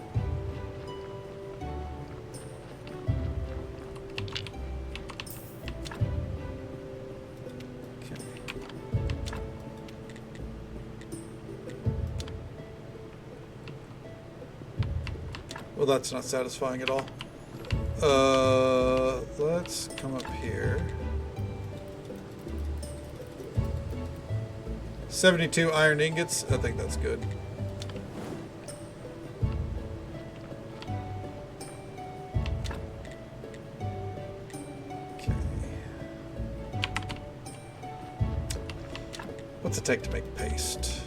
[SPEAKER 1] Well, that's not satisfying at all. Let's come up here. 72 iron ingots. I think that's good. Okay. What's it take to make paste?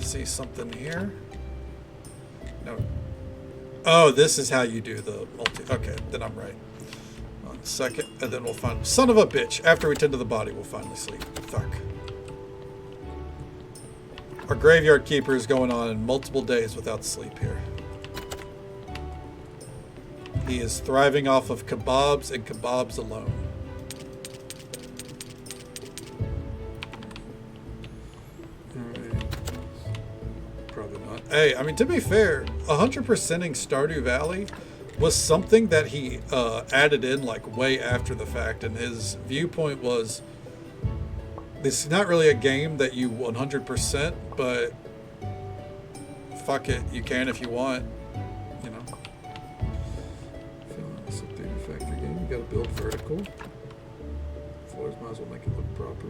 [SPEAKER 1] See something here? No. Oh, this is how you do the multi. Okay, then I'm right. 1 second, and then we'll find. Son of a bitch! After we tend to the body, we'll finally sleep. Fuck. Our graveyard keeper is going on multiple days without sleep here. He is thriving off of kebabs and kebabs alone. Hey, I mean, to be fair, 100%ing Stardew Valley was something that he added in like way after the fact, and his viewpoint was, this is not really a game that you 100%, but fuck it, you can if you want, you know. Feeling this updated factory game, you gotta build vertical. Floors might as well make it look proper.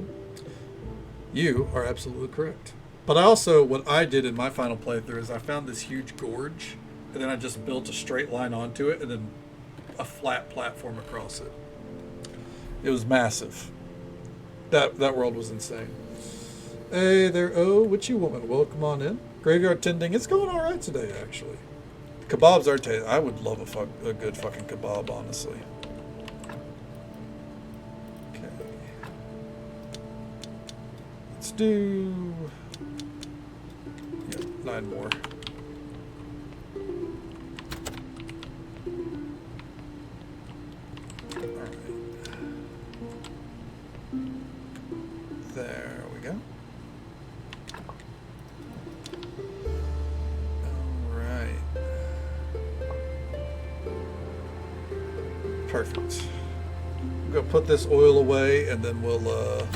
[SPEAKER 1] You are absolutely correct. But I also, what I did in my final playthrough is I found this huge gorge, and then I just built a straight line onto it, and then a flat platform across it. It was massive. That world was insane. Hey there, oh, witchy woman, welcome on in. Graveyard tending, it's going all right today, actually. Kebabs are tasty. I would love a good fucking kebab, honestly. Okay. Let's do... 9 more. Alright. There we go. Alright. Perfect. I'm gonna put this oil away and then we'll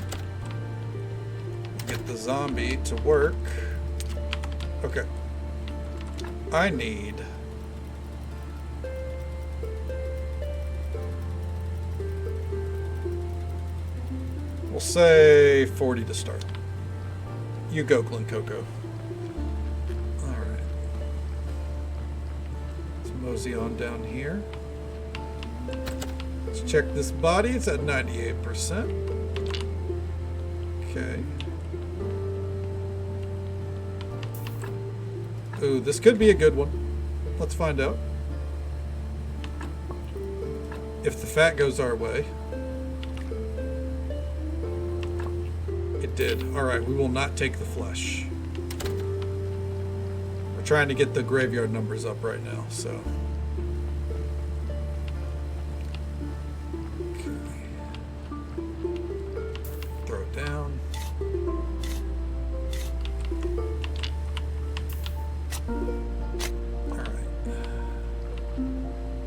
[SPEAKER 1] get the zombie to work. Okay. I need... we'll say 40 to start. You go, Glen Coco. Alright. Let's mosey on down here. Let's check this body. It's at 98%. Okay. Ooh, this could be a good one. Let's find out. If the fat goes our way. It did. Alright, we will not take the flesh. We're trying to get the graveyard numbers up right now, so... okay. Throw it down.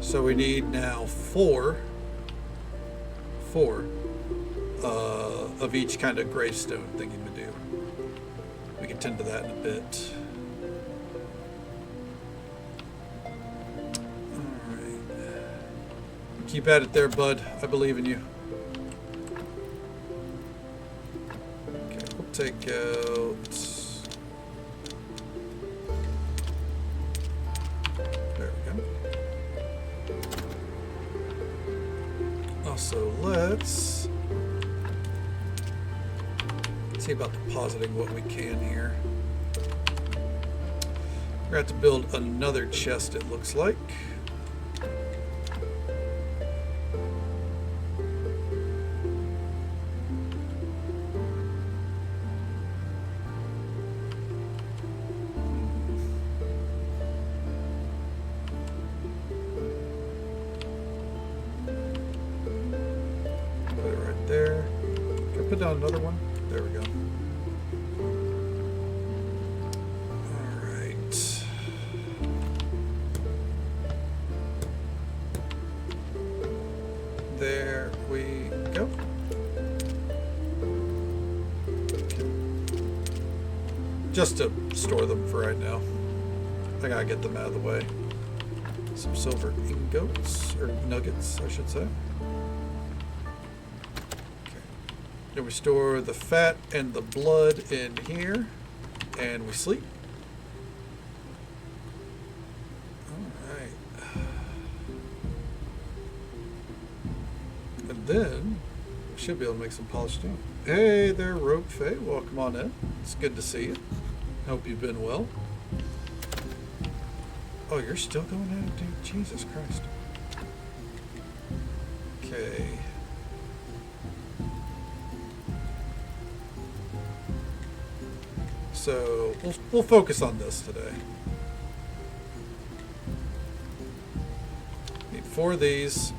[SPEAKER 1] So we need now four of each kind of gravestone thingy to do. We can tend to that in a bit. Alright. Keep at it there, bud. I believe in you. Okay, we'll take out... there we go. Also, let's see about depositing what we can here. We're going to have to build another chest, it looks like. Put it right there. Can I put down another one? There we go. Alright. There we go. just to store them for right now. I gotta get them out of the way. Some silver ingots, or nuggets, I should say. Okay. Then we store the fat and the blood in here, and we sleep. Alright. And then, we should be able to make some polished stone. Hey there, Rogue Faye. Welcome on in. It's good to see you. Hope you've been well. Oh, you're still going at it, dude? Jesus Christ. Okay. So, we'll focus on this today. Need 4 of these.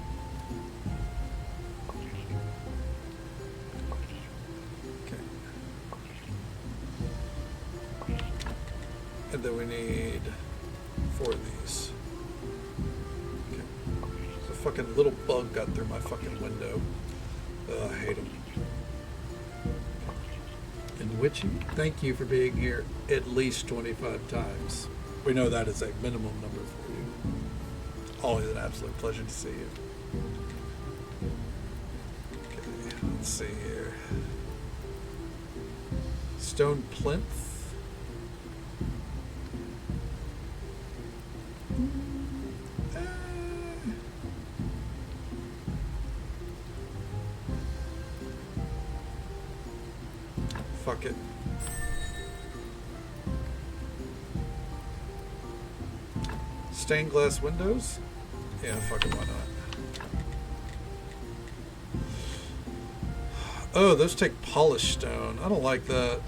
[SPEAKER 1] And then we need 4 of these. Okay. So a fucking little bug got through my fucking window. I hate him. And Witchy, thank you for being here at least 25 times. We know that is a minimum number for you. Always an absolute pleasure to see you. Okay, let's see here. Stone plinth. Fuck it. Stained glass windows? Yeah, fucking why not? Oh, those take polished stone. I don't like that.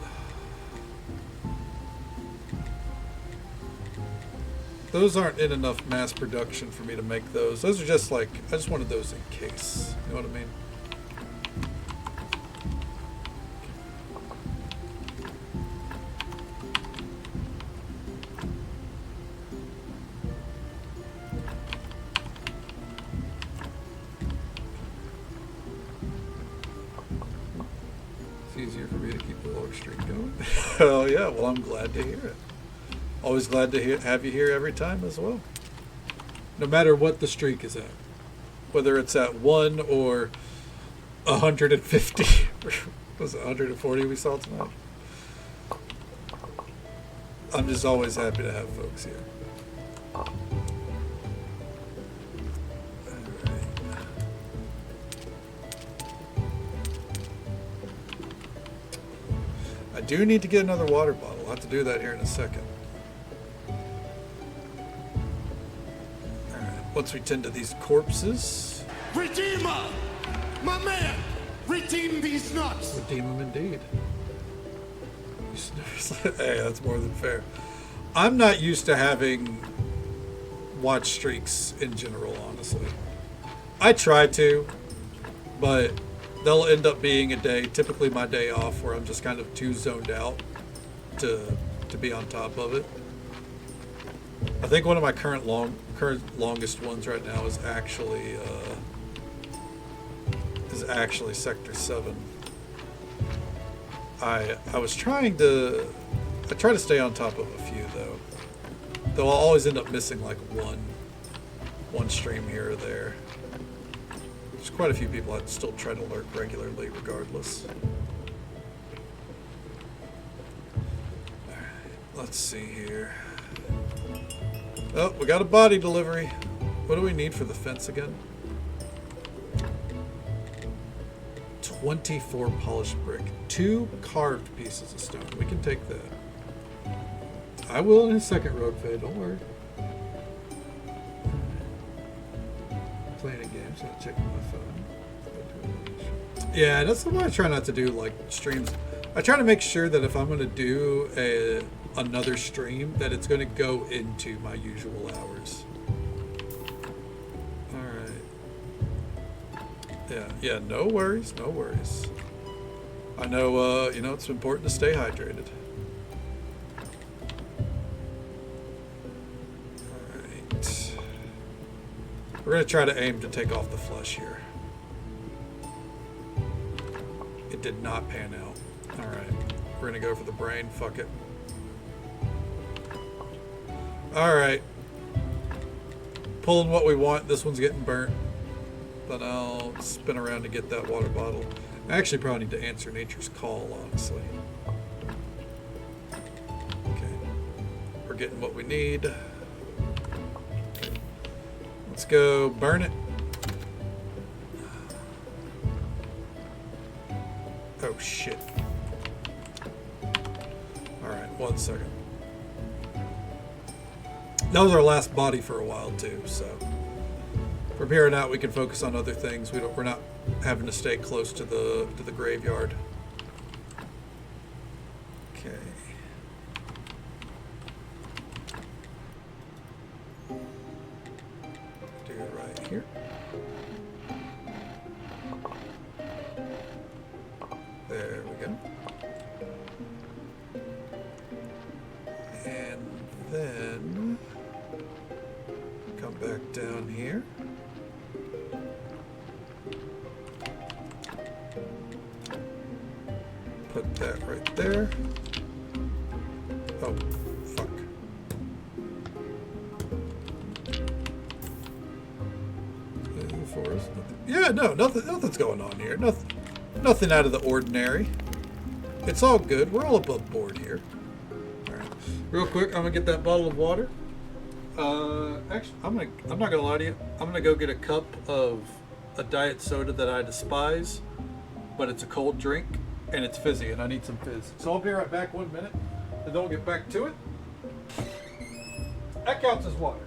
[SPEAKER 1] Those aren't in enough mass production for me to make those. Those are just like, I just wanted those in case. You know what I mean? It's easier for me to keep the log streak going. Oh yeah, well I'm glad to hear it. Always glad to have you here every time as well. No matter what the streak is at. Whether it's at 1 or 150. Was it 140 we saw tonight? I'm just always happy to have folks here. Alright. I do need to get another water bottle. I'll have to do that here in a second. Once we tend to these corpses.
[SPEAKER 3] Redeemer! My man! Redeem these nuts!
[SPEAKER 1] Redeem them indeed. Hey, that's more than fair. I'm not used to having watch streaks in general, honestly. I try to, but they'll end up being a day, typically my day off, where I'm just kind of too zoned out to be on top of it. I think one of my current longest ones right now is actually Sector 7. I try to stay on top of a few though I'll always end up missing like one stream here or there. There's quite a few people I'd still try to lurk regularly regardless. Alright, let's see here. Oh, we got a body delivery. What do we need for the fence again? 24 polished brick. 2 carved pieces of stone. We can take that. I will in a second, Rogue Fade. Don't worry. Playing a game, so I'm checking my phone. Yeah, that's why I try not to do like streams. I try to make sure that if I'm going to do another stream, that it's going to go into my usual hours. Alright. Yeah, no worries, no worries. I know, it's important to stay hydrated. Alright. We're going to try to aim to take off the flesh here. It did not pan out. Alright. We're going to go for the brain. Fuck it. All right. Pulling what we want. This one's getting burnt. But I'll spin around to get that water bottle. I actually probably need to answer nature's call, honestly. Okay. We're getting what we need. Let's go burn it. Oh, shit. Alright, 1 second. That was our last body for a while, too, so... From here on out, we can focus on other things. We're not having to stay close to the graveyard. Okay. Do it right here. There we go. And then come back down here. Put that right there. Oh, fuck. Forest. Yeah, no, nothing's going on here. Nothing out of the ordinary. It's all good. We're all above board here. All right. Real quick, I'm gonna get that bottle of water. Actually, I'm not gonna lie to you. I'm gonna go get a cup of a diet soda that I despise, but it's a cold drink. And it's fizzy, and I need some fizz. So I'll be right back 1 minute, and then we'll get back to it. That counts as water.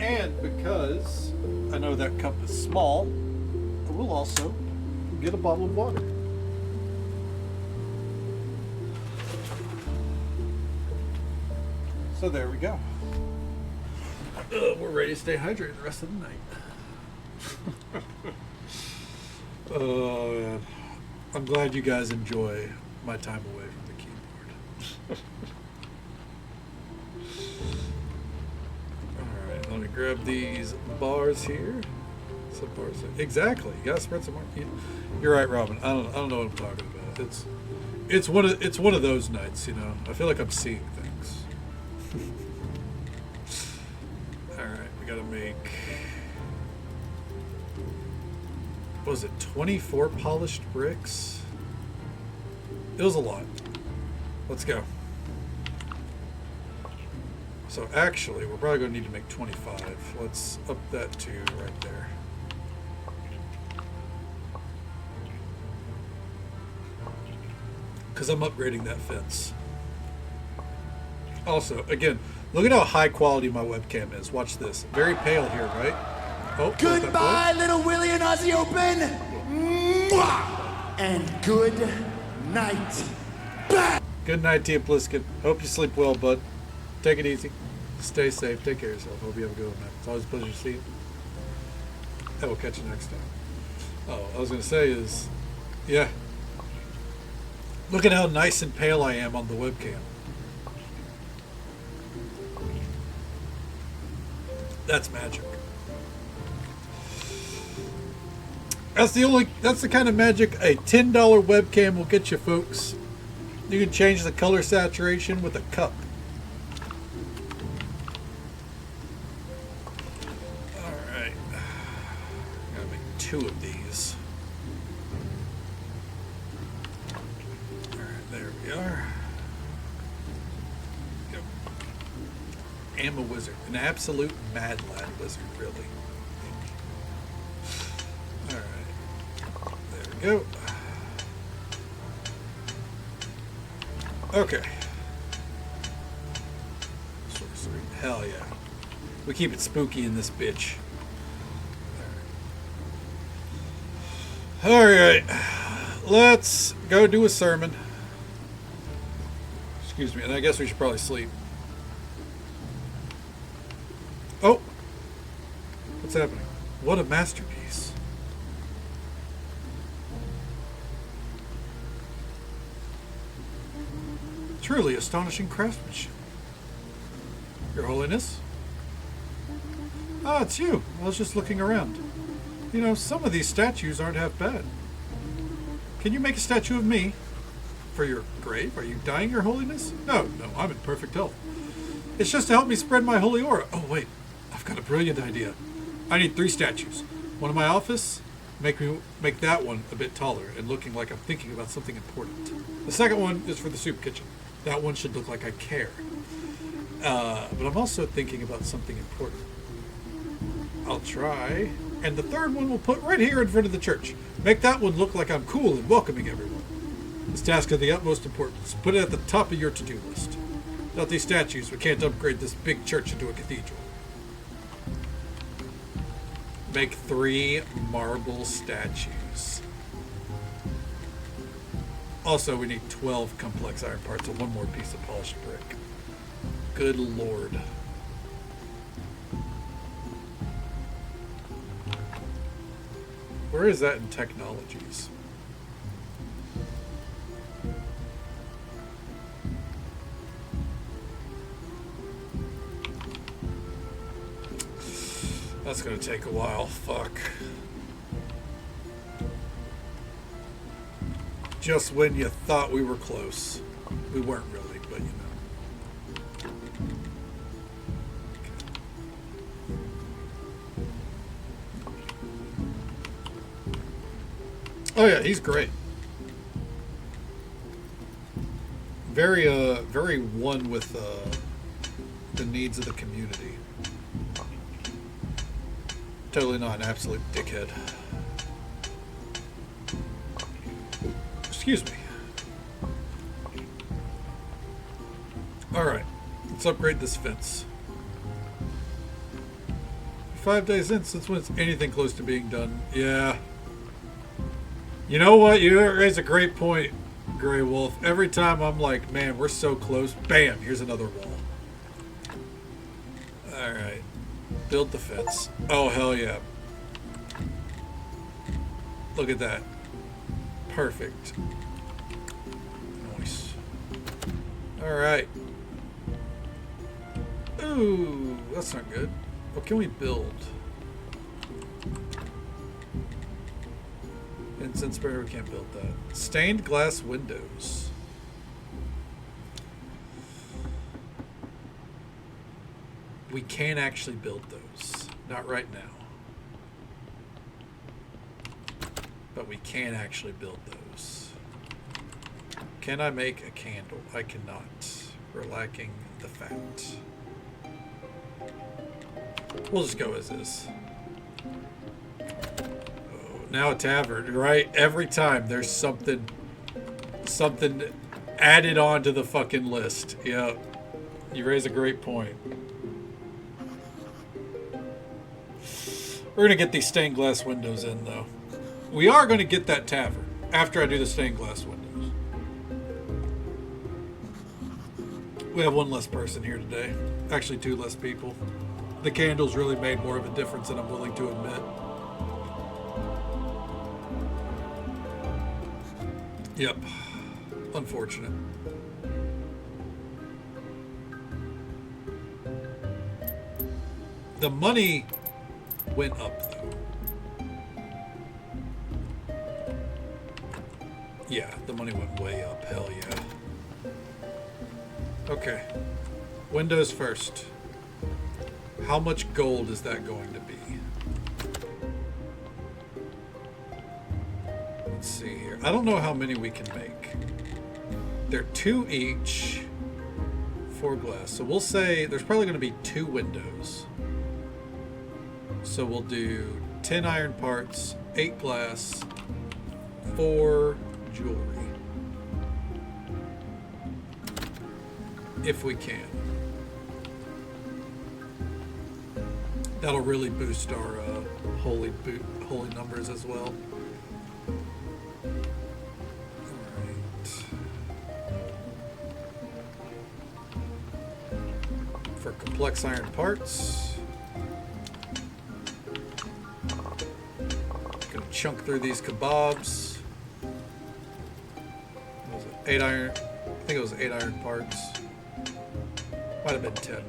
[SPEAKER 1] And because I know that cup is small, I will also get a bottle of water. So there we go. We're ready to stay hydrated the rest of the night. Oh, man. I'm glad you guys enjoy my time away from the keyboard. Alright, let me grab these bars here. Some bars. Exactly. You gotta spread some more. You're right, Robin. I don't know what I'm talking about. It's one of those nights, you know. I feel like I'm seeing things. Alright, we gotta make, what was it, 24 polished bricks? It was a lot. Let's go. So actually, we're probably going to need to make 25. Let's up that to right there. Because I'm upgrading that fence. Also, again, look at how high quality my webcam is. Watch this. Very pale here, right? Oh,
[SPEAKER 3] Goodbye, little Willie and Aussie Open. Mwah! And good night.
[SPEAKER 1] Good night, Tia Pliskin. Hope you sleep well, bud. Take it easy. Stay safe. Take care of yourself. Hope you have a good one, man. It's always a pleasure to see you. And we'll catch you next time. Oh, I was going to say is, yeah. Look at how nice and pale I am on the webcam. That's magic. That's the kind of magic a $10 webcam will get you, folks. You can change the color saturation with a cup. Alright. Gotta make 2 of these. Alright, there we are. Go. Am a wizard. An absolute mad lad wizard, really. Alright. There we go. Okay. Sorcery. Hell yeah. We keep it spooky in this bitch. Alright. Let's go do a sermon. Excuse me, and I guess we should probably sleep. Oh! What's happening? What a masterpiece. Truly astonishing craftsmanship. Your Holiness? Ah, it's you. I was just looking around. You know, some of these statues aren't half bad. Can you make a statue of me? For your grave? Are you dying, Your Holiness? No, I'm in perfect health. It's just to help me spread my holy aura. Oh, wait. I've got a brilliant idea. I need 3 statues. One in my office. Make that one a bit taller and looking like I'm thinking about something important. The second one is for the soup kitchen. That one should look like I care. But I'm also thinking about something important. I'll try. And the third one we'll put right here in front of the church. Make that one look like I'm cool and welcoming everyone. This task is of the utmost importance. Put it at the top of your to-do list. Without these statues, we can't upgrade this big church into a cathedral. Make 3 marble statues. Also, we need 12 complex iron parts and 1 more piece of polished brick. Good lord. Where is that in technologies? That's gonna take a while. Fuck. Just when you thought we were close. We weren't really, but you know. Oh yeah, he's great. Very one with the needs of the community. Totally not an absolute dickhead. Excuse me. Alright, let's upgrade this fence. 5 days in since when it's anything close to being done. Yeah. You know what? You raise a great point, Grey Wolf. Every time I'm like, man, we're so close. Bam, here's another wall. Alright. Build the fence. Oh, hell yeah. Look at that. Perfect. Nice. Alright. Ooh, that's not good. What can we build? Incense burner, we can't build that. Stained glass windows. We can actually build those. Not right now. But we can actually build those. Can I make a candle? I cannot. We're lacking the fat. We'll just go as is. Oh, now a tavern, right? Every time there's something added on to the fucking list. Yeah. You raise a great point. We're gonna get these stained glass windows in though. We are gonna get that tavern after I do the stained glass windows. We have one less person here today. Actually, 2 less people. The candles really made more of a difference than I'm willing to admit. Yep. Unfortunate. The money went up though. Yeah, the money went way up. Hell yeah. Okay. Windows first. How much gold is that going to be? Let's see here. I don't know how many we can make. They're 2 each. 4 glass. So we'll say there's probably going to be 2 windows. So we'll do 10 iron parts, 8 glass, 4 jewelry. If we can. That'll really boost our holy numbers as well. Alright. For complex iron parts. Gonna chunk through these kebabs. What was it? 8 iron. I think it was 8 iron parts. Might have been 10.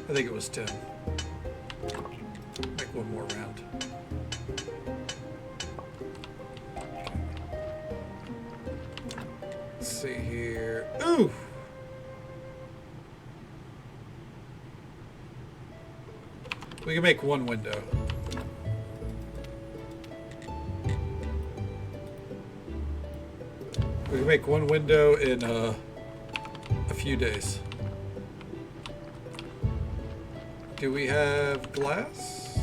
[SPEAKER 1] I think it was 10. Make one more round. Let's see here. Ooh! We can make one window. We can make one window in a few days. Do we have glass?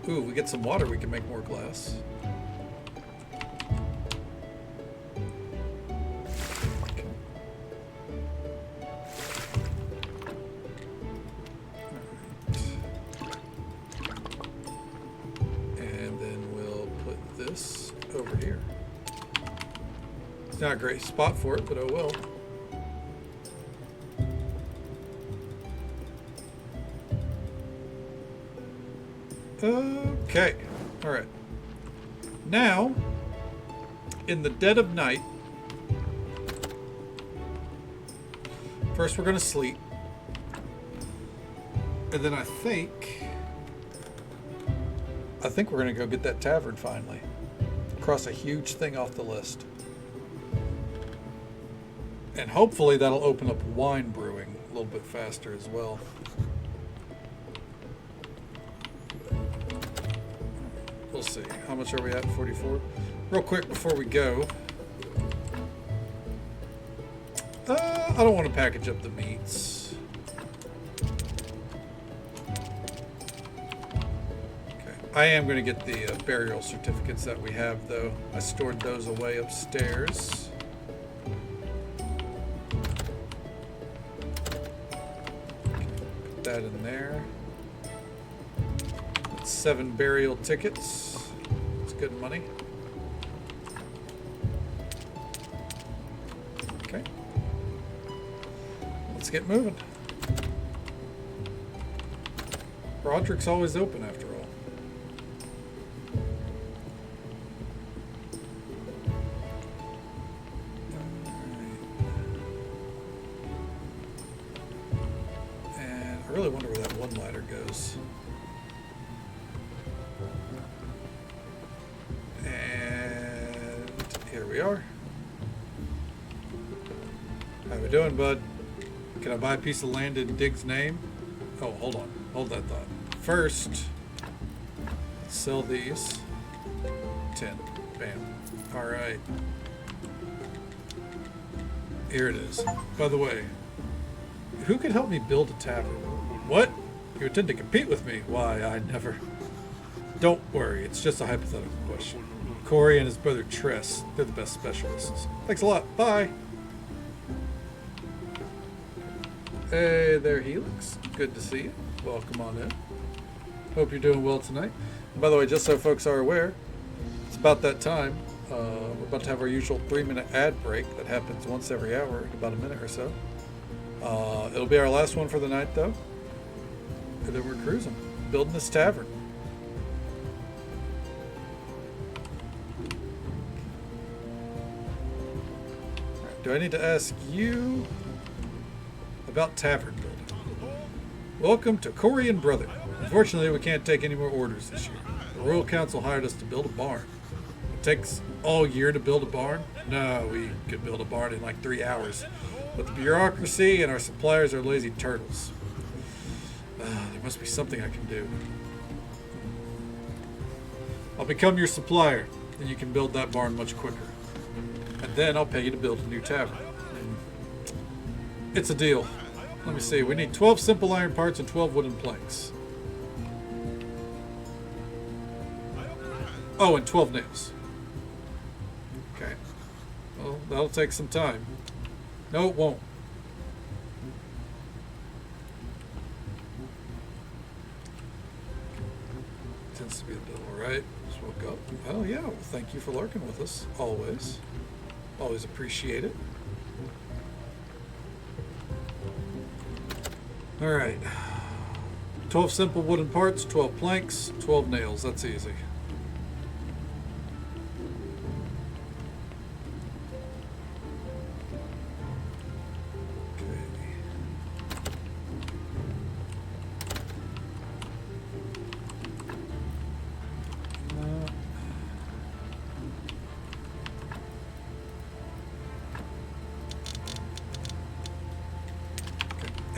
[SPEAKER 1] Ooh, we get some water, we can make more glass. Okay. And then we'll put this over here. It's not a great spot for it, but oh well. Okay, all right. Now, in the dead of night, first we're gonna sleep, and then I think we're gonna go get that tavern finally. Cross a huge thing off the list, and hopefully that'll open up wine brewing a little bit faster as well. We'll see. How much are we at? 44. Real quick before we go. I don't want to package up the meats. Okay. I am going to get the burial certificates that we have, though. I stored those away upstairs. add in there. That's 7 burial tickets. It's good money. Okay. Let's get moving. Roderick's always open after all. And I really wonder where that one ladder goes. And here we are. How we doing, bud? Can I buy a piece of land in Dig's name? Oh, hold on. Hold that thought. First, let's sell these. 10. Bam. Alright. Here it is. By the way, who could help me build a tavern? What? You intend to compete with me? Why, I never... Don't worry, it's just a hypothetical question. Corey and his brother Tress, they're the best specialists. Thanks a lot. Bye. Hey there, Helix. Good to see you. Welcome on in. Hope you're doing well tonight. And by the way, just so folks are aware, it's about that time. We're about to have our usual 3-minute ad break that happens once every hour, in about a minute or so. It'll be our last one for the night, though. And then we're cruising, building this tavern. Right, do I need to ask you about tavern building? Welcome to Corey and Brother. Unfortunately, we can't take any more orders this year. The Royal Council hired us to build a barn. It takes all year to build a barn? No, we could build a barn in like 3 hours. But the bureaucracy and our suppliers are lazy turtles. There must be something I can do. I'll become your supplier, and you can build that barn much quicker. And then I'll pay you to build a new tavern. It's a deal. Let me see. We need 12 simple iron parts and 12 wooden planks. Oh, and 12 nails. Okay. Well, that'll take some time. No, it won't. Tends to be a bit alright. Just woke up. Oh, yeah. Well, thank you for lurking with us. Always. Always appreciate it. Alright. 12 simple wooden parts, 12 planks, 12 nails. That's easy.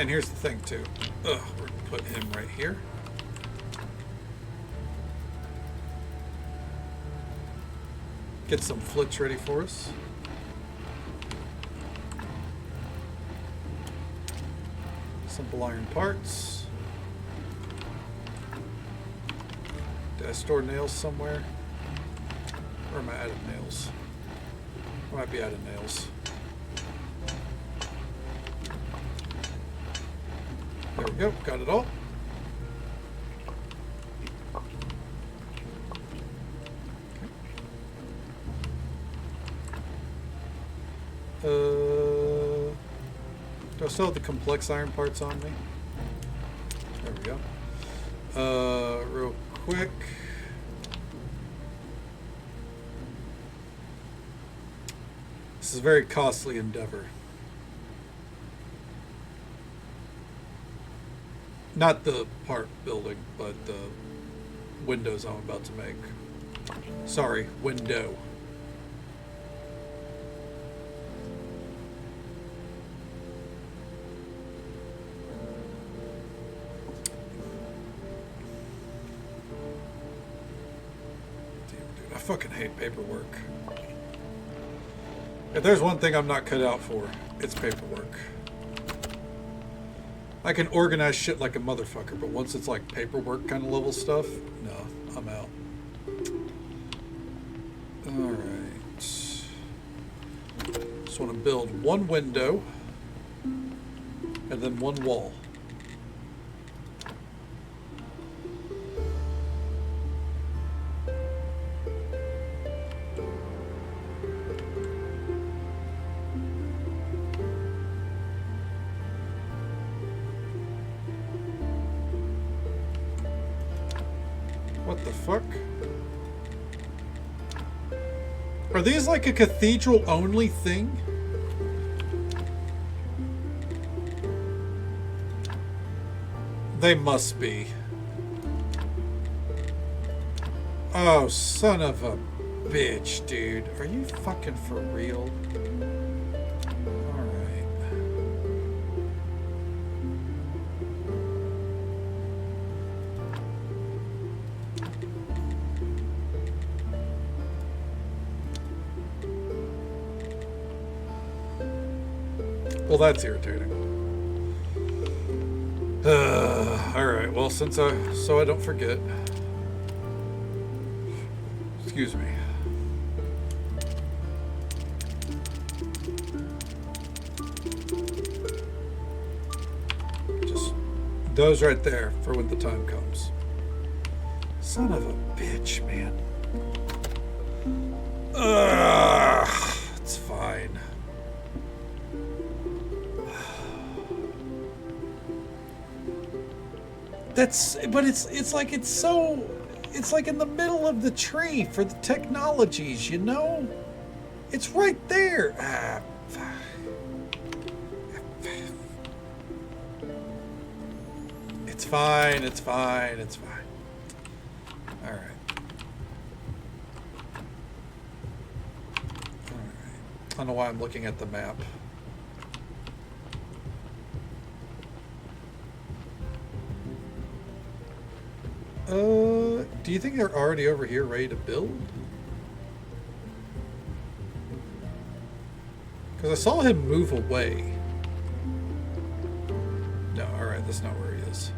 [SPEAKER 1] And here's the thing too. We're gonna put him right here. Get some flits ready for us. Simple iron parts. Did I store nails somewhere? Or am I out of nails? I might be out of nails. There we go, got it all. Okay. Do I still have the complex iron parts on me? There we go. Real quick. This is a very costly endeavor. Not the part building, but the windows I'm about to make. Sorry, window. Damn, dude, I fucking hate paperwork. If there's one thing I'm not cut out for, it's paperwork. I can organize shit like a motherfucker, but once it's like paperwork kind of level stuff, no, I'm out. Alright. Just want to build one window and then one wall. the fuck? Are these like a cathedral only thing? They must be. Oh, son of a bitch, dude. Are you fucking for real? Alright. Well, that's irritating. Alright, well, so I don't forget. Excuse me. Just those right there for when the time comes. Son of a bitch, man. It's fine. But it's like it's like in the middle of the tree for the technologies, you know? It's right there. It's fine, it's fine, it's fine. All right. I don't know why I'm looking at the map. Do you think they're already over here ready to build? Because I saw him move away. No, alright, that's not where he is.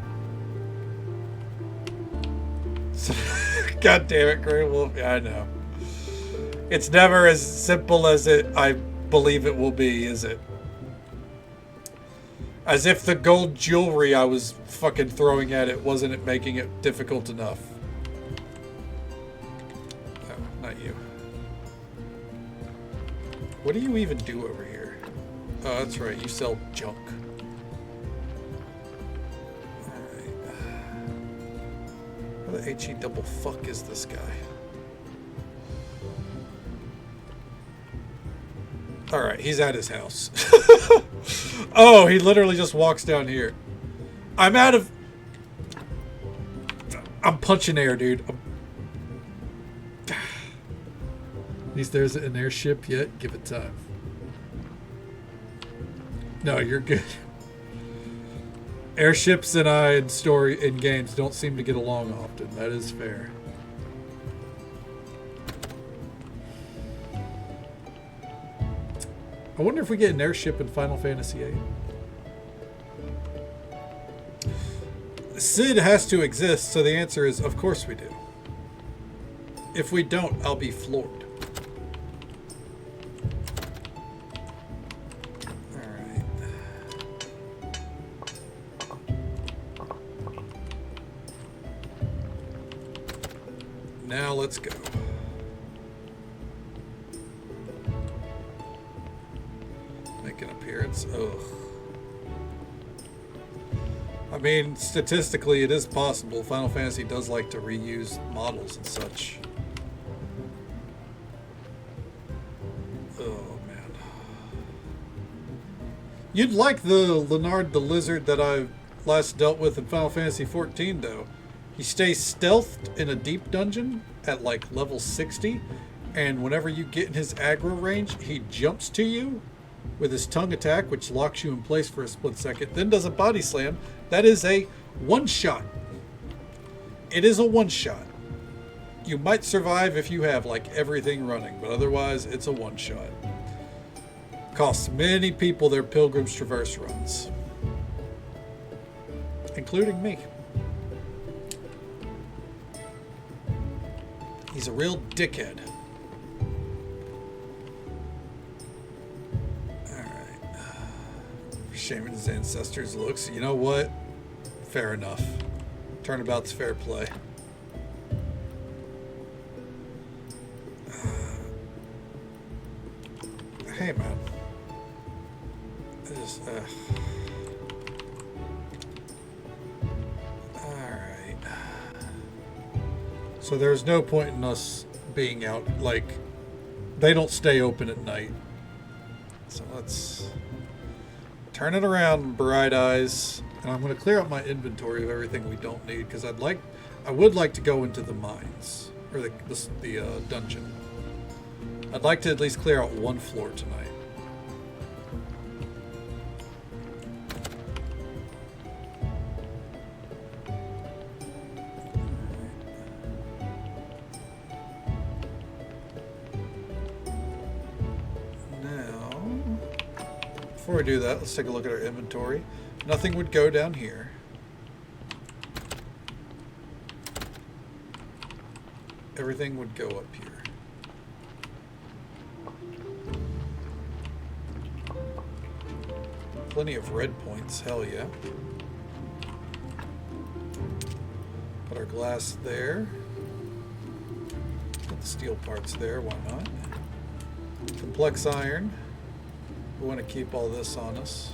[SPEAKER 1] God damn it, Grey Wolf. Yeah, I know. It's never as simple as I believe it will be, is it? As if the gold jewelry I was fucking throwing at it wasn't making it difficult enough. Oh, not you. What do you even do over here? Oh, that's right, you sell junk. Alright. Where the HE double fuck is this guy? Alright, he's at his house. Oh, he literally just walks down here. I'm out of... I'm punching air, dude. At least there's an airship yet. Give it time. No, you're good. Airships and I in games don't seem to get along often. That is fair. I wonder if we get an airship in Final Fantasy VIII. Sid has to exist, so the answer is, of course we do. If we don't, I'll be floored. Alright. Now let's go. Make an appearance. Ugh. I mean, statistically, it is possible. Final Fantasy does like to reuse models and such. Oh, man. You'd like the Leonard the Lizard that I last dealt with in Final Fantasy XIV, though. He stays stealthed in a deep dungeon at, like, level 60, and whenever you get in his aggro range, he jumps to you with his tongue attack, which locks you in place for a split second, then does a body slam. That is a one-shot. It is a one-shot. You might survive if you have, like, everything running, but otherwise, it's a one-shot. Costs many people their Pilgrim's Traverse runs. Including me. He's a real dickhead. Shaming his ancestors' looks. You know what? Fair enough. Turnabout's fair play. Hey, man. Alright. So there's no point in us being out. Like, they don't stay open at night. So let's turn it around, bright eyes. And I'm going to clear out my inventory of everything we don't need, because I would like to go into the mines, or the dungeon. I'd like to at least clear out one floor tonight. Before we do that, let's take a look at our inventory. Nothing would go down here. Everything would go up here. Plenty of red points, hell yeah. Put our glass there. Put the steel parts there, why not? Complex iron. We want to keep all this on us.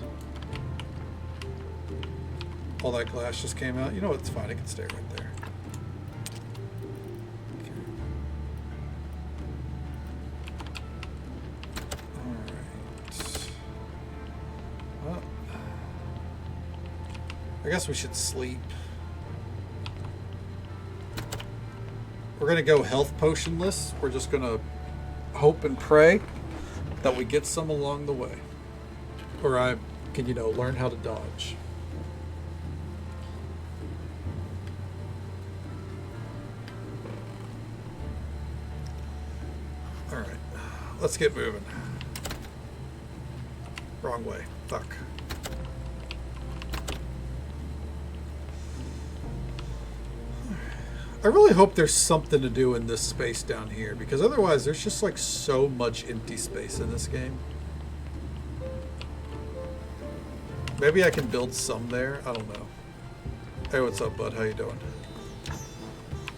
[SPEAKER 1] All that glass just came out. You know what? It's fine. It can stay right there. Okay. Alright. Well, I guess we should sleep. We're going to go health potionless. We're just going to hope and pray that we get some along the way, or I can, learn how to dodge. All right, let's get moving. Wrong way. Fuck. I really hope there's something to do in this space down here, because otherwise there's just like so much empty space in this game. Maybe I can build some there. I don't know. Hey, what's up, bud? How you doing?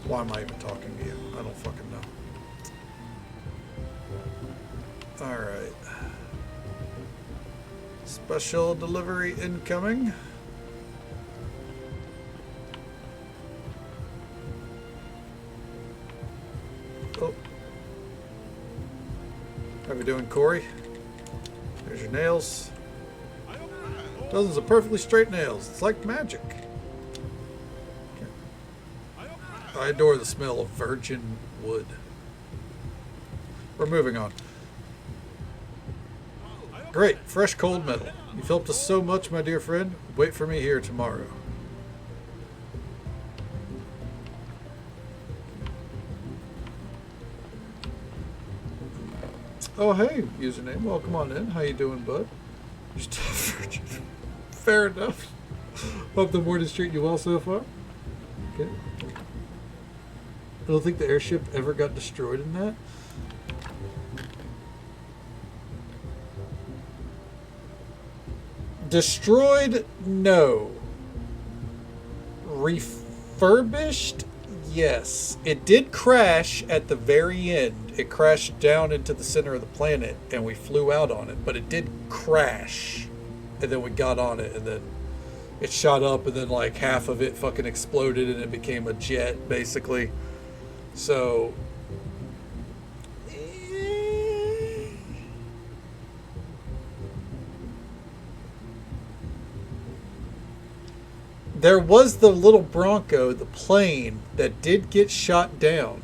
[SPEAKER 1] Why am I even talking to you? I don't fucking know. Alright. Special delivery incoming. Oh. How we doing, Corey? There's your nails. Dozens of perfectly straight nails. It's like magic. Okay. I adore the smell of virgin wood. We're moving on. Great. Fresh cold metal. You've helped us so much, my dear friend. Wait for me here tomorrow. Oh, hey, username. Welcome on in. How you doing, bud? You're still virgin. Fair enough. Hope the morning's treating you well so far. Okay. I don't think the airship ever got destroyed in that. Destroyed? No. Refurbished? Yes. It did crash at the very end. It crashed down into the center of the planet and we flew out on it, but it did crash. And then we got on it and then it shot up and then like half of it fucking exploded and it became a jet basically. So there was the little Bronco, the plane, that did get shot down.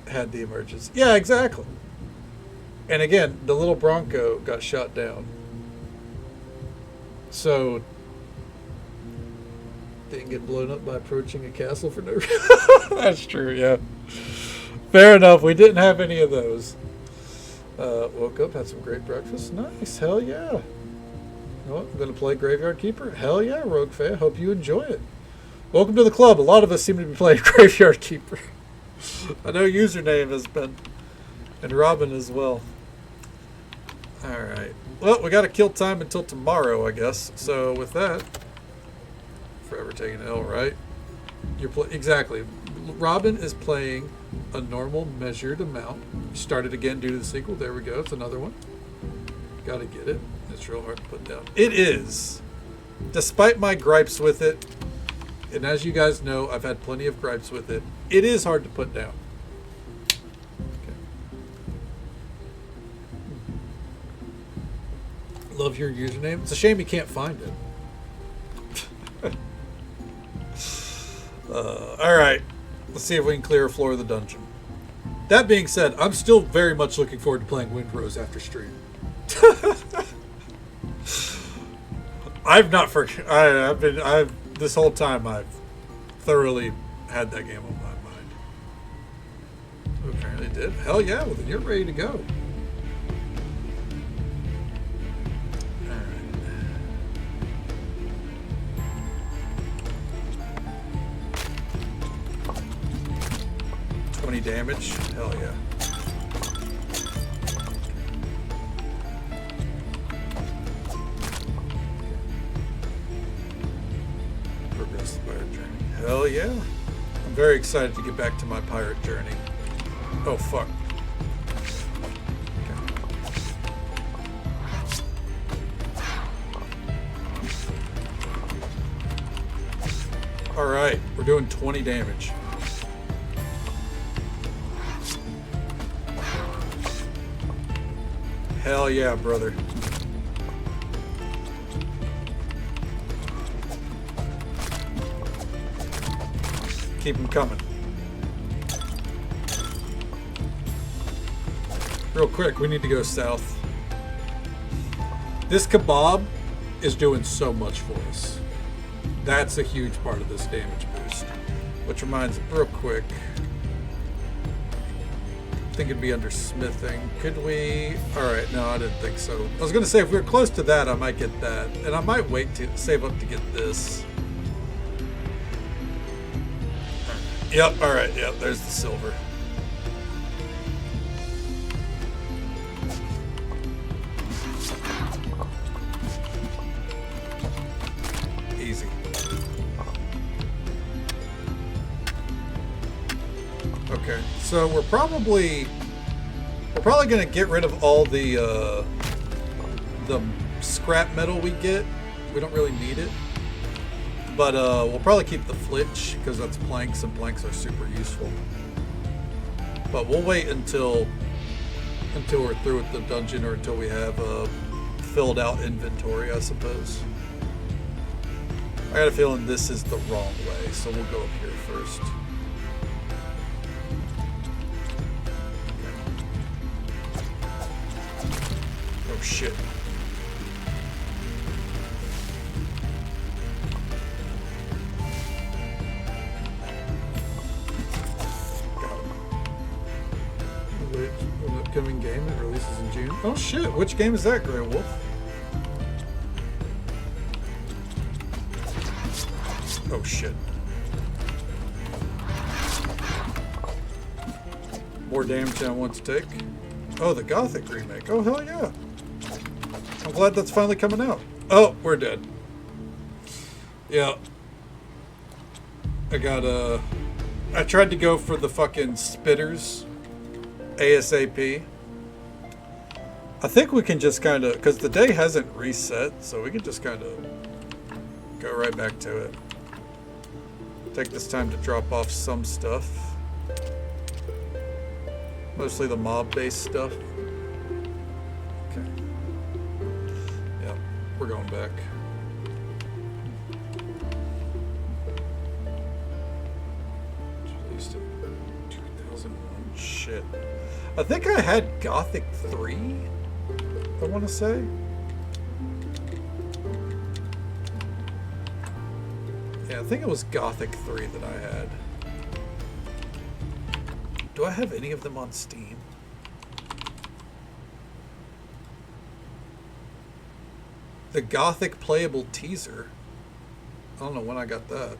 [SPEAKER 1] Had the emergency. Yeah, exactly. And again, the little Bronco got shot down. So, didn't get blown up by approaching a castle for no reason. That's true, yeah. Fair enough. We didn't have any of those. Woke up, had some great breakfast. Nice. Hell yeah. You know what? I'm going to play Graveyard Keeper. Hell yeah, Rogue Faye. Hope you enjoy it. Welcome to the club. A lot of us seem to be playing Graveyard Keeper. I know username has been. And Robin as well. Alright. Well, we got to kill time until tomorrow, I guess. So with that, forever taking an L, right? Exactly. Robin is playing a normal measured amount. Started again due to the sequel. There we go. It's another one. Got to get it. It's real hard to put down. It is. Despite my gripes with it, And as you guys know, I've had plenty of gripes with it. It is hard to put down. Okay. Love your username. It's a shame you can't find it. Alright. Let's see if we can clear a floor of the dungeon. That being said, I'm still very much looking forward to playing Windrose after stream. I've not forgotten. This whole time I've thoroughly had that game on my mind. Apparently did. Hell yeah, well then you're ready to go. Alright. 20 damage. Hell yeah. Progress the pirate journey. Hell yeah. I'm very excited to get back to my pirate journey. Oh fuck. Okay. Alright, we're doing 20 damage. Hell yeah, brother. Keep them coming. Real quick, we need to go south. This kebab is doing so much for us. That's a huge part of this damage boost. Which reminds me, real quick. I think it'd be under smithing. Could we? Alright, no, I didn't think so. I was going to say, if we were close to that, I might get that. And I might wait to save up to get this. Yep, alright, yep, there's the silver. Easy. Okay, so we're probably gonna get rid of all the scrap metal we get. We don't really need it. But we'll probably keep the flitch because that's planks, and planks are super useful. But we'll wait until we're through with the dungeon, or until we have a filled out inventory, I suppose. I got a feeling this is the wrong way, so we'll go up here first. Okay. Oh shit. Upcoming game that releases in June. Oh shit, which game is that, Grey Wolf? Oh shit. More damage than I want to take. Oh, the Gothic remake. Oh hell yeah. I'm glad that's finally coming out. Oh, we're dead. Yeah. I tried to go for the fucking spitters ASAP. I think we can just kind of, because the day hasn't reset, so we can just kind of go right back to it. Take this time to drop off some stuff. Mostly the mob-based stuff. Okay. Yep, we're going back. Released in 2001. Shit. I think I had Gothic 3, I want to say. Yeah, I think it was Gothic 3 that I had. Do I have any of them on Steam? The Gothic playable teaser. I don't know when I got that.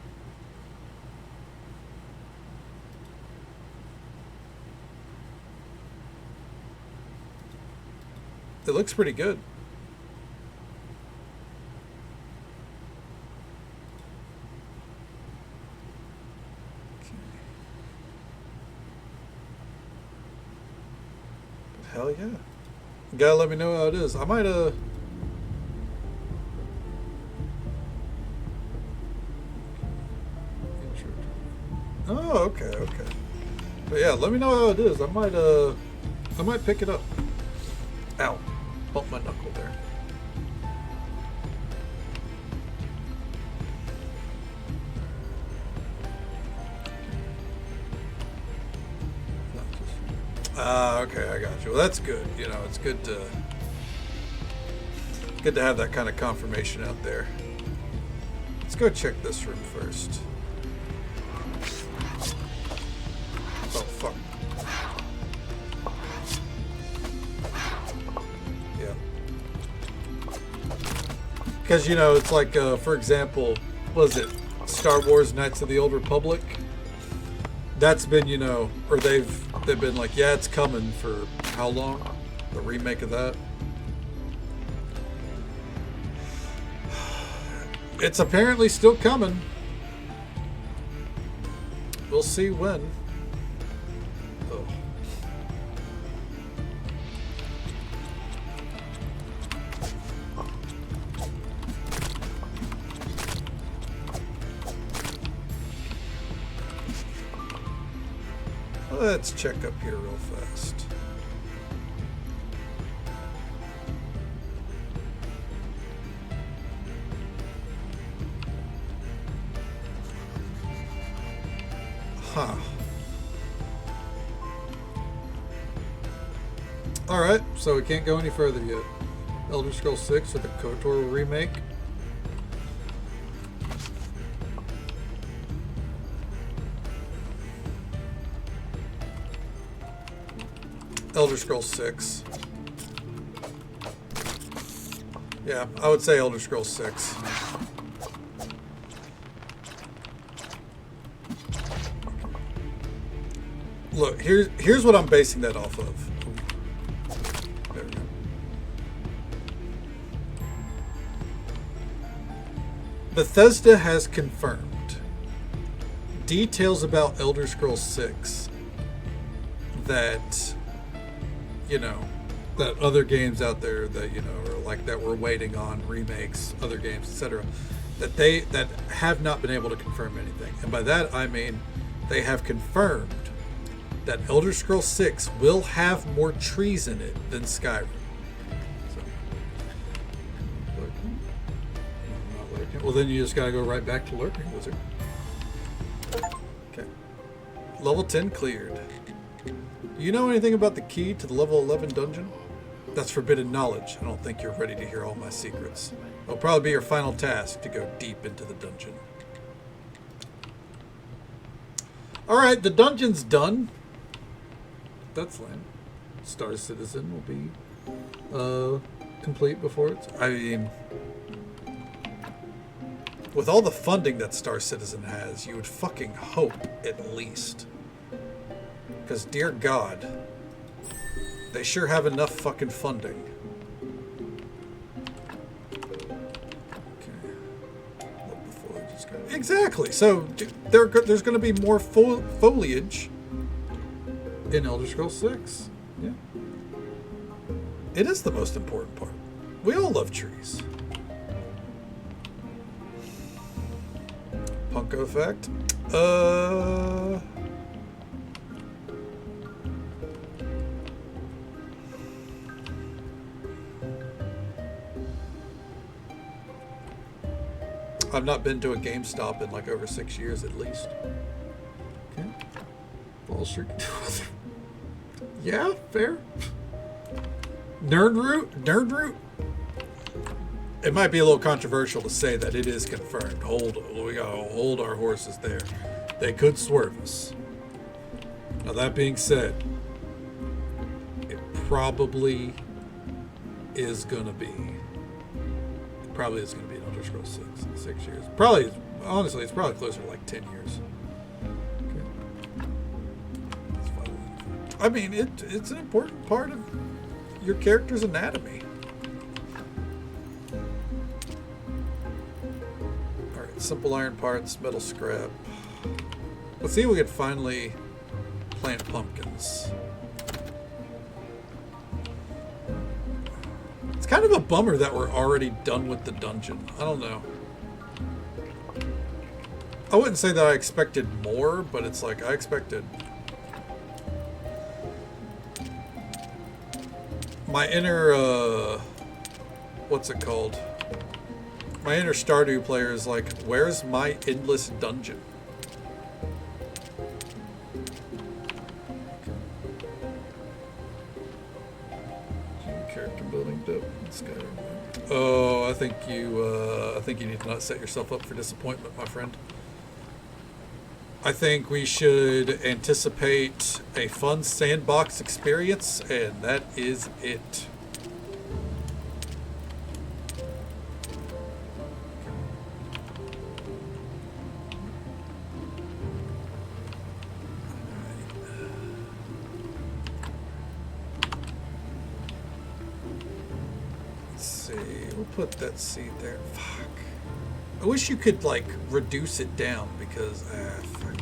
[SPEAKER 1] It looks pretty good. Okay. But hell yeah. You gotta let me know how it is. I might Oh, okay, okay. But yeah, let me know how it is. I might pick it up. Ow. Bumped my knuckle there. Okay, I got you. Well, that's good. You know, it's good to have that kind of confirmation out there. Let's go check this room first. Oh, fuck. Yeah. Because, you know, it's like, for example, was it Star Wars Knights of the Old Republic? That's been, you know, or they've been like, yeah, it's coming for how long? The remake of that? It's apparently still coming. We'll see when. Oh. Let's check up here real fast. Huh. Alright, so we can't go any further yet. Elder Scrolls 6 with the KOTOR remake. Elder Scrolls 6. Yeah, I would say Elder Scrolls 6. Look, here's what I'm basing that off of. There we go. Bethesda has confirmed details about Elder Scrolls 6 that, you know, that other games out there that, you know, are like that we're waiting on, remakes, other games, etc., that have not been able to confirm anything. And by that I mean they have confirmed that Elder Scrolls 6 will have more trees in it than Skyrim. So, lurking? No, not lurking. Well, then you just gotta go right back to lurking, wizard. Okay. Level 10 cleared. Do you know anything about the key to the level 11 dungeon? That's forbidden knowledge. I don't think you're ready to hear all my secrets. It'll probably be your final task to go deep into the dungeon. Alright, the dungeon's done. That's lame. Star Citizen will be complete before it's... I mean, with all the funding that Star Citizen has, you would fucking hope at least. Because, dear God, they sure have enough fucking funding. Okay. Look before I just go... Exactly! So, there's going to be more foliage in Elder Scrolls 6. Yeah. It is the most important part. We all love trees. Punko effect. I've not been to a GameStop in like over 6 years at least. Okay. Wall Street. Yeah, fair. Nerd Root. It might be a little controversial to say that it is confirmed. We gotta hold our horses there. They could swerve us. Now that being said, it probably is gonna be. It probably is gonna be an Elder Scrolls 6 years. Probably, honestly, it's probably closer to like 10 years. I mean, it's an important part of your character's anatomy. Alright, simple iron parts, metal scrap. Let's see if we can finally plant pumpkins. It's kind of a bummer that we're already done with the dungeon. I don't know. I wouldn't say that I expected more, but it's like I expected my inner, what's it called? My inner Stardew player is like, where's my endless dungeon? Character building dope. Oh, I think you need to not set yourself up for disappointment, my friend. I think we should anticipate a fun sandbox experience, and that is it. Put that seed there. Fuck. I wish you could like reduce it down because fuck.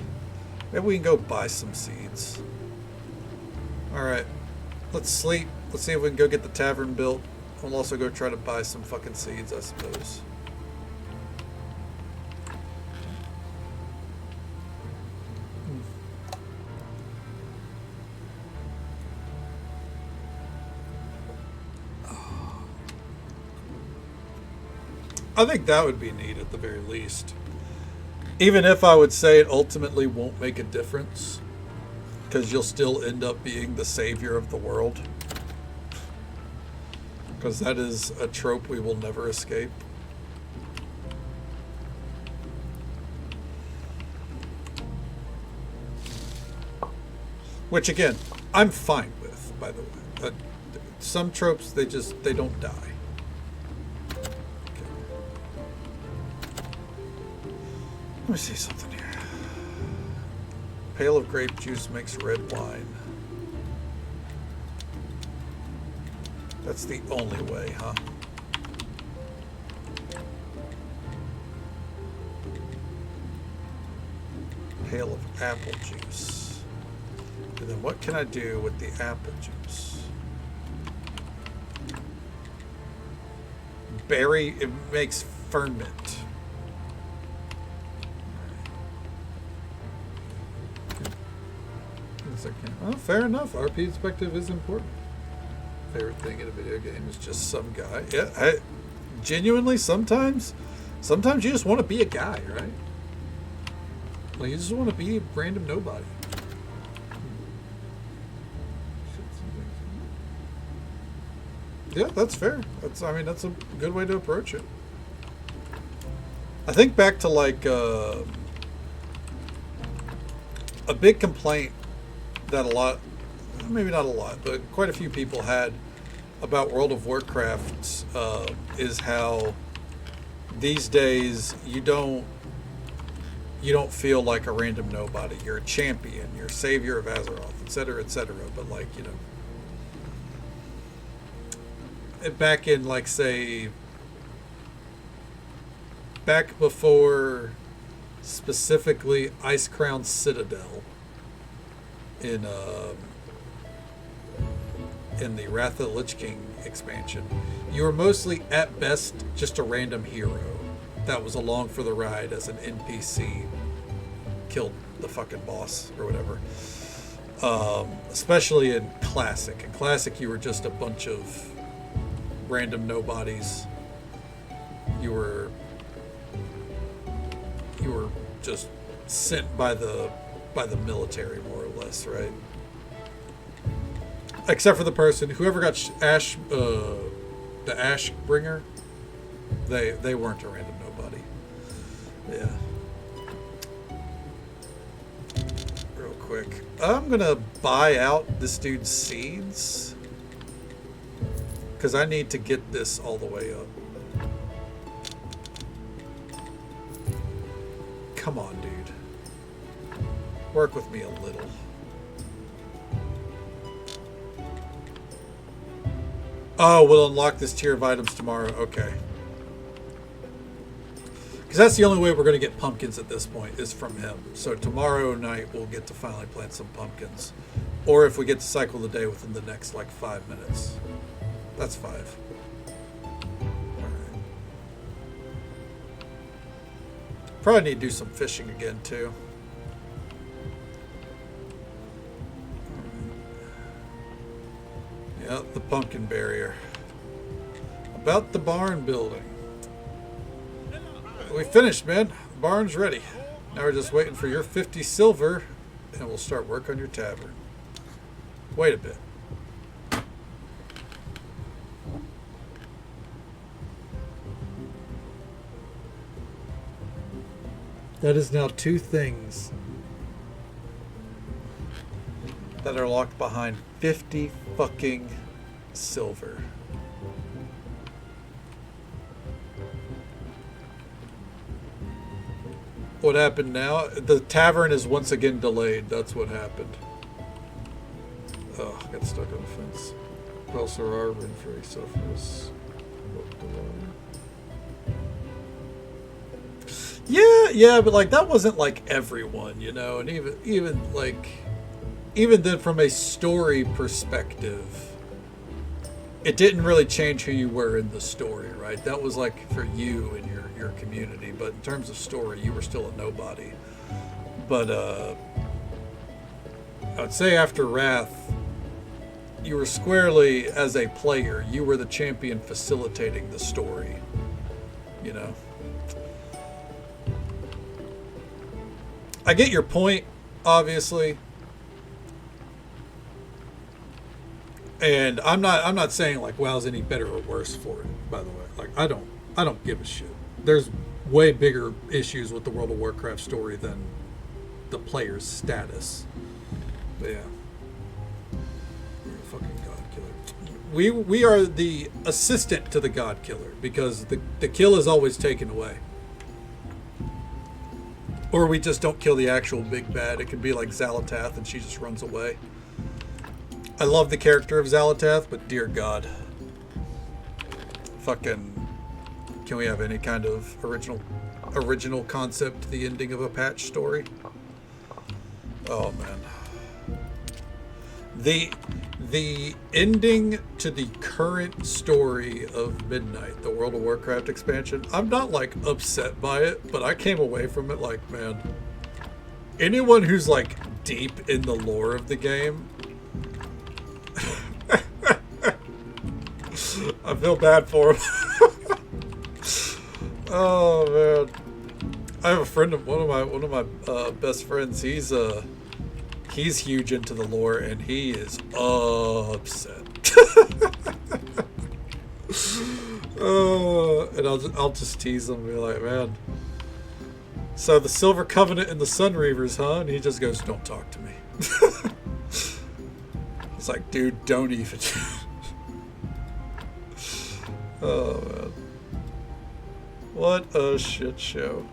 [SPEAKER 1] Maybe we can go buy some seeds. Alright. Let's sleep. Let's see if we can go get the tavern built. We'll also go try to buy some fucking seeds, I suppose. I think that would be neat at the very least. Even if I would say it ultimately won't make a difference, because you'll still end up being the savior of the world. Because that is a trope we will never escape. Which again, I'm fine with, by the way. Some tropes, they don't die. Let me see something here. Pail of grape juice makes red wine. That's the only way, huh? Pail of apple juice. And then what can I do with the apple juice? Berry, it makes ferment. Oh, fair enough. RP perspective is important. Favorite thing in a video game is just some guy. Yeah, genuinely, sometimes you just want to be a guy, right? Like, you just want to be a random nobody. Yeah, that's fair. That's a good way to approach it. I think back to like a big complaint that maybe not a lot, but quite a few people had about World of Warcraft is how these days you don't feel like a random nobody. You're a champion, you're a savior of Azeroth, etc., etc. But like, you know, back in like say back before specifically Icecrown Citadel in the Wrath of the Lich King expansion, you were mostly at best just a random hero that was along for the ride as an NPC, killed the fucking boss or whatever. Especially in Classic. In Classic, you were just a bunch of random nobodies. You were just sent by the military, more or less, right? Except for the person, whoever got the Ash Bringer, they weren't a random nobody. Yeah. Real quick, I'm gonna buy out this dude's seeds because I need to get this all the way up. Come on, dude. Work with me a little. Oh, we'll unlock this tier of items tomorrow. Okay. Because that's the only way we're going to get pumpkins at this point, is from him. So tomorrow night we'll get to finally plant some pumpkins. Or if we get to cycle the day within the next, like, 5 minutes. That's 5. Alright. probably need to do some fishing again too. Yeah, the pumpkin barrier. About the barn building. We finished, man. The barn's ready. Now we're just waiting for your 50 silver, and we'll start work on your tavern. Wait a bit. That is now 2 things that are locked behind 50 fucking silver. What happened now? The tavern is once again delayed. That's what happened. Oh, I got stuck on the fence. Belsarar, Renfrey, Sophos. Yeah, but like that wasn't like everyone, you know, and even then from a story perspective, it didn't really change who you were in the story, right? That was like for you and your community, but in terms of story, you were still a nobody. But I'd say after Wrath, you were squarely, as a player, you were the champion facilitating the story, you know. I get your point, obviously. And I'm not saying like WoW's any better or worse for it, by the way. Like I don't give a shit. There's way bigger issues with the World of Warcraft story than the player's status. But yeah. You're a fucking god killer. We are the assistant to the god killer because the kill is always taken away. Or we just don't kill the actual big bad. It could be like Xalatath and she just runs away. I love the character of Xalatath, but dear God. Fucking... Can we have any kind of original concept to the ending of a patch story? Oh, man. The ending to the current story of Midnight, the World of Warcraft expansion, I'm not like upset by it, but I came away from it like, man, anyone who's like deep in the lore of the game, I feel bad for him. Oh man, I have a friend of one of my best friends. He's huge into the lore, and he is upset. And I'll just tease him and be like, man. So the Silver Covenant and the Sun Reavers, huh? And he just goes, "Don't talk to me." It's like, dude, don't even. Oh man, what a shit show.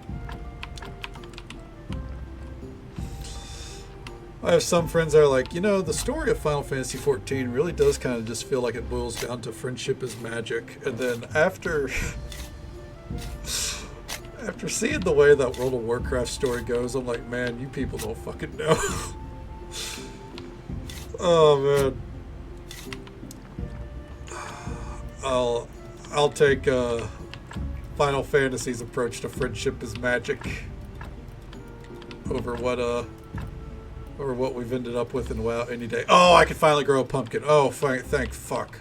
[SPEAKER 1] I have some friends that are like, you know, the story of Final Fantasy XIV really does kind of just feel like it boils down to friendship is magic. And then after seeing the way that World of Warcraft story goes, I'm like, man, you people don't fucking know. Oh man. I'll take Final Fantasy's approach to friendship is magic over what we've ended up with in WoW any day. Oh, I can finally grow a pumpkin. Oh, thank fuck.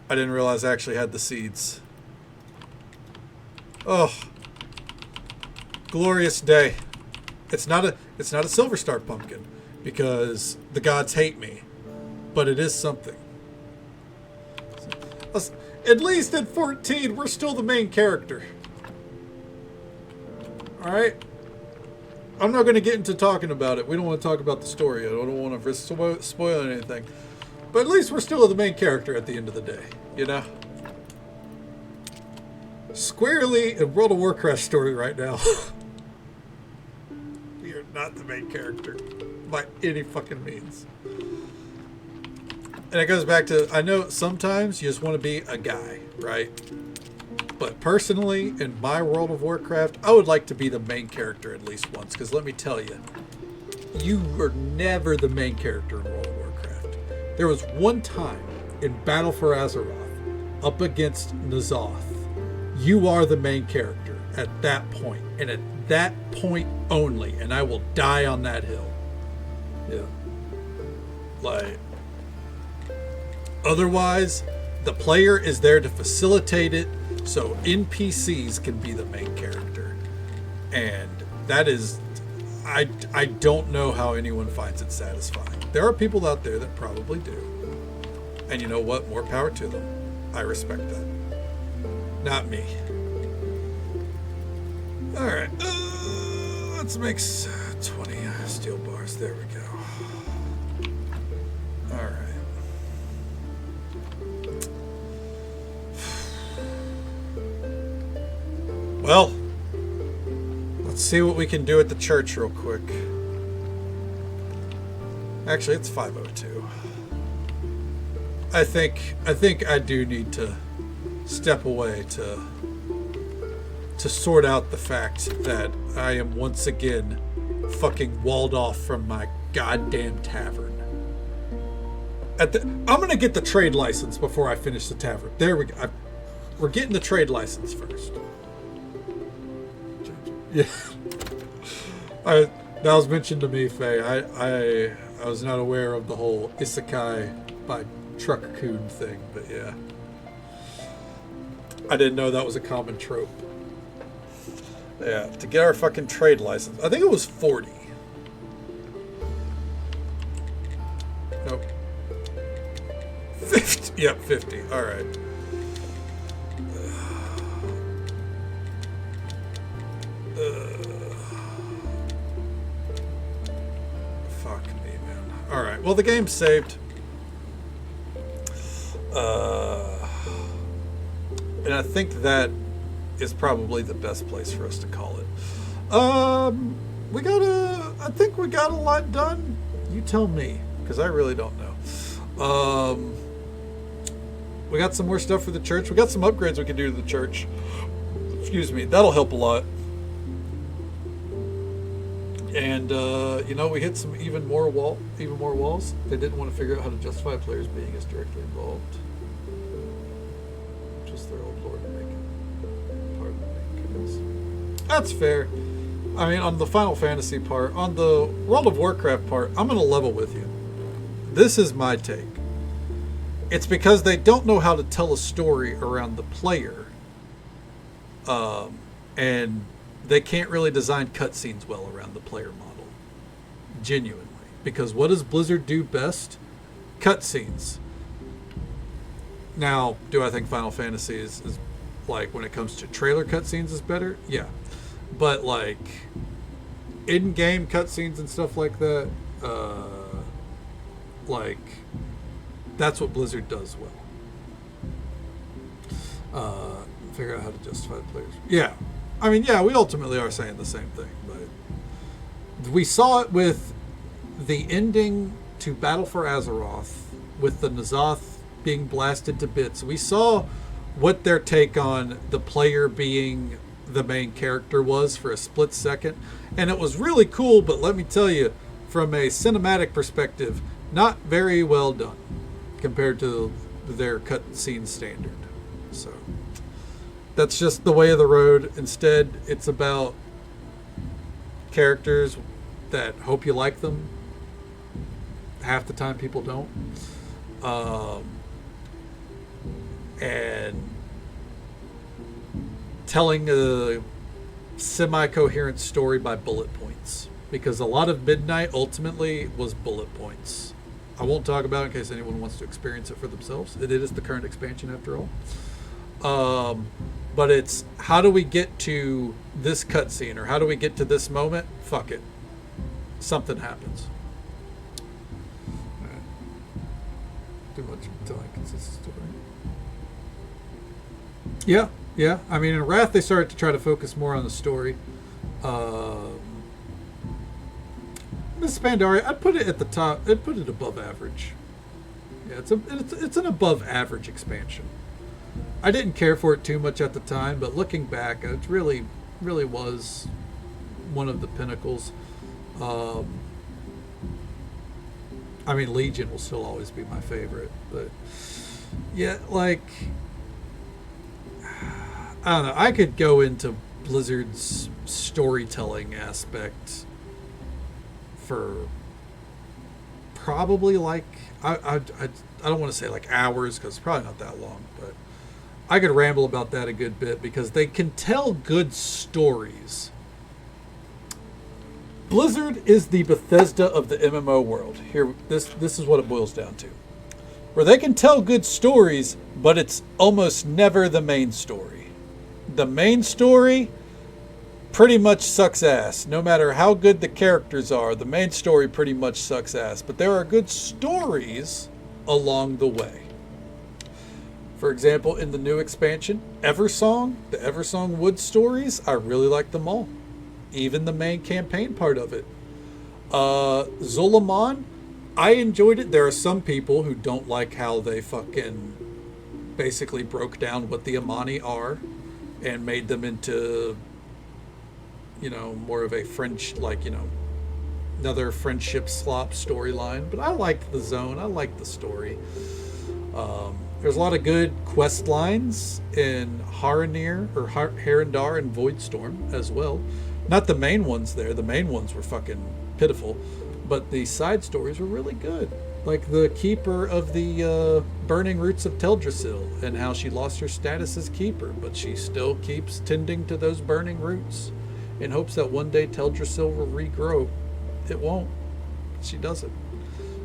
[SPEAKER 1] I didn't realize I actually had the seeds. Oh, glorious day. It's not a Silver Star pumpkin because the gods hate me, but it is something. At least at 14, we're still the main character. Alright? I'm not going to get into talking about it. We don't want to talk about the story. I don't want to risk spoiling anything. But at least we're still the main character at the end of the day. You know? Squarely in World of Warcraft story right now. We are not the main character. By any fucking means. And it goes back to, I know sometimes you just want to be a guy, right? But personally, in my World of Warcraft, I would like to be the main character at least once. Because let me tell you, you were never the main character in World of Warcraft. There was one time in Battle for Azeroth, up against N'Zoth, You are the main character at that point, and at that point only, and I will die on that hill. Yeah. Like, otherwise, the player is there to facilitate it so NPCs can be the main character. And that is, I don't know how anyone finds it satisfying. There are people out there that probably do. And you know what? More power to them. I respect that. Not me. Alright. Let's make 20 steel bars. There we go. Alright. Well, let's see what we can do at the church real quick. Actually, it's 5:02. I think I do need to step away to sort out the fact that I am once again fucking walled off from my goddamn tavern. I'm gonna get the trade license before I finish the tavern. There we go. We're getting the trade license first. Yeah. That was mentioned to me, Faye. I was not aware of the whole isekai by Trucker Coon thing, but yeah. I didn't know that was a common trope. Yeah, to get our fucking trade license. I think it was 40. Nope. 50. Yep, 50. Alright. Fuck me, man. Alright, well, the game's saved. And I think that is probably the best place for us to call it. I think we got a lot done. You tell me, because I really don't know. We got some more stuff for the church. We got some upgrades we can do to the church. Excuse me, that'll help a lot. And we hit some even more walls. They didn't want to figure out how to justify players being as directly involved. Just their old lord making part of the main chaos. That's fair. I mean, on the Final Fantasy part, on the World of Warcraft part, I'm gonna level with you. This is my take. It's because they don't know how to tell a story around the player, and they can't really design cutscenes well around the player model. Genuinely. Because what does Blizzard do best? Cutscenes. Now, do I think Final Fantasy is like, when it comes to trailer cutscenes, is better? Yeah. But, like, in-game cutscenes and stuff like that, that's what Blizzard does well. Figure out how to justify the players. Yeah. I mean, yeah, we ultimately are saying the same thing, but we saw it with the ending to Battle for Azeroth, with the N'Zoth being blasted to bits. We saw what their take on the player being the main character was for a split second, and it was really cool, but let me tell you, from a cinematic perspective, not very well done compared to their cutscene standard. So that's just the way of the road. Instead, it's about characters that hope you like them. Half the time people don't. And telling a semi-coherent story by bullet points. Because a lot of Midnight ultimately was bullet points. I won't talk about it in case anyone wants to experience it for themselves. It is the current expansion after all. But it's, how do we get to this cutscene, or how do we get to this moment? Fuck it. Something happens. Right. Too much telling consistent story. Yeah. I mean, in Wrath, they started to try to focus more on the story. Miss Pandaria, I'd put it at the top. I'd put it above average. Yeah, it's an above average expansion. I didn't care for it too much at the time, but looking back, it really was one of the pinnacles. I mean, Legion will still always be my favorite, but yeah, like, I don't know. I could go into Blizzard's storytelling aspect for probably like I don't want to say like hours because it's probably not that long, but I could ramble about that a good bit because they can tell good stories. Blizzard is the Bethesda of the MMO world. Here, this is what it boils down to. Where they can tell good stories, but it's almost never the main story. The main story pretty much sucks ass. No matter how good the characters are, the main story pretty much sucks ass. But there are good stories along the way. For example, in the new expansion, Eversong, the Eversong Woods stories, I really like them all. Even the main campaign part of it. Zul'Aman, I enjoyed it. There are some people who don't like how they fucking basically broke down what the Amani are and made them into, you know, more of a French, like, you know, another friendship slop storyline. But I liked the zone. I liked the story. There's a lot of good quest lines in Haranir or Harandar and Voidstorm as well. Not the main ones there. The main ones were fucking pitiful. But the side stories were really good. Like the keeper of the burning roots of Teldrassil and how she lost her status as keeper, but she still keeps tending to those burning roots in hopes that one day Teldrassil will regrow. It won't. She doesn't.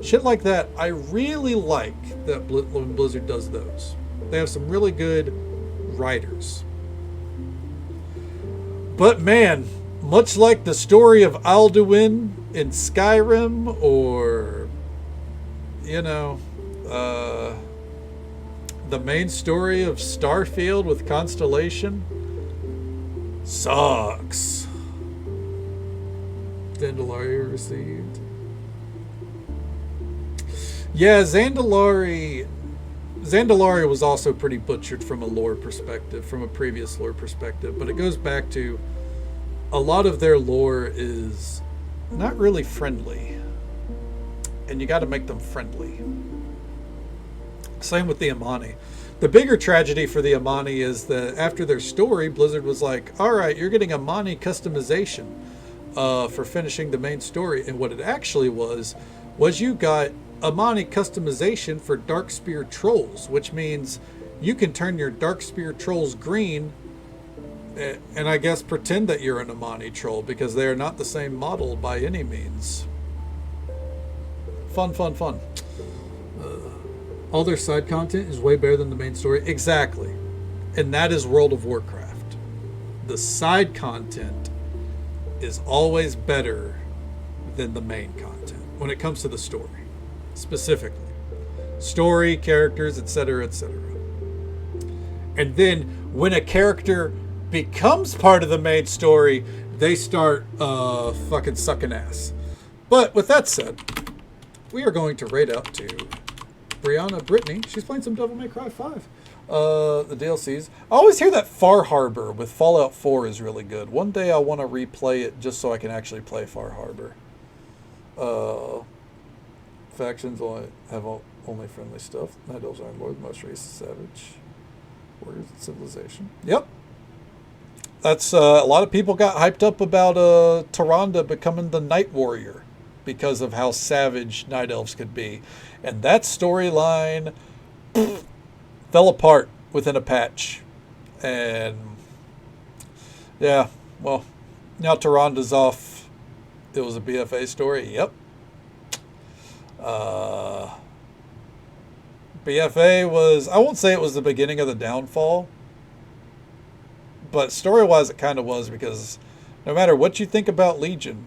[SPEAKER 1] Shit like that, I really like that when Blizzard does those. They have some really good writers. But man, much like the story of Alduin in Skyrim, or, you know, the main story of Starfield with Constellation, sucks. Zandalari received. Yeah, Zandalari was also pretty butchered from a lore perspective, from a previous lore perspective, but it goes back to a lot of their lore is not really friendly, and you got to make them friendly. Same with the Amani. The bigger tragedy for the Amani is that after their story, Blizzard was like, all right, you're getting Amani customization for finishing the main story, and what it actually was you got Amani customization for Darkspear trolls, which means you can turn your Darkspear trolls green and I guess pretend that you're an Amani troll because they are not the same model by any means. Fun. All their side content is way better than the main story. Exactly. And that is World of Warcraft. The side content is always better than the main content when it comes to the story. Specifically. Story, characters, etc., etc. And then when a character becomes part of the main story, they start fucking sucking ass. But with that said, we are going to raid out to Brianna Brittany. She's playing some Devil May Cry 5. The DLCs. I always hear that Far Harbor with Fallout 4 is really good. One day I want to replay it just so I can actually play Far Harbor. Factions have only friendly stuff. Night Elves, Iron Lord, most races, Savage, Warriors, and Civilization. Yep. That's a lot of people got hyped up about Tyrande becoming the Night Warrior because of how savage Night Elves could be. And that storyline fell apart within a patch. And yeah, well, now Tyrande's off. It was a BFA story. Yep. BFA was, I won't say it was the beginning of the downfall, but story-wise it kind of was, because no matter what you think about Legion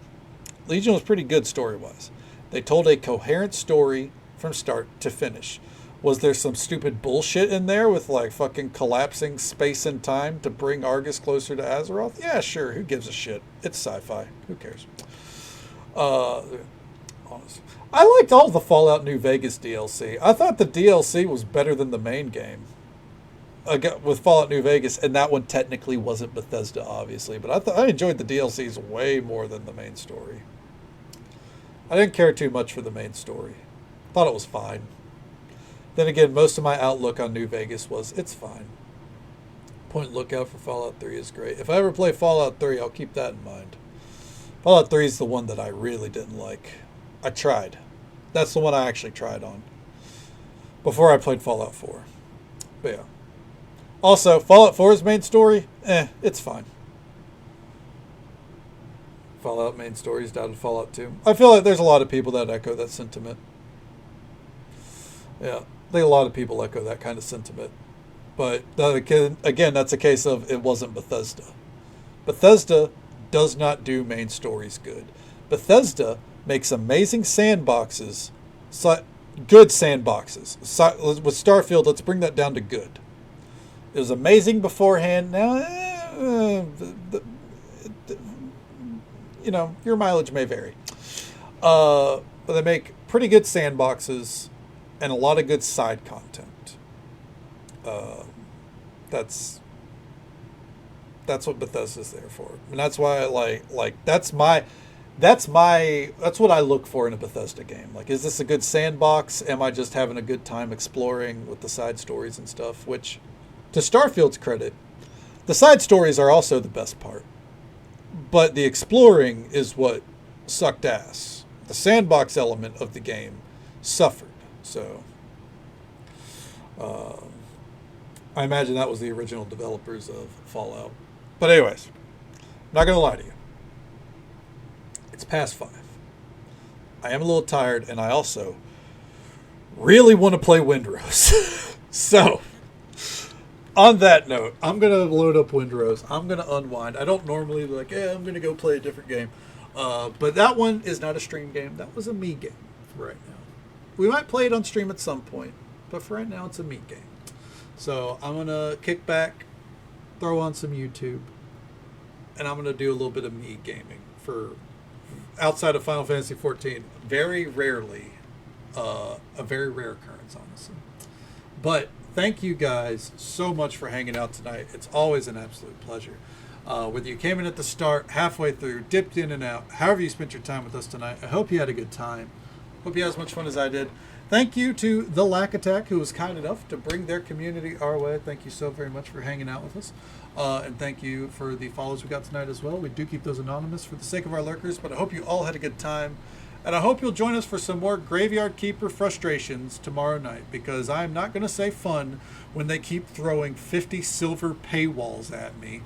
[SPEAKER 1] was pretty good story-wise. They told a coherent story from start to finish. Was there some stupid bullshit in there with like fucking collapsing space and time to bring Argus closer to Azeroth? Yeah, sure. Who gives a shit? It's sci-fi. Who cares? Honestly. I liked all the Fallout New Vegas DLC. I thought the DLC was better than the main game. With Fallout New Vegas, and that one technically wasn't Bethesda, obviously, but I enjoyed the DLCs way more than the main story. I didn't care too much for the main story. Thought it was fine. Then again, most of my outlook on New Vegas was, it's fine. Point Lookout for Fallout 3 is great. If I ever play Fallout 3, I'll keep that in mind. Fallout 3 is the one that I really didn't like. I tried. That's the one I actually tried on before I played Fallout 4. But yeah. Also, Fallout 4's main story, it's fine. Fallout main story is down to Fallout 2. I feel like there's a lot of people that echo that sentiment. Yeah, I think a lot of people echo that kind of sentiment. But again, that's a case of it wasn't Bethesda. Bethesda does not do main stories good. Bethesda makes amazing sandboxes, good sandboxes. With Starfield, let's bring that down to good. It was amazing beforehand. Now, your mileage may vary. But they make pretty good sandboxes and a lot of good side content. That's what Bethesda's there for, and that's why that's what I look for in a Bethesda game. Like, is this a good sandbox? Am I just having a good time exploring with the side stories and stuff? Which, to Starfield's credit, the side stories are also the best part, but the exploring is what sucked ass. The sandbox element of the game suffered. So, I imagine that was the original developers of Fallout. But anyways, not going to lie to you. It's past 5. I am a little tired, and I also really want to play Windrose. So, on that note, I'm going to load up Windrose. I'm going to unwind. I don't normally be like, I'm going to go play a different game. But that one is not a stream game. That was a me game for right now. We might play it on stream at some point, but for right now, it's a me game. So I'm going to kick back, throw on some YouTube, and I'm going to do a little bit of me gaming for outside of Final Fantasy XIV. Very rarely, a very rare occurrence, honestly. But thank you guys so much for hanging out tonight. It's always an absolute pleasure. Whether you came in at the start, halfway through, dipped in and out, however you spent your time with us tonight, I hope you had a good time. Hope you had as much fun as I did. Thank you to The Lack Attack, who was kind enough to bring their community our way. Thank you so very much for hanging out with us. And thank you for the follows we got tonight as well. We do keep those anonymous for the sake of our lurkers, but I hope you all had a good time. And I hope you'll join us for some more Graveyard Keeper frustrations tomorrow night, because I'm not going to say fun when they keep throwing 50 silver paywalls at me.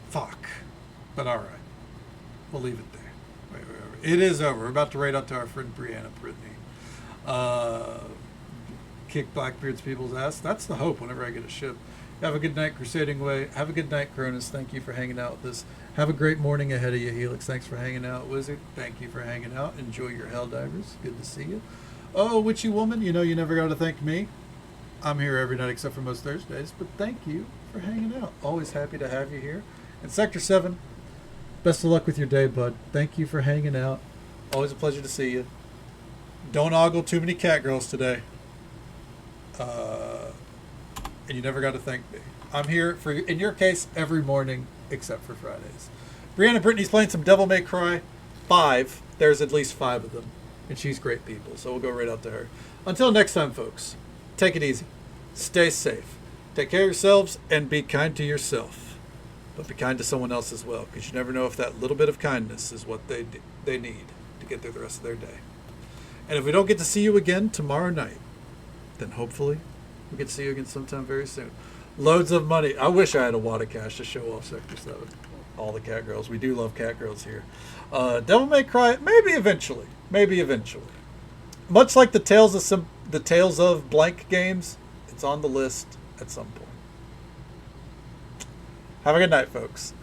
[SPEAKER 1] Fuck. But all right. We'll leave it there. Wait. It is over. We're about to raid out to our friend Brianna Brittany. Kick Blackbeard's people's ass. That's the hope whenever I get a ship. Have a good night, Crusading Way. Have a good night, Cronus. Thank you for hanging out with us. Have a great morning ahead of you, Helix. Thanks for hanging out, Wizard. Thank you for hanging out. Enjoy your Helldivers. Good to see you. Oh, Witchy Woman, you know you never got to thank me. I'm here every night except for most Thursdays, but thank you for hanging out. Always happy to have you here. And Sector 7, best of luck with your day, bud. Thank you for hanging out. Always a pleasure to see you. Don't ogle too many cat girls today. And you never got to thank me. I'm here for, in your case, every morning except for Fridays. Brianna Brittany's playing some Devil May Cry 5. There's at least 5 of them. And she's great people, so we'll go right out to her. Until next time, folks, take it easy. Stay safe. Take care of yourselves and be kind to yourself. But be kind to someone else as well, because you never know if that little bit of kindness is what they need to get through the rest of their day. And if we don't get to see you again tomorrow night, then hopefully we get to see you again sometime very soon. Loads of money. I wish I had a wad of cash to show off Sector 7. All the cat girls. We do love cat girls here. Devil May Cry, maybe eventually. Maybe eventually. Much like the Tales of blank games, it's on the list at some point. Have a good night, folks.